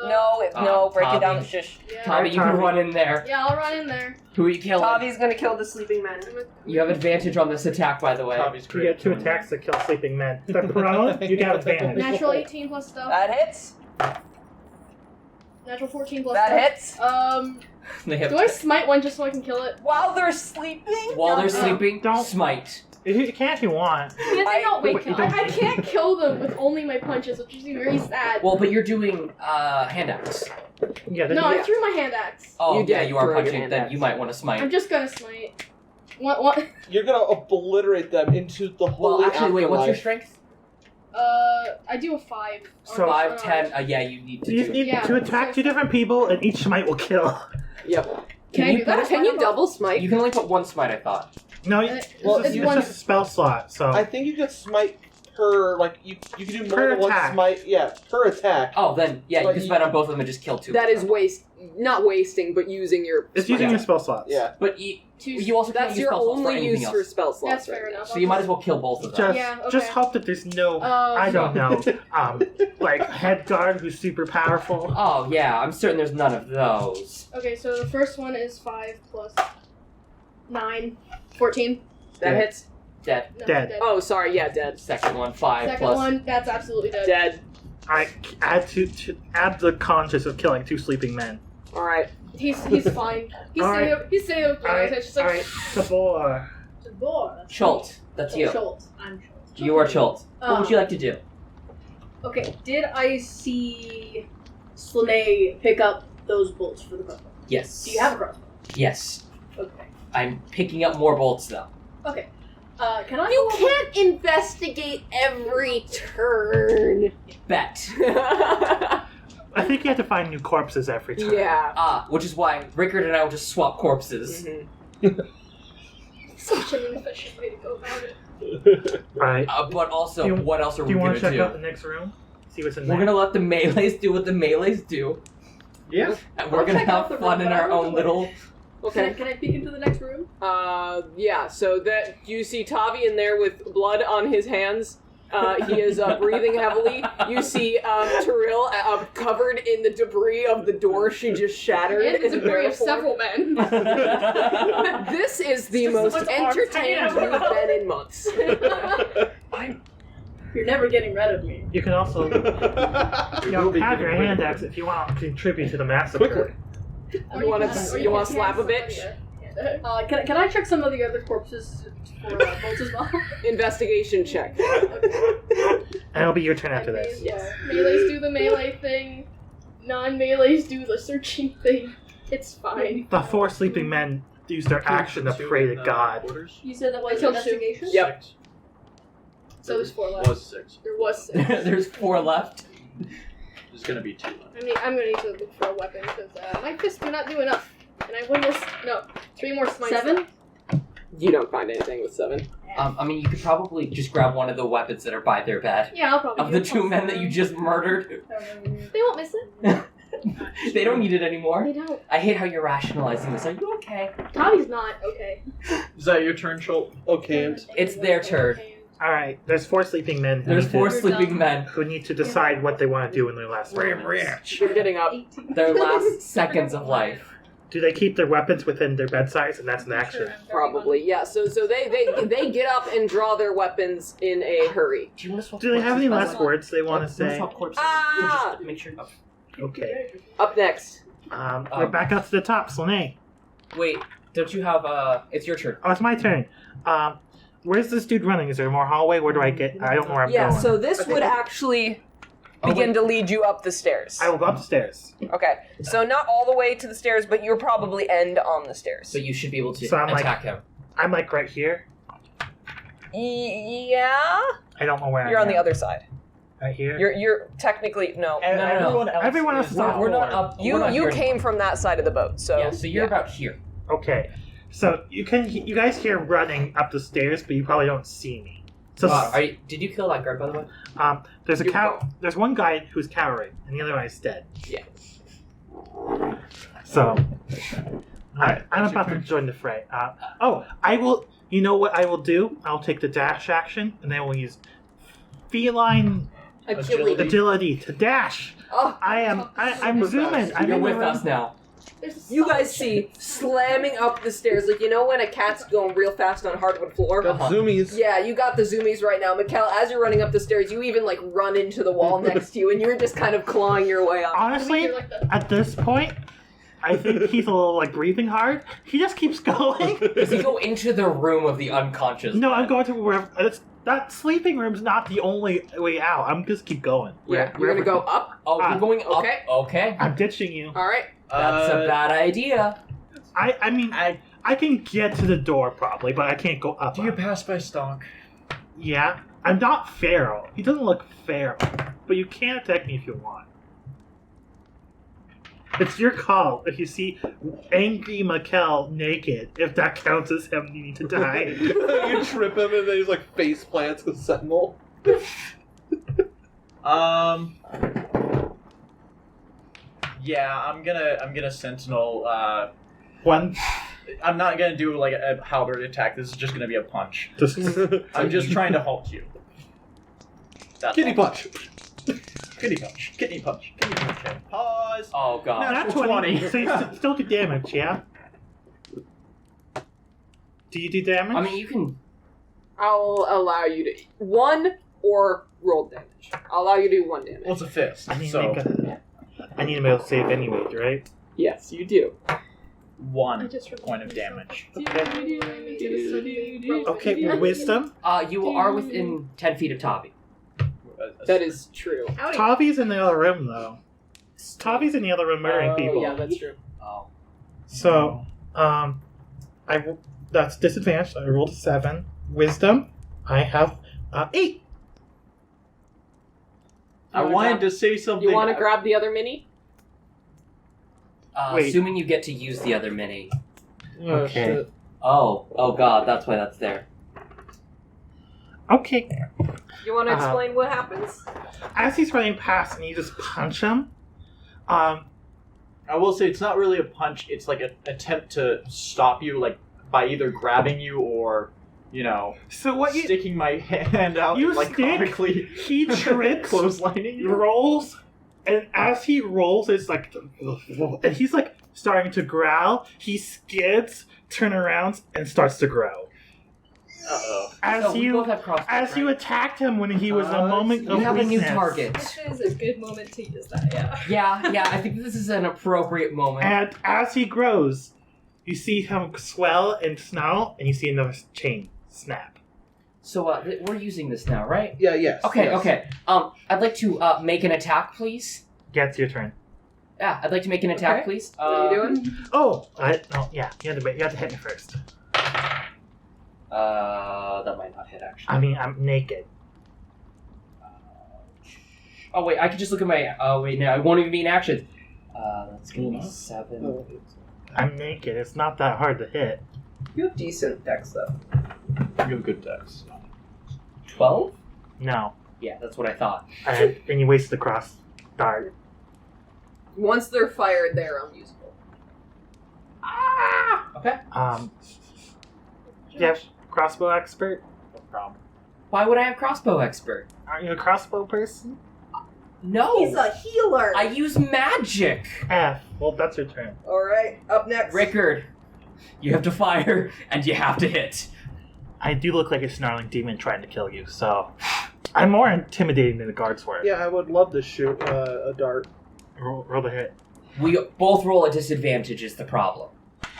No, break it down. Tavi. Shush. Yeah. Tavi, you can run in there. Yeah, I'll run in there. Who are you killing? Tavi's gonna kill the sleeping men. You have advantage on this attack, by the way. Tavi's You great. get 2 attacks to kill sleeping men. If they're prone, you got advantage. Natural 18 plus stuff. That hits. Natural 14 plus That dex. hits. They have Do I smite one just so I can kill it? While they're sleeping? while they're sleeping. Don't- Smite. You can if you want. Yeah, they don't wake you up. don't- I can't kill them with only my punches, which is very sad. Well, but you're doing hand axe. Yeah. Then no, I yeah. threw my hand axe. Oh, You yeah, did you are throw your punching. hand Then axe. you might want to smite. I'm just gonna smite. What? You're gonna obliterate them into the holy Well, actually, wait. What's your afterlife. strength? I do a 5. So- 5, 10. Yeah, you need to You do. need Yeah. to attack 2 different people, and each smite will kill. Yep. Can I do that? Can you double smite? You can only put one smite. I thought. No, Well, it's one- just a spell slot. So I think you could smite per, like, you can do more Per than one attack. smite. Yeah, per attack. Oh, then yeah, you But can you- smite on both of them and just kill 2. That is not wasting, but using your. it's using Yeah. your spell slots. Yeah. But you also can't That's use your spell slots for only anything use else. for spell slots. That's fair right enough. So you might as well kill both of them. Just, Yeah, okay. just hope that there's no, I don't know, like head guard who's super powerful. Oh yeah, I'm certain there's none of those. Okay, so the first one is 5 plus 9. 14. That Yeah. hits. Dead. No, Dead. Oh, sorry. Yeah, dead. Second one, 5 Second plus. one, that's absolutely dead. Dead. I add add the conscious of killing 2 sleeping men. All right. He's fine. He's All sitting right. up. He's sitting up. Alright, It's just like alright, Tibor. Tibor, that's Chult. That's you. Chult. I'm Chult. You are Chult. What would you like to do? Okay, did I see Slanei pick up those bolts for the crossbow? Yes. Do you have a crossbow? Yes. Okay. I'm picking up more bolts though. Okay. Can I You go over- can't investigate every turn. Bet. I think you have to find new corpses every time. Yeah. Which is why Rickard and I will just swap corpses. such an inefficient way to go about it. Right. But also, Do you- what else are Do we you gonna want to check do? out the next room? See what's in We're there. gonna let the melees do what the melees do, Yeah. and we're I'll gonna check out have the fun room, in but our I own want to little. Okay. Can I peek into the next room? Yeah, so that you see Tavi in there with blood on his hands. He is breathing heavily. You see Tiril covered in the debris of the door she just shattered. And the in debris of Bearform. several men. This is the Just most a bunch of arms entertained hanging you've out. been in months. You're never getting rid of me. You can also have your hand axe if you want to contribute to the massacre. You want to slap a bitch? Can I check some of the other corpses for bolts as well? Investigation check. And it'll be your turn after this. Yes. Melees do the melee thing. Non-melees do the searching thing. It's fine. The 4 sleeping men use their action to pray to God. You said that was I killed investigation? Yep. So there's 4 left. Was 6. There was 6. There's 4 left. There's gonna be 2 left. I mean, I'm gonna need to look for a weapon because my fists do not do enough. And I win this. No, 3 more smites. 7? You don't find anything with 7. I mean, you could probably just grab one of the weapons that are by their bed. Yeah, I'll probably Of do the it. 2 men that you just murdered, They won't miss it. they don't need it anymore. They don't. I hate how you're rationalizing this. Are you okay? Tommy's not okay. Is that your turn, Schultz? Okay, and It's their turn. Alright, there's 4 sleeping men There's 4 You're sleeping done. men. who need to decide what they want to do in their last moments. You're getting up. 18. Their last seconds of life. Do they keep their weapons within their bedsides? And that's an action. Probably, yeah. So they get up and draw their weapons in a hurry. Do you want to swap Do they have any corpses, last by the way? words they want to Do you say? swap corpses? Ah! Or just make sure. Okay. Up next. We're back up to the top, Slanei. Wait, don't you have it's your turn. Oh, it's my turn. Where's this dude running? Is there more hallway? Where do I get? I don't know where I'm Yeah, going. so this would actually begin to lead you up the stairs. I will go up the stairs. Okay, so not all the way to the stairs, but you'll probably end on the stairs. So you should be able to So I'm like- attack him. I'm like right here. Yeah, I don't know where you're I on the am. other side. Right here. You're technically no. No. Everyone else is We're on not board. up. You we're not you here came from that side of the boat, so anymore. Yeah, so you're about here. Okay. So you guys hear running up the stairs, but you probably don't see me. So Did you kill that guard, by the way? there's a You cow. There's one guy who's cowering, and the other guy's dead. Yeah. So I'm about to join the fray. I will. You know what I will do? I'll take the dash action, and then we'll use feline Agility. agility to dash. Oh, I'm zooming. I'm You're in the with room. us now. You guys see slamming up the stairs, like, you know when a cat's going real fast on hardwood floor? Got zoomies. Yeah, you got the zoomies right now. Mikkel, as you're running up the stairs, you even, like, run into the wall next to you, and you're just kind of clawing your way up. Honestly, at this point, I think he's a little, like, breathing hard. He just keeps going. Does he go into the room of the unconscious? No, I'm going to wherever... That sleeping room's not the only way out. I'm just keep going. Yeah, you're gonna go up? Oh, you're going up? Okay. Okay. I'm ditching you. Alright. That's a bad idea. I mean, I can get to the door probably, but I can't go up. Do you pass by Stonk? Yeah. I'm not feral. He doesn't look feral. But you can attack me if you want. It's your call if you see angry Mikkel naked, if that counts as him needing to die. You trip him and then he's like face plants with Sentinel. Yeah, I'm gonna Sentinel. One. I'm not gonna do like a halberd attack. This is just gonna be a punch. I'm just trying to halt you. That's Kitty all. punch. Kitty punch. Kitty punch. Kitty punch. And pause. Oh god. Not Not 20. So you still do damage, yeah? Do you do damage? I mean, you can... I'll allow you to... 1 or roll damage. I'll allow you to do 1 damage. Well, it's a fist. I need So to make a save anyway, right? Yes, you do. 1 point of damage. Okay, wisdom. You are within 10 feet of Tavi. That is true. Tavi's in the other room, though. Tavi's in the other room murdering people. Yeah, that's true. Oh. So, that's disadvantage. I rolled a 7. Wisdom, I have 8. I wanted to say something. You want to grab the other mini? Wait. Assuming you get to use the other mini. Oh, Okay. shit. Oh god, that's why that's there. Okay. You want to explain what happens? As he's running past and you just punch him, I will say it's not really a punch. It's like an attempt to stop you, like by either grabbing you or, you know, so what you sticking my hand out You and, like stick, comically he trips, clotheslining you. rolls, and as he rolls, it's like, and he's like starting to growl. He skids, turn around, and starts to growl. Uh-oh. So we both have crossbows, As you right? attacked him when he was a moment You of have a new weakness. target. This is a good moment to use that, yeah. Yeah, I think this is an appropriate moment. And as he grows, you see him swell and snarl, and you see another chain snap. So we're using this now, right? Yeah, yes. Okay, yes. okay. I'd like to make an attack, please. Yeah, it's your turn. Yeah, I'd like to make an attack, Okay. please. What are you doing? Oh, yeah, you have to hit me first. That might not hit, actually. I mean, I'm naked. Oh, wait, I can just look at my... Oh, wait, no, it won't even be in action. That's gonna be 7. I'm naked. It's not that hard to hit. You have decent dex, though. You have good decks. 12? No. Yeah, that's what I thought. And you wasted the cross dart. Once they're fired, they're unusable. Okay. Do you have crossbow expert? No problem. Why would I have crossbow expert? Aren't you a crossbow person? No! a healer! I use magic! F. Well, that's your turn. Alright, up next. Rickard, you have to fire, and you have to hit. I do look like a snarling demon trying to kill you, so I'm more intimidating than the guards were. Yeah, I would love to shoot a dart. Roll the hit. We both roll a disadvantage is the problem.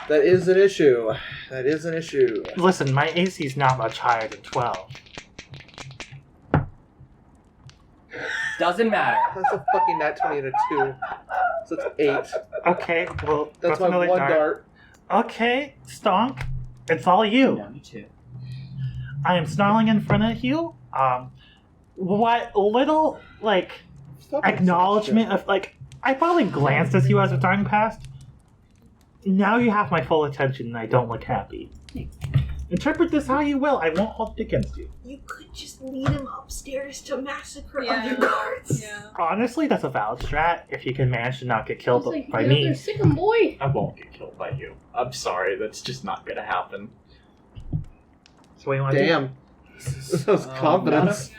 That is an issue. That is an issue. Listen, my AC is not much higher than 12. Doesn't matter. That's a fucking nat 20 and a 2. So it's 8. Okay, well, That's my another one dart. Okay, Stonk, it's all you. Yeah, me too. I am snarling in front of you. What little, like, Stop acknowledgement of, like, I probably glanced at you as we're talking past. Now you have my full attention and I don't look happy. Interpret this how you will. I won't hold it against you. You could just lead him upstairs to massacre Yeah. other guards. Yeah. Honestly, that's a valid strat if you can manage to not get killed by Get me. up there, sick 'em, boy. I won't get killed by you. I'm sorry, that's just not gonna happen. So what do you want to do? Damn. That was confidence.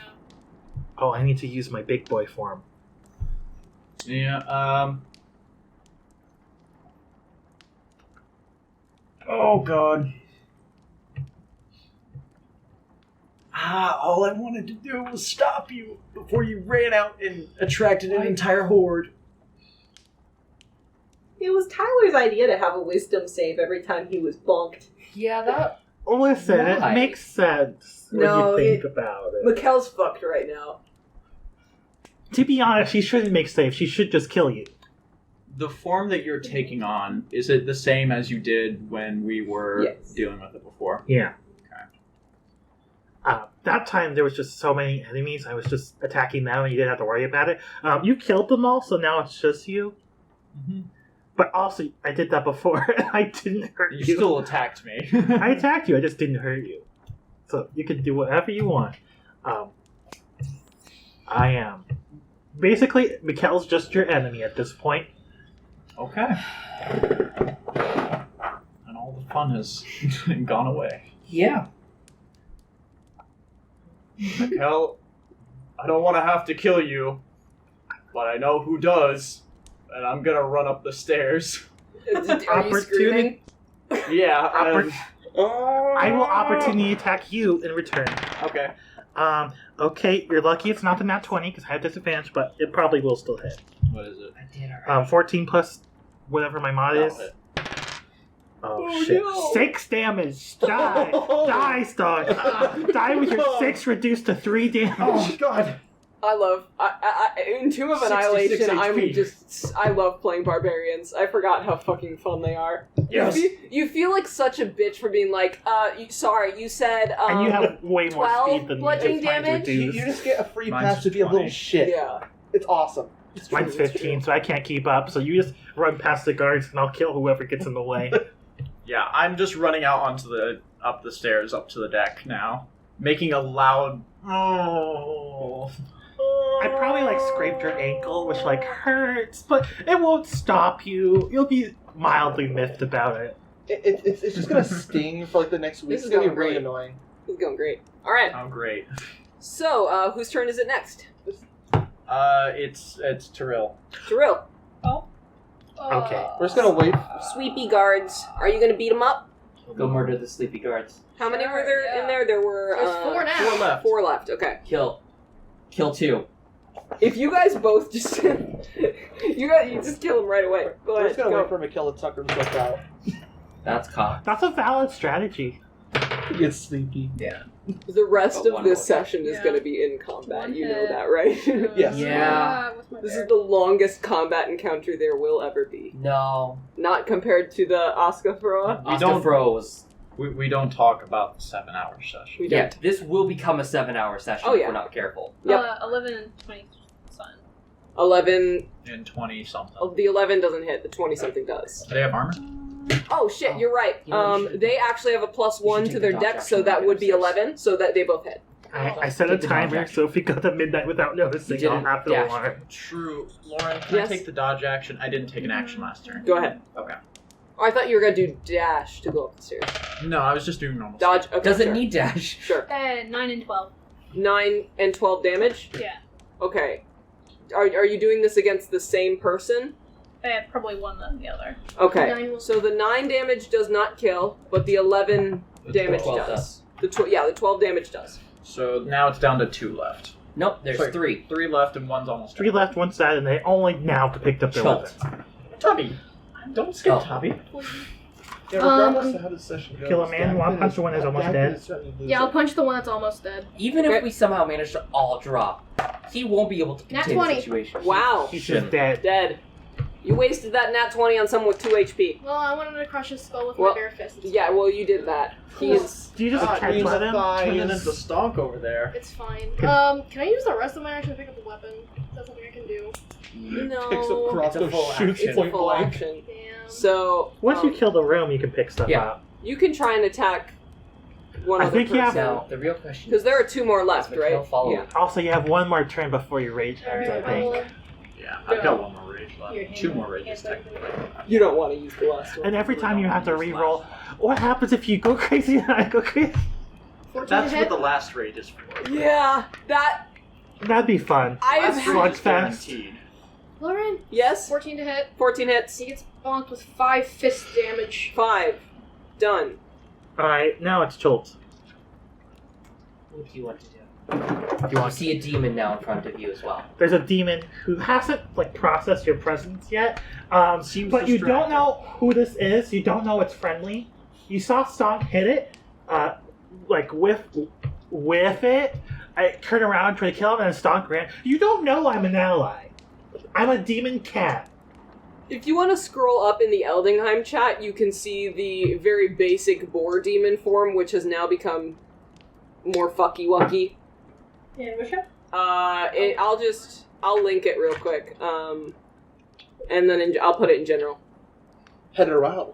Oh, I need to use my big boy form. Yeah, Oh, God. All I wanted to do was stop you before you ran out and attracted an entire horde. It was Tyler's idea to have a wisdom save every time he was bonked. Yeah, that. Listen, Why? it makes sense when No, you think about it. Mikkel's fucked right now. To be honest, she shouldn't make safe. She should just kill you. The form that you're taking on, is it the same as you did when we were dealing with it before? Yeah. Okay. That time there was just so many enemies. I was just attacking them, and you didn't have to worry about it. You killed them all, so now it's just you. Mm-hmm. But also, I did that before, and I didn't hurt you. You still attacked me. I attacked you. I just didn't hurt you. So you can do whatever you want. I am. Basically, Mikkel's just your enemy at this point. Okay. And all the fun has gone away. Yeah. Mikkel, I don't want to have to kill you, but I know who does, and I'm gonna run up the stairs. Are you screaming? Yeah. I will opportunity attack you in return. Okay. Okay, you're lucky it's not the nat 20 because I have disadvantage, but it probably will still hit. What is it? I did alright. 14 plus whatever my mod is. Hit. Oh shit. No. 6 damage! Die! Die, Stonk! Die with your 6 reduced to 3 damage. Oh God. I love in Tomb of 66 Annihilation. HP. I love playing barbarians. I forgot how fucking fun they are. Yes. You feel like such a bitch for being like, you said And you have way more 12 speed than me. bludgeoning It's mine's damage? You reduced. just get a free Mine's pass to be a 20. little shit. Yeah. It's awesome. It's true, Mine's it's 15, true. so I can't keep up. So you just run past the guards, and I'll kill whoever gets in the way. Yeah, I'm just running out up the stairs, up to the deck now, making a loud. Oh. I probably scraped your ankle, which hurts, but it won't stop you. You'll be mildly miffed about it. It's just gonna sting for the next week. This is It's gonna be going really great. annoying. It's going great. All right. Oh, great. So, whose turn is it next? It's Tiril. Tiril. Okay. We're just gonna wait. Sweepy guards. Are you gonna beat them up? Go murder the sleepy guards. How many Sure, were there yeah. in there? There were There's 4 now. 4 left. 4 left. Okay. Kill 2. If you guys both just you just kill him right away. Go We're ahead. just gonna Go. wait for Mikkel to tucker himself out. That's cocked. That's a valid strategy. He gets sleepy. Yeah. The rest But of one this more. session is Yeah. going to be in combat. One You know hit. that, right? Yes. Yeah. With my This bear. is the longest combat encounter there will ever be. No. Not compared to the Oscar Throa. We Oscar don't- froze. We don't talk about the 7-hour session. We Yeah, don't. this will become a 7-hour session Oh, if yeah. we're not careful. Yep. 11 and 20. Fine. 11. In 20 something. Oh, the 11 doesn't hit. The 20 something does. Do they have armor? Oh shit, you're right. You know, you should- They actually have a +1 take to the their dodge dex, so action that and would get be upstairs. 11. So that they both hit. I set a Take the dodge timer, action. so if we go to midnight without noticing, You I'll didn't have to dash. alarm. True. Lauren, can Yes? I take the dodge action? I didn't take an action last turn. Go ahead. Okay. Oh, I thought you were gonna do dash to go up the stairs. No, I was just doing normal. Dodge. Okay, Doesn't sure. need dash. Sure. 9 and 12. 9 and 12 damage. Yeah. Okay. Are you doing this against the same person? Probably one than the other. Okay. 9 So the 9 damage does not kill, but the 11 damage 12 does. The 12 damage does. So now it's down to 2 left. Nope, there's Sorry, 3. 3 left and one's almost 3 left, 1 side, and they only now picked up their Choked. weapons. Tavi, don't skip Oh. Tavi. Yeah, regardless of how this session goes. Kill a man, one punch the one that's almost dead. Yeah, I'll punch the one that's almost dead. Even Okay. if we somehow manage to all drop, he won't be able to Nat contain the 20. situation. Wow. He's just dead. Dead. You wasted that nat 20 on someone with 2 HP. Well, I wanted to crush his skull with Well, my bare fist. It's Yeah, fine. well, you did that. He is. Do you just Ah, catch use let the him? thighs. Turning into Stonk over there. It's fine. Can- Can I use the rest of my action to pick up the weapon? That's something I can do. No. Picks up It's a crossbow, full shoots action. It's a point full blank. action. Damn. So. Once you kill the room, you can pick stuff Yeah. up. You can try and attack one I other think you have- person. Now, the real question Because there are 2 more left, Mikkel right? follow Yeah. Also, you have 1 more turn before your rage ends, I Alright, think. Yeah, I've got 1 more rage left. 2 more rages technically. You don't want to use the last one. And every time you have to re-roll, what happens if you go crazy and I go crazy? 14 That's to what hit. the last rage is for. Yeah, that. That'd be fun. I Last have. rage is Slugfest. guaranteed. Lauren, Yes? 14 to hit. 14 hits. He gets bonked with 5 fist damage. 5. Done. Alright, now it's Cholt. What do you want to do? You You want see a demon now in front of you as well. There's a demon who hasn't processed your presence yet. Seems but you don't distracted. know who this is. You don't know it's friendly. You saw Stonk hit it, with it. I turn around, try to kill him, and Stonk ran. You don't know I'm an ally. I'm a demon cat. If you want to scroll up in the Eldingheim chat, you can see the very basic boar demon form, which has now become more fucky-wucky. In which one? I'll link it real quick. And then I'll put it in general. Header wow.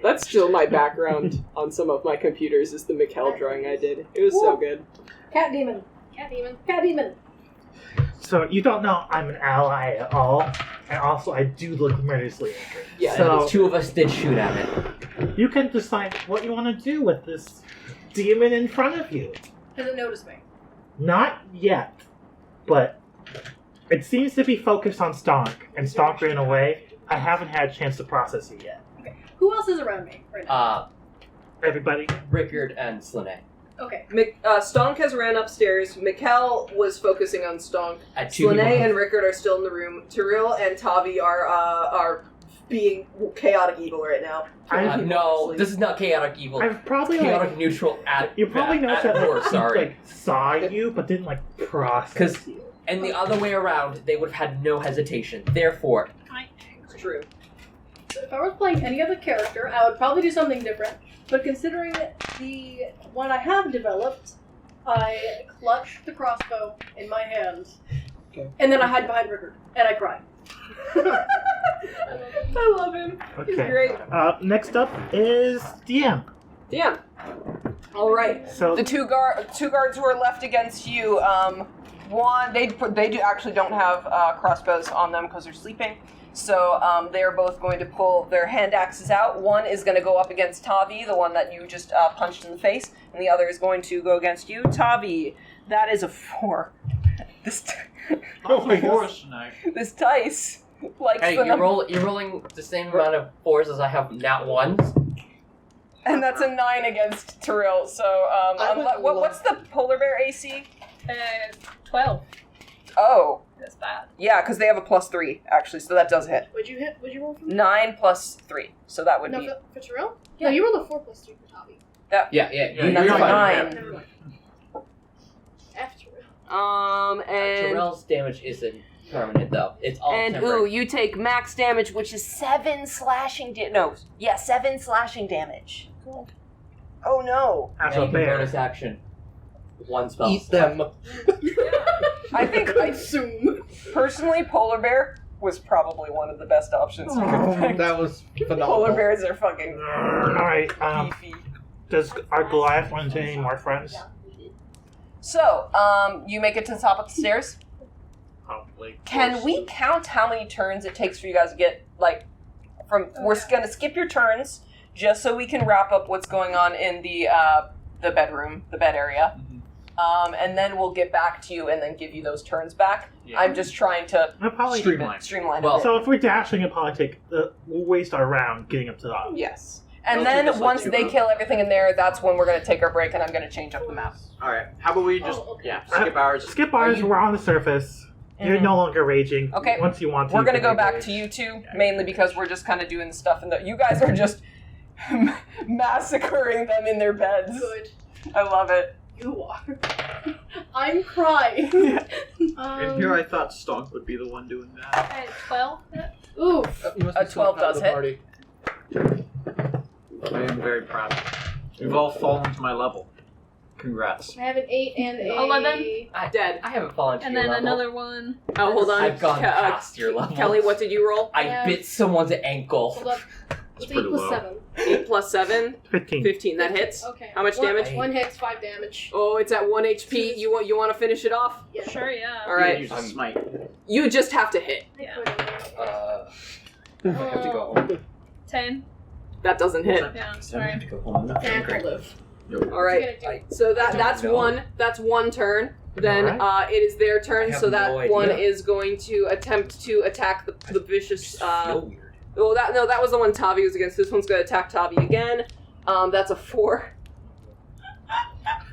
That's still my background on some of my computers, is the Mikkel drawing I did. It was so good. Cat demon. Cat demon. Cat demon. So you don't know I'm an ally at all. And also, I do look murderously angry. Yeah, So Two of us did shoot at it. you can decide what you want to do with this demon in front of you. Does it notice me? Not yet, but it seems to be focused on Stonk, and Stonk ran away. I haven't had a chance to process it yet. Who else is around me right now? Everybody? Rickard and Slanei. Okay. Stonk has ran upstairs. Mikkel was focusing on Stonk. At two Slanei people. and Rickard are still in the room. Tiril and Tavi are being chaotic evil right now. No, this is not chaotic evil. I've probably chaotic neutral at you probably noticed that worst, sorry. saw you, but didn't process you. And the other way around, they would have had no hesitation. Therefore, It's true. If I was playing any other character, I would probably do something different. But considering the one I have developed, I clutch the crossbow in my hand, and then I hide behind Rickard, and I cry. I love him. He's Okay. great. Next up is DM. Damn. All right. So The two guards who are left against you, one they actually don't have crossbows on them because they're sleeping. So they are both going to pull their hand axes out. One is going to go up against Tavi, the one that you just punched in the face, and the other is going to go against you, Tavi. That is a 4. This this dice likes hey, the number, you're rolling the same amount of 4s as I have nat 1s. and that's a 9 against Tiril. So what's the polar bear AC? 12. Oh. That's bad. Yeah, because they have a +3, actually, so that does hit. Would you roll for me? 9 plus 3, so that would No, be... for Tiril? Yeah. No, you rolled a 4 plus 3 for Tavi. Yeah, That's you're a fine. 9. Never mind. F Tiril. And... Tyrell's damage isn't permanent, though. It's all And, temporary. you take max damage, which is 7 slashing damage. 7 slashing damage. Cool. Oh, no. as Now a you can bear. bonus action. One spell. Eat them. I think, personally, polar bear was probably one of the best options you could pick. That was phenomenal. Polar bears are fucking Alright, beefy. does our Goliath want any more friends? So, you make it to the top of the stairs. Probably. Can we count how many turns it takes for you guys to get, we're going to skip your turns, just so we can wrap up what's going on in the bedroom, the bed area. And then we'll get back to you and then give you those turns back. Yeah. I'm just trying to We'll probably streamline Well, it. So if we're dashing, it'll probably take we'll waste our round getting up to the top. Yes. And It'll take us, then like, once 2 they rounds. kill everything in there, that's when we're going to take our break and I'm going to change up the map. Alright, how about we just, skip ours. Skip ours, we're on the surface. You're no longer raging. Okay. Once you want to. We're going to you can go back rage. to you two, mainly because we're just kind of doing the stuff, and you guys are just massacring them in their beds. Good. I love it. You are. I'm crying. In here I thought Stonk would be the one doing that. And 12? Ooh. A 12 does hit. Party. I am very proud. You've all fallen to my level. Congrats. I have an 8 and a 11. Dead. I haven't fallen to And your then level. another one. Oh, hold on. I've gone past your level. Kelly, what did you roll? I Yeah. bit someone's ankle. Hold up. It's 8 pretty plus low. 7. 8 plus 7? 15. 15. That hits. Okay. How much One- damage? 1 hits, 5 damage. Oh, it's at 1 HP. You want to finish it off? Yeah. Sure, yeah. All right. Use a smite. You just have to hit. Yeah. I have to go home. 10. That doesn't hit. Yeah, I sorry. have to go home. I'm not Yeah, feeling I'll great. live. All right. What are you gonna do? So I don't that's know. one. That's one turn. Then Alright. it is their I turn, have so no that one idea. is going to attempt to attack the vicious. Feel weird. Well, that was the one Tavi was against. This one's going to attack Tavi again. That's a 4.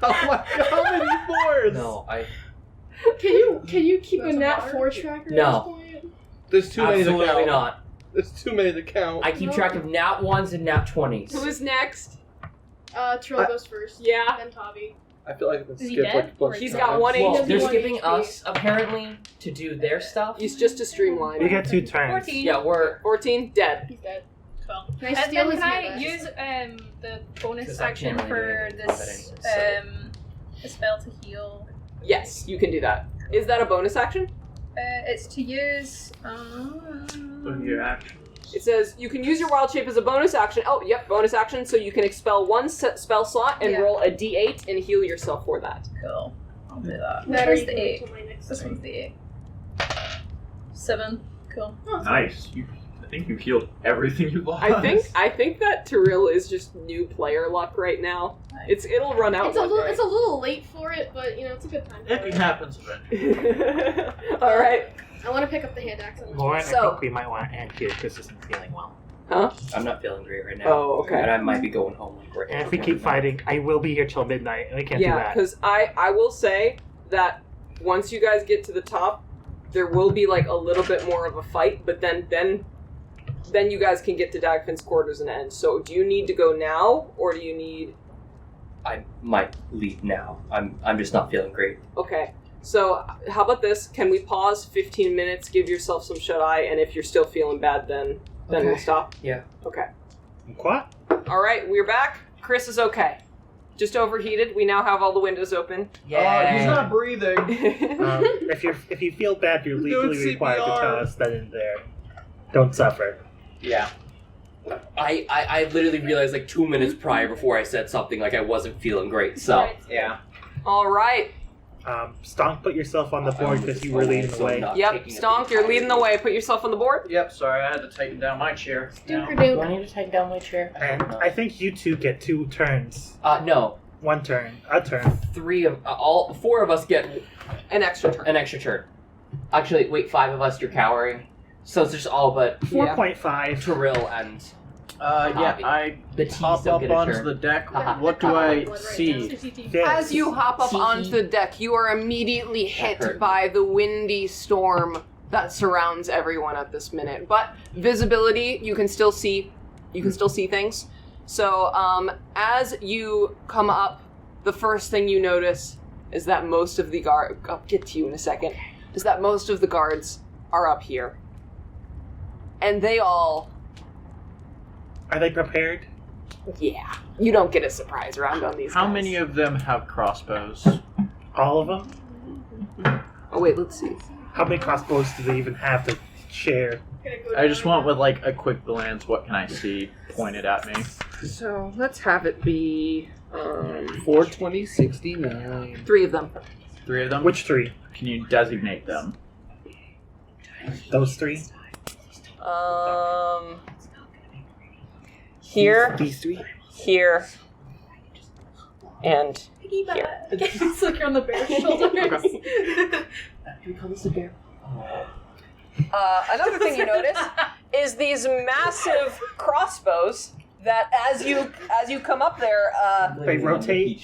Oh my god, how many fours? No, Can you keep There's a a nat water? 4 tracker No. at this point? There's too many to absolutely count. not. There's too many to count. I keep track of nat 1s and nat 20s. Who is next? Trill goes first. Yeah. Then Tavi. I feel like I've been Is he skipped dead? like a bunch of He's times. got 1 Well, HP. they're one skipping HP. us, apparently, to do their stuff. He's just to streamline. You get 2 turns. 14. Yeah, we're... 14, dead. He's dead. Cool. Can I And steal then his can I hand? use the bonus Because I action can't really do for anything this with it anyway, a spell to heal? Yes, you can do that. Is that a bonus action? It's to use. Your action. It says you can use your wild shape as a bonus action. Oh, yep, bonus action. So you can expel 1 spell slot and Yeah. roll a d8 and heal yourself for that. Cool. I'll do that. That Where's or the you can 8? wait till my next This turn. one's the 8. 7. Cool. Nice. I think you healed everything you lost. I think that Tiril is just new player luck right now. It'll run out. It's a one little day. it's a little late for it, but it's a good time. For It it. happens eventually. All right. I want to pick up the hand axe. Lauren, So- I think we might want to end here because this isn't feeling well. Huh? I'm not feeling great right now. Oh, okay. And I might be going home like right And if we keep fighting, I will be here till midnight, and we can't do Yeah, that. because I will say that once you guys get to the top, there will be like a little bit more of a fight, but then you guys can get to Dagfinn's quarters and end. So do you need to go now, or do you need? I might leave now. I'm just not feeling great. Okay. So how about this? Can we pause 15 minutes, give yourself some shut eye, and if you're still feeling bad, then we'll Okay. stop. Yeah. Okay. What? All right, we're back. Chris is okay. Just overheated. We now have all the windows open. He's not breathing. If you feel bad, you're legally Doing required to CPR. tell us that in there. Don't suffer. Yeah. I literally realized like 2 minutes prior before I said something like I wasn't feeling great, so... Yeah. All right. Stonk, put yourself on the board because you were leading the way. Yep, Stonk, you're leading the way. Put yourself on the board. Yep, sorry, I had to tighten down my chair. Duke or Do Duke. I need to tighten down my chair? And I think you two get 2 turns. No. 1 turn. A turn. 4 of us get An extra turn. an extra turn. Actually, wait, 5 of us, you're cowering. So it's just all but 4.5. Tiril and Yeah, Tavi. I the T's hop don't up get a onto turn. the deck. Haha. What do I see? Yes. As you hop up onto the deck, you are immediately hit hurt. by the windy storm that surrounds everyone at this minute. But visibility, you can still see things. So as you come up, the first thing you notice is that most of the I'll get to you in a second. Is that most of the guards are up here, and they all. Are they prepared? Yeah, you don't get a surprise round on these. How guys. many of them have crossbows? All of them? Oh wait, let's see. How many crossbows do they even have to share? I just want with like a quick glance, what can I see pointed at me? So let's have it be 420, 69. 3 of them. 3 of them? Which 3? Can you designate them? Those 3? Here, These 3? here, and It's like you're on the bear's shoulders. Can we call this a bear? Another thing you notice is these massive crossbows that, as you come up there, They rotate?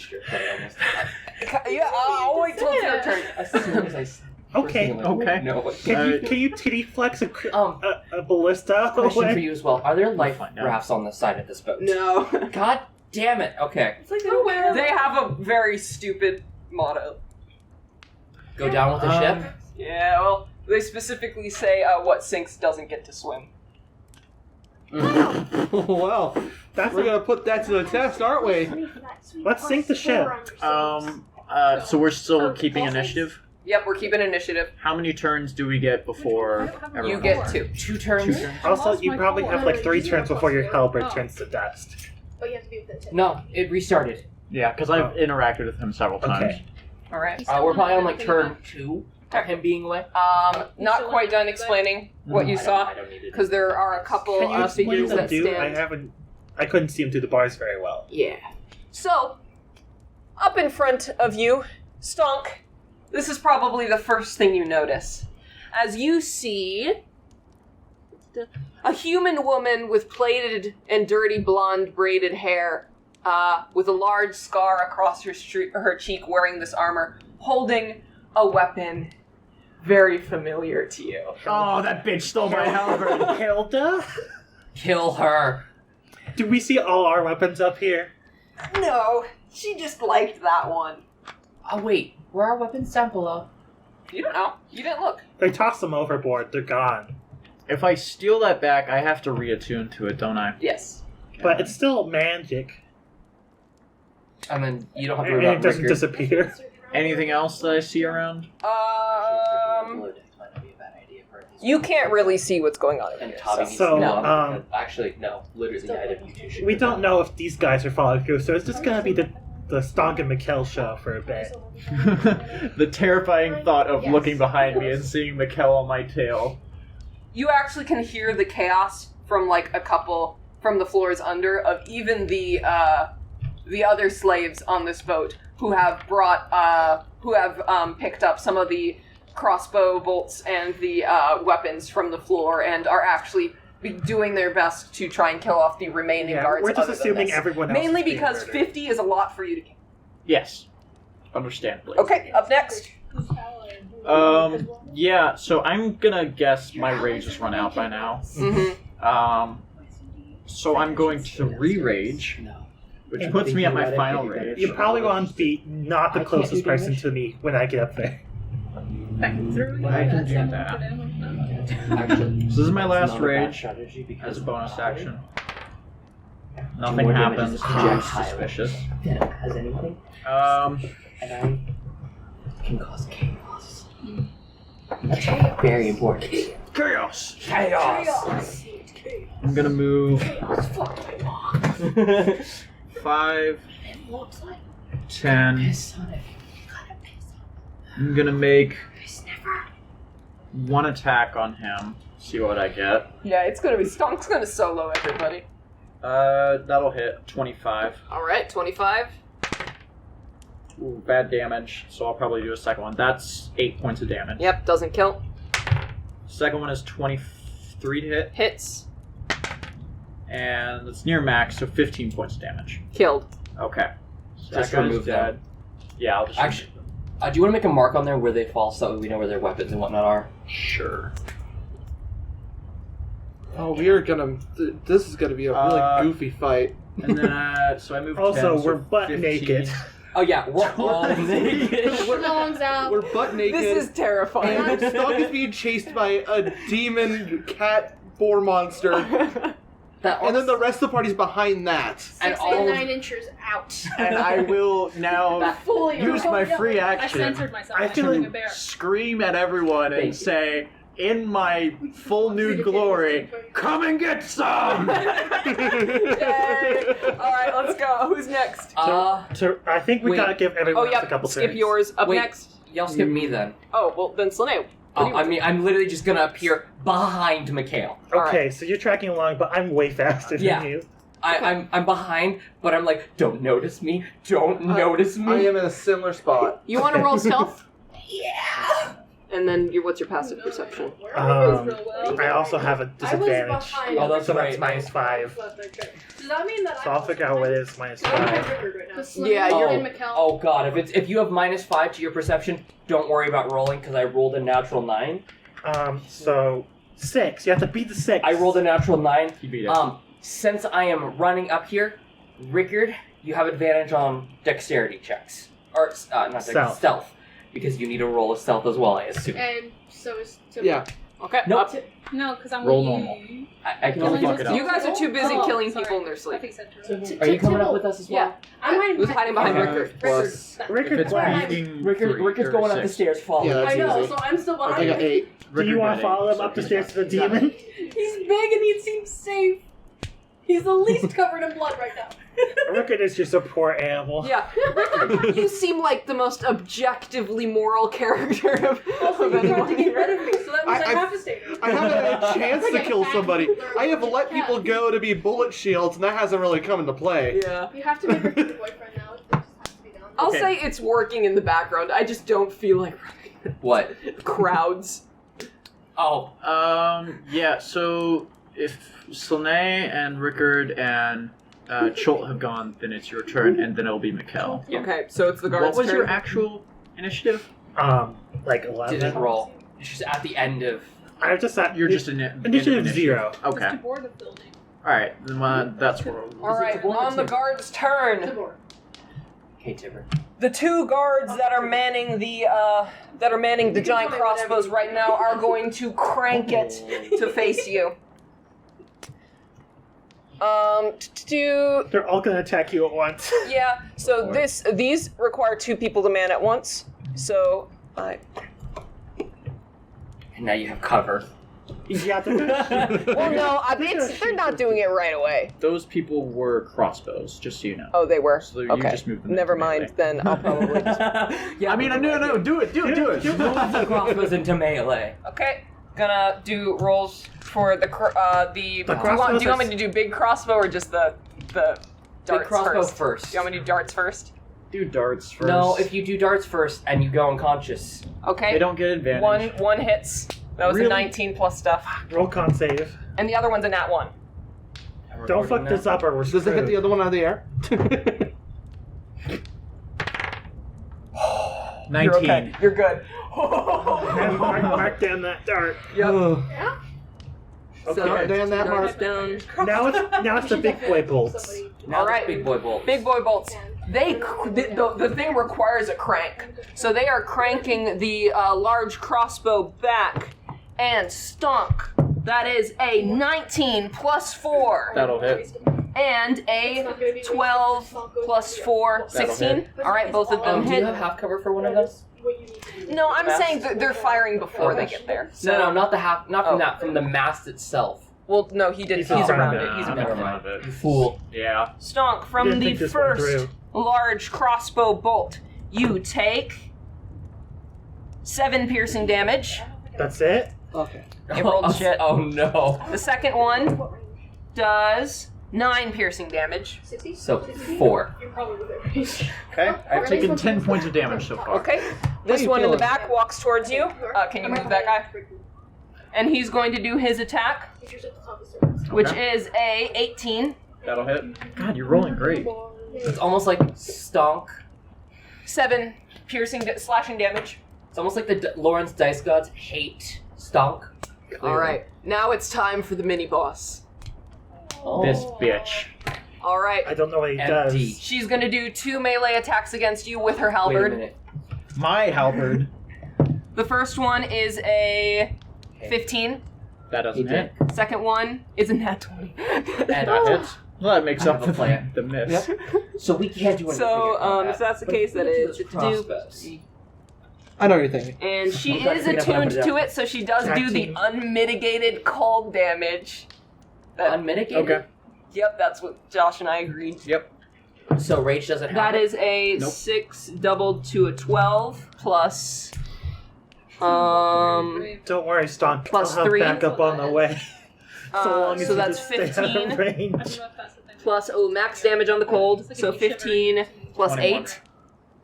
yeah, I'll wait till it's your turn. As soon as I Okay. Okay. No. Can you titty flex a ballista? Question for you as well. Are there life Find out. rafts on the side of this boat? no. God damn it. Okay. It's like nowhere. They have a very stupid motto. Go down with the ship? Yeah, well, they specifically say what sinks doesn't get to swim. Well, we're gonna put that to the test, aren't we? Let's sink the ship. So we're still keeping initiative? Yep, we're keeping initiative. How many turns do we get before everyone? You get 2. 2 turns? Also, you my probably phone. have like 3 turns before your halberd turns to dust. But you have to be within 10. No, it restarted. Yeah, because I've interacted with him several times. Okay. All right. We're probably on like turn 2 of him being away. Not quite done explaining what you saw, because there are a couple Can you explain figures the that dude? stand. I couldn't see him through the bars very well. Yeah. So, up in front of you, Stonk, this is probably the first thing you notice. As you see a human woman with plaited and dirty blonde braided hair, with a large scar across her cheek, wearing this armor, holding a weapon very familiar to you. Oh, that bitch stole my halberd. Hilda? Kill her. Do we see all our weapons up here? No, she just liked that one. Oh wait, where are weapons down below? You don't know. You didn't look. They tossed them overboard. They're gone. If I steal that back, I have to reattune to it, don't I? Yes. But it's still magic. And then you don't have to And worry it about doesn't Rickard. disappear. Anything else that I see around? You can't really see what's going on in And here. Tavi So, no, actually, no. Literally, the item you two should. We don't know if these guys are following through, so it's just gonna be the Stonk and Mikkel show for a bit. The terrifying thought of looking behind me and seeing Mikkel on my tail. You actually can hear the chaos from like a couple from the floors under of even the other slaves on this boat who have picked up some of the crossbow bolts and the weapons from the floor and are actually doing their best to try and kill off the remaining guards. We're just other than assuming this. everyone else Mainly is being because murdered. 50 is a lot for you to kill. Yes. Understandably. Okay, up next. Yeah, so I'm gonna guess my rage has run out by now. Mm-hmm. So I'm going to re-rage, which puts me at my final rage. You probably want to be not the closest person to me when I get up there. I can do that. So this is my last rage as a bonus action. Nothing happens. Just suspicious. Has anything? And I can cause chaos. That's very important. Chaos! Chaos! I'm gonna move 5, 10. I'm gonna make one attack on him. See what I get. Yeah, it's gonna be Stonk's gonna solo everybody. That'll hit 25. Alright, 25. Ooh, bad damage, so I'll probably do a second one. That's 8 points of damage. Yep, doesn't kill. Second one is 23 to hit, Hits. and it's near max, so 15 points of damage. Killed. Okay. So Just that guy's remove dead. them. Yeah, I'll just Actually, do you want to make a mark on there where they fall so that we know where their weapons and whatnot are? Sure. Oh, we are gonna. This is gonna be a really goofy fight. And then, so I moved 10, Also, so we're butt 15. naked. Oh yeah, we're all naked. Lungs out. We're butt naked. This is terrifying. And Stonk is being chased by a demon cat boar monster. And then the rest of the party's behind that. 6 and and all 9 inches out. And I will now Fully use my free I action censored myself. I I feel feel like- a bear. scream at everyone and say, in my full nude glory, come and get some! Yay! Alright, let's go. Who's next? So I think we Wait. gotta give everyone Oh, else a yep. couple Skip turns. yours. Up Wait. next. Y'all skip me then. Oh, well, then Slanei. I mean, I'm literally just gonna appear behind Mikkel. Okay, so you're tracking along, but I'm way faster Yeah. than you. I'm behind, but I'm like, don't notice me. Don't notice me. I am in a similar spot. You want to roll stealth? Yeah. And then what's your passive perception? I also have a disadvantage. behind. Oh, that's So right. that's -5. Does that mean that So I'll figure out what it is -5. Yeah, you're in Mikkel. Oh god, if you have -5 to your perception, don't worry about rolling because I rolled a natural 9. So 6. You have to beat the 6. I rolled a natural 9. He beat it. Since I am running up here, Rickard, you have advantage on dexterity checks. Or, not Stealth. stealth. Because you need to roll a stealth as well, I assume. And so is Tibor. Yeah. Okay. Nope. Up. No, because I'm Roll with normal. you. I can No, only fuck it up. You guys are too busy Oh, killing sorry. people in their I sleep. think so. Are you coming up with us as well? I'm Who's hiding behind Okay. Rickard? Plus. If Rickard, it's beating Rickard's going up the stairs, follow Yeah, me. that's I know, easy. so I'm still behind I got you. 8. do you want to follow him up the stairs to the demon? He's big and he seems safe. He's the least covered in blood right now. Rickard is your support animal. Yeah, Rickard, you seem like the most objectively moral character of Also, you tried to anyone. get rid of me, so that means I I- have to stay here. I haven't had a chance to kill somebody. I have let people go to be bullet shields, and that hasn't really come into play. Yeah. You have to make Rickard your boyfriend now. It just has to be done. I'll Okay. say it's working in the background. I just don't feel like running What? crowds. Oh, Yeah, so if Slanei and Rickard and Cholt have gone, then it's your turn, and then it'll be Mikkel. Yeah. Okay, so it's the guard's What was turn. your actual initiative? Like 11. didn't roll. It's just at the end of. I've just at You're just initiative 0. Okay. To board the building. Alright, then that's what Alright, on the guard's turn. Okay, Tibor. The 2 guards that are manning the giant crossbows right now are going to crank it to face you. They're all gonna attack you at once. Yeah, so these require 2 people to man at once. So And now you have cover. Yeah, they're well, no, they're not doing it right away. Those people were crossbows, just so you know. Oh, they were. So you Okay. just moved them. Never into mind. melee. Then I'll probably. Yeah, I mean, no, do it. Move the crossbows into melee. Okay, gonna do rolls for the do you crossbows want me to do big crossbow or just the darts Big crossbow first? first. Do you want me to do darts first? Do darts first. No, if you do darts first and you go unconscious. Okay. they don't get advantage. One hits. That was Really? a 19 plus stuff, roll con save. and the other one's a nat 1. Don't fuck this up or we're Does it hit the other one out of the air? 19. You're okay. You're good. And mark down that dart. Yep. Okay. Dan, that mark. down. Now it's the big boy bolts. Now All right. the big boy bolt. Big boy bolts. The thing requires a crank, so they are cranking the large crossbow back, and Stonk. That is a 19 plus 4, That'll hit. and a 12 plus 4, 16. All right, both of them Do you hit. have half cover for one of those? No, I'm saying that they're firing before they get there. No, not the half. Not from Oh. that. From the mast itself. Well, no, he did. He's He's around around it. He's Never around it. mind. You fool. Yeah. Stonk, from Didn't the think this one first through. large crossbow bolt, you take 7 piercing damage. That's it? Okay. It rolled shit. Oh no. The second one does 9 piercing damage. So 4. Okay. I've taken 10 points of damage so far. Okay. This you one in the feeling? back walks towards you. Can you move that guy? And he's going to do his attack, which is a 18. That'll hit. God, you're rolling great. It's almost like Stonk. 7 piercing slashing damage. It's almost like the Lawrence Dice Gods hate Stonk. All right, now it's time for the mini boss. Oh. This bitch. All right. I don't know what he Empty. does. She's going to do 2 melee attacks against you with her Wait a halberd. minute. My halberd. The first one is a 15. That He doesn't did. hit. Second one is a nat 20. And That hits. Well, that makes I up have a for plan. the miss. So we can't do anything. So, in combat. if that's the But case, we that can is do to the do- crossbows. I know what you're thinking. And she I'm trying to is figure out how to attuned put it to up. it, so she does Tag do the team. unmitigated cold damage. Unmitigated? Okay. Yep, that's what Josh and I agreed. Yep. So Rage doesn't have That it? is a Nope. 6 doubled to a 12 plus. Don't worry, Stonk. Plus I'll have 3. backup on the way. So long as so you that's just stay out of 15 range. plus max damage on the cold. So 15 plus 21. 8.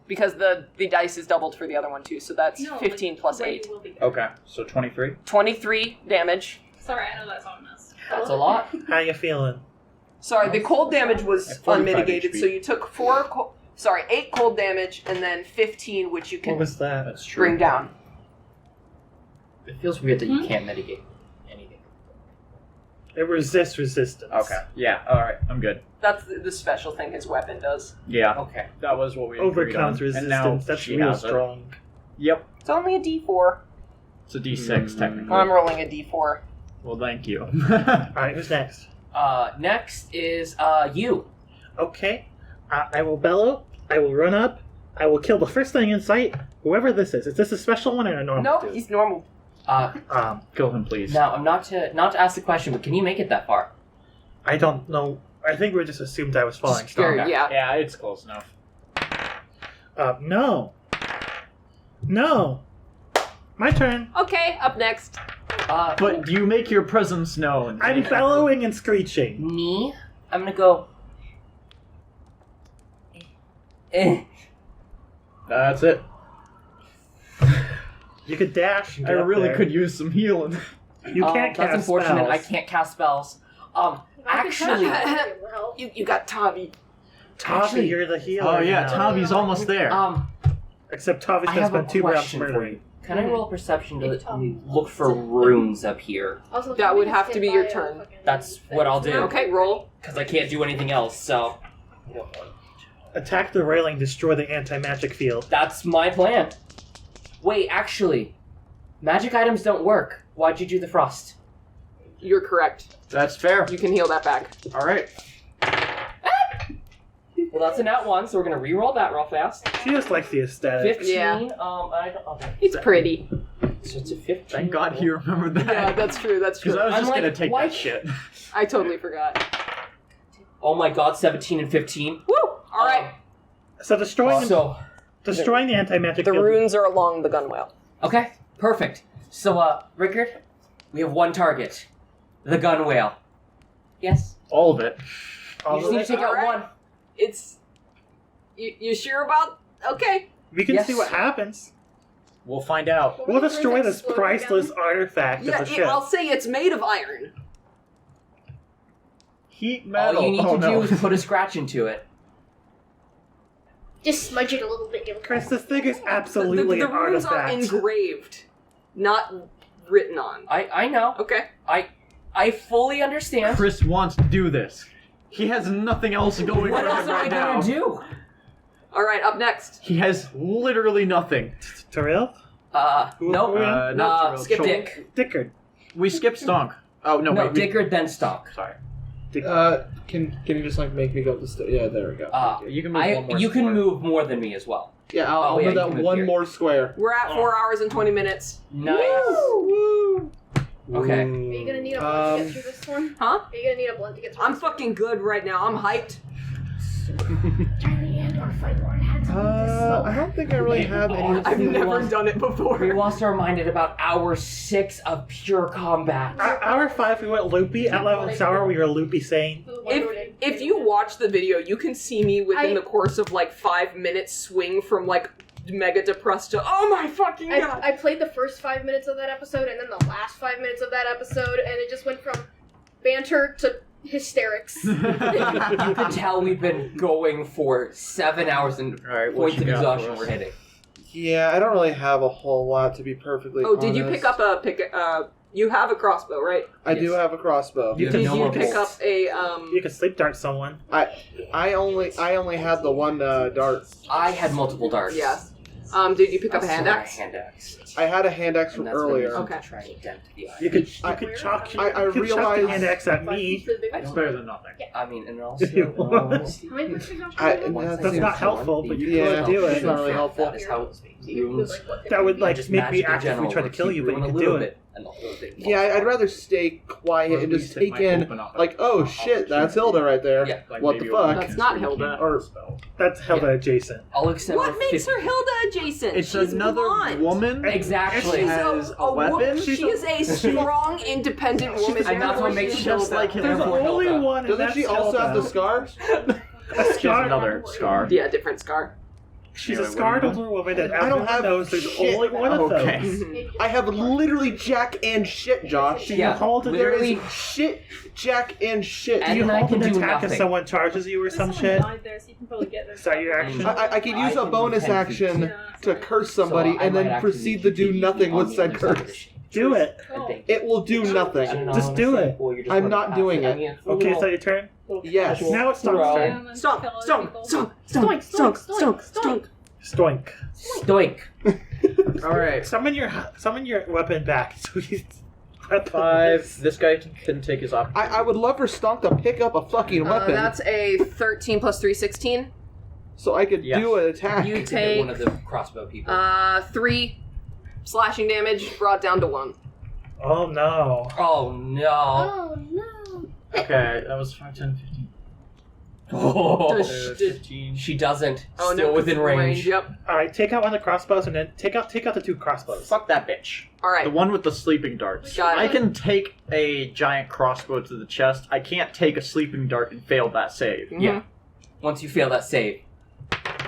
Because the dice is doubled for the other one too, so that's 15 plus 8. Okay. So 23. 23 damage. Sorry, I know that's all a mess. That's a lot. How you feeling? Sorry, the cold damage was At 45 unmitigated, HP. so you took 8 cold damage and then 15, which you What can was that? That's true. bring down. It feels weird that you can't mitigate anything. It resists resistance. Okay. Yeah. All right. I'm good. That's the special thing his weapon does. Yeah. Okay. That was what we agreed on. Overcomes And now resistance. That's she real has it. strong. Yep. It's only a d4. It's a D6 technically. I'm rolling a d4. Well, thank you. Alright, who's next? Next is you. Okay. I will bellow. I will run up. I will kill the first thing in sight. Whoever this is. Is this a special one or a normal Nope, dude? he's normal. Kill him, please. Now I'm not to ask the question, but can you make it that far? I don't know. I think we just assumed I was falling. Just curious. Yeah. Yeah, it's close enough. No. No. My turn. Okay, up next. But do you make your presence known? I'm bellowing and screeching. Me? I'm gonna go. That's it. You could dash. And I get up really there. could use some healing. You can't cast That's unfortunate. spells. I can't cast spells. Actually, You got Tavi. Tavi, Actually- you're the healer. Oh yeah, now. Tavi's almost there. Except Tavi's I gonna have a spend 2 rounds question for murdering. you. Can I roll perception to look for runes up here? Also, That would Tavi have gets to be hit your by a turn. fucking That's thing. what I'll do. Okay, roll. Because I can't do anything else, so... Attack the railing, destroy the anti-magic field. That's my plan. Wait, actually, magic items don't work. Why'd you do the frost? You're correct. That's fair. You can heal that back. All right. Well, that's a nat 1, so we're gonna re-roll that real fast. She just likes the aesthetic. 15, Yeah. I don't... Okay. It's pretty. So it's a 15. Thank God he remembered that. Yeah, that's true. That's Because true. I was just I'm gonna like, take why- that shit. I totally forgot. Oh my god, 17 and 15. Woo! All right. So destroying So, the anti-magic The field. runes are along the gunwale. okay, perfect. So, Rickard, we have one target. The gun whale. Yes? All of it. You just need to take out Alright. one. It's. You sure about? Okay. We can Yes. see what happens. We'll find out. We'll destroy this priceless artifact Yeah, of the ship. I'll say it's made of iron. Heat metal. All you need oh, to no. do is put a scratch into it. Just smudge it a little bit. Give it Chris, this thing is absolutely the an runes are artifact. engraved, not written on. I know. Okay. I fully understand. Chris wants to do this. He has nothing else going What for else him am I right now. gonna do? All right. Up next. He has literally nothing. Tiril? Nope. Not Skip Chol- Dick. Dickard. We skipped Stonk. Oh no, No, wait. we- Dickard then Stonk. Sorry. Can you just like make me go up the stairs? Yeah, there we go. You can move one more You can square. move more than me as well. Yeah, I'll yeah, move you that can move one here. more square. We're at 4 hours and 20 minutes. Nice. Woo! Okay. Are you gonna need a blunt to get through this one? Huh? Are you gonna need a blunt to get through I'm this one? fucking good right now. I'm hyped. Tiny and or fight Lord had something to I don't think I really have any. I've never done it We before. lost our mind at about hour 6 of pure combat. Hour 5, we went loopy. At level 6 hour, we were loopy sane. If you watch the video, you can see me within the course of like 5 minutes swing from like mega depressed to oh my fucking god. I played the first 5 minutes of that episode and then the last 5 minutes of that episode, and it just went from banter to hysterics. You can tell we've been going for 7 hours and Alright, what points you of got exhaustion for us? we're hitting. Yeah, I don't really have a whole lot to be perfectly Oh, honest. did you pick up you have a crossbow, right? I do have a crossbow. You Yeah, can Did no you more pick up bolts. a You can sleep dart someone. I only had the one dart. I had multiple darts. yes. Did you pick up a hand axe? Hand axe. I had a hand axe And from that's been earlier. used Okay. to try and dent the eye. You could I- chalk. I you could chuck the realized- hand axe at me. It's better than nothing. I mean, and also, You in all honesty, How many points of exhaustion I- do you have? That's not helpful, but you Yeah, could do it's it. not really helpful. That is how runes. That would like Just make me magic in actively general try to will kill keep you, but doing you a could little do bit, it. and the whole thing Yeah, I'd rather stay quiet and just take in, like, oh shit, that's Hilda right there. Yeah. What the fuck? That's not Hilda. Or That's Hilda adjacent. I'll accept What a makes 50. her Hilda adjacent? It's She's another blonde. woman. Exactly. She's has a wo- weapon? She is a strong, independent woman. And that's what makes She's Hilda just like There's Therefore, only Hilda. one. and doesn't that's she also have the Hilda. scars? A She has scar. another scar. Yeah, different scar. She's Anyway, a what scarred are you older woman, and I don't everyone have knows there's shit. only one of Okay. those. I have literally Jack and shit, Josh. Do you Yeah, hold it? There literally- is shit, Jack and shit. Do you and I hold can an do attack if nothing. someone charges you or There's some someone shit? died there, so you can probably get there. Is that your action? I could use I a can bonus 10 feet. action Yeah, to curse somebody So I and might then actually proceed to do be nothing on with the said other side of the curse. sheet. Do it. Oh. It will do nothing. I don't know, Just do honestly, it. or you're just I'm running not past doing I it. mean, Okay, is that your turn? Yes. Now it's Stonk's Throw. turn. I'm gonna Stonk, kill other stonk, people. stonk, Stoink, stonk, stoink, stonk, stoink, stonk. Stoink. Stoink. All right. Summon your weapon back. So he's 5. This guy can take his op. I would love for Stonk to pick up a fucking weapon That's a 13 plus 3, 16. so I could Yes. do an attack. You Could hit one take of the crossbow people. 3 slashing damage, brought down to 1. Oh no. Oh no. Oh no. Okay, that was 5, 10, 15. Oh, Does- 15. she doesn't. Oh, Still no, within range. Yep. Alright, take out one of the crossbows and then take out the 2 crossbows. Fuck that bitch. All right. The one with the sleeping darts. Got it. I can take a giant crossbow to the chest. I can't take a sleeping dart and fail that save. Mhm. Yeah. Once you fail that save.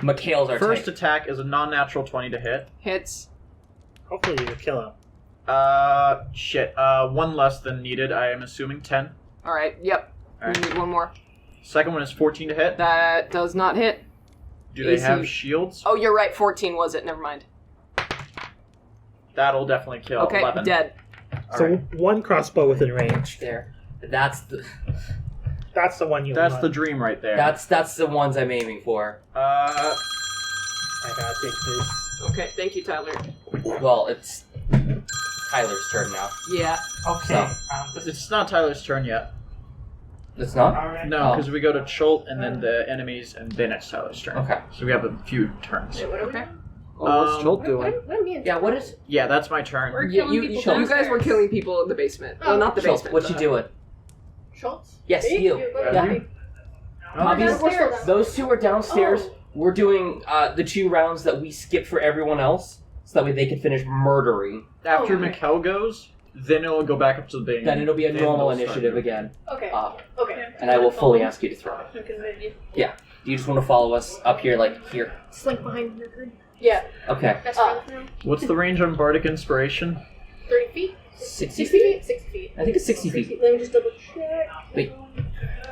Mikkel's our First tank. attack is a non-natural 20 to hit. Hits. Hopefully you kill him. Shit. One less than needed. I am assuming 10. All right. Yep. All right. We need one more. Second one is 14 to hit. That does not hit. Do they AC. have shields? Oh, you're right. 14 was it? Never mind. That'll definitely kill. Okay, 11. dead. So Alright. one crossbow within range. There. That's the one you That's want. the dream right there. that's the ones I'm aiming for. I gotta take this. Okay, thank you, Tyler. Well, it's Tyler's turn now. Yeah. Okay. It's not Tyler's turn yet. It's not? Alright. No, Oh. because we go to Cholt and then the enemies, and then it's Tyler's turn. Okay. So we have a few turns. Okay. What's Cholt doing? What am I Yeah, what is... Yeah, that's my turn. We're Yeah, killing you people guys were downstairs. killing people in the basement. Oh. Well, not the Schultz, basement. what you doing? Schultz? Yes, Me? you. Go Yeah. me. Obvious- We're still down. Those two are downstairs. Oh. We're doing the 2 rounds that we skip for everyone else, so that way they can finish murdering. After Oh, okay. Mikkel goes, then it'll go back up to the beginning. Then it'll be a Then normal they'll start initiative moving. again. Okay. Uh, Okay. and I will fully ask you to throw it. I can move you. Do you just want to follow us up here, like here? Slink behind Rickard. Yeah. Okay. Best friend for him. What's the range on Bardic Inspiration? 30 feet? 60 feet? 60 feet. I think it's 60 feet. Let me just double check. Wait.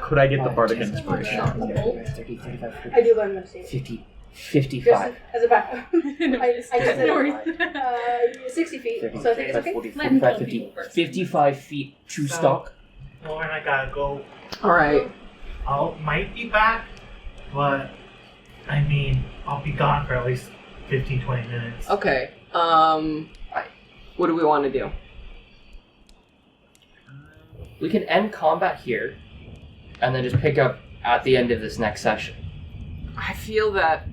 Could I get the Bardic Inspiration? 30, 35, 40, I do learn them same. 50, 55. As a backup. I just said No worries. 60 feet, 30, so I think it's 35, okay. 40, Let him 45, kill 50, people first. 55 feet to So- stock. Lauren, I gotta go. All right. Might be back, but I mean, I'll be gone for at least 15, 20 minutes. Okay. What do we want to do? We can end combat here, and then just pick up at the end of this next session. I feel that.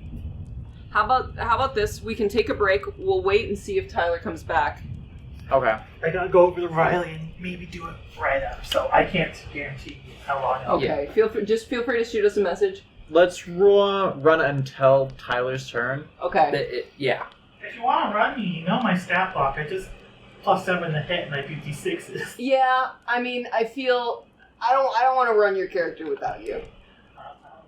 How about this? We can take a break. We'll wait and see if Tyler comes back. Okay. I gotta go over to Riley and maybe do it right up, so I can't guarantee how long it'll Okay. Just feel free to shoot us a message. Let's run until Tyler's turn. Okay. Yeah. If you want to run me, you know my stat block. I just +7 to hit and I do D6s. Yeah. I mean, I feel I don't want to run your character without you.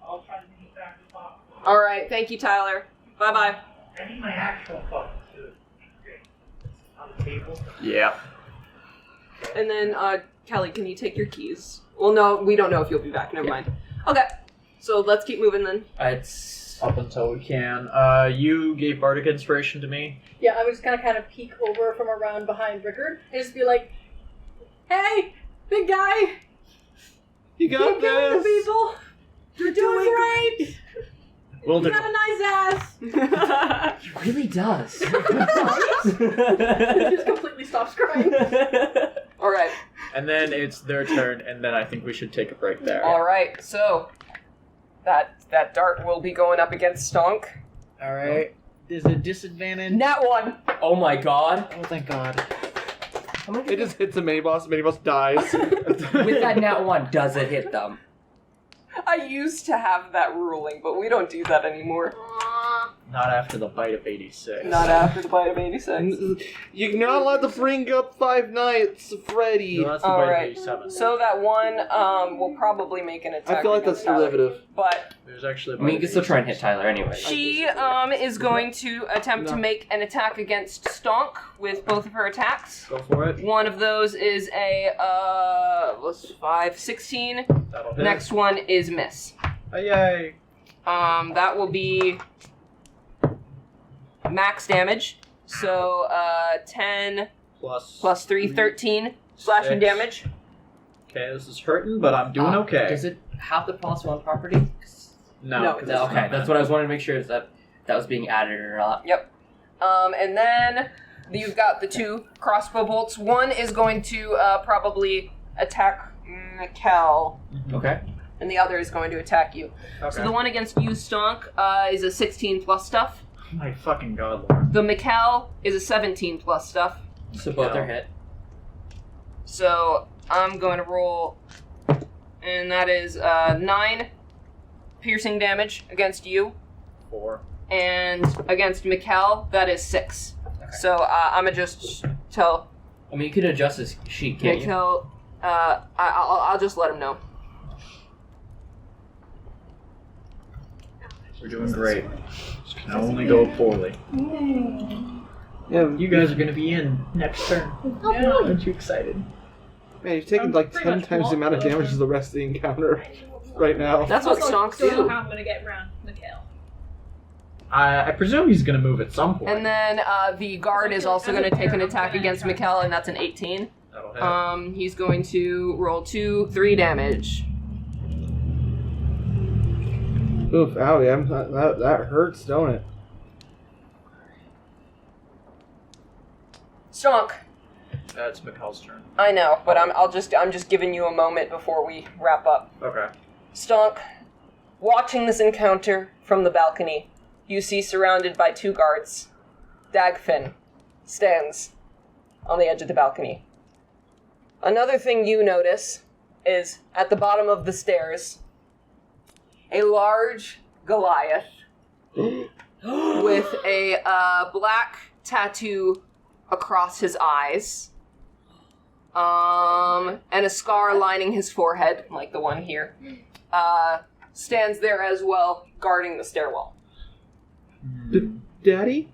I'll try to meet back the block. All right. Thank you, Tyler. Bye bye. I need my actual clock too. On the table. Yeah. And then Kelly, can you take your keys? Well, no, we don't know if you'll be back. Never mind. Okay. So let's keep moving then. It's Up until we can. You gave Bardic Inspiration to me. Yeah, I was just kind of peek over from around behind Rickard and just be like, "Hey, big guy, You got keep killing the people. You're doing great. We'll You do. got a nice ass." it really does. Just completely stops crying. All right. And then it's their turn, and then I think we should take a break there. All right. So that dart will be going up against Stonk. All right. There's a disadvantage. Nat 1. Oh my god. Oh, thank God. How many It just hits a mini boss dies. with that nat 1, does it hit them? I used to have that ruling, but we don't do that anymore. Not after the bite of 86. Not after the bite of 86. You're not allowed to bring up Five Nights, Freddy. No, that's the All bite right. of 87. So that one will probably make an attack. I feel like that's against Tyler. derivative. But There's actually a I bite mean, you of can still try and 87. hit Tyler anyway. she is going to attempt to make an attack against Stonk with both of her attacks. Go for it. One of those is a 16. That'll hit. Next one is miss. Yay. That will be max damage. So 10 plus 3, 13 slashing 6. damage. Okay, this is hurting, but I'm doing okay. Does it have the +1 property? No. No, 'cause No, it's okay, not that's what I was wanting to make sure is that was being added or not. Yep. And then you've got the 2 crossbow bolts. One is going to probably attack Mikkel, Okay. and the other is going to attack you. Okay. So the one against you, Stonk, is a 16 plus stuff. My fucking God, Lauren. The Mikkel is a 17 plus stuff. So both are hit. So I'm going to roll, and that is 9 piercing damage against you, 4. and against Mikkel, that is 6. So I'm gonna just tell I mean, you could adjust this sheet, can't you? Mikkel. I'll just let him know. We're doing great. This can only go poorly. Yeah, You guys are going to be in next turn. Aren't you excited? Man, you've taken like 10 times the amount of damage as the rest of the encounter right now. That's what Stonks Don't know do. how I'm gonna get around Mikkel. I presume he's going to move at some point. And then the guard is also going to take an attack against Mikkel, and that's an 18. That'll hit. He's going to roll 3 damage. Oof, owie, that hurts, don't it? Stonk. That's Mikkel's turn. I know, but I'm just giving you a moment before we wrap up. Okay. Stonk, watching this encounter from the balcony, you see surrounded by 2 guards. Dagfinn stands on the edge of the balcony. Another thing you notice is at the bottom of the stairs, a large goliath with a black tattoo across his eyes, and a scar lining his forehead, like the one here, stands there as well, guarding the stairwell. Daddy?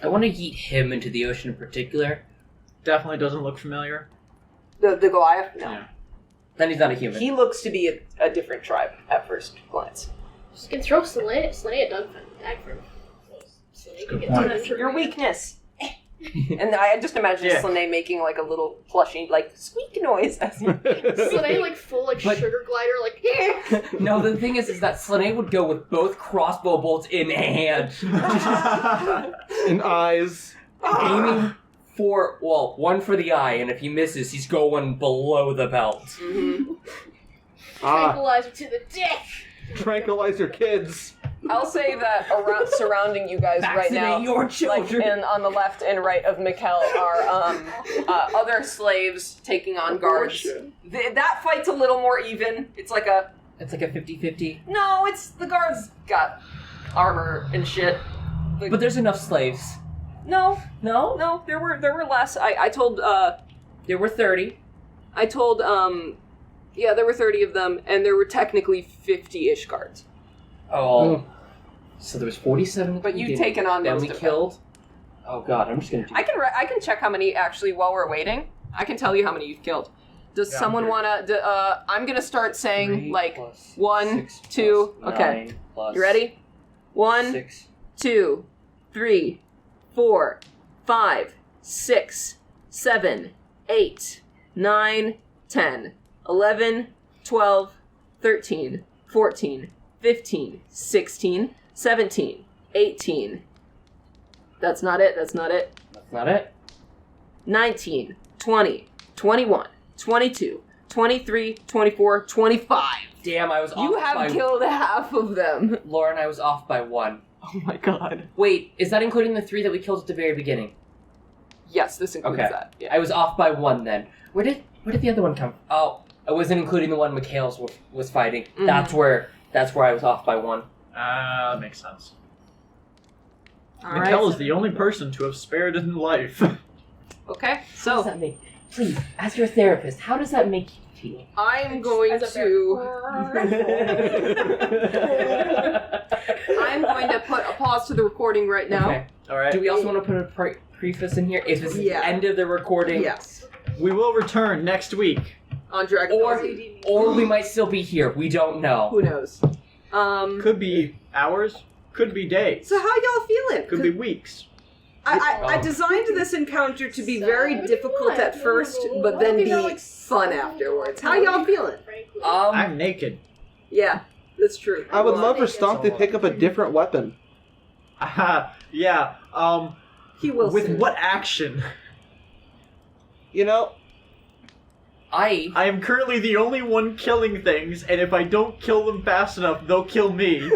I want to yeet him into the ocean in particular. Definitely doesn't look familiar. The Goliath? No. Yeah. Then he's not a human. He looks to be a different tribe at first glance. Just can throw Slanei at Dagfinn. Slanei can get point. to Your weakness. And I just imagine Slanei making like a little plushy, like, squeak noise as he... Slanei like full like But- sugar glider like No, the thing is that Slanei would go with both crossbow bolts in hand, In eyes. aiming for, well, one for the eye, and if he misses, he's going below the belt. Mm-hmm. tranquilizer to the dick. Tranquilize your kids. I'll say that surrounding you guys right now, Vaccinate your children. like on the left and right of Mikkel are other slaves taking on guards. That fight's a little more even. It's like a 50-50. no. It's the guards got armor and shit. But there's enough slaves. No, No? there were less. I told There were 30. I told yeah, there were 30 of them, and there were technically 50-ish guards. Oh. So there was 47. But you've taken on Then most we of them. killed. Oh god, I'm just gonna do I can check how many actually while we're waiting. I can tell you how many you've killed. Does Yeah, someone I'm want to? I'm gonna start saying 3 like plus 1, 6 2. plus Okay, 9 plus you ready? 1, 6. 2, 3, 4, 5, 6, 7, 8, 9, 10, 11, 12, 13, 14, 15, 16, 17, 18. That's not it. That's not it. 19, 20, 21, 22, 23, 24, 25. Damn, I was off You by... have killed half of them. Lauren, I was off by 1. Oh my god. Wait, is that including the 3 that we killed at the very beginning? Yes, this includes Okay. that. Yeah. I was off by 1 then. Where did the other one come from? Oh, I wasn't including the one Mikhail's was fighting. Mhm. That's where I was off by 1. That makes sense. All Mikkel right. is the only person to have spared in life. Okay, How does so that make... Please, as your therapist, how does that make you feel? I'm going As a I'm going to put a pause to the recording right now. Okay. Alright. Do we also want to put a preface in here? If this is Yeah. the end of the recording, Yes. We will return next week. On Dragon Or- Ball Z. or we might still be here. We don't know. Who knows? Could be hours, could be days, So how y'all feeling? could be weeks. I designed this encounter to be very difficult at first, but then be fun afterwards. How y'all feeling? I'm naked. Yeah, that's true. I would love for Stonk to pick up a different weapon. Yeah, He will with soon. what action? You know, I I am currently the only one killing things, and if I don't kill them fast enough, they'll kill me.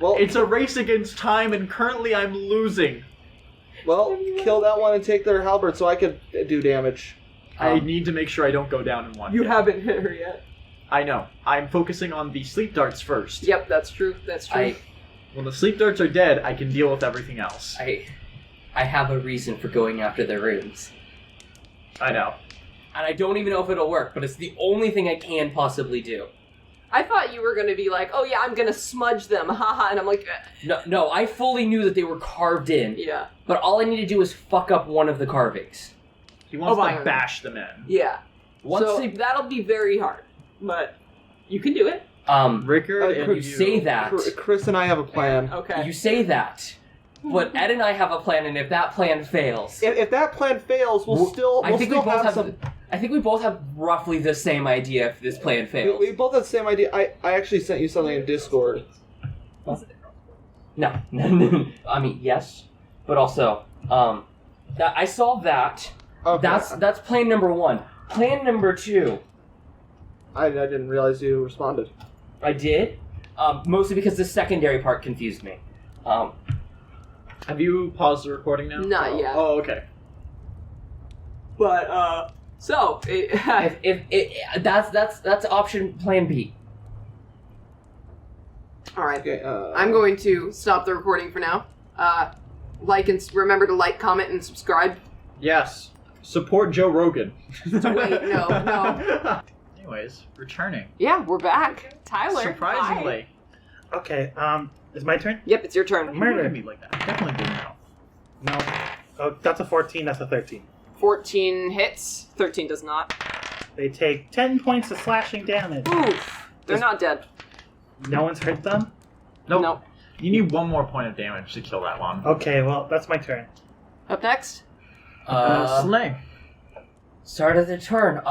well, It's a race against time, and currently I'm losing. kill that one and take their halberd so I could do damage. I need to make sure I don't go down in one. You hit. haven't hit her yet. I know. I'm focusing on the sleep darts first. Yep, that's true. That's true. When the sleep darts are dead, I can deal with everything else. I have a reason for going after their runes. I know. And I don't even know if it'll work, but it's the only thing I can possibly do. I thought you were going to be like, oh yeah, I'm going to smudge them, haha, and I'm like, No, I fully knew that they were carved in. yeah. But all I need to do is fuck up one of the carvings. He wants iron. to bash them in. Yeah. Once so they... that'll be very hard, but you can do it. Rickard and you say that. Chris and I have a plan. Okay. You say that. But Ed and I have a plan, and if that plan fails... If that plan fails, we'll still I think we both have some... roughly the same idea if this plan fails. We both have the same idea. I actually sent you something in Discord. No. I mean, yes. But also, I saw that. Okay. That's plan number 1. Plan number 2. I didn't realize you responded. I did. Mostly because the secondary part confused me. Have you paused the recording now? Not yet. Oh, okay. But, so, that's option plan B. Alright. Okay, I'm going to stop the recording for now. Like and remember to like, comment, and subscribe. Yes. Support Joe Rogan. Wait, no. Anyways, returning. Yeah, we're back. Tyler. Surprisingly. Okay, is my turn? Yep, it's your turn. You look at me like that. I definitely didn't know. No. Oh, that's a 14, that's a 13. 14 hits, 13 does not. They take 10 points of slashing damage. Oof. They're not dead. No one's hurt them? Nope. You need one more point of damage to kill that one. Okay, well, that's my turn. Up next? Slanei. Start of the turn.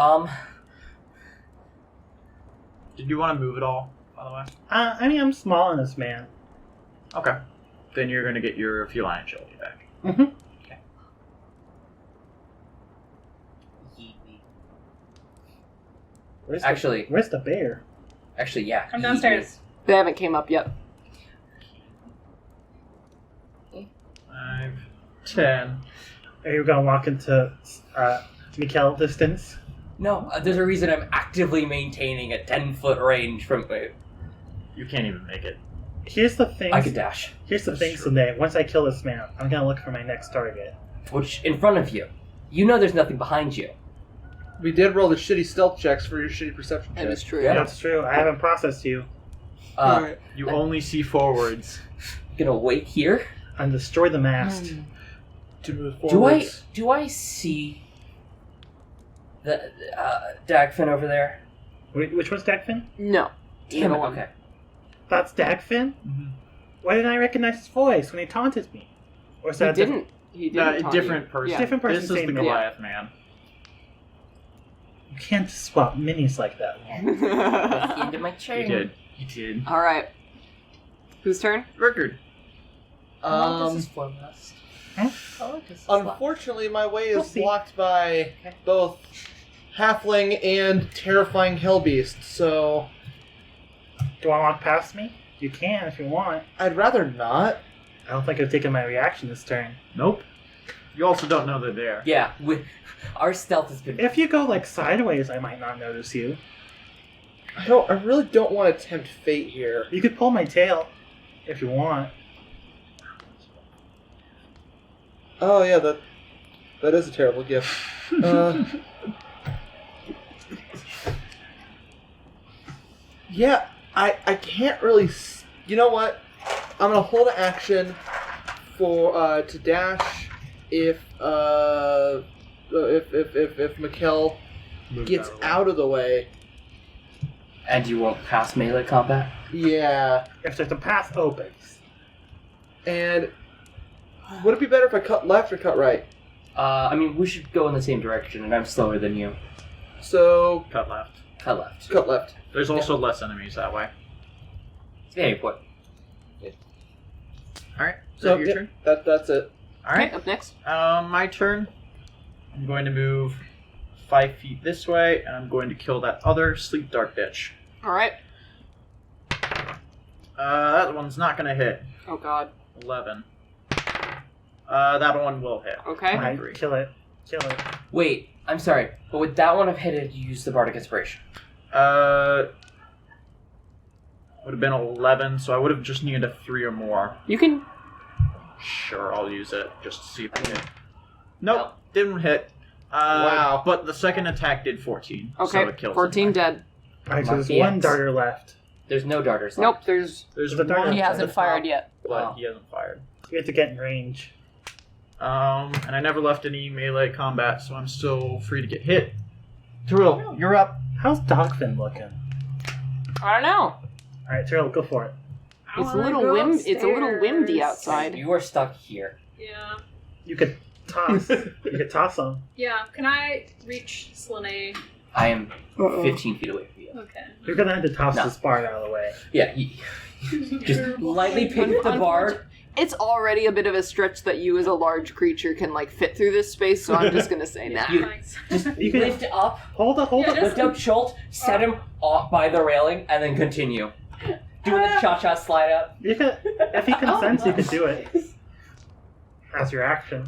Did you want to move at all, by the way? I mean, I'm small in this man. Okay. Then you're going to get your feline agility back. Mm-hmm. Okay. Where's the bear? Actually, yeah. I'm downstairs. They haven't came up yet. 5, 10. Are you gonna walk into Mikkel distance? No, there's a reason I'm actively maintaining a 10-foot range from... You can't even make it. Here's the thing. I could dash. Here's the thing, Slanei. Once I kill this man, I'm gonna look for my next target. Which, in front of you. You know there's nothing behind you. We did roll the shitty stealth checks for your shitty perception That checks. is true. Yeah. That's true. I haven't processed you. Alright. You only see forwards. Gonna wait here. And destroy the mast. To move Do forwards. I see the Dagfinn over there? Which one's Dagfinn? No. Damn it, No. okay. That's Dagfinn? Mm-hmm. Why didn't I recognize his voice when he taunted me? Or is He that didn't. He didn't. taunt Different you. person. Yeah. Different person This is saying the me. Goliath man. You can't swap minis like that. That's the end of my turn. You did. All right. Whose turn? Rickard. Unfortunately, my way We'll is see. blocked by both halfling and terrifying hellbeast, so Do I walk past me? You can if you want. I'd rather not. I don't think I've taken my reaction this turn. Nope. You also don't know they're there. Yeah, our stealth has been... If you go like sideways, I might not notice you. I really don't want to tempt fate here. You could pull my tail if you want. Oh yeah, that is a terrible gift. Yeah, I can't really. You know what? I'm gonna hold an action for to dash if Mikkel gets out of the way. And you won't pass melee combat? Yeah, If the path opens. and would it be better if I cut left or cut right? I mean, we should go in the same direction, and I'm slower than you. So Cut left. Cut left. cut left. There's also less enemies that way. Very important. Alright, is So that your yeah, turn? that's it. Alright. Up next. My turn. I'm going to move 5 feet this way, and I'm going to kill that other sleep dart bitch. All right. That one's not going to hit. Oh God. 11. That one will hit. Okay. Alright, 23. kill it. Kill it. Wait, I'm sorry, but would that one have hit it, you use the Bardic Inspiration? Would have been 11, so I would have just needed a 3 or more. You can. Sure, I'll use it just to see if it hit. Nope, didn't hit. Wow. But the second attack did 14. Okay. So it kills 14 him. dead. Alright, so Mark there's the one X. darter left. There's no darters Nope, left. there's There's The darter- one He at hasn't the fired top, yet. but he hasn't fired. You have to get in range. And I never left any melee combat, so I'm still free to get hit. Tiril, you're up. How's Dagfinn looking? I don't know. Alright, Tiril, go for it. It's a little windy outside. You are stuck here. Yeah. You could toss. You could toss him. Yeah. Can I reach Slanei? I am 15 feet away from you. Okay. You're gonna have to toss No. this bar out of the way. Yeah, just lightly pick the bar. It's already a bit of a stretch that you as a large creature can like fit through this space, so I'm just gonna say nah. You- Thanks. You can Lift up, hold it. Yeah, lift up Schultz, set him off by the railing, and then continue. Doing the cha-cha slide up. You could, if he consents, you could do it. As your action.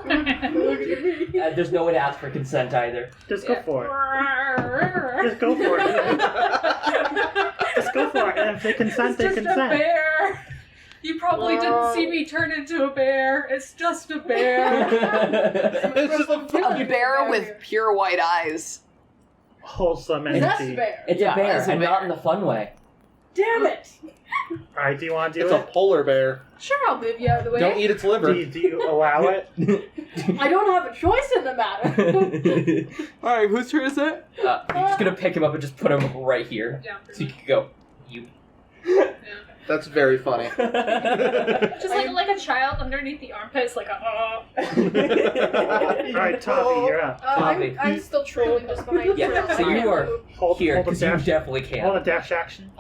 There's no way to ask for consent either. Just go for it. Just go for it. Just go for it. And if they consent, they It's just a consent. bear. You probably didn't see me turn into a bear. It's just a bear. A bear with pure white eyes. Wholesome That's energy. bear. It's Yeah, a bear, it's a and bear. not in the fun way. Damn it! Alright, do you want to do It's a it? polar bear. Sure, I'll move you out of the way. Don't eat its liver. Do you allow it? I don't have a choice in the matter. Alright, whose turn is it? You're just gonna pick him up and just put him right here. Yeah, So you can go. You. That's very funny. Just like a child underneath the armpits, like a Alright, Tavi, you're up. Tavi. I'm still trolling just behind Yeah, Tiril. so you are Hold, here, hold a because you dash. definitely Hold a can. dash action.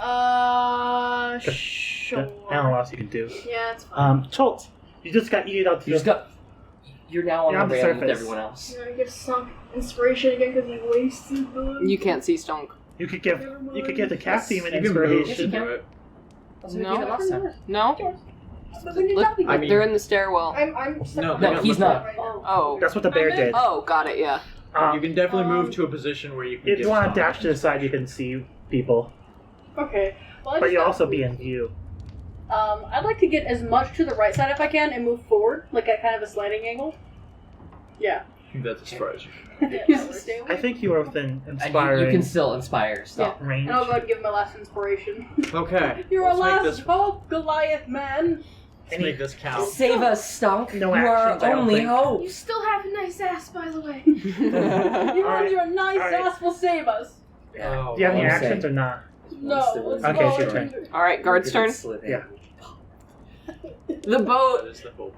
Sure. I don't know what else you can do. Yeah, it's fine. Schultz, you just got eaten out to You just got. You're now on You're the on the railing with surface. everyone else. You're gonna get some inspiration again because he wasted them. You can't see Stonk. You could give the cat demon You can move inspiration. to it. That's what we did it last time. No? But when you're Look, jumping, I mean- they're in the stairwell. I'm stuck No, on No, don't he's look not. right now. Oh. That's what the bear did. Oh, got it, yeah. You can definitely move to a position where you can. If give you want some. to dash to the side, you can see people. okay. Well, I But just you'll got also food. be in view. I'd like to get as much to the right side if I can and move forward, like at kind of a slanting angle. Yeah. That's a surprise. Use the stairway. I think you are within And inspiring you can still inspire stuff. range. And I'll go ahead and give him my last inspiration. Okay. You're let's a make last this. hope, Goliath man. Let's make this count. Save us, Stonk. No you are actions, I our don't only think. hope. You still have a nice ass, by the way. You Alright, and your nice alright. ass will save us. Oh, Do you have any I'll actions say. or not? No. let's Okay, go. it's your turn. Alright, guard's turn. Yeah. The boat that is the hope.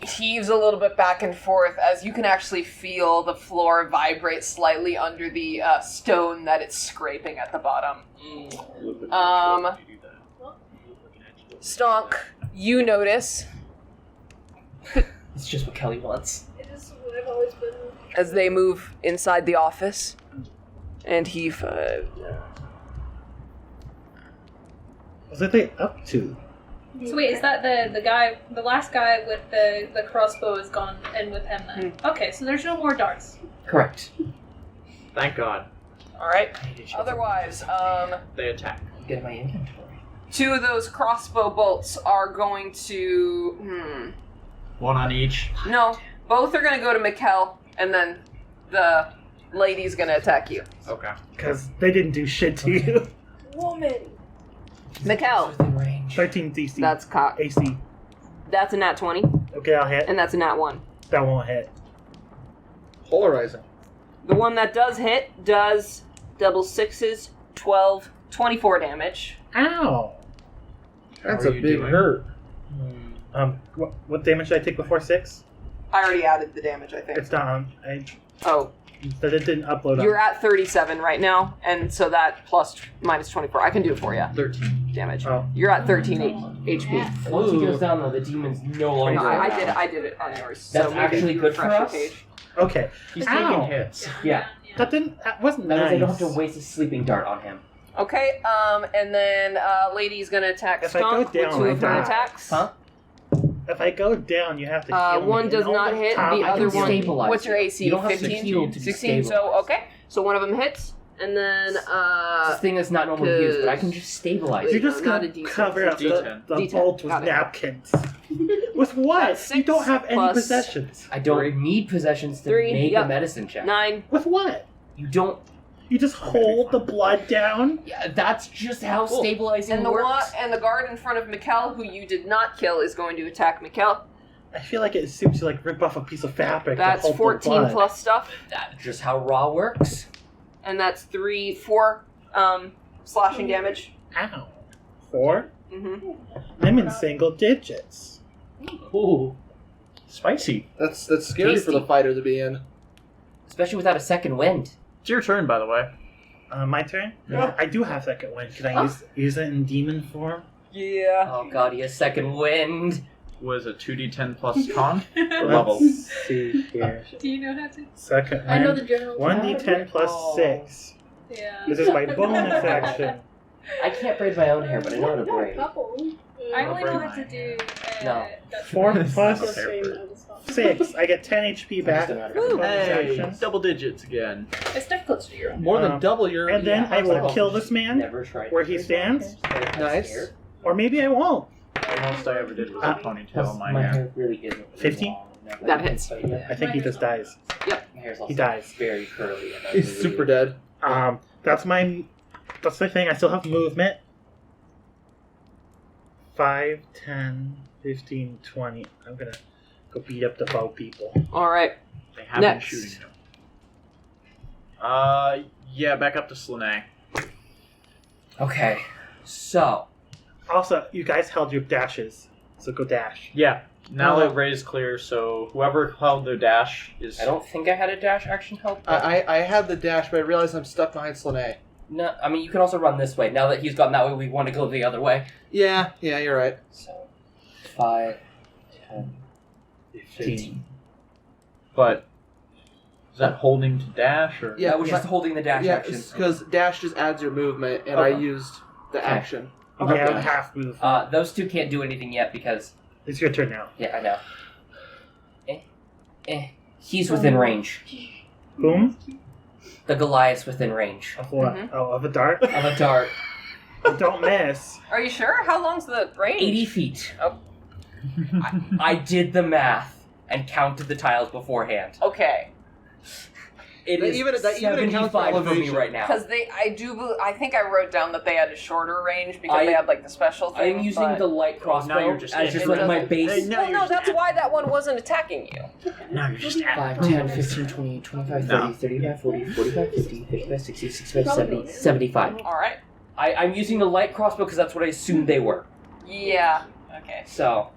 Heaves a little bit back and forth as you can actually feel the floor vibrate slightly under the stone that it's scraping at the bottom. Stonk, you notice It's just what Kelly wants. It is what I've always been. as they move inside the office, and he What are they up to? So wait, is that the guy, the last guy with the crossbow is gone, and with him then? Okay, so there's no more darts. Correct. Thank God. all right. Otherwise, They attack. Get my inventory. 2 of those crossbow bolts are going to. One on each. No, both are going to go to Mikkel, and then the lady's going to attack you. Okay. Because they didn't do shit to you. Woman. Mikkel, Within range. 13 DC. that's cock. AC. That's a nat 20, Okay, I'll hit. and that's a nat 1. That won't hit. Polarizing. The one that does hit does double 6s, 12, 24 damage. Ow! That's How a are you big doing? hurt. What damage did I take before 6? I already added the damage, I think. It's not on. Oh, But it didn't upload you're on. at 37 right now, and so that plus minus 24. I can do it for you. 13. Damage. Oh. You're at 13 HP. Once he goes down, though, the demon's no longer. No, I did it on yours. That's so maybe actually you good for refresh your us? page. Okay. He's Ow. taking hits. Yeah. That wasn't That nice. means I don't have to waste a sleeping dart on him. Okay, and then Lady's gonna attack If I go Stomp with down, 2 I of her die. attacks. Huh? If I go down, you have to heal me. One And does only not hit, Tom the I other can one. stabilize What's your you. AC? You don't have to 15? heal to be 16, so stabilized. okay. So one of them hits, and then This thing is not normally used, but I can just stabilize You're it. just No, not gonna a D6. cover up D10. the D10. bolt with Got it. napkins. With what? That's You don't 6 have any plus- possessions. I don't need possessions to 3, make yep. a medicine check. 9. With what? You don't. You just hold the blood down. Yeah, that's just how Cool. stabilizing And the works. and the guard in front of Mikkel, who you did not kill, is going to attack Mikkel. I feel like it seems to like rip off a piece of fabric. That's to hold 14 the blood. plus stuff, That's just how raw works. and that's 4 slashing damage. Ow. 4? Mm-hmm. I'm in single digits. Ooh, spicy. That's scary for the Tasty. fighter to be in. Especially without a second wind. It's your turn, by the way. My turn? Yeah. I do have second wind. Can I use it in demon form? Yeah. Oh god, he has second wind. Was it 2d10 plus con? Or Let's level? see here. Do you know how to? Second wind. I know the general. 1d10 plus Oh. 6. Yeah. This is my bonus action. I can't braid my own hair, but I know how to braid. I only know how to do. No. 4 plus Not fair. 6. I get 10 HP back. Just a matter for of- bonus Hey, action. double digits again. I step close to your. More than double your. And then I will kill this man, Never tried where to he braid my own stands. hair, so I'm Nice. scared. or maybe I won't. The most I ever did was a ponytail Plus, in my hair. really isn't really 15? long enough. That hits. But yeah, I think he just dies. my hair's also He dies. very curly. And He's ugly. super dead. That's the thing. I still have movement. 5, 10, 15, 20. I'm gonna go beat up the bow people. All right. They have Next. been shooting him. Yeah, back up to Slanei. Okay, so Also, you guys held your dashes, so go dash. Yeah, now that Ray's clear, so whoever held their dash is... I don't think I had a dash action help. I had the dash, but I realized I'm stuck behind Slanei. No, I mean you can also run this way. Now that he's gone that way, we want to go the other way. Yeah, you're right. So 5, 10, 15. But is that holding to dash, or... Yeah, That was just holding the dash Yeah, action. because dash just adds your movement, and I Okay. used the Okay. action. You Okay. have half move. Those two can't do anything yet because It's your turn now. yeah, I know. He's within range. Boom. The Goliath's within range Of what? Mhm. Oh, of a dart. of a dart. Don't miss. Are you sure? How long's the range? 80 feet. Oh. I did the math and counted the tiles beforehand. Okay. It That is even accounts for 75 for me elevation. right now. Because I think I wrote down that they had a shorter range because they had like the special thing. I'm using but- the light crossbow now you're just as just it like my doesn't- base. Now Well, you're no, just that's why that one wasn't attacking you. Now you're just 5, 10, 15, 20, 25, 30, No. 35, 40, 45, 50, 55, 60, 65, 70, 75. All right. I'm using the light crossbow because that's what I assumed they were. Yeah. Okay. So,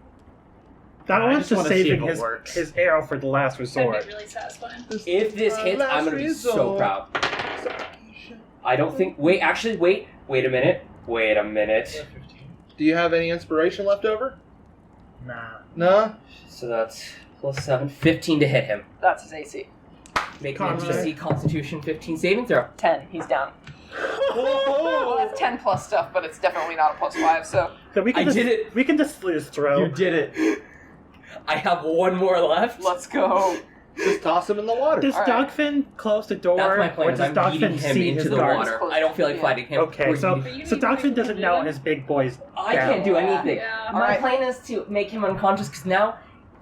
That I one's just just wanna see saving if it his works. his arrow for the last That'd resort. be really satisfying. if this hits, I'm going to be so resort. proud. I don't think... Wait a minute. Do you have any inspiration left over? Nah. No? So that's plus 7, 15 to hit him. That's his AC. Make me a Constitution. DC Constitution 15 saving throw. 10. He's down. Well, that's 10 plus stuff, but it's definitely not a plus 5. So So we can I just, did it. We can just slit his throat. You did it. I have one more left. let's go. Just toss him in the water. Does All right. Dogfin close the door, That's my plan. or Is does I'm beating Dogfin him see into his the guards? water. I don't feel like Yeah. fighting him. Okay, We're so beating- Dogfin doesn't know his big boys. I down. can't do anything. Yeah. My Alright. plan is to make him unconscious because now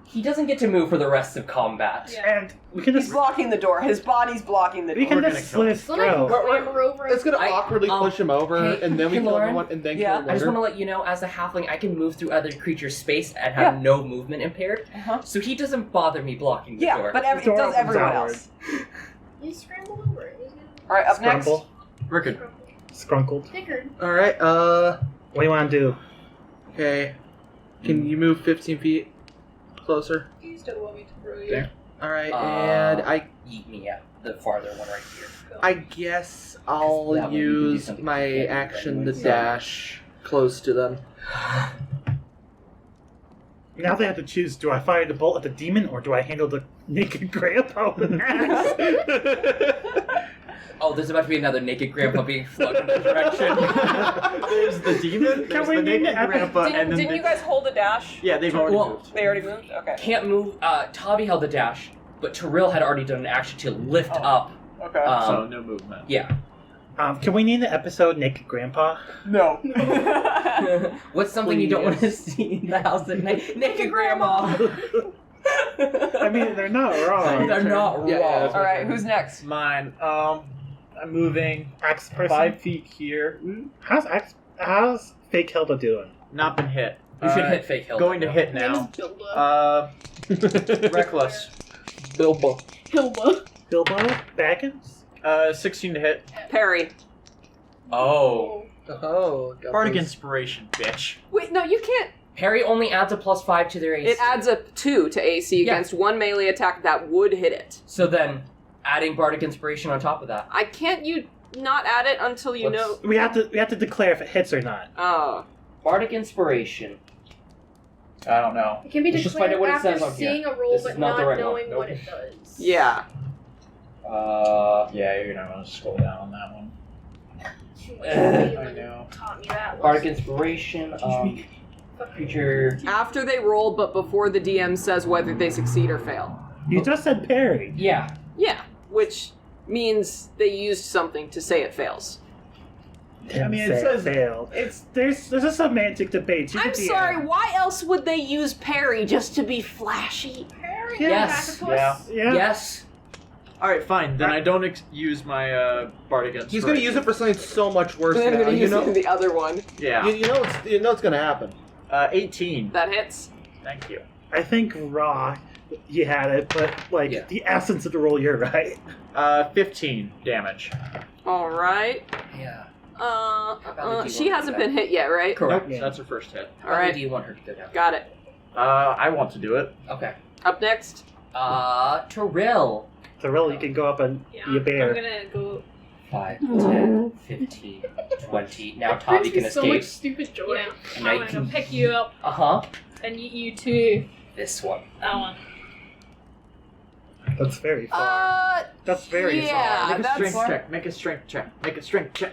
he doesn't get to move for the rest of combat. Yeah. And we can He's just blocking the door. His body's blocking the door. we can We're just gonna slit his So like throat. clamber over It's gonna I- awkwardly push him over, hey, and then we hey, kill Lauren? him one, and then Yeah, kill him I just later. want to let you know, as a halfling, I can move through other creatures' space and have Yeah. no movement impaired. Uh-huh. So he doesn't bother me blocking the Yeah, door. but The it door does opens everyone outward. else. You scramble over it. All right, up next. Scrumple, Rickard. scrunkled. Pickard. Alright, What do you want to do? okay. Can you move 15 feet closer? You still want me to throw you? There. Alright, and Eat me out. The farther one right here. I guess That I'll one you can do use something my different action to than dash close to them. Now they have to choose: do I fire the bolt at the demon, or do I handle the naked grandpa with an axe? Oh, there's about to be another naked grandpa being flung in that direction. There's the demon, Can there's we the name naked the epi- grandpa, and Didn't, then didn't you guys hold a dash? Yeah, they've already Well, moved. They already moved? Okay. Can't move. Tavi held the dash, but Tiril had already done an action to lift Oh. up. Okay. So no movement. Yeah. Can we name the episode "Naked Grandpa"? no. What's something you don't want to see in the house at night? Naked grandma. I mean, they're not wrong. They're not wrong. Yeah, All right, who's next? Mine. I'm moving Axe person. 5 feet here. How's Fake Hilda doing? Not been hit. You should hit fake Hilda. Going to hit Name is now. Bilbo. Reckless. Bilbo. Bilbo. Bilbo Baggins? 16 to hit. Parry. Oh. Oh, got Bardic those. Inspiration, bitch. Wait, no, you can't. Parry only adds a +5 to their AC. It adds a 2 to AC Yeah. against one melee attack that would hit it. So then, adding Bardic Inspiration on top of that. Can't you not add it until you know? We have to declare if it hits or not. Oh. Bardic Inspiration. I don't know. It can be Let's just find declared out what it after says on here. seeing a roll This but is not not the right one. knowing Nope. what it does. Yeah. Yeah, you're not going to scroll down on that one. I know. Taught me that Bardic lesson. Inspiration. Creature. After they roll, but before the DM says whether they succeed or fail. You just said parry. Yeah. Yeah, which means they used something to say it fails. Didn't mean, it say says- fail. There's a semantic debate. You I'm could be sorry, why else would they use parry just to be flashy? Parry, Yes. octopus. Yeah. Yeah. Yes. Alright, fine. Then I don't use my Bardic Inspiration. He's gonna use it for something so much worse They're now. going to You use know, the other one. Yeah. you know it's gonna happen. 18. That hits. Thank you. I think raw, you had it, but like Yeah. the essence of the roll, you're right. 15 damage. All right. Yeah. She about the D1 hasn't for that? been hit yet, right? Correct. Nope, Yeah. that's her first hit. All right. Do you want her to go down? Got it. I want to do it. Okay. Up next. Tiril. Thrill, you can go up and Yeah, be a bear. I'm gonna go. 5, 10, 15, 20. Now Tavi can So much escape. stupid joy. Yeah, And now I'm you gonna can. go pick you up, Uh-huh. and you two. This one. That one. That's very far. That's very yeah, Make a that's strength check. Make a strength check. Make a strength check.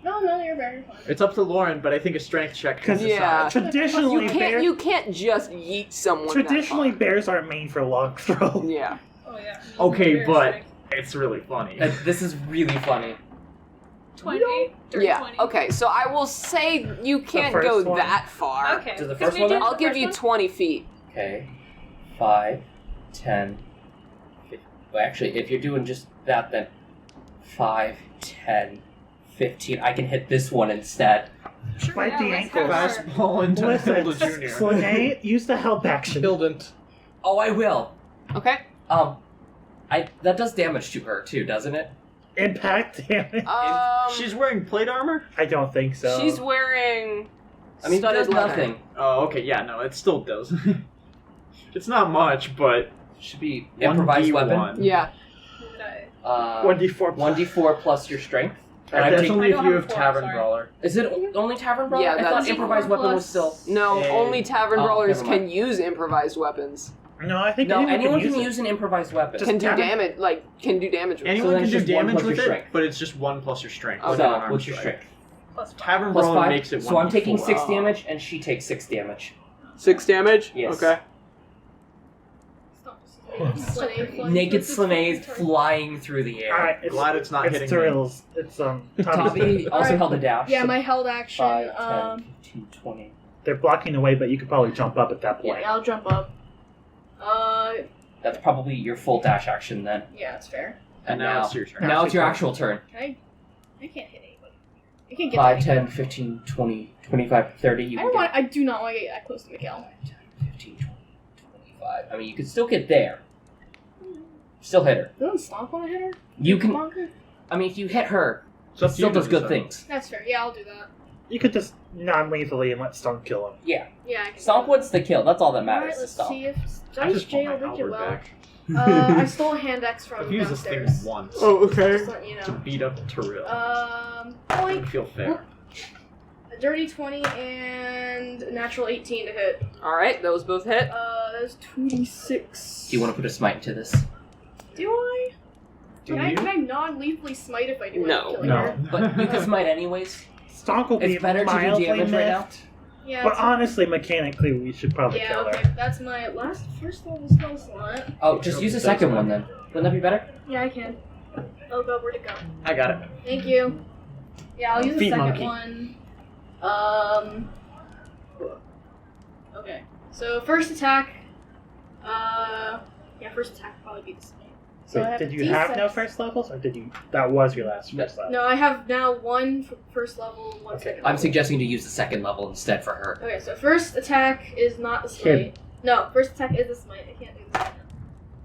No, you're very fine. It's up to Lauren, but I think a strength check can Yeah. decide. Traditionally, You can't just yeet someone. traditionally that bears aren't made for long throw. far. Yeah. Oh yeah. Okay, Very but strength. it's really funny. This is really funny. 20. Dirty Yeah. 20. Okay, so I will say you can't first go one? that far. Okay. To the Can first we one do then? the I'll give first you one? 20 feet. Okay. 5, 10. Well, actually, if you're doing just that, then 5, 10, 15. I can hit this one instead. Bite Yeah, the let's ankle. go for it. Fastball into Listen, Hilda Jr. Slanei, use the help action. Bildant. Oh, I will. Okay. That does damage to her too, doesn't it? Impact damage. She's wearing plate armor? I don't think so. She's wearing. I mean, it studded does leather. nothing. Oh, okay, yeah, no, it still does. It's not much, but Should be improvised 1d1. weapon. Yeah. Okay. 1d4. 1d4 plus your strength. And that's I'm taking, only if I don't you have have four, Tavern sorry. Brawler. is it only Tavern Brawler? Yeah, I thought that's- improvised weapon was still. No, Hey. only tavern Oh, brawlers never mind. can use improvised weapons. No, I think No, anyone can it. use an improvised weapon. Just Can do tavern- damage, can do damage with it. Anyone then can it's do just 1 damage plus with your it, strength. but it's just 1 plus your strength. Okay. with So, an arm what's your strike. strength? Plus 5. Tavern Plus Brawler 5. makes it 1d4. So I'm taking 6 Oh. damage, and she takes 6 damage. 6 damage? Yes. Okay. Naked Slanei flying through the air. Alright, it's, Glad it's not it's hitting me. Thrills. It's Tavi also Alright. held a dash. Yeah, so my held action. 5, 10, 15, 20. They're blocking away, but you could probably jump up at that Yeah, point. I'll jump up. That's probably your full dash action then. Yeah, it's fair. And now it's your turn. Now it's your actual turn. I can't hit anybody. I can't get 5, to 10, 15, 20, 25, 30. You can I do not want to get that close to Mikkel. 10, 15, 20, 25. I mean, you could still get there. Still hit her. Doesn't Stomp want to hit her? You can. Bonker? I mean, if you hit her, It's up it to still you to does good decide. things. That's fair. Yeah, I'll do that. You could just non-lethally and let Stomp kill him. Yeah. Yeah, I can. Stomp what's the kill. That's all that Alright, matters. let's Stomp. see if I Dice just want my Jail did you Albert well. back. I stole a hand axe from I've used this thing downstairs. once okay. Just letting you to know. beat up Tiril. Boink. Doesn't feel fair. A dirty 20 and a natural 18 to hit. Alright, those both hit. That's 26. Do you want to put a smite into this? Do I? Do Can you? I non-lethally smite if I do No. end up killing No. her? But you can smite anyways. Stomp will be It's better to do mildly damage right now. miffed, Yeah, but it's- honestly, mechanically, we should probably yeah, kill okay. her. That's my first level spell slot. Oh, just use the second one then. Wouldn't that be better? Yeah, I can. Oh, go, where'd it go? I got it. Thank you. Yeah, I'll use the Feet second monkey. one. Okay. So first attack. Yeah, first attack would probably be the smite. So I Wait, have did you have no D6. first levels, or did you? That was your last first level. No, I have now one first level, one Okay. second I'm level. suggesting to use the second level instead for her. Okay, so first attack is not the smite. Kid. No, first attack is the smite. I can't do this right now.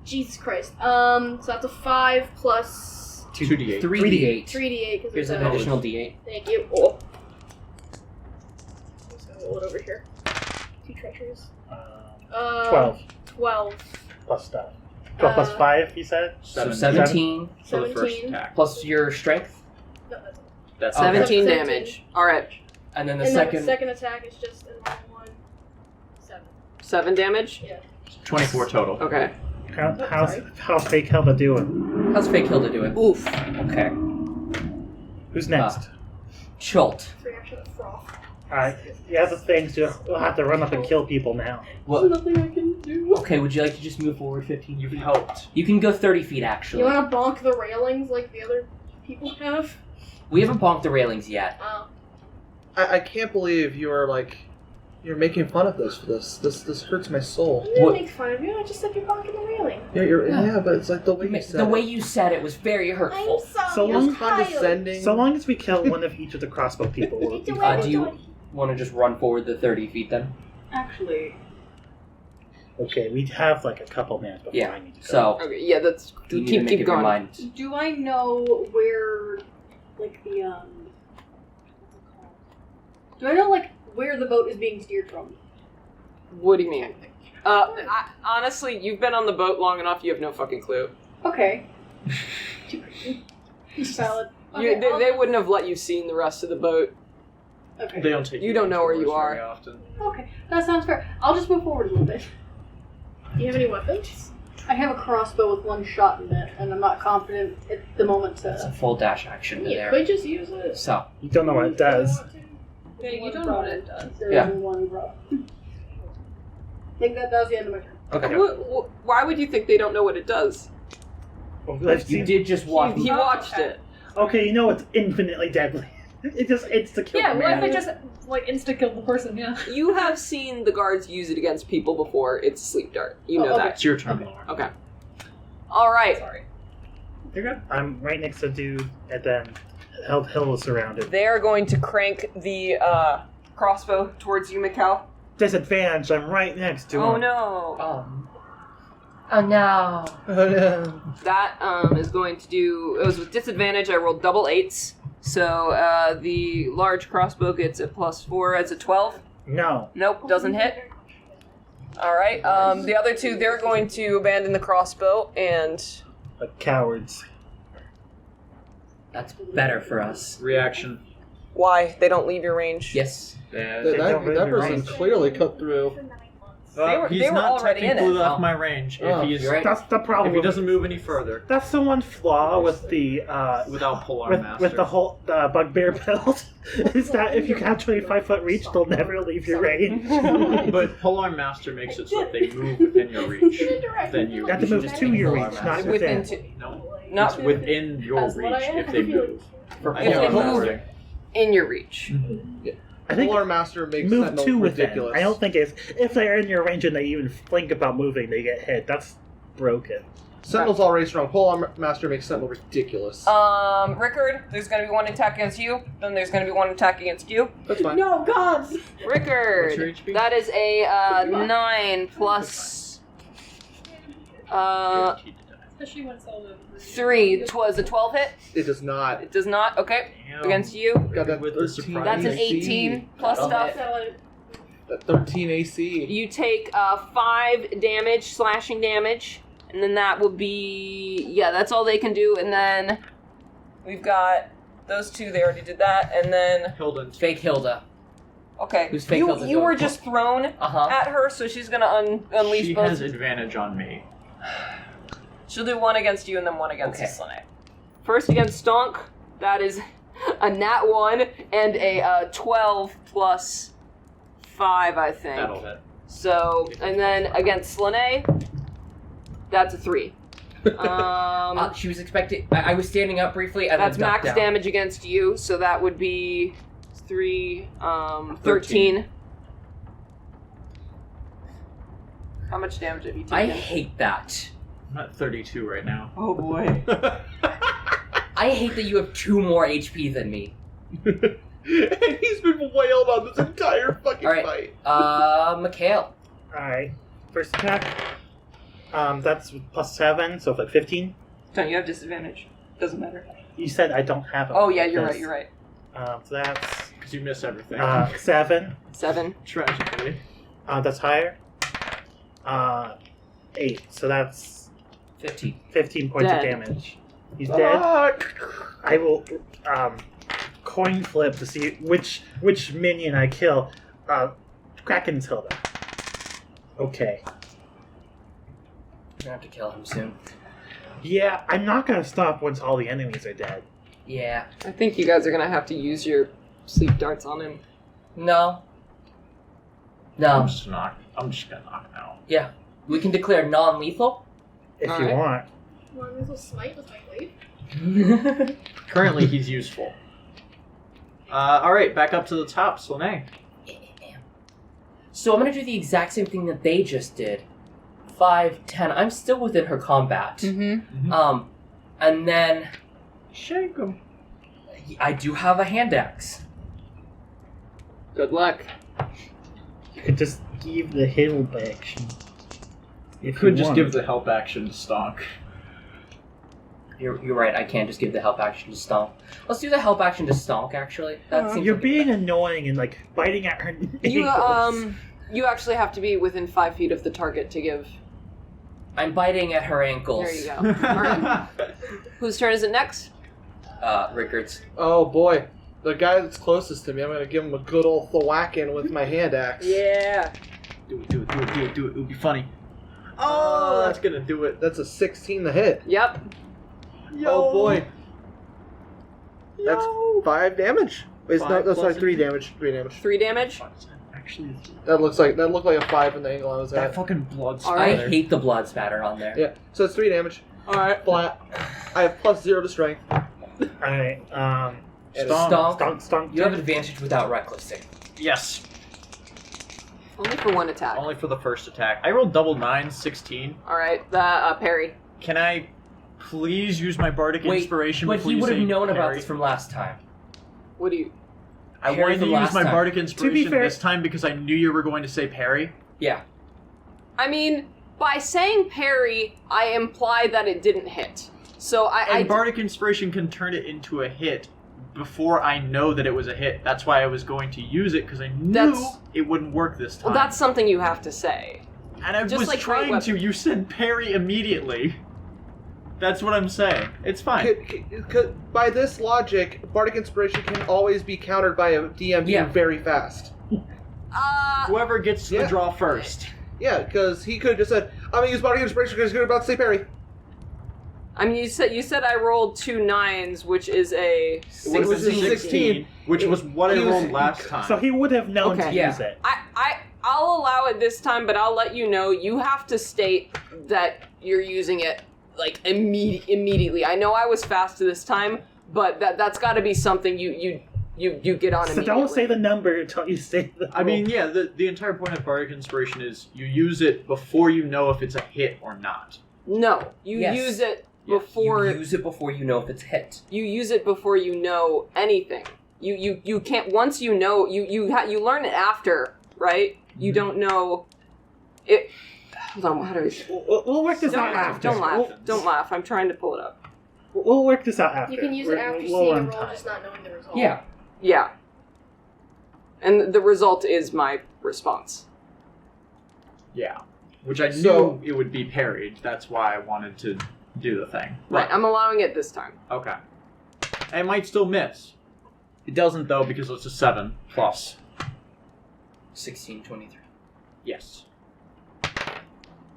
Jesus Christ. So that's a 5 plus 2d8. 3d8. 3d8 because Here's it's an additional d8. Thank you. Oh. I'm just gonna roll it over here. 2 treasures. 12 12. plus stuff. 12 plus 5, you said? So 17 For the first 17. attack. plus your strength, No, that's That's Okay. 17 17. damage. Alright. and then the and second. then the second attack is just a normal one. 7. 7 damage? 24 total. Okay. How's fake Hilda doing? How's fake Hilda doing? Oof. Okay. Who's next? Chult. 3 action of froth. Alright, yeah, the things we'll have to run up and kill people now. Well, Nothing I can do. okay, would you like to just move forward 15 You've feet? helped. You can go 30 feet, actually. You wanna bonk the railings like the other people have? We haven't bonked the railings yet. Oh. I can't believe you're making fun of this for this. This hurts my soul. I didn't What- make fun of you, I just said you're bonking the railing. Yeah, but it's like the way you said The way it. you said it was very hurtful. sorry, So It was condescending. So long as we kill one of each of the crossbow people, we'll be fine. Do you want to just run forward the 30 feet then? Actually, Okay, we have like a couple minutes before Yeah. I need to go. So, Okay, yeah, that's... you need to make Keep up your going. mind. do I know where, like, what's it called? Do I know, like, where the boat is being steered from? What do you mean? Honestly, you've been on the boat long enough, you have no fucking clue. Okay. Valid. Okay, They wouldn't have let you see the rest of the boat. Okay. They don't take You don't know where you tours are. very often. Okay, that sounds fair. I'll just move forward a little bit. Do you have any weapons? I have a crossbow with one shot in it, and I'm not confident at the moment It's a to... full dash action to You there. could just use it. So, You don't know what it does. Yeah, you don't know what it does. There's Yeah. only one row. I think that was the end of my turn. okay. Why would you think they don't know what it does? Well, let's You see. did just watch. He watched it. Okay, you know it's infinitely deadly. It's the kill. Yeah, what if man. they just, like, insta-killed the person, yeah. You have seen the guards use it against people before. It's a sleep dart. You know Oh, okay. that. It's your turn, Laura. Okay. Alright. Sorry. You're good. I'm right next to dude, and then Hill is surrounded. They are going to crank the crossbow towards you, Mikkel. Disadvantage. I'm right next to him. Oh no. Oh no. That is going to do. It was with disadvantage. I rolled double 8s. So the large crossbow gets a +4 as a 12. No. Nope, doesn't hit. Alright, the other two, they're going to abandon the crossbow and... Like cowards. That's better for us. Reaction. Why? They don't leave your range. Yes. Yeah, They don't really That person range. clearly cut through. he's they were not already in technically it. left my range. Oh, If he's you're right. That's the problem. if he doesn't move any further That's the one flaw with the without polearm master. with the whole bugbear build is that if you have 25-foot reach, they'll never leave your range. But polearm master makes it so that they move within your reach. Then you You have to move to your reach, not Within within. two. No, Not it's within your That's what I reach am. if they move. For If they polearm move. master. in your reach. I think Polar Master makes move Sentinel two within. ridiculous. I don't think if they're in your range and they even think about moving, they get hit. That's broken. Sentinel's already strong. Polar Master makes Sentinel ridiculous. Rickard, there's going to be one attack against you. Then there's going to be one attack against you. That's fine. No, God! Rickard, What's your HP? that is a 9 plus Guaranteed to die. Especially when it's all over. 3. Was a 12 hit? It does not. It does not. Okay. Damn. Against you. Got that With the 13 surprise. That's an AC. 18 plus That'll stuff. That 13 AC. You take 5 damage, slashing damage, and then that will be... Yeah, that's all they can do, and then we've got those two, they already did that, and then... Hilden. Fake Hilda. Okay, Who's fake you Hilda were doing? just thrown Uh-huh. at her, so she's gonna unleash She both. has advantage on me. She'll do one against you and then one against Okay. Slanei. First against Stonk, that is a nat 1 and a 12 plus 5, I think. That'll hit. So, and then against Slanei, that's a 3. She was expecting. I was standing up briefly and That's then ducked max down. damage against you, so that would be 3, 13. How much damage have you taken? I hate that. I'm at 32 right now. Oh boy. I hate that you have 2 more HP than me. And he's been wailed on this entire fucking All right. fight. Mikkel. Alright. First attack. That's plus 7, so it's like 15. Don't you have disadvantage? Doesn't matter. You said I don't have it. Oh yeah, you're right. You're right. So that's Because you miss everything. 7. 7. Tragically. That's higher. 8. So that's 15. 15 points Dead. of damage. He's dead. I will coin flip to see which minion I kill. Kraken's Hilda. Okay. We're gonna have to kill him soon. Yeah, I'm not gonna stop once all the enemies are dead. Yeah. I think you guys are gonna have to use your sleep darts on him. No. No. I'm just gonna knock him out. Yeah. We can declare non-lethal. If All you right. want. One little smite with my blade. Currently, he's useful. Alright, back up to the top, Slanei. So I'm gonna do the exact same thing that they just did. 5, 10. I'm still within her combat. Mm-hmm. And then Shake him. I do have a hand axe. Good luck. You could just give the help action. You If could just want. give the help action to Stonk. You're right. I can't just give the help action to Stonk. Let's do the help action to Stonk. Actually, that seems You're like being annoying and like biting at her You ankles. you actually have to be within 5 feet of the target to give. I'm biting at her ankles. There you go. All right. Whose turn is it next? Rickard's. Oh boy. The guy that's closest to me, I'm gonna give him a good old thwacking with my hand axe. Yeah. Do it. It would be funny. Oh, that's gonna do it. That's a 16 to hit. Yep. Oh boy. That's 5 damage. Wait, Five that's plus like 3 damage. 3 damage. 3 damage. Actually, That looked like a 5 in the angle I was that at. fucking blood All I right. hate the blood spatter on there. Yeah. So it's 3 damage. Alright. Flat. I have plus 0 to strength. Alright, Stonk. Stonk. You have advantage without recklessing. Yes. Only for one attack. Only for the first attack. I rolled double 9s, 16. Alright, parry. Can I please use my bardic Wait, inspiration but before he you would have say known about parry? this from last time. What do you... I Parry wanted to from use last my time. bardic inspiration fair- this time because I knew you were going to say parry. Yeah. I mean, by saying parry, I imply that it didn't hit. So I And bardic inspiration can turn it into a hit before I know that it was a hit. That's why I was going to use it because I knew That's- it wouldn't work this time. well, that's something you have to say. and I just was like trying great to. You said parry immediately. That's what I'm saying. It's fine. By this logic, bardic inspiration can always be countered by a DM being Yeah. very fast. Whoever gets to the Yeah. draw first. Yeah, because he could have just said, "I'm gonna use bardic inspiration because you're about to say parry." I mean, you said I rolled 2 9s, which is a Which was a 16. which was what I He was- rolled last time. So he would have known Okay. to Yeah. use it. I'll allow it this time, but I'll let you know you have to state that you're using it like immediately. I know I was fast this time, but that's got to be something you get on So immediately. don't say the number until you say the I mean, yeah, the entire point of bardic inspiration is you use it before you know if it's a hit or not. No, you Yes. use it Yes. before You use it before you know if it's hit. you use it before you know anything. You can't once you know you learn it after, right? You don't know it. Hold on, how do I? We'll work this out Don't laugh! after. Don't laugh! Don't laugh! I'm trying to pull it up. We'll work this out after. You can use it after We're seeing low a on roll, time. just not knowing the result. Yeah. Yeah. And the result is my response. Yeah. Which I knew So- it would be parried. That's why I wanted to do the thing. Right, I'm allowing it this time. Okay. I might still miss. It doesn't, though, because it's a 7 plus. 16, 23. Yes.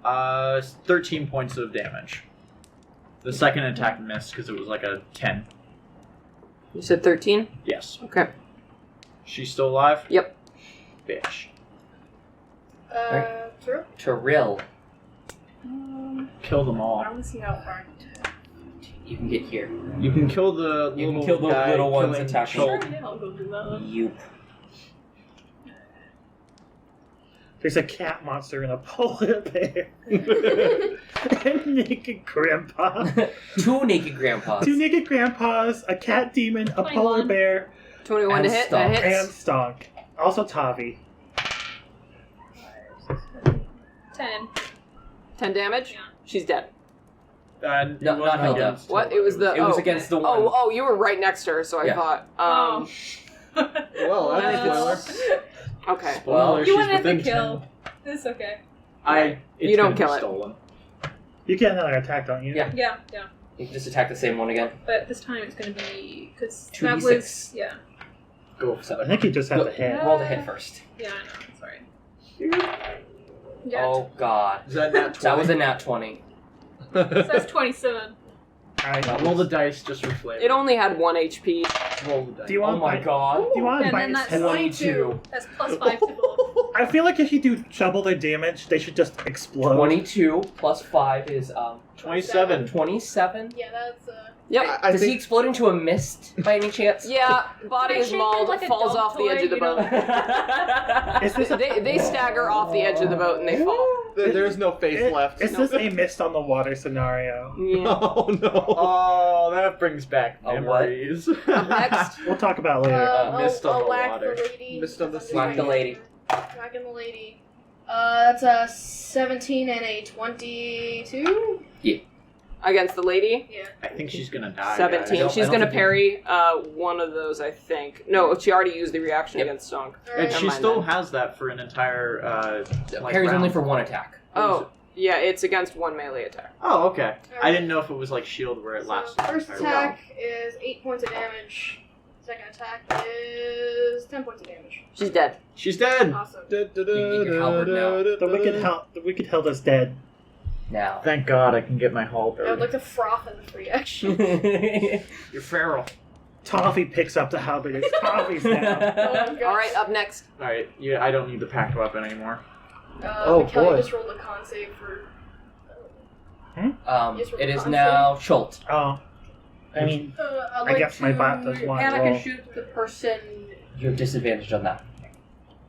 13 points of damage. The second attack missed because it was like a 10. You said 13? Yes. Okay. She's still alive? Yep. Bitch. True. Tiril. Kill them all. I want to see how far. You can get here. You can kill the You can little kill the guy little ones killing attacking. Schultz. Yeah, I'll go do that. Yoop. There's a cat monster and a polar bear. And naked grandpa. 2 naked grandpas. 2 naked grandpas, a cat demon, a polar 21. bear, 21 And to hit. That Stonk. and hits. Stonk. Also Tavi. 10. 10 damage. Yeah. She's dead. No, not held up. What? It was the. It was against the one. Oh, you were right next to her, so I Yeah. thought. Oh. Well, that's a spoiler. Okay. Well, You she's wanted within to kill. 10. It's okay. You don't gonna be kill it. Stolen. You get another attack, don't you? Yeah. Yeah. You can just attack the same one again. But this time it's gonna be because 2d6. that was Go for I that. think you just have Go, to hit. roll the hit first. Yeah, I know. Sorry. Yeah. Oh god. Is that nat 20? That was a nat 20. So that's 27. Alright. Roll the dice just for flavor. It only had 1 HP. Roll the dice. Do you Oh want my god. Do you want to And bite then his that's head off? 22. That's plus 5 to both. I feel like if you do double their damage, they should just explode. 22 plus 5 is 27. 27. Yeah, that's Yep. I Does he think explode into a mist by any chance? Yeah, body Can I is shake it mauled, like a falls dog off the edge toy, of the you know? boat. Is this a, They stagger off the edge of the boat and they fall. there's no face left. is this a mist on the water scenario? Yeah. Oh no. Oh, that brings back A what? memories. Next. We'll talk about it later. Mist on I'll the whack water. the lady. Mist on the sea. Whack the lady. Whacking the lady. That's a 17 and a 22. Against the lady. Yeah. I think she's gonna die. 17. don't- She's I don't gonna think you- parry one of those, I think. No, she already used the reaction Yep. against Stonk. And Alright. she mind still then. has that for an entire like Parry's only round. for 1 attack. Oh, yeah, it's against 1 melee attack. Oh, okay. I didn't know if it was like shield where it lasts. So first an entire round. attack is 8 points of damage. Second attack is 10 points of damage. She's dead. She's dead. Awesome. You can get your halberd now. The wicked held us dead. Now. Thank God I can get my I would halberd. like to froth in the free action. You're feral. Toffee picks up the halberd. It's Toffee's now. Oh, gosh. Alright, up next. All right. Yeah, I don't need the packed weapon anymore. Oh, Mikkel, boy. you just rolled a con save for. It is now Schult. Oh. I mean, I'd I like guess my bot does to one panic roll. and shoot the person. You have disadvantage on that.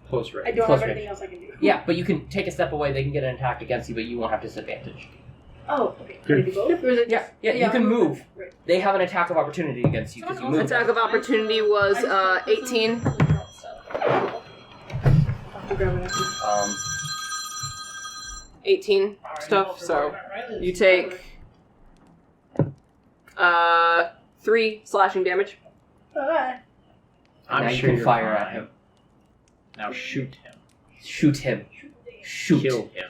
Close range. I don't Close have range. anything else I can do. Yeah, but you can take a step away, they can get an attack against you, but you won't have disadvantage. Oh, okay. Can I do both? Or is it just, Yeah, you can move. Right. They have an attack of opportunity against you because you moved. Attack of opportunity was 18. I'll have to grab it after. 18 stuff, so you take 3 slashing damage. Alright. I'm now you sure can you're fire fine. at him. Now shoot him. Shoot him. Shoot. Kill him.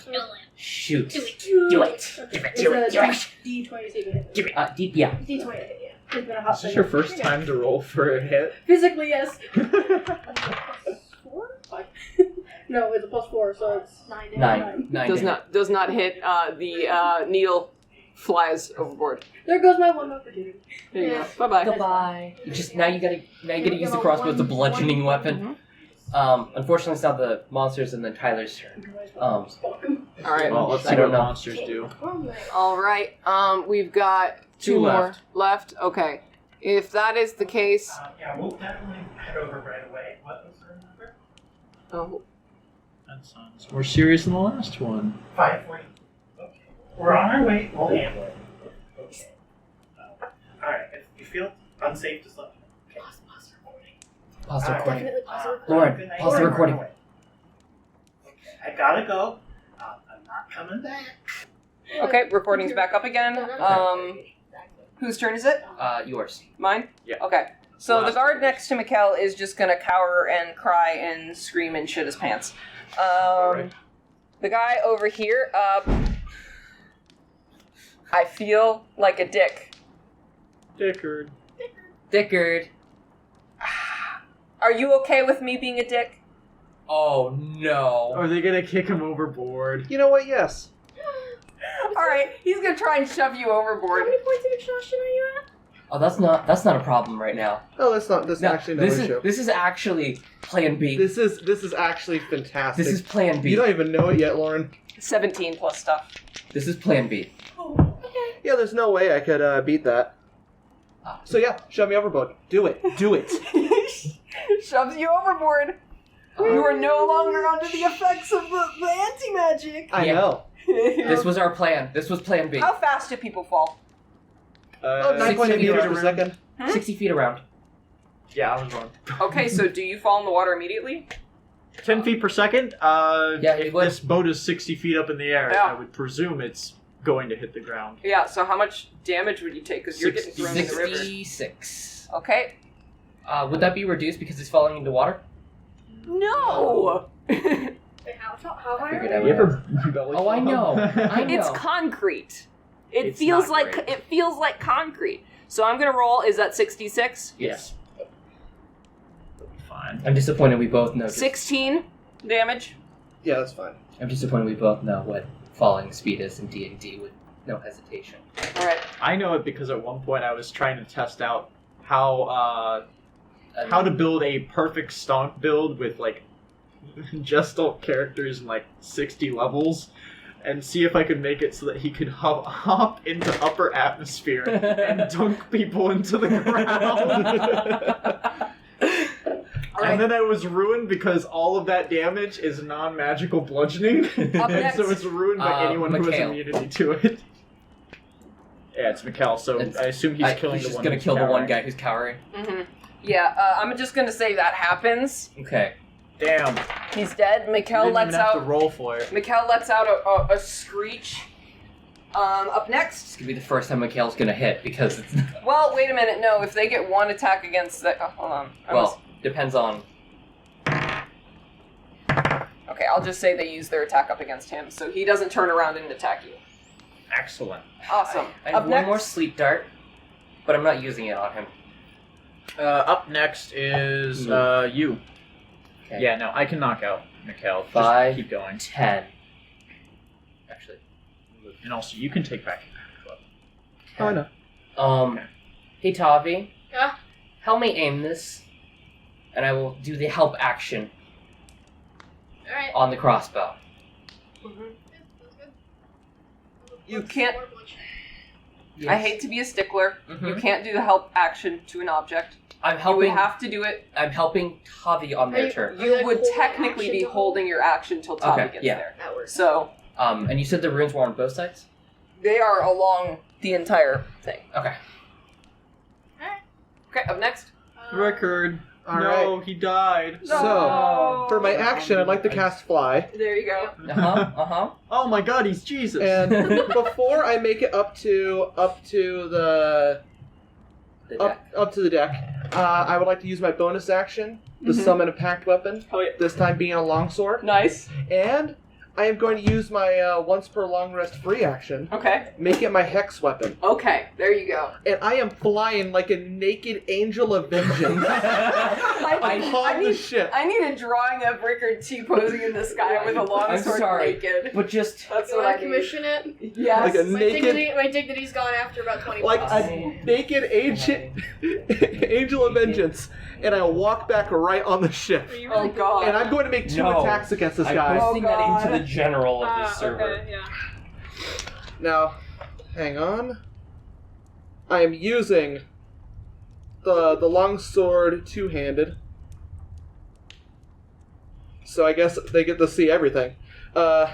Shoot. Do it. Do it. Give it. Do it. Do it. D20 saving it. Give it. Deep. Yeah. D20, yeah. It's been a hot Is this your first time to roll for a hit? Physically, yes. +4? 5. No, it's a +4, so it's 9 damage. 9. Does not hit. The needle flies overboard. There goes my one opportunity. There you go. Bye bye. Goodbye. You just now you gotta use the crossbow as a bludgeoning weapon. Unfortunately, it's not the monsters and then Tyler's turn. All right. Well, let's I see don't what know. monsters do. All right. We've got 2 more left. left. Okay. If that is the case, Yeah, we'll definitely head over right away. What was the number? oh, That sounds more serious than the last one. 540. Okay. We're on our way. We'll handle it. Okay. Alright, if you feel unsafe, just let me know. Okay. Pause the recording. Definitely positive. Lauren, pause the recording. Okay, I gotta go. I'm not coming back. okay. Recording's back up again. Whose turn is it? Yours. Mine? Yeah. Okay. So the Last guard next to Mikkel is just gonna cower and cry and scream and shit his pants. Alright. The guy over here, I feel like a dick. Dickard. Dickard. Are you okay with me being a dick? Oh no. Are they gonna kick him overboard? You know what? Yes. Alright, he's gonna try and shove you overboard. How many points of exhaustion are you at? Oh, that's not a problem right now. No, that's not. That's No, actually no this issue. is this is actually Plan B. This is actually fantastic. This is Plan B. You don't even know it yet, Lauren. 17 plus stuff. This is Plan B. Yeah, there's no way I could beat that. So yeah, shove me overboard. Do it. Do it. Shoves you overboard. You are no longer under the effects of the anti-magic. I Yeah. know. This was our plan. This was plan B. How fast do people fall? 9.8 feet meters around. per second. 60 feet around. Yeah, I was wrong. Okay, so do you fall in the water immediately? 10 feet per second? Yeah, if it would. this boat is 60 feet up in the air, Yeah. I would presume it's going to hit the ground. Yeah, so how much damage would you take? Because you're getting thrown in the river. 66. Okay. Would that be reduced because he's falling into water? No! Wait, how high Figured are I we? would. You ever belly Oh, I flop? know. I know. It's concrete. It It's feels not like great. it feels like concrete. So I'm gonna roll. Is that 66? Yes. Fine. I'm disappointed we both know. 16 damage. Yeah, that's fine. I'm disappointed we both know what falling speed is in D&D with no hesitation. All right. I know it because at one point I was trying to test out how to build a perfect stonk build with like just all characters and like 60 levels, and see if I could make it so that he could hop into upper atmosphere and dunk people into the ground. And then I was ruined because all of that damage is non-magical bludgeoning, Up and next. so it's ruined by anyone who has Mikkel. immunity to it. Yeah, it's Mikkel, so I assume he's killing he's the just one gonna who's kill the one cowering. guy who's cowering. Mm-hmm. Yeah, I'm just gonna say that happens. Okay. Damn. He's dead. Mikkel Didn't lets even have to out. roll for it. Mikkel lets out a screech. Up next. It's gonna be the first time Mikhail's gonna hit because it's Well, wait a minute. No, if they get one attack against the. Oh, hold on. depends on. Okay, I'll just say they use their attack up against him, so he doesn't turn around and attack you. Excellent. Awesome. I have Up one next. more sleep dart, but I'm not using it on him. Up next is you. Okay. Yeah, no, I can knock out Mikkel. Just 5, keep going. 10. Actually. And also, you can take back your club. Oh, I know. Okay. Hey Tavi. Yeah? Help me aim this, and I will do the help action Alright. on the crossbow. You can't. I hate to be a stickler. Mhm. You can't do the help action to an object. I'm You helping. would have to do it. I'm helping Tavi on their turn. You like would holding technically action be to holding your action till Tavi Okay, gets yeah. there. That works. So And you said the runes were on both sides. they are along the entire thing. Okay. Okay, up next. Rickard. All no, right. he died. So, for my action, I'd like to cast Fly. There you go. Oh my god, he's Jesus. And before I make it up to the up to the deck, I would like to use my bonus action to summon a packed weapon. Oh, yeah. This time being a longsword. Nice. And I am going to use my once per long rest free action. Okay. Make it my hex weapon. Okay, there you go. And I am flying like a naked angel of vengeance upon the ship. I need a drawing of Rickard T-posing in the sky with a long I'm sword sorry, naked. but just That's You what want I to need. commission it? Yes. Like a My dignity's gone after about 20 Like bucks. a naked angel of vengeance. And I walk back right on the ship. Are you Oh really god. And I'm going to make 2 No. attacks against this I'm guy. posting that God. into the general of this server. Okay, yeah. Now, hang on. I am using the longsword two-handed. So I guess they get to see everything. Oh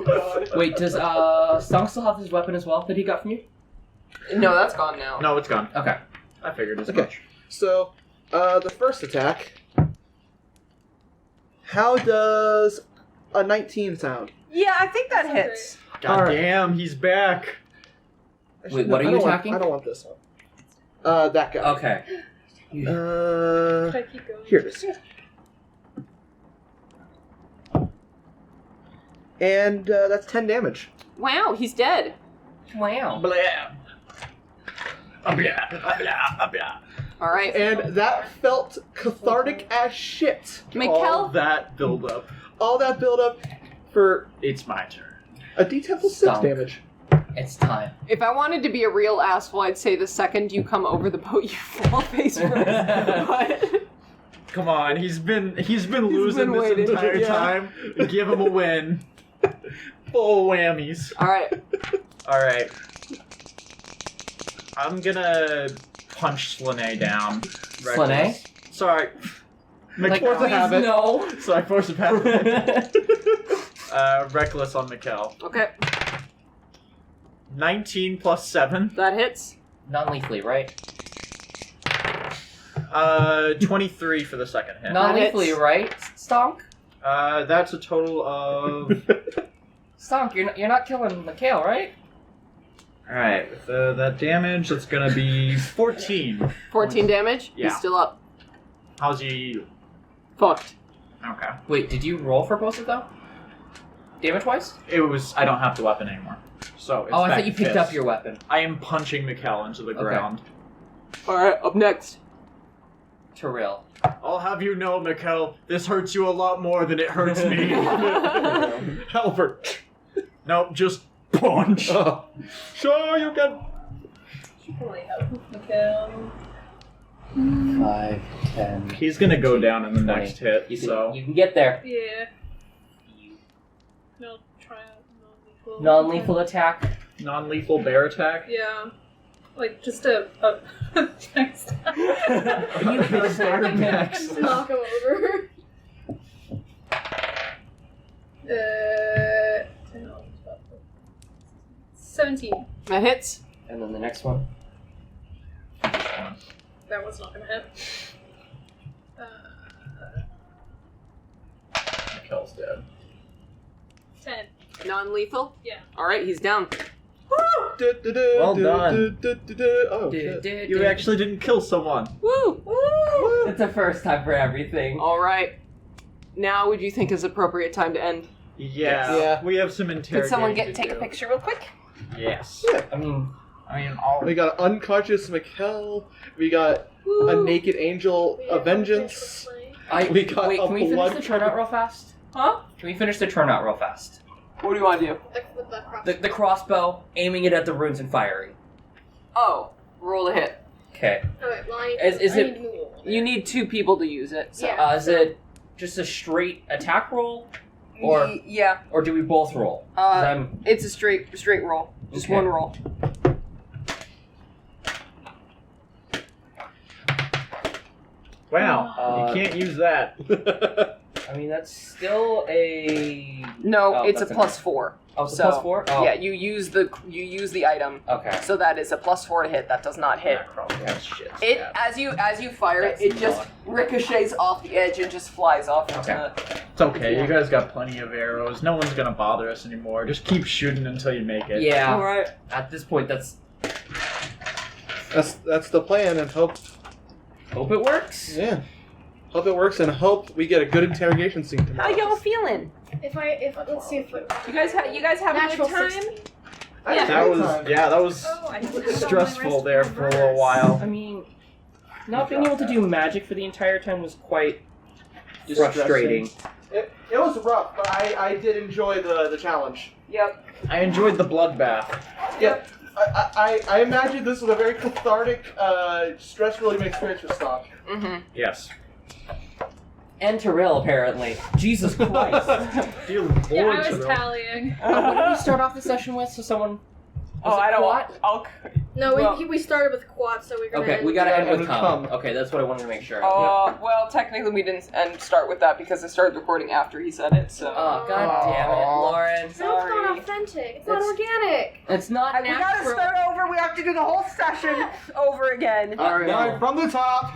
god. Wait, does Stonk still have his weapon as well that he got from you? No, that's gone now. No, it's gone. Okay. I figured as Okay. much. So, the first attack. How does a 19 sound? Yeah, I think that Sounds hits. God Alright. damn, he's back. Wait, what are you attacking? I don't want this one. That guy. Okay. Should I keep going? Here it is. And that's 10 damage. Wow, he's dead. Wow. Blah. Blah, blah, blah. All right. And that felt cathartic as shit. All Mikkel. that build up. All that build up for It's my turn. a D10 plus 6 Stunk. damage. It's time. If I wanted to be a real asshole, I'd say the second you come over the boat, you fall face first. But Come on, he's been losing been this waiting. entire Yeah. time. Give him a win. Full whammies. all right. Alright. I'm gonna punch Slanei down. Slanei? Sorry. Like, force a please habit. no. So I force a pass. Reckless on Mikkel. Okay, 19 plus 7. that hits. Non-lethally, right? 23 for the second hit. Non-lethally, right? Stonk? That's a total of... Stonk, you're not killing Mikkel, right? Alright, with that damage, that's gonna be 14. 14 damage. Yeah. He's still up. How's he... Fucked. Okay. Wait, did you roll for both of them? Damage-wise? It was... I don't have the weapon anymore. So, it's Oh, I back thought you to picked fist. up your weapon. I am punching Mikkel into the ground. Alright, up next. Tiril. I'll have you know, Mikkel, this hurts you a lot more than it hurts me. Halbert. Nope, just punch. Sure, you can. Should probably help with Mikkel. 5, 10. He's gonna go down in the 20. next hit, You can, so... you can get there. Yeah. No, try non-lethal. Non-lethal attack. Non-lethal bear attack? Yeah. Like, just a text. You hit bear next. Just knock him over. 17. That hits. And then the next one. That was not gonna hit. Mikkel's dead. 10. Non-lethal. Yeah. Alright, he's down. Well done. Oh, shit. You actually didn't kill someone. Woo! It's a first time for everything. Alright. Now would you think is appropriate time to end? Yeah. We have some interrogating Could someone to take a do. picture real quick? Yes. I mean, all... We got unconscious Mikkel. We got a naked angel of vengeance. we got wait, a can we finish blood the turnout real fast? Huh? Can we finish the turnout real fast? What do you want to do? With the cross. The crossbow, aiming it at the runes and firing. Oh, roll a hit. Okay. Alright, well, I Is I it- need to move over. You need 2 people to use it. So. Yeah. Is it just a straight attack roll? Or Yeah. or do we both roll? 'Cause I'm- It's a straight roll. Just Okay. one roll. Wow, you can't use that. I mean, that's still a... No, Oh, it's a that's plus 4. Oh, it's a So, plus 4? Oh. Yeah, you use the item. Okay. So that is a plus 4 to hit. That does not hit. That's shit. It as you fire That's it just not- ricochets off the edge and just flies off into Okay. It's okay, you guys got plenty of arrows. No one's gonna bother us anymore. Just keep shooting until you make it. Yeah. Alright. At this point, that's... That's the plan, and hope Hope it works. yeah, hope it works, and hope we get a good interrogation scene tomorrow. How y'all feeling? If let's see if You guys have natural a good time? 16. That was stressful there for a little while. I mean, not being able to do magic for the entire time was quite frustrating. It was rough, but I did enjoy the challenge. Yep. I enjoyed the bloodbath. Yep. I imagine this was a very cathartic, stress-relieving experience for Stonk. Mm-hmm. Yes. And Tiril, apparently. Jesus Christ. Dear Lord, Yeah, I was Tiril. tallying. What did we start off the session with? So someone... Oh, I don't Quat? I'll No, Well- we started with quad, so we're gonna Okay, end we gotta with- end with Yeah, come. come. Okay, that's what I wanted to make sure. well, technically we didn't start with that because I started recording after he said it, so Oh, god damn it, Lauren. No, it's not authentic. It's not organic. It's not We gotta natural. start over. We have to do the whole session over again. All right, from the top.